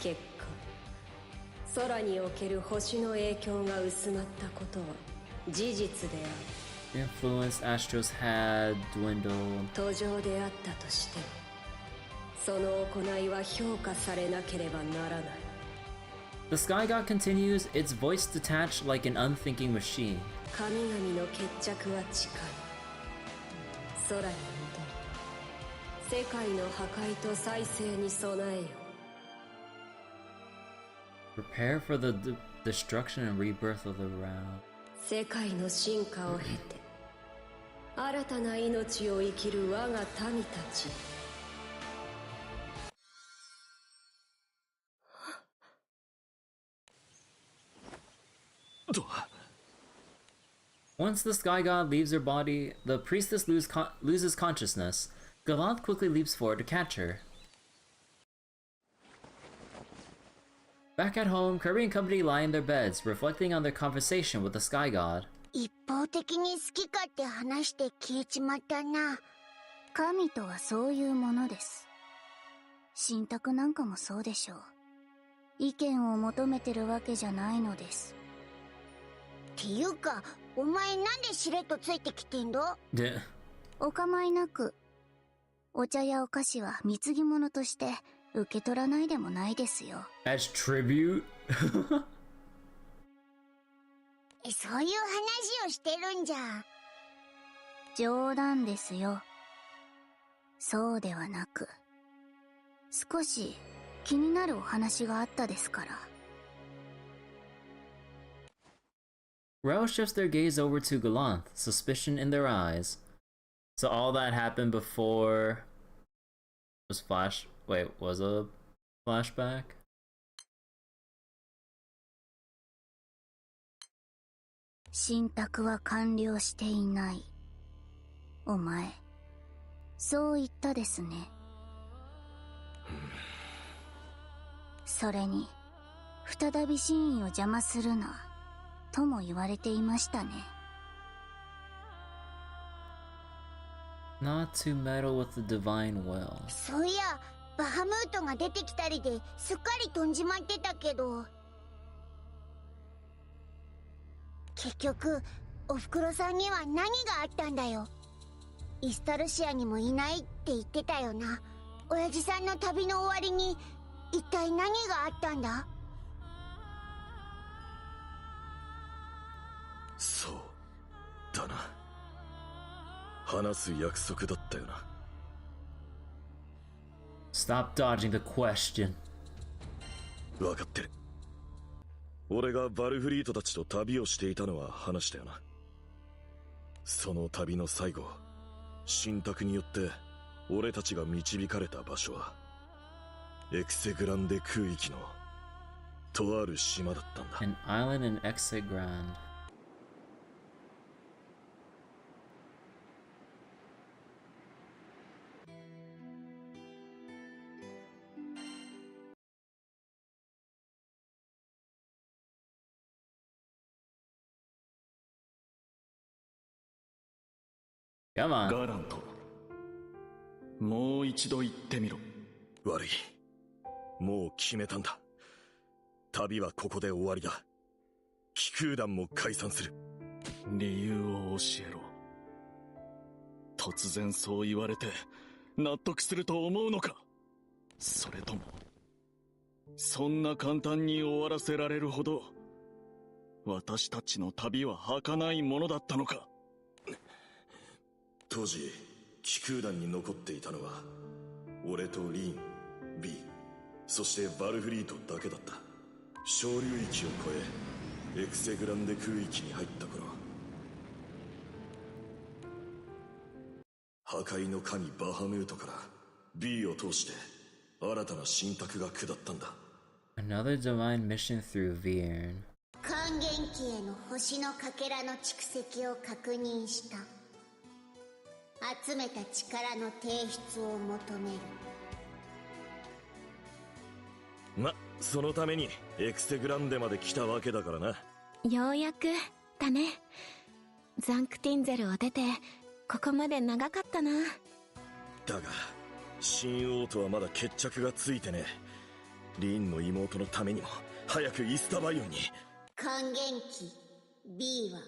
結果空における星の影響が薄まったことは事実である。 The influence Astros had dwindled. 途上であったとしても、その行いは評価されなければならない。 The Sky God continues, its voice detached like an unthinking machine. 神々の決着は近い。空に戻り、世界の破壊と再生に備えよ。 Prepare for the destruction and rebirth of the realm. 世界の進化を経て、新たな命を生きる我が民たち。 Once the Sky God leaves her body, the priestess loses consciousness. Galanth quickly leaps forward to catch her. Back at home, Kirby and company lie in their beds, reflecting on their conversation with the Sky God. 一方的に好き勝手話して消えちまったな。神とはそういうものです。神託なんかもそうでしょう。意見を求めてるわけじゃないのです。っていうか、お前なんでしれっとついてきてんの？で、お構いなく。お茶やお菓子は貢ぎ物として受け取らないでもないですよ。As tribute? そういう話をしてるんじゃ。冗談ですよ。そうではなく、少し気になるお話があったですから。Rel shifts their gaze over to Galanth, suspicion in their eyes. So all that happened before was was a flashback? 神託は完了していない。お前、そう言ったですね。それに、再び真意を邪魔するな、とも言われていましたね。Not to meddle with the divine will. そういや、バハムートが出てきたりですっかり飛んじまってたけど。結局、おふくろさんには何があったんだよ。イスタルシアにもいないって言ってたよな。親父さんの旅の終わりに一体何があったんだ？そうだな。話す約束だったよな。Stop dodging the question. 分かってる。俺がバルフリートたちと旅をしていたのは話したよな。その旅の最後、神託によって俺たちが導かれた場所はエクセグランデ空域のとある島だったんだ。 An island in Exegrand. Come on. ガラント、もう一度言ってみろ。悪い。もう決めたんだ。旅はここで終わりだ。気空団も解散する。理由を教えろ。突然そう言われて納得すると思うのか？それともそんな簡単に終わらせられるほど私たちの旅は儚いものだったのか？当時気空団に残っていたのは俺とリン、ビー、そしてバルフリートだけだった。小流域を越えエクセグランデ空域に入った頃、破壊の神バハムートから B を通して新たな神託が下ったんだ。 Another divine mission through Viren. 還元期への星のかけらの蓄積を確認した。集めた力の提出を求める。ま、そのためにエクセグランデまで来たわけだからな。ようやくたね。ザンクティンゼルを出てここまで長かったな。だが新王とはまだ決着がついてね。リンの妹のためにも早くイスタバイオンに。還元期 B は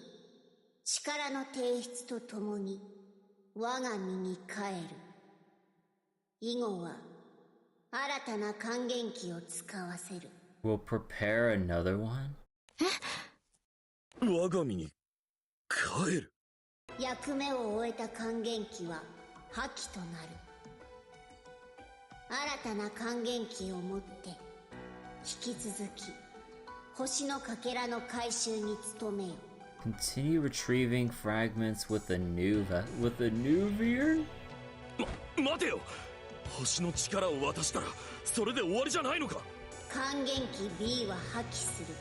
力の提出とともに我が身に帰る。以後は新たな還元期を使わせる。 We'll prepare another one? 我が身に帰る。役目を終えた還元期は破棄となる。新たな還元期をもって引き続き星のかけらの回収に努めよ。 Continue retrieving fragments with a new Veer? 待てよ。星の力を渡したらそれで終わりじゃないのか。還元期 B は破棄する。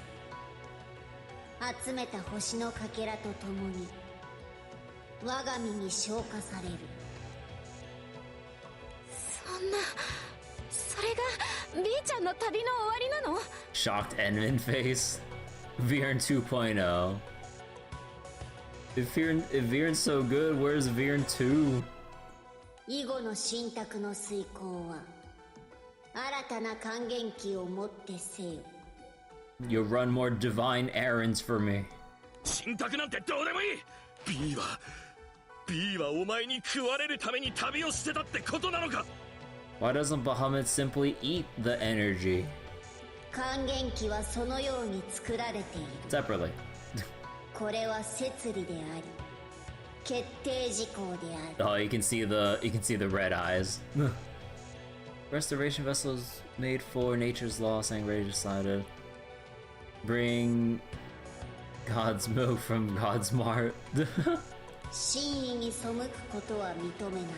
集めた星のかけらとともに我が身に昇華される。そんな、それが B ちゃんの旅の終わりなの？ Shocked Enman face. Veern 2.0. If Veern's so good, where's Veern 2? 以後の神託の遂行は新たな還元期をもってせよ。 You'll run more divine errands for me. 神託なんてどうでもいい。 B はお前に食われるために旅をしてたってことなのか。 Why doesn't Bahamut simply eat the energy? 還元期はそのように作られている。 Separately. これは摂理であり決定事項である。 Oh, you can see the red eyes. Restoration vessels made for nature's law, Sangre decided. Bring God's milk from God's mart. 真意に背くことは認めない。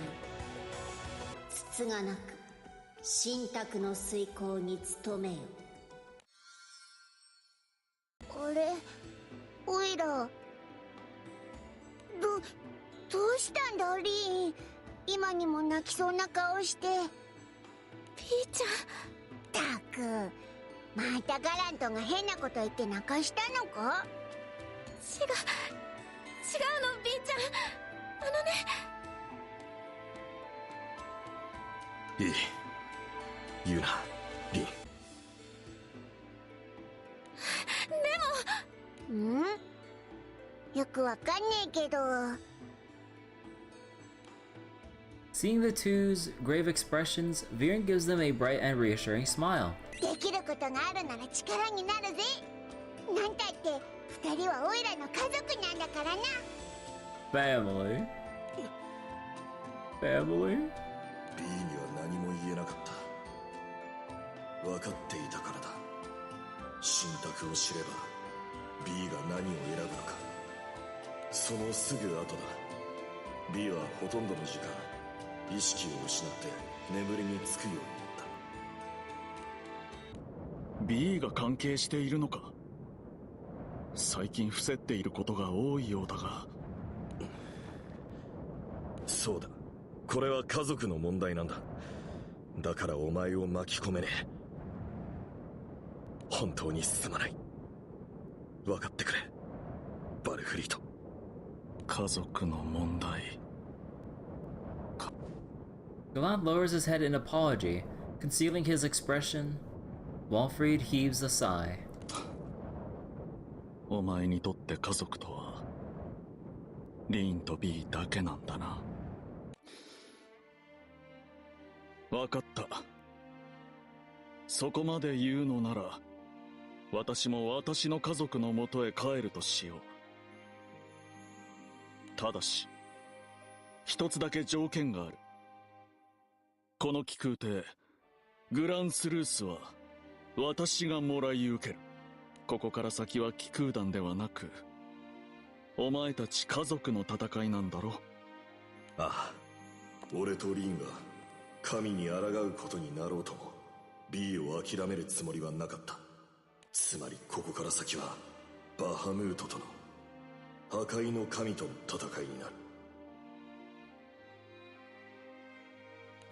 つつがなく神託の遂行に努めよ。あれ、オイラどうしたんだリーン。今にも泣きそうな顔して。ピーちゃん。たくまたガラントが変なこと言って泣かしたのか。違うの B ちゃん。いい、言うなリン。でもよくわかんねえけど。 Seeing the two's grave expressions, Veern gives them a bright and reassuring smile. できることがあるなら力になるぜ。なんたって二人はオイラの家族なんだからな。 Family? Family? B には何も言えなかった。分かっていたからだ。神託を知れば B が何を選ぶのか。そのすぐ後だ。 B はほとんどの時間意識を失って眠りにつくようになった。 B が関係しているのか。最近伏せっていることが多いようだが。そうだ、これは家族の問題なんだ。だからお前を巻き込めねえ。本当にすまない。分かってくれバルフリート。家族の問題。 Galant lowers his head in apology, concealing his expression. Walfried heaves a sigh. お前にとって家族とはリーンと B だけなんだな。分かった。そこまで言うのなら私も私の家族の元へ帰るとしよう。ただし一つだけ条件がある。この気空艇グランスルースは私がもらい受ける。ここから先は気空団ではなくお前たち家族の戦いなんだろ。ああ、俺とリンが神に抗うことになろうとも B を諦めるつもりはなかった。つまりここから先はバハムートとの破壊の神との戦いになる。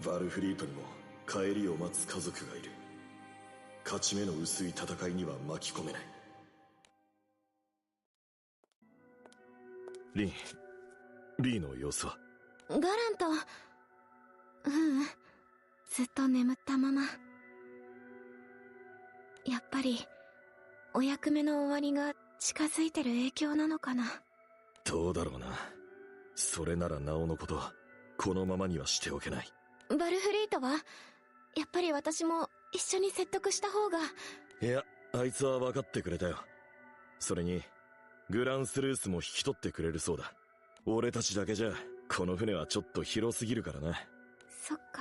バルフリートにも帰りを待つ家族がいる。勝ち目の薄い戦いには巻き込めない。リン、リーの様子は？ガランと、ずっと眠ったまま。やっぱりお役目の終わりが近づいてる影響なのかな。どうだろうな。それならなおのことこのままにはしておけない。バルフリートはやっぱり私も一緒に説得した方が。いや、あいつは分かってくれたよ。それにグランスルースも引き取ってくれるそうだ。俺たちだけじゃこの船はちょっと広すぎるからな。そっか、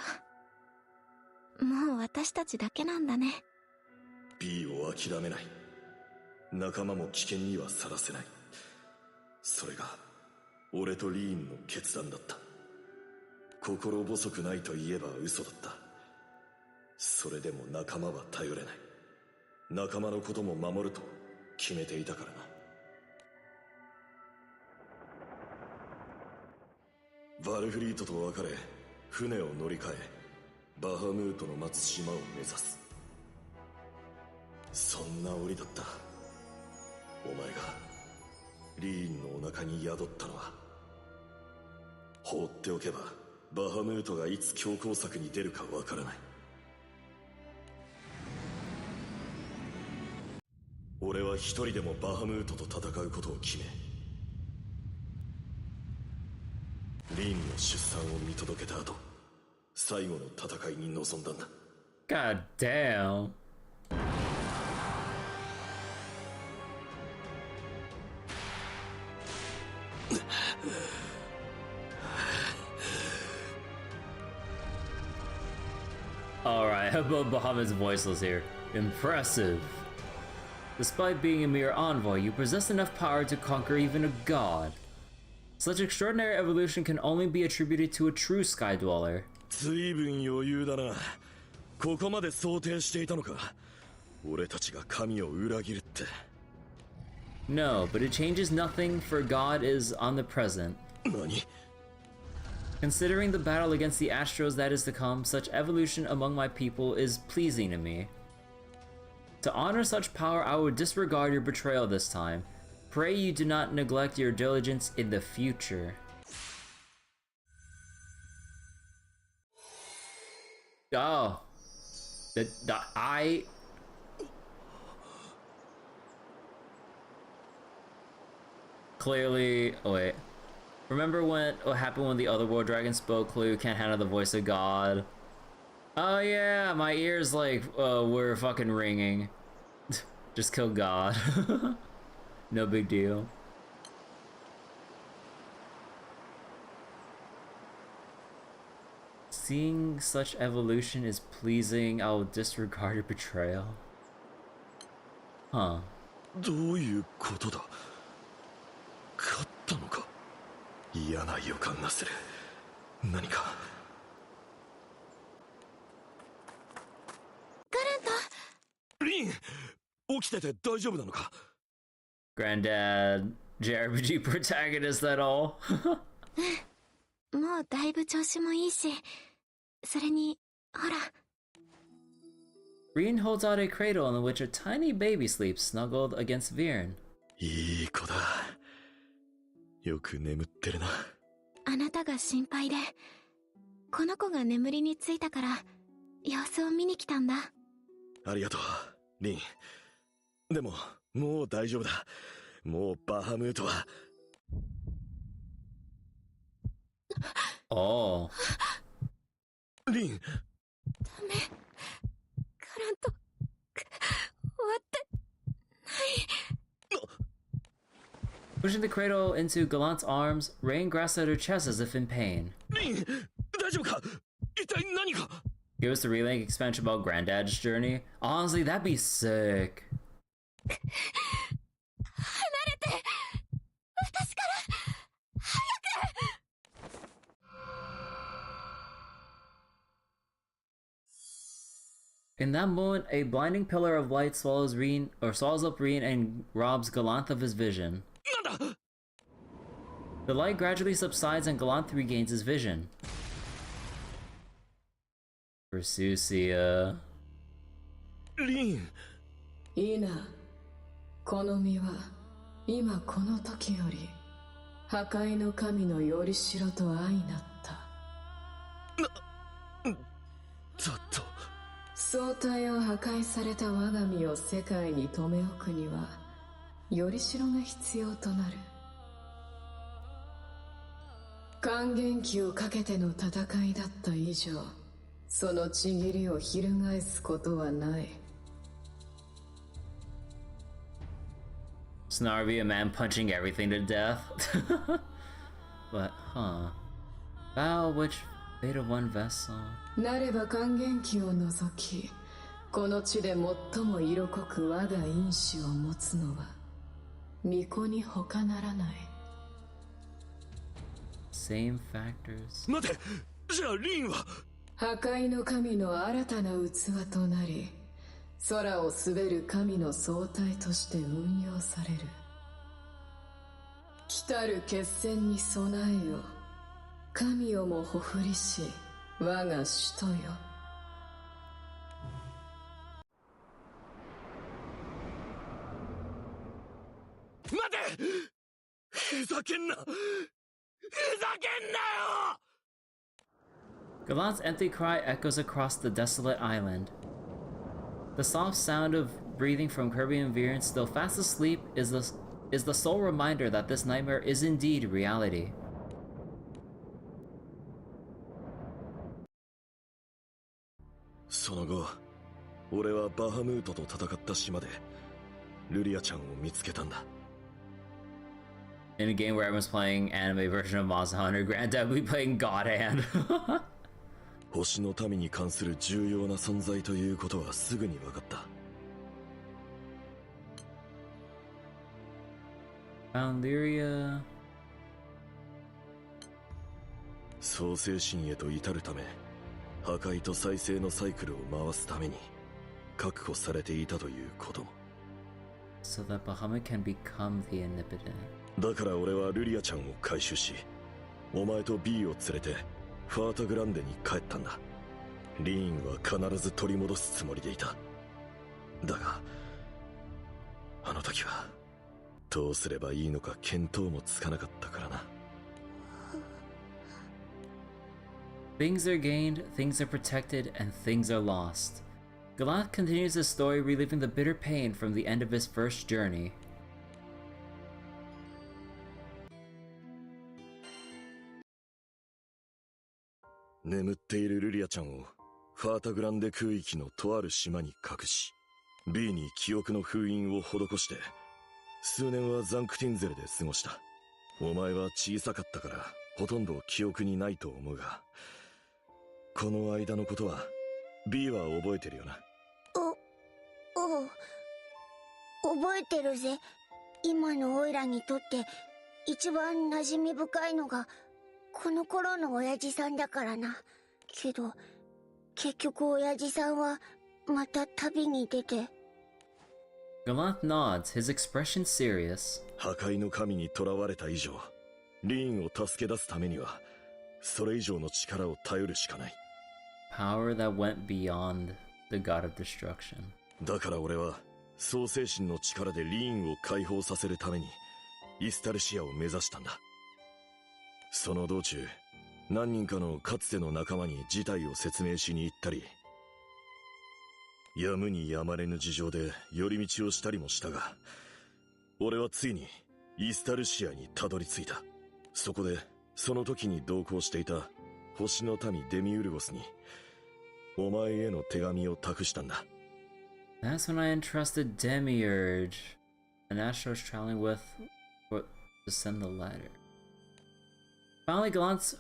もう私たちだけなんだね。 B を諦めない。仲間も危険にはさらせない。それが俺とリーンの決断だった。心細くないと言えば嘘だった。それでも仲間は頼れない。仲間のことも守ると決めていたからな。バルフリートと別れ、船を乗り換えバハムートの待つ島を目指す。そんな折だった。お前がリーンのお腹に宿ったのは。放っておけばバハムートがいつ強攻策に出るかわからない。俺は一人でもバハムートと戦うことを決め、リーンの出産を見届けた後、最後の戦いに臨んだんだ。 God damn. Alright, Bahamut's voiceless here. Impressive. Despite being a mere envoy, you possess enough power to conquer even a god. Such extraordinary evolution can only be attributed to a true Sky Dweller. 随分余裕だな。ここまで想定していたのか。俺たちが神を裏切るって。 No, but it changes nothing, for God is omnipresent. 何? Considering the battle against the Astros that is to come, such evolution among my people is pleasing to me. To honor such power, I will disregard your betrayal this time. Pray you do not neglect your diligence in the future. Oh. Clearly, oh wait. Remember what happened when the other War Dragon spoke? Clue can't handle the voice of God. Oh yeah, my ears like were fucking ringing. Just kill God. No big deal. Seeing such evolution is pleasing. I will disregard your betrayal. Huh. どういうことだ。勝ったのか。嫌な予感がする。何か。ガラント。リン、起きてて大丈夫なのか。Granddad, JRPG protagonist at all? もうだいぶ調子もいいし、それに、ほら。Reen holds out a cradle in which a tiny baby sleeps snuggled against Viren. いい子だ。よく眠ってるな。あなたが心配で、この子が眠りについたから様子を見に来たんだ。ありがとう、リン。でももう大丈夫だ。もうバハムートは。おー。リン。ダメ。ガラント、終わってない。Pushing the cradle into Gallant's arms, Rain grasped at her chest as if in pain. Rin, 大丈夫か? 一体何が? Give us a relaying expansion about Granddad's journey. Honestly, that'd be sick. 離れて、私から早く。In that moment, a blinding pillar of light swallows up Reen and robs Gallant of his vision. The light gradually subsides and Gallant regains his vision. Estalucia. リン。いいな。この身は今この時より破壊の神のよりしろと相なった。ざっと。総体を破壊された我が身を世界に留め置くには、よりしろが必要となる。還元期をかけての戦いだった以上、そのちぎりを翻すことはない。Snarby, a man punching everything to death. But, huh. Bow which fate of one vessel. なれば還元期を除き、この地で最も色濃く我が因子を持つのは、巫女に他ならない。Same factors. 待て！じゃあリンは破壊の神の新たな器となり、空を滑る神の総体として運用される。来たる決戦に備えよ。神をもほふりし、我が使徒よ。待て！ふざけんな！ふざけんなよ！ Galant's empty cry echoes across the desolate island. The soft sound of breathing from Kirby and Viren, still fast asleep, is the sole reminder that this nightmare is indeed reality. その後、俺はバハムートと戦った島でルリアちゃんを見つけたんだ。In a game where everyone's playing anime version of Monster Hunter, Granddad will be playing God Hand. 星の民に関する重要な存在ということはすぐに分かった。Estalucia. 創世神へと至るため、破壊と再生のサイクルを回すために確保されていたということも。So that Bahamut can become the Omnipotent. だから俺はルリアちゃんを回収し、お前と B を連れてファータグランデに帰ったんだ。リーンは必ず取り戻すつもりでいた。だがあの時はどうすればいいのか見当もつかなかったからな。Things are gained, things are protected, and things are lost. Galant continues his story, reliving the bitter pain from the end of his first journey. 眠っているルリアちゃんをファータグランデ空域のとある島に隠し、 B に記憶の封印を施して数年はザンクティンゼルで過ごした。お前は小さかったからほとんど記憶にないと思うが、この間のことは B は覚えてるよな。覚えてるぜ。今のオイラにとって一番馴染み深いのがこの頃の親父さんだからな。けど結局親父さんはまた旅に出て。 Galant nods, his expression serious. 破壊の神に囚われた以上、リーンを助け出すためにはそれ以上の力を頼るしかない。 Power that went beyond the god of destruction. だから俺は創世神の力でリーンを解放させるためにイスタルシアを目指したんだ。その道中、何人かのかつての仲間に事態を説明しに行ったり、やむにやまれぬ事情で寄り道をしたりもしたが、俺はついにイスタルシアにたどり着いた。そこでその時に同行していた星の民デミウルゴスにお前への手紙を託したんだ。 That's when I entrusted Demiurge, an astro was traveling with, to send the letter. Finally, Galant's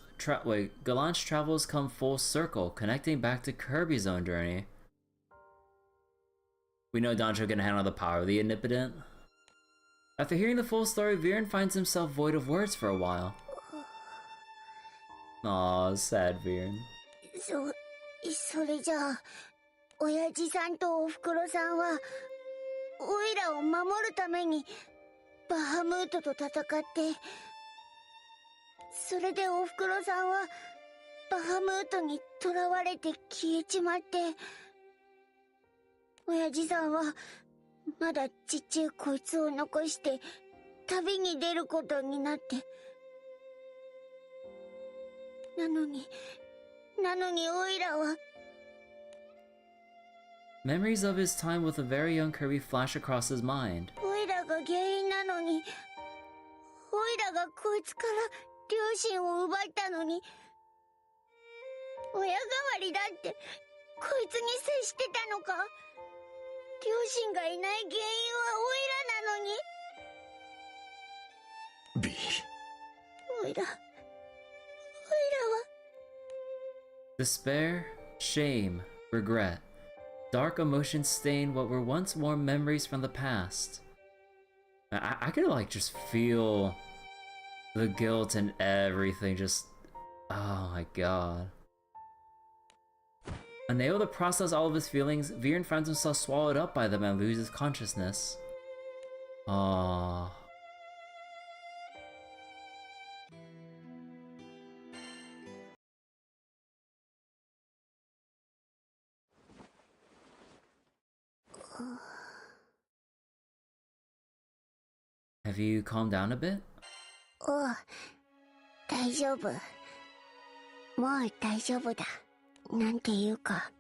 travels come full circle, connecting back to Kirby's own journey. We know Dancho can handle the power of the Omnipotent. After hearing the full story, Viren finds himself void of words for a while. Aw, sad Viren. それじゃあ親父さんとおふくろさんはオイラを守るためにバハムートと戦って、それでおふくろさんはバハムートに囚われて消えちまって、親父さんはまだちっちゃいこいつを残して旅に出ることになってなのにオイラは。 Memories of his time with a very young Kirby flash across his mind. オイラが原因なのに、オイラがこいつから両親を奪ったのに、親代わりだってこいつに接してたのか。両親がいない原因はオイラなのに。オイラは。 Despair, shame, regret. Dark emotions stain what were once warm memories from the past. I could like just feel the guilt and everything just... Oh my god. Unable to process all of his feelings, Viren finds himself swallowed up by them and loses consciousness. Aww. Have you calmed down a bit? おう、大丈夫。もう大丈夫だ。なんていうか、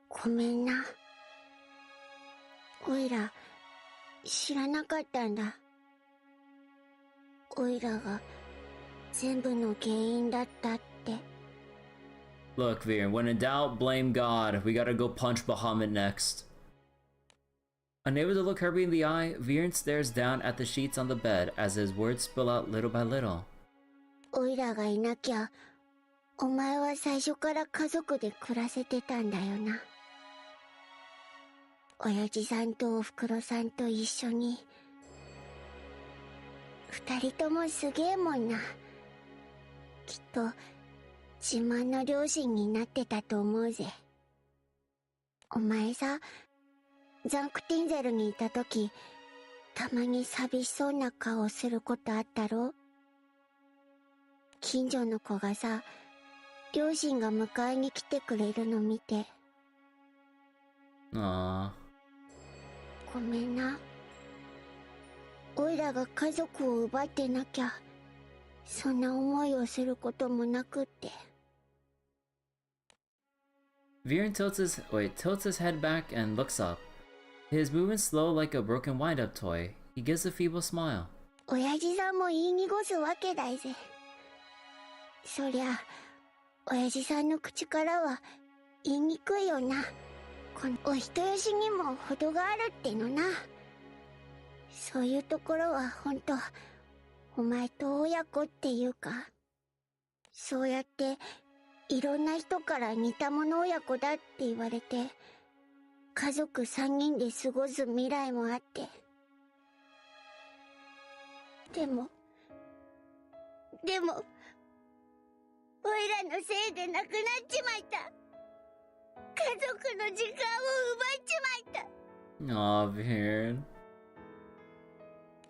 ごめんな。おいら、知らなかったんだ。おいらが全部の原因だったって。Look, Viren, when in doubt, blame God. We gotta go punch Bahamut next. Unable to look Kirby in the eye, Viren stares down at the sheets on the bed as his words spill out little by little. おいらがいなきゃ、お前は最初から家族で暮らせてたんだよな。親父さんとおふくろさんと一緒に。二人ともすげえもんな。きっと自慢の両親になってたと思うぜ。お前さ、ザンクティンゼルにいた時、たまに寂しそうな顔することあったろ。近所の子がさ、両親が迎えに来てくれるの見て。あごめんな。おいらが家族を奪ってなきゃ、そんな思いをすることもなくって。Viren tilts his head back and looks up. His movements slow like a broken wind-up toy. He gives a feeble smile. 親父さんも言い濁すわけだいぜ。そりゃ、親父さんの口からは言いにくいよな。このお人よしにも程があるってのな。そういうところはほんと、お前と親子っていうか、そうやっていろんな人から似た者親子だって言われて、家族3人で過ごす未来もあって。でも、おいらのせいで亡くなっちまった。家族の時間を奪っちまった。Aw, Viren.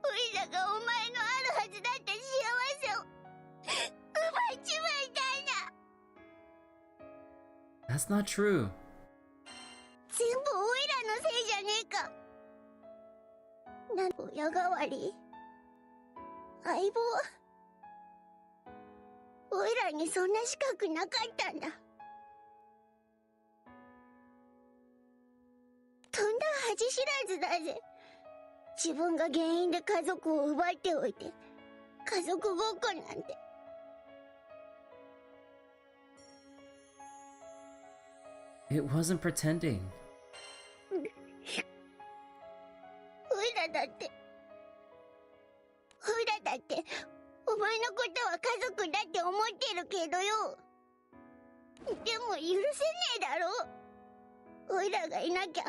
おいらがお前のあるはずだった幸せを奪っちまいたんだ。 That's not true. 全部おいらのせいじゃねえか。親代わり、相棒、おいらにそんな資格なかったんだ。とんだ恥知らずだぜ。自分が原因で家族を奪っておいて、家族ごっこなんて。It wasn't pretending. おいらだってお前のことは家族だって思ってるけどよ。でも許せねえだろ。おいらがいなきゃ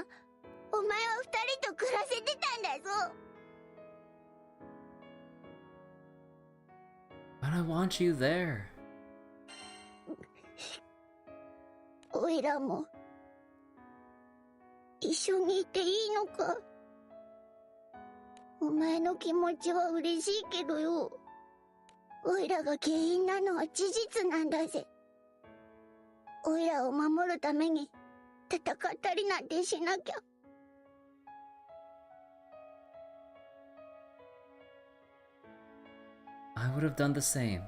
お前は二人と暮らせてたんだぞ。 But I want you there. おいらも一緒にいていいのか。お前の気持ちは嬉しいけどよ、おいらが原因なのは事実なんだぜ。おいらを守るために戦ったりなんてしなきゃ。I would have done the same.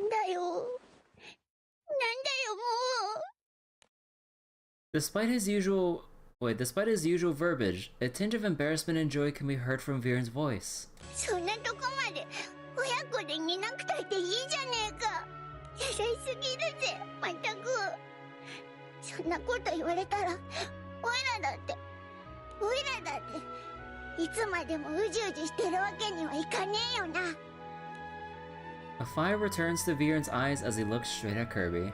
だよ。なんだよもう。 Despite his usual verbiage, a tinge of embarrassment and joy can be heard from Viren's voice. そんなとこまで親子で煮なくたっていいじゃねえか。優しすぎるぜ、まったく。そんなこと言われたら、おいらだっていつまでもうじうじしてるわけにはいかねえよな。 A fire returns to Viren's eyes as he looks straight at Kirby.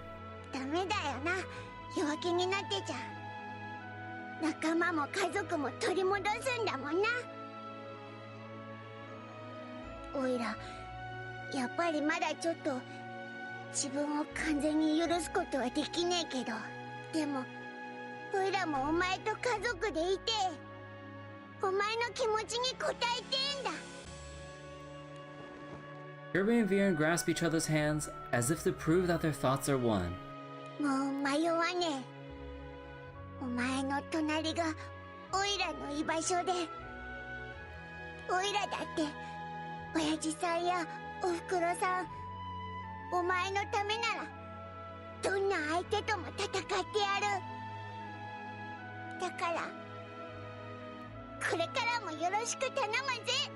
ダメだよな、弱気になってちゃ。仲間も家族も取り戻すんだもんな。おいらやっぱりまだちょっと自分を完全に許すことはできねえけど、でもおいらもお前と家族でいて、お前の気持ちに応えてんだ。 Kirby and Viren grasp each other's hands as if to prove that their thoughts are one. もう迷わねえ。お前の隣がおいらの居場所で、おいらだって親父さんやおふくろさん、お前のためならどんな相手とも戦ってやる。だからこれからもよろしく頼むぜ、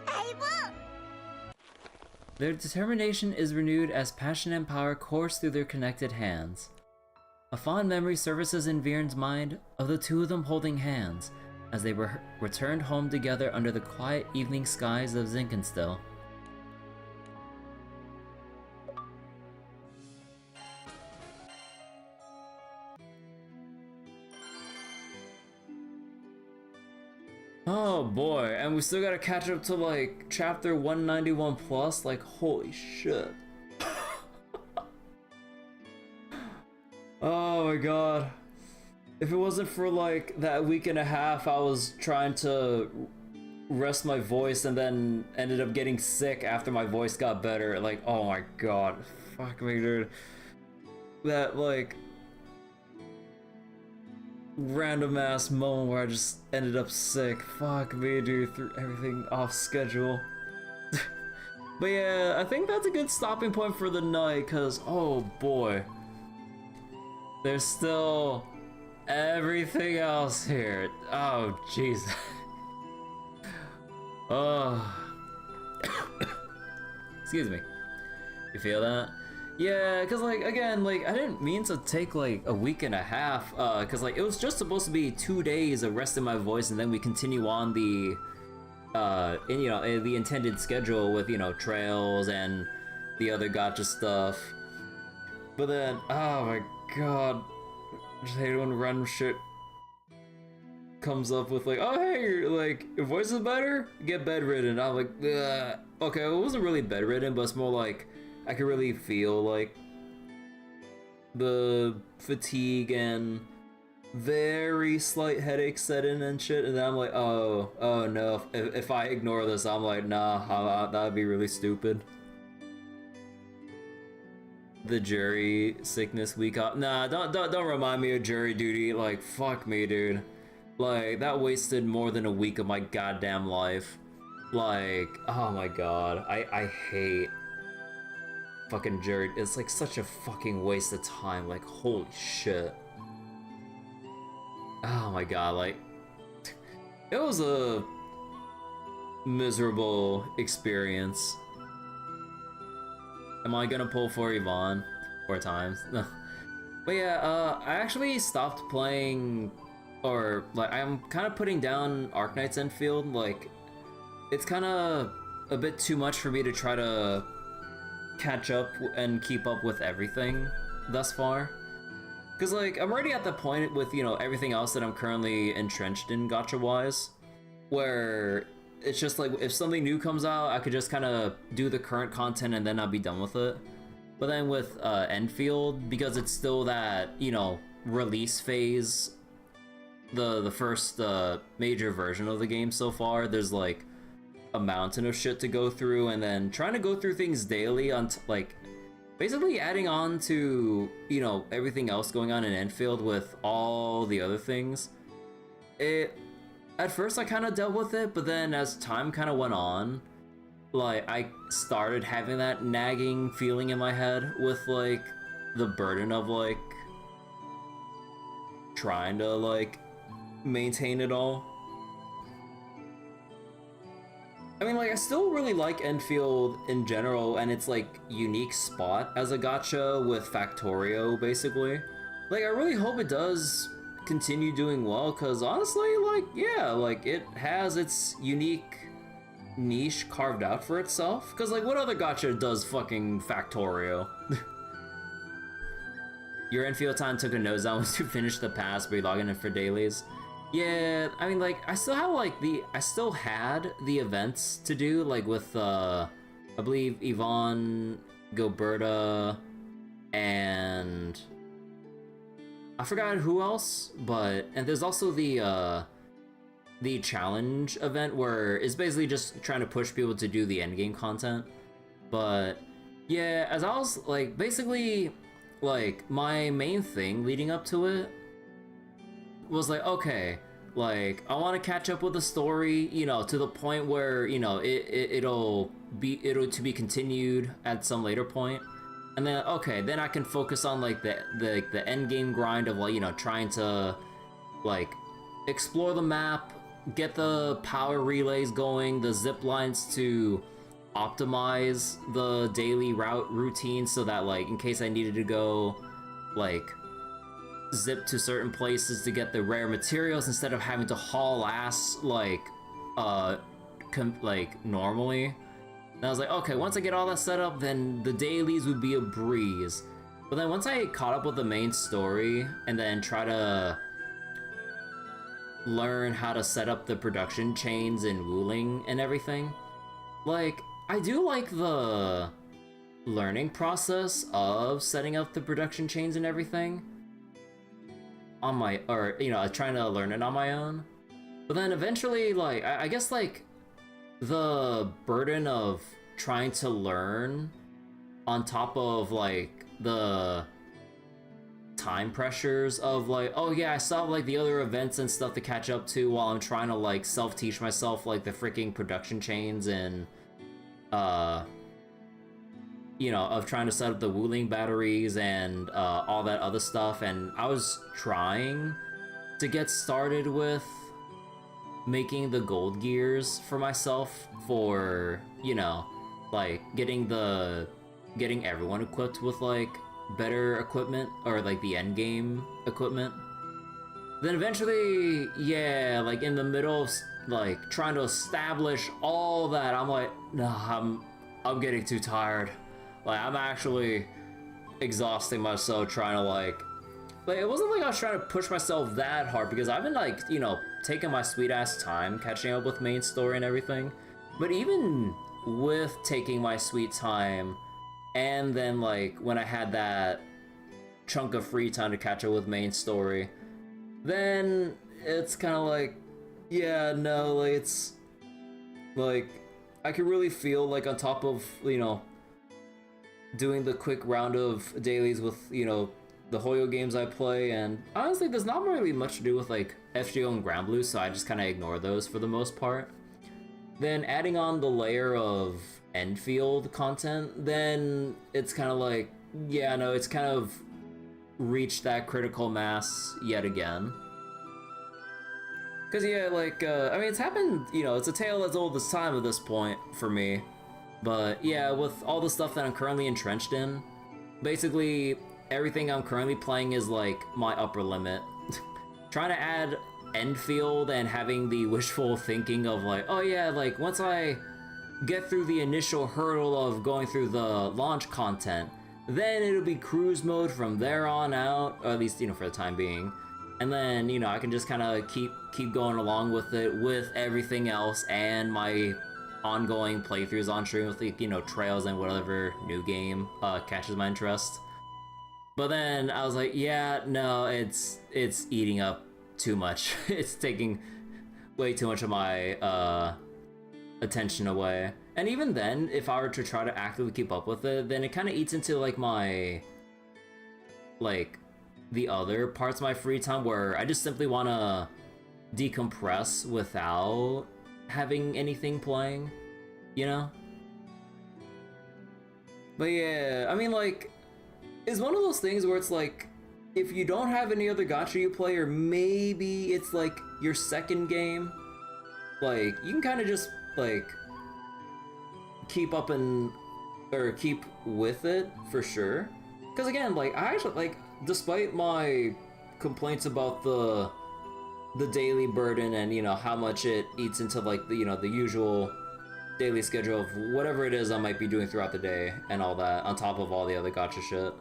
相棒。 Their determination is renewed as passion and power course through their connected hands. A fond memory surfaces in Viren's mind of the two of them holding hands as they returned home together under the quiet evening skies of Zinkenstill. Oh boy, and we still gotta catch up to like chapter 191 plus, like holy shit. Oh my god. If it wasn't for like that week and a half I was trying to rest my voice and then ended up getting sick after my voice got better, like oh my god. Fuck me dude. That like random ass moment where I just ended up sick. Fuck me dude, threw everything off schedule. But yeah, I think that's a good stopping point for the night cause oh boy. There's still everything else here. Oh, jeez. Oh. Excuse me. You feel that? Yeah, cause like again, like I didn't mean to take like a week and a half. Cause like it was just supposed to be 2 days of resting my voice, and then we continue on the, the intended schedule with trails and the other gacha stuff. But then, oh my god, I just hate when random shit comes up with like, oh hey, like your voice is better, get bedridden. I'm like, ugh. Okay, it wasn't really bedridden, but it's more like I could really feel like the fatigue and very slight headache set in and shit, and then I'm like, oh no, if I ignore this, I'm like, nah, that'd be really stupid. The jury sickness week off. Nah, don't remind me of jury duty. Like, fuck me, dude. Like, that wasted more than a week of my goddamn life. Like, oh my god. I hate fucking jury. It's like such a fucking waste of time. Like, holy shit. Oh my god, like, it was a miserable experience. Am I gonna pull for Yvonne 4 times? No. But yeah, I actually stopped playing, or like I'm kind of putting down Arknight's Enfield. Like, it's kind of a bit too much for me to try to catch up and keep up with everything thus far. Cause like I'm already at the point with everything else that I'm currently entrenched in gacha-wise, where it's just like if something new comes out, I could just kind of do the current content and then I'll be done with it. But then with Enfield, because it's still that release phase, the first major version of the game so far, there's like a mountain of shit to go through, and then trying to go through things daily on like basically adding on to everything else going on in Enfield with all the other things. At first I kind of dealt with it, but then as time kind of went on, like I started having that nagging feeling in my head with like the burden of like trying to like maintain it all. I mean, like, I still really like Enfield in general and its like unique spot as a gacha with Factorio, basically. Like, I really hope it does continue doing well, because honestly, like, yeah, like, it has its unique niche carved out for itself. Because, like, what other gacha does fucking Factorio? Your Enfield time took a nose down once you finished the pass, but you're logging in for dailies. Yeah, I mean, like, I still had the events to do, like, with, I believe Yvonne, Gilberta, and I forgot who else, and there's also the challenge event where it's basically just trying to push people to do the endgame content. But yeah, as I was, like, basically, like, my main thing leading up to it was like, okay, like, I want to catch up with the story, you know, to the point where, you know, it'll to be continued at some later point. And then, okay, then I can focus on, like, the end game grind of, like, you know, trying to, like, explore the map, get the power relays going, the zip lines to optimize the daily route routine so that, like, in case I needed to go, like, zip to certain places to get the rare materials instead of having to haul ass, like, normally. And I was like, okay, once I get all that set up, then the dailies would be a breeze. But then once I caught up with the main story, and then try to learn how to set up the production chains and Wuling and everything, like, I do like the learning process of setting up the production chains and everything on my, or, you know, trying to learn it on my own. But then eventually, like, I guess, like, the burden of trying to learn on top of, like, the time pressures of, like, oh yeah, I still have, like, the other events and stuff to catch up to while I'm trying to, like, self-teach myself, like, the freaking production chains and, you know, of trying to set up the Wuling batteries and all that other stuff. And I was trying to get started with making the gold gears for myself for, you know, like, getting everyone equipped with, like, better equipment, or, like, the end game equipment. Then eventually, yeah, like, in the middle of, like, trying to establish all that, I'm like, no, I'm getting too tired. Like, I'm actually exhausting myself trying to, like, it wasn't like I was trying to push myself that hard, because I've been, like, you know, taking my sweet-ass time catching up with main story and everything. But even with taking my sweet time, and then, like, when I had that chunk of free time to catch up with main story, then it's kind of like, yeah, no, like, it's, like, I could really feel, like, on top of, you know, doing the quick round of dailies with, you know, the Hoyo games I play, and honestly, there's not really much to do with, like, FGO and Granblue, so I just kind of ignore those for the most part. Then adding on the layer of Enfield content, then it's kind of like, yeah, no, it's kind of reached that critical mass yet again. Because, yeah, like, I mean, it's happened, you know, it's a tale as old as time at this point for me. But, yeah, with all the stuff that I'm currently entrenched in, basically, everything I'm currently playing is, like, my upper limit. Trying to add Enfield and having the wishful thinking of, like, oh yeah, like, once I get through the initial hurdle of going through the launch content, then it'll be cruise mode from there on out, or at least, you know, for the time being. And then, you know, I can just kind of keep going along with it with everything else and my ongoing playthroughs on stream with, like, you know, trails and whatever new game catches my interest. But then I was like, yeah, no, it's eating up too much. It's taking way too much of my attention away. And even then, if I were to try to actively keep up with it, then it kind of eats into, like, my, like, the other parts of my free time where I just simply want to decompress without having anything playing, you know? But yeah, I mean, like, it's one of those things where it's like, if you don't have any other gacha you play, or maybe it's like your second game, like, you can kind of just, like, keep up and, or keep with it, for sure. Because again, like, I actually, like, despite my complaints about the daily burden and, you know, how much it eats into, like, the, you know, the usual daily schedule of whatever it is I might be doing throughout the day and all that, on top of all the other gacha shit.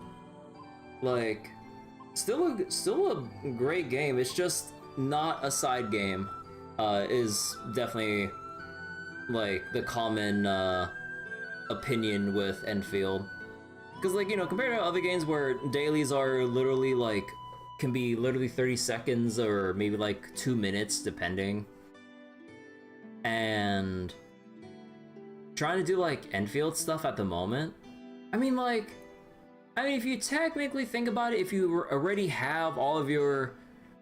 Like, still a great game. It's just not a side game, is definitely, like, the common, opinion with Enfield. Because, like, you know, compared to other games where dailies are literally, like, can be literally 30 seconds or maybe, like, 2 minutes, depending. And trying to do, like, Enfield stuff at the moment, I mean, if you technically think about it, if you already have all of your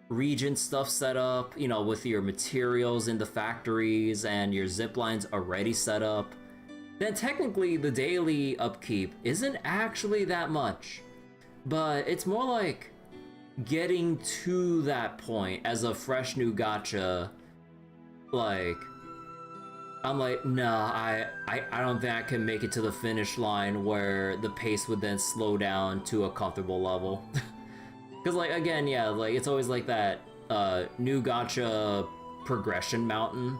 region stuff set up, you know, with your materials in the factories and your zip lines already set up, then technically the daily upkeep isn't actually that much. But it's more like getting to that point as a fresh new gacha, like, I'm like, nah, I don't think I can make it to the finish line where the pace would then slow down to a comfortable level. Because, like, again, yeah, like, it's always like that new gacha progression mountain.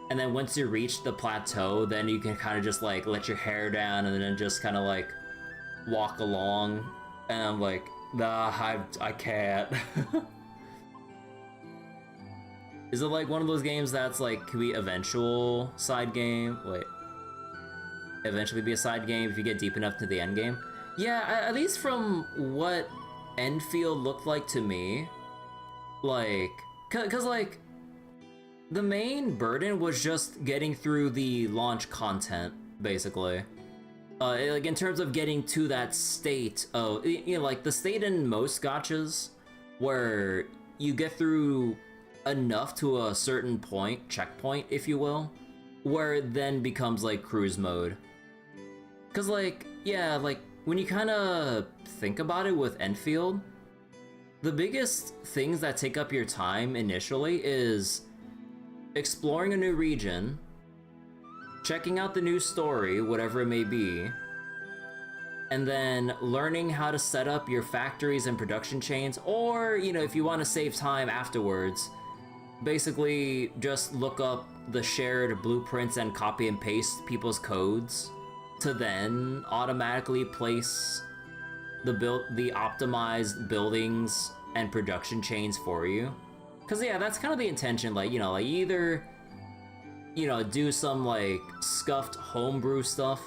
And then once you reach the plateau, then you can kind of just, like, let your hair down and then just kind of, like, walk along. And I'm like, nah, I can't. Is it like one of those games that's like, can be eventual side game? Wait. Eventually be a side game if you get deep enough to the end game? Yeah, at least from what Enfield looked like to me. Like, cause like, the main burden was just getting through the launch content, basically. Like, in terms of getting to that state of, you know, like the state in most gachas where you get through enough to a certain point, checkpoint, if you will, where it then becomes like cruise mode. Cause like, yeah, like when you kind of think about it with Enfield, the biggest things that take up your time initially is exploring a new region, checking out the new story, whatever it may be, and then learning how to set up your factories and production chains, or, you know, if you want to save time afterwards, basically just look up the shared blueprints and copy and paste people's codes to then automatically place the optimized buildings and production chains for you. Cause yeah, that's kind of the intention, like, you know, like either, you know, do some like scuffed homebrew stuff,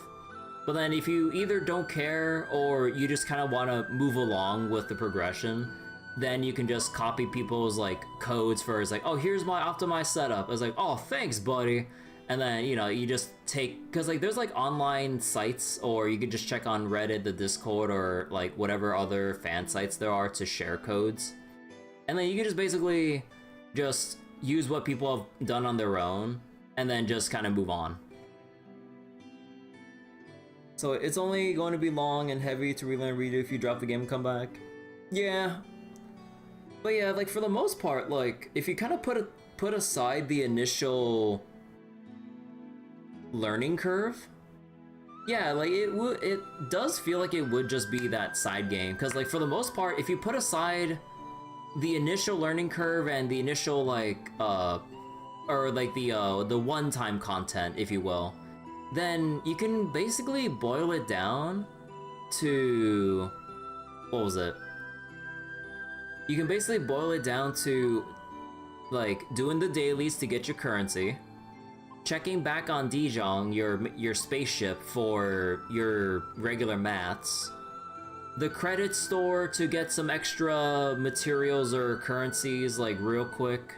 but then if you either don't care or you just kind of want to move along with the progression, then you can just copy people's like codes first, like, oh, here's my optimized setup. I was like, oh, thanks, buddy. And then, you know, you just take, because like there's like online sites, or you could just check on Reddit, the Discord, or like whatever other fan sites there are to share codes. And then you can just basically just use what people have done on their own and then just kind of move on. So it's only going to be long and heavy to relearn redo if you drop the game and come back. Yeah. But yeah, like for the most part, like if you kind of put aside the initial learning curve, yeah, like it does feel like it would just be that side game. Because like for the most part, if you put aside the initial learning curve and the initial like or like the one-time content, if you will, then you can basically boil it down to, what was it? You can basically boil it down to like doing the dailies to get your currency, checking back on Dijon, your spaceship, for your regular mats, the credit store to get some extra materials or currencies like real quick,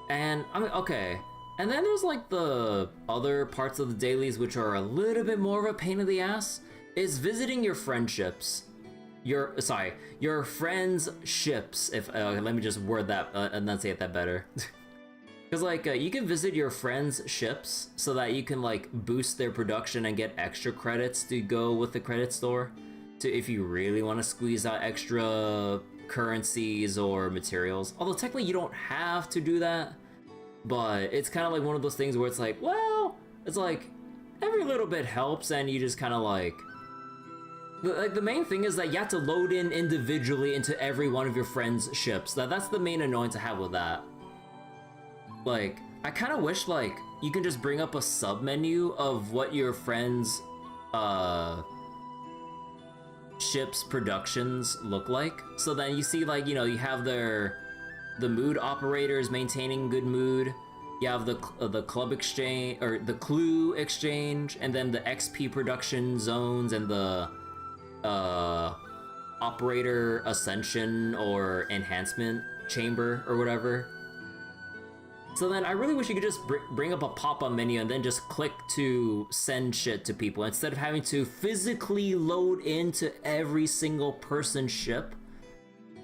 and I mean, okay, and then there's like the other parts of the dailies which are a little bit more of a pain in the ass, is visiting your friendships. Your friends' ships, if let me just word that, enunciate that better. Because, like, you can visit your friends' ships so that you can, like, boost their production and get extra credits to go with the credit store. If you really want to squeeze out extra currencies or materials. Although, technically, you don't have to do that. But it's kind of like one of those things where it's like, well, it's like, every little bit helps, and you just kind of, like... the main thing is that you have to load in individually into every one of your friends' ships. That's the main annoyance I have with that. Like, I kind of wish, like, you can just bring up a sub-menu of what your friends' ships' productions look like. So then you see, like, you know, you have the mood operators maintaining good mood. You have the club exchange, or the clue exchange, and then the XP production zones and the operator ascension or enhancement chamber or whatever. So then I really wish you could just bring up a pop-up menu and then just click to send shit to people instead of having to physically load into every single person's ship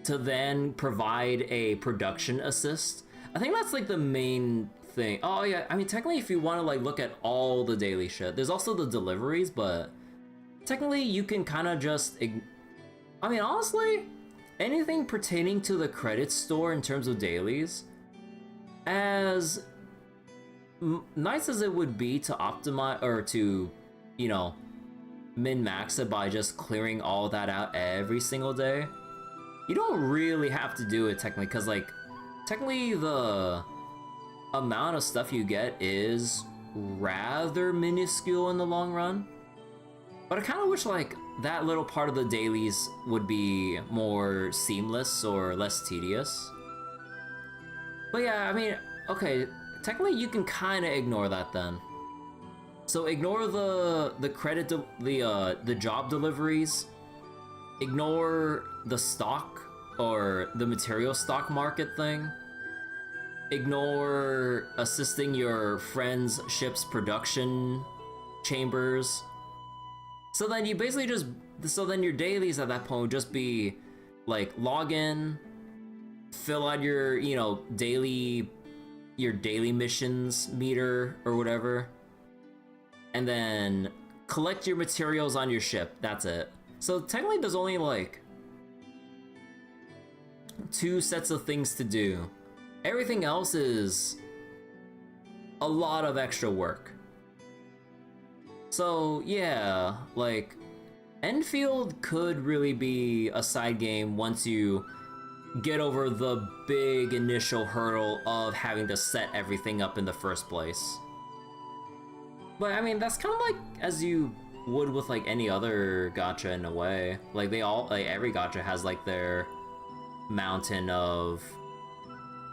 to then provide a production assist. I think that's like the main thing. Oh yeah, I mean technically if you want to like look at all the daily shit, there's also the deliveries, but technically you can kind of just I mean honestly, anything pertaining to the credit store in terms of dailies, as nice as it would be to optimize or to, you know, min-max it by just clearing all that out every single day, you don't really have to do it technically, because like technically the amount of stuff you get is rather minuscule in the long run. But I kind of wish like that little part of the dailies would be more seamless or less tedious. But yeah, I mean, okay, technically you can kind of ignore that then. So ignore the credit, the job deliveries, ignore the stock or the material stock market thing, ignore assisting your friends' ship's production chambers. So then you basically just, so then your dailies at that point would just be like log in, fill out your, you know, your daily missions meter or whatever, and then collect your materials on your ship. That's it. So technically there's only like 2 sets of things to do. Everything else is a lot of extra work. So yeah, like Enfield could really be a side game once you get over the big initial hurdle of having to set everything up in the first place. But I mean, that's kind of like as you would with like any other gacha in a way. Like every gacha has like their mountain of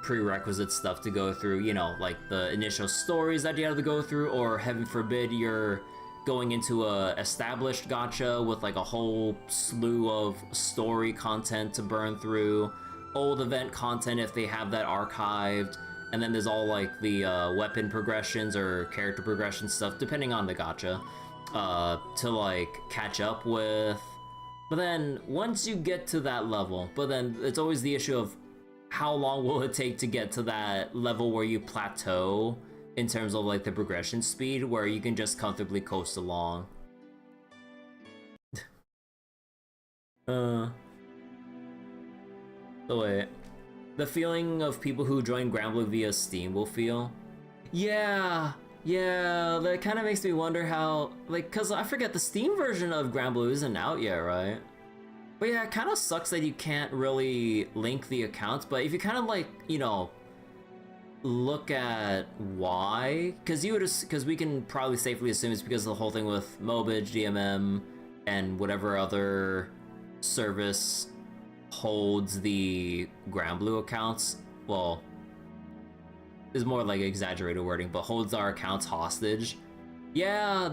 prerequisite stuff to go through, you know, like the initial stories that you have to go through, or heaven forbid you're going into a established gacha with like a whole slew of story content to burn through, old event content if they have that archived, and then there's all like the weapon progressions or character progression stuff depending on the gacha to like catch up with. But then once you get to that level, but then it's always the issue of how long will it take to get to that level where you plateau in terms of like the progression speed where you can just comfortably coast along. So wait, the feeling of people who join Granblue via Steam will feel? Yeah, that kind of makes me wonder how, like, cause I forget the Steam version of Granblue isn't out yet, right? But yeah, it kind of sucks that you can't really link the accounts, but if you kind of like, you know, look at why, because we can probably safely assume it's because of the whole thing with Mobage, DMM, and whatever other service holds the Granblue accounts. Well, is more like exaggerated wording, but holds our accounts hostage. Yeah,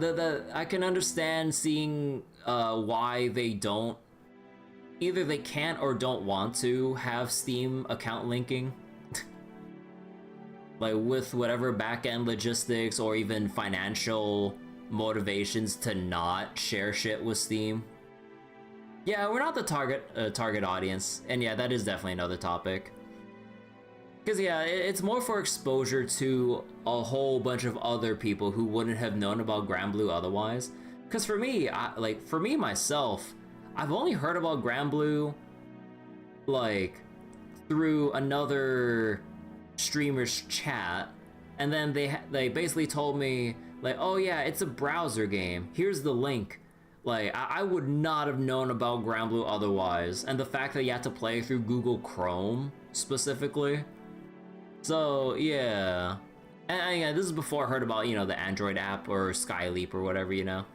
I can understand seeing why they don't, either they can't or don't want to have Steam account linking. Like with whatever back-end logistics or even financial motivations to not share shit with Steam. Yeah, we're not the target audience, and yeah, that is definitely another topic. Because yeah, it's more for exposure to a whole bunch of other people who wouldn't have known about Granblue otherwise. Because for me, for me myself, I've only heard about Granblue like through another streamer's chat, and then they basically told me like, oh yeah, it's a browser game. Here's the link. Like, I would not have known about Granblue otherwise, and the fact that you have to play through Google Chrome specifically. So yeah, and yeah, this is before I heard about, you know, the Android app or Skyleap or whatever, you know.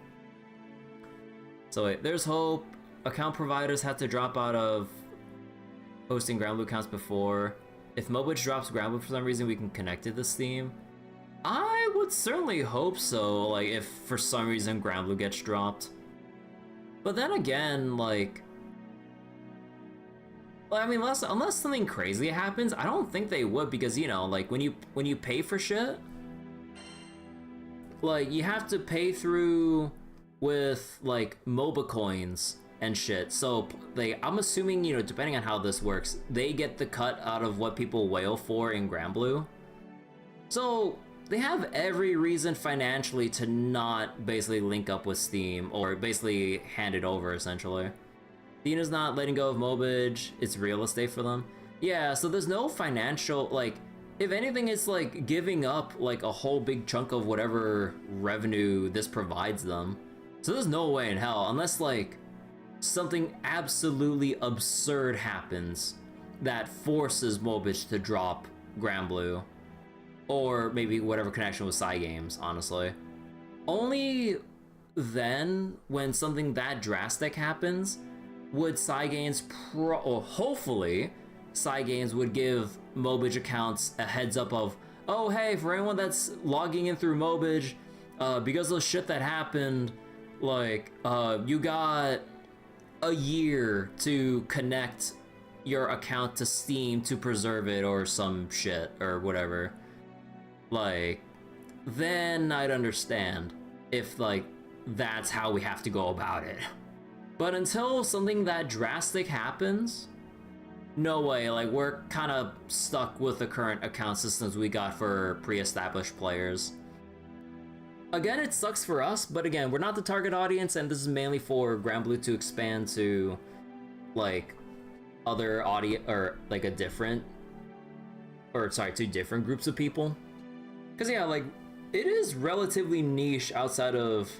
So wait, there's hope. Account providers had to drop out of hosting Granblue accounts before. If Mobitch drops Granblue for some reason, we can connect it to Steam. I would certainly hope so, like, if for some reason Granblue gets dropped. But then again, like, I mean, unless something crazy happens, I don't think they would, because, you know, like, when you pay for shit, like, you have to pay through with, like, MOBA coins and shit. So, like, I'm assuming, you know, depending on how this works, they get the cut out of what people whale for in Granblue. So, they have every reason financially to not basically link up with Steam, or basically hand it over, essentially. Dina's not letting go of Mobitch, it's real estate for them. Yeah, so there's no financial, like, if anything, it's like giving up like a whole big chunk of whatever revenue this provides them. So there's no way in hell, unless like something absolutely absurd happens that forces Mobitch to drop Granblue, or maybe whatever connection with Cygames, honestly. Only then, when something that drastic happens, would Cygames or hopefully Cygames would give Mobitch accounts a heads up of, oh hey, for anyone that's logging in through Mobitch, because of the shit that happened, like, you got a year to connect your account to Steam to preserve it or some shit or whatever. Like, then I'd understand if, like, that's how we have to go about it. But until something that drastic happens, no way. Like, we're kind of stuck with the current account systems we got for pre-established players. Again, it sucks for us, but again, we're not the target audience, and this is mainly for Granblue to expand to, like, other audience, or like to different groups of people. Because yeah, like, it is relatively niche outside of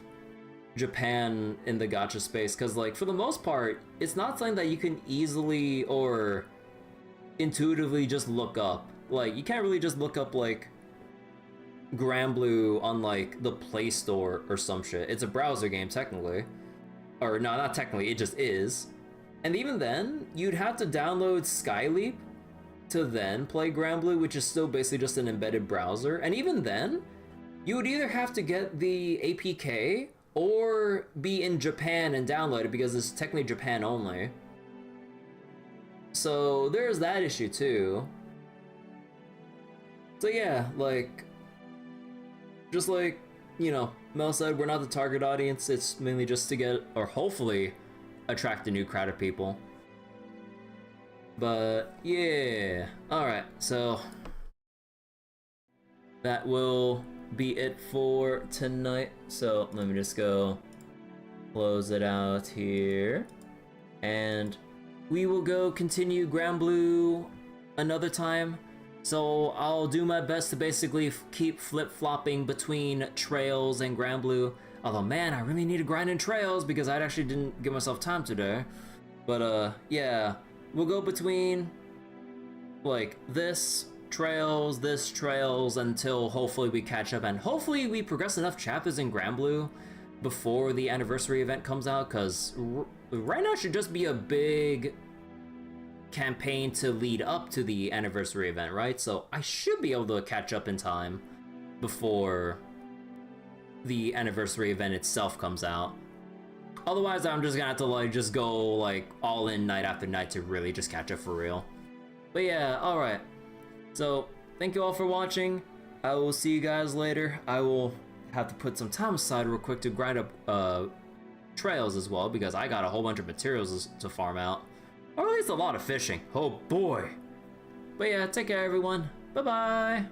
Japan in the gacha space, because like, for the most part, it's not something that you can easily or intuitively just look up. Like, you can't really just look up like Granblue on like the Play Store or some shit. It's a browser game technically, or no, not technically, it just is. And even then, you'd have to download Skyleap to then play Granblue, which is still basically just an embedded browser. And even then, you would either have to get the APK or be in Japan and download it, because it's technically Japan only. So there's that issue too. So yeah, like, just like, you know, Mel said, we're not the target audience. It's mainly just to get, or hopefully attract a new crowd of people. But yeah, alright, so that will be it for tonight. So let me just go close it out here, and we will go continue Granblue another time. So I'll do my best to basically keep flip-flopping between Trails and Granblue. Although, man, I really need to grind in Trails because I actually didn't give myself time today. But yeah, we'll go between like this Trails until hopefully we catch up, and hopefully we progress enough chapters in Granblue before the anniversary event comes out, because right now should just be a big campaign to lead up to the anniversary event, right? So I should be able to catch up in time before the anniversary event itself comes out. Otherwise, I'm just gonna have to like just go like all in night after night to really just catch up for real. But yeah, alright. So thank you all for watching. I will see you guys later. I will have to put some time aside real quick to grind up Trails as well, because I got a whole bunch of materials to farm out. Or at least a lot of fishing. Oh boy. But yeah, take care everyone. Bye bye.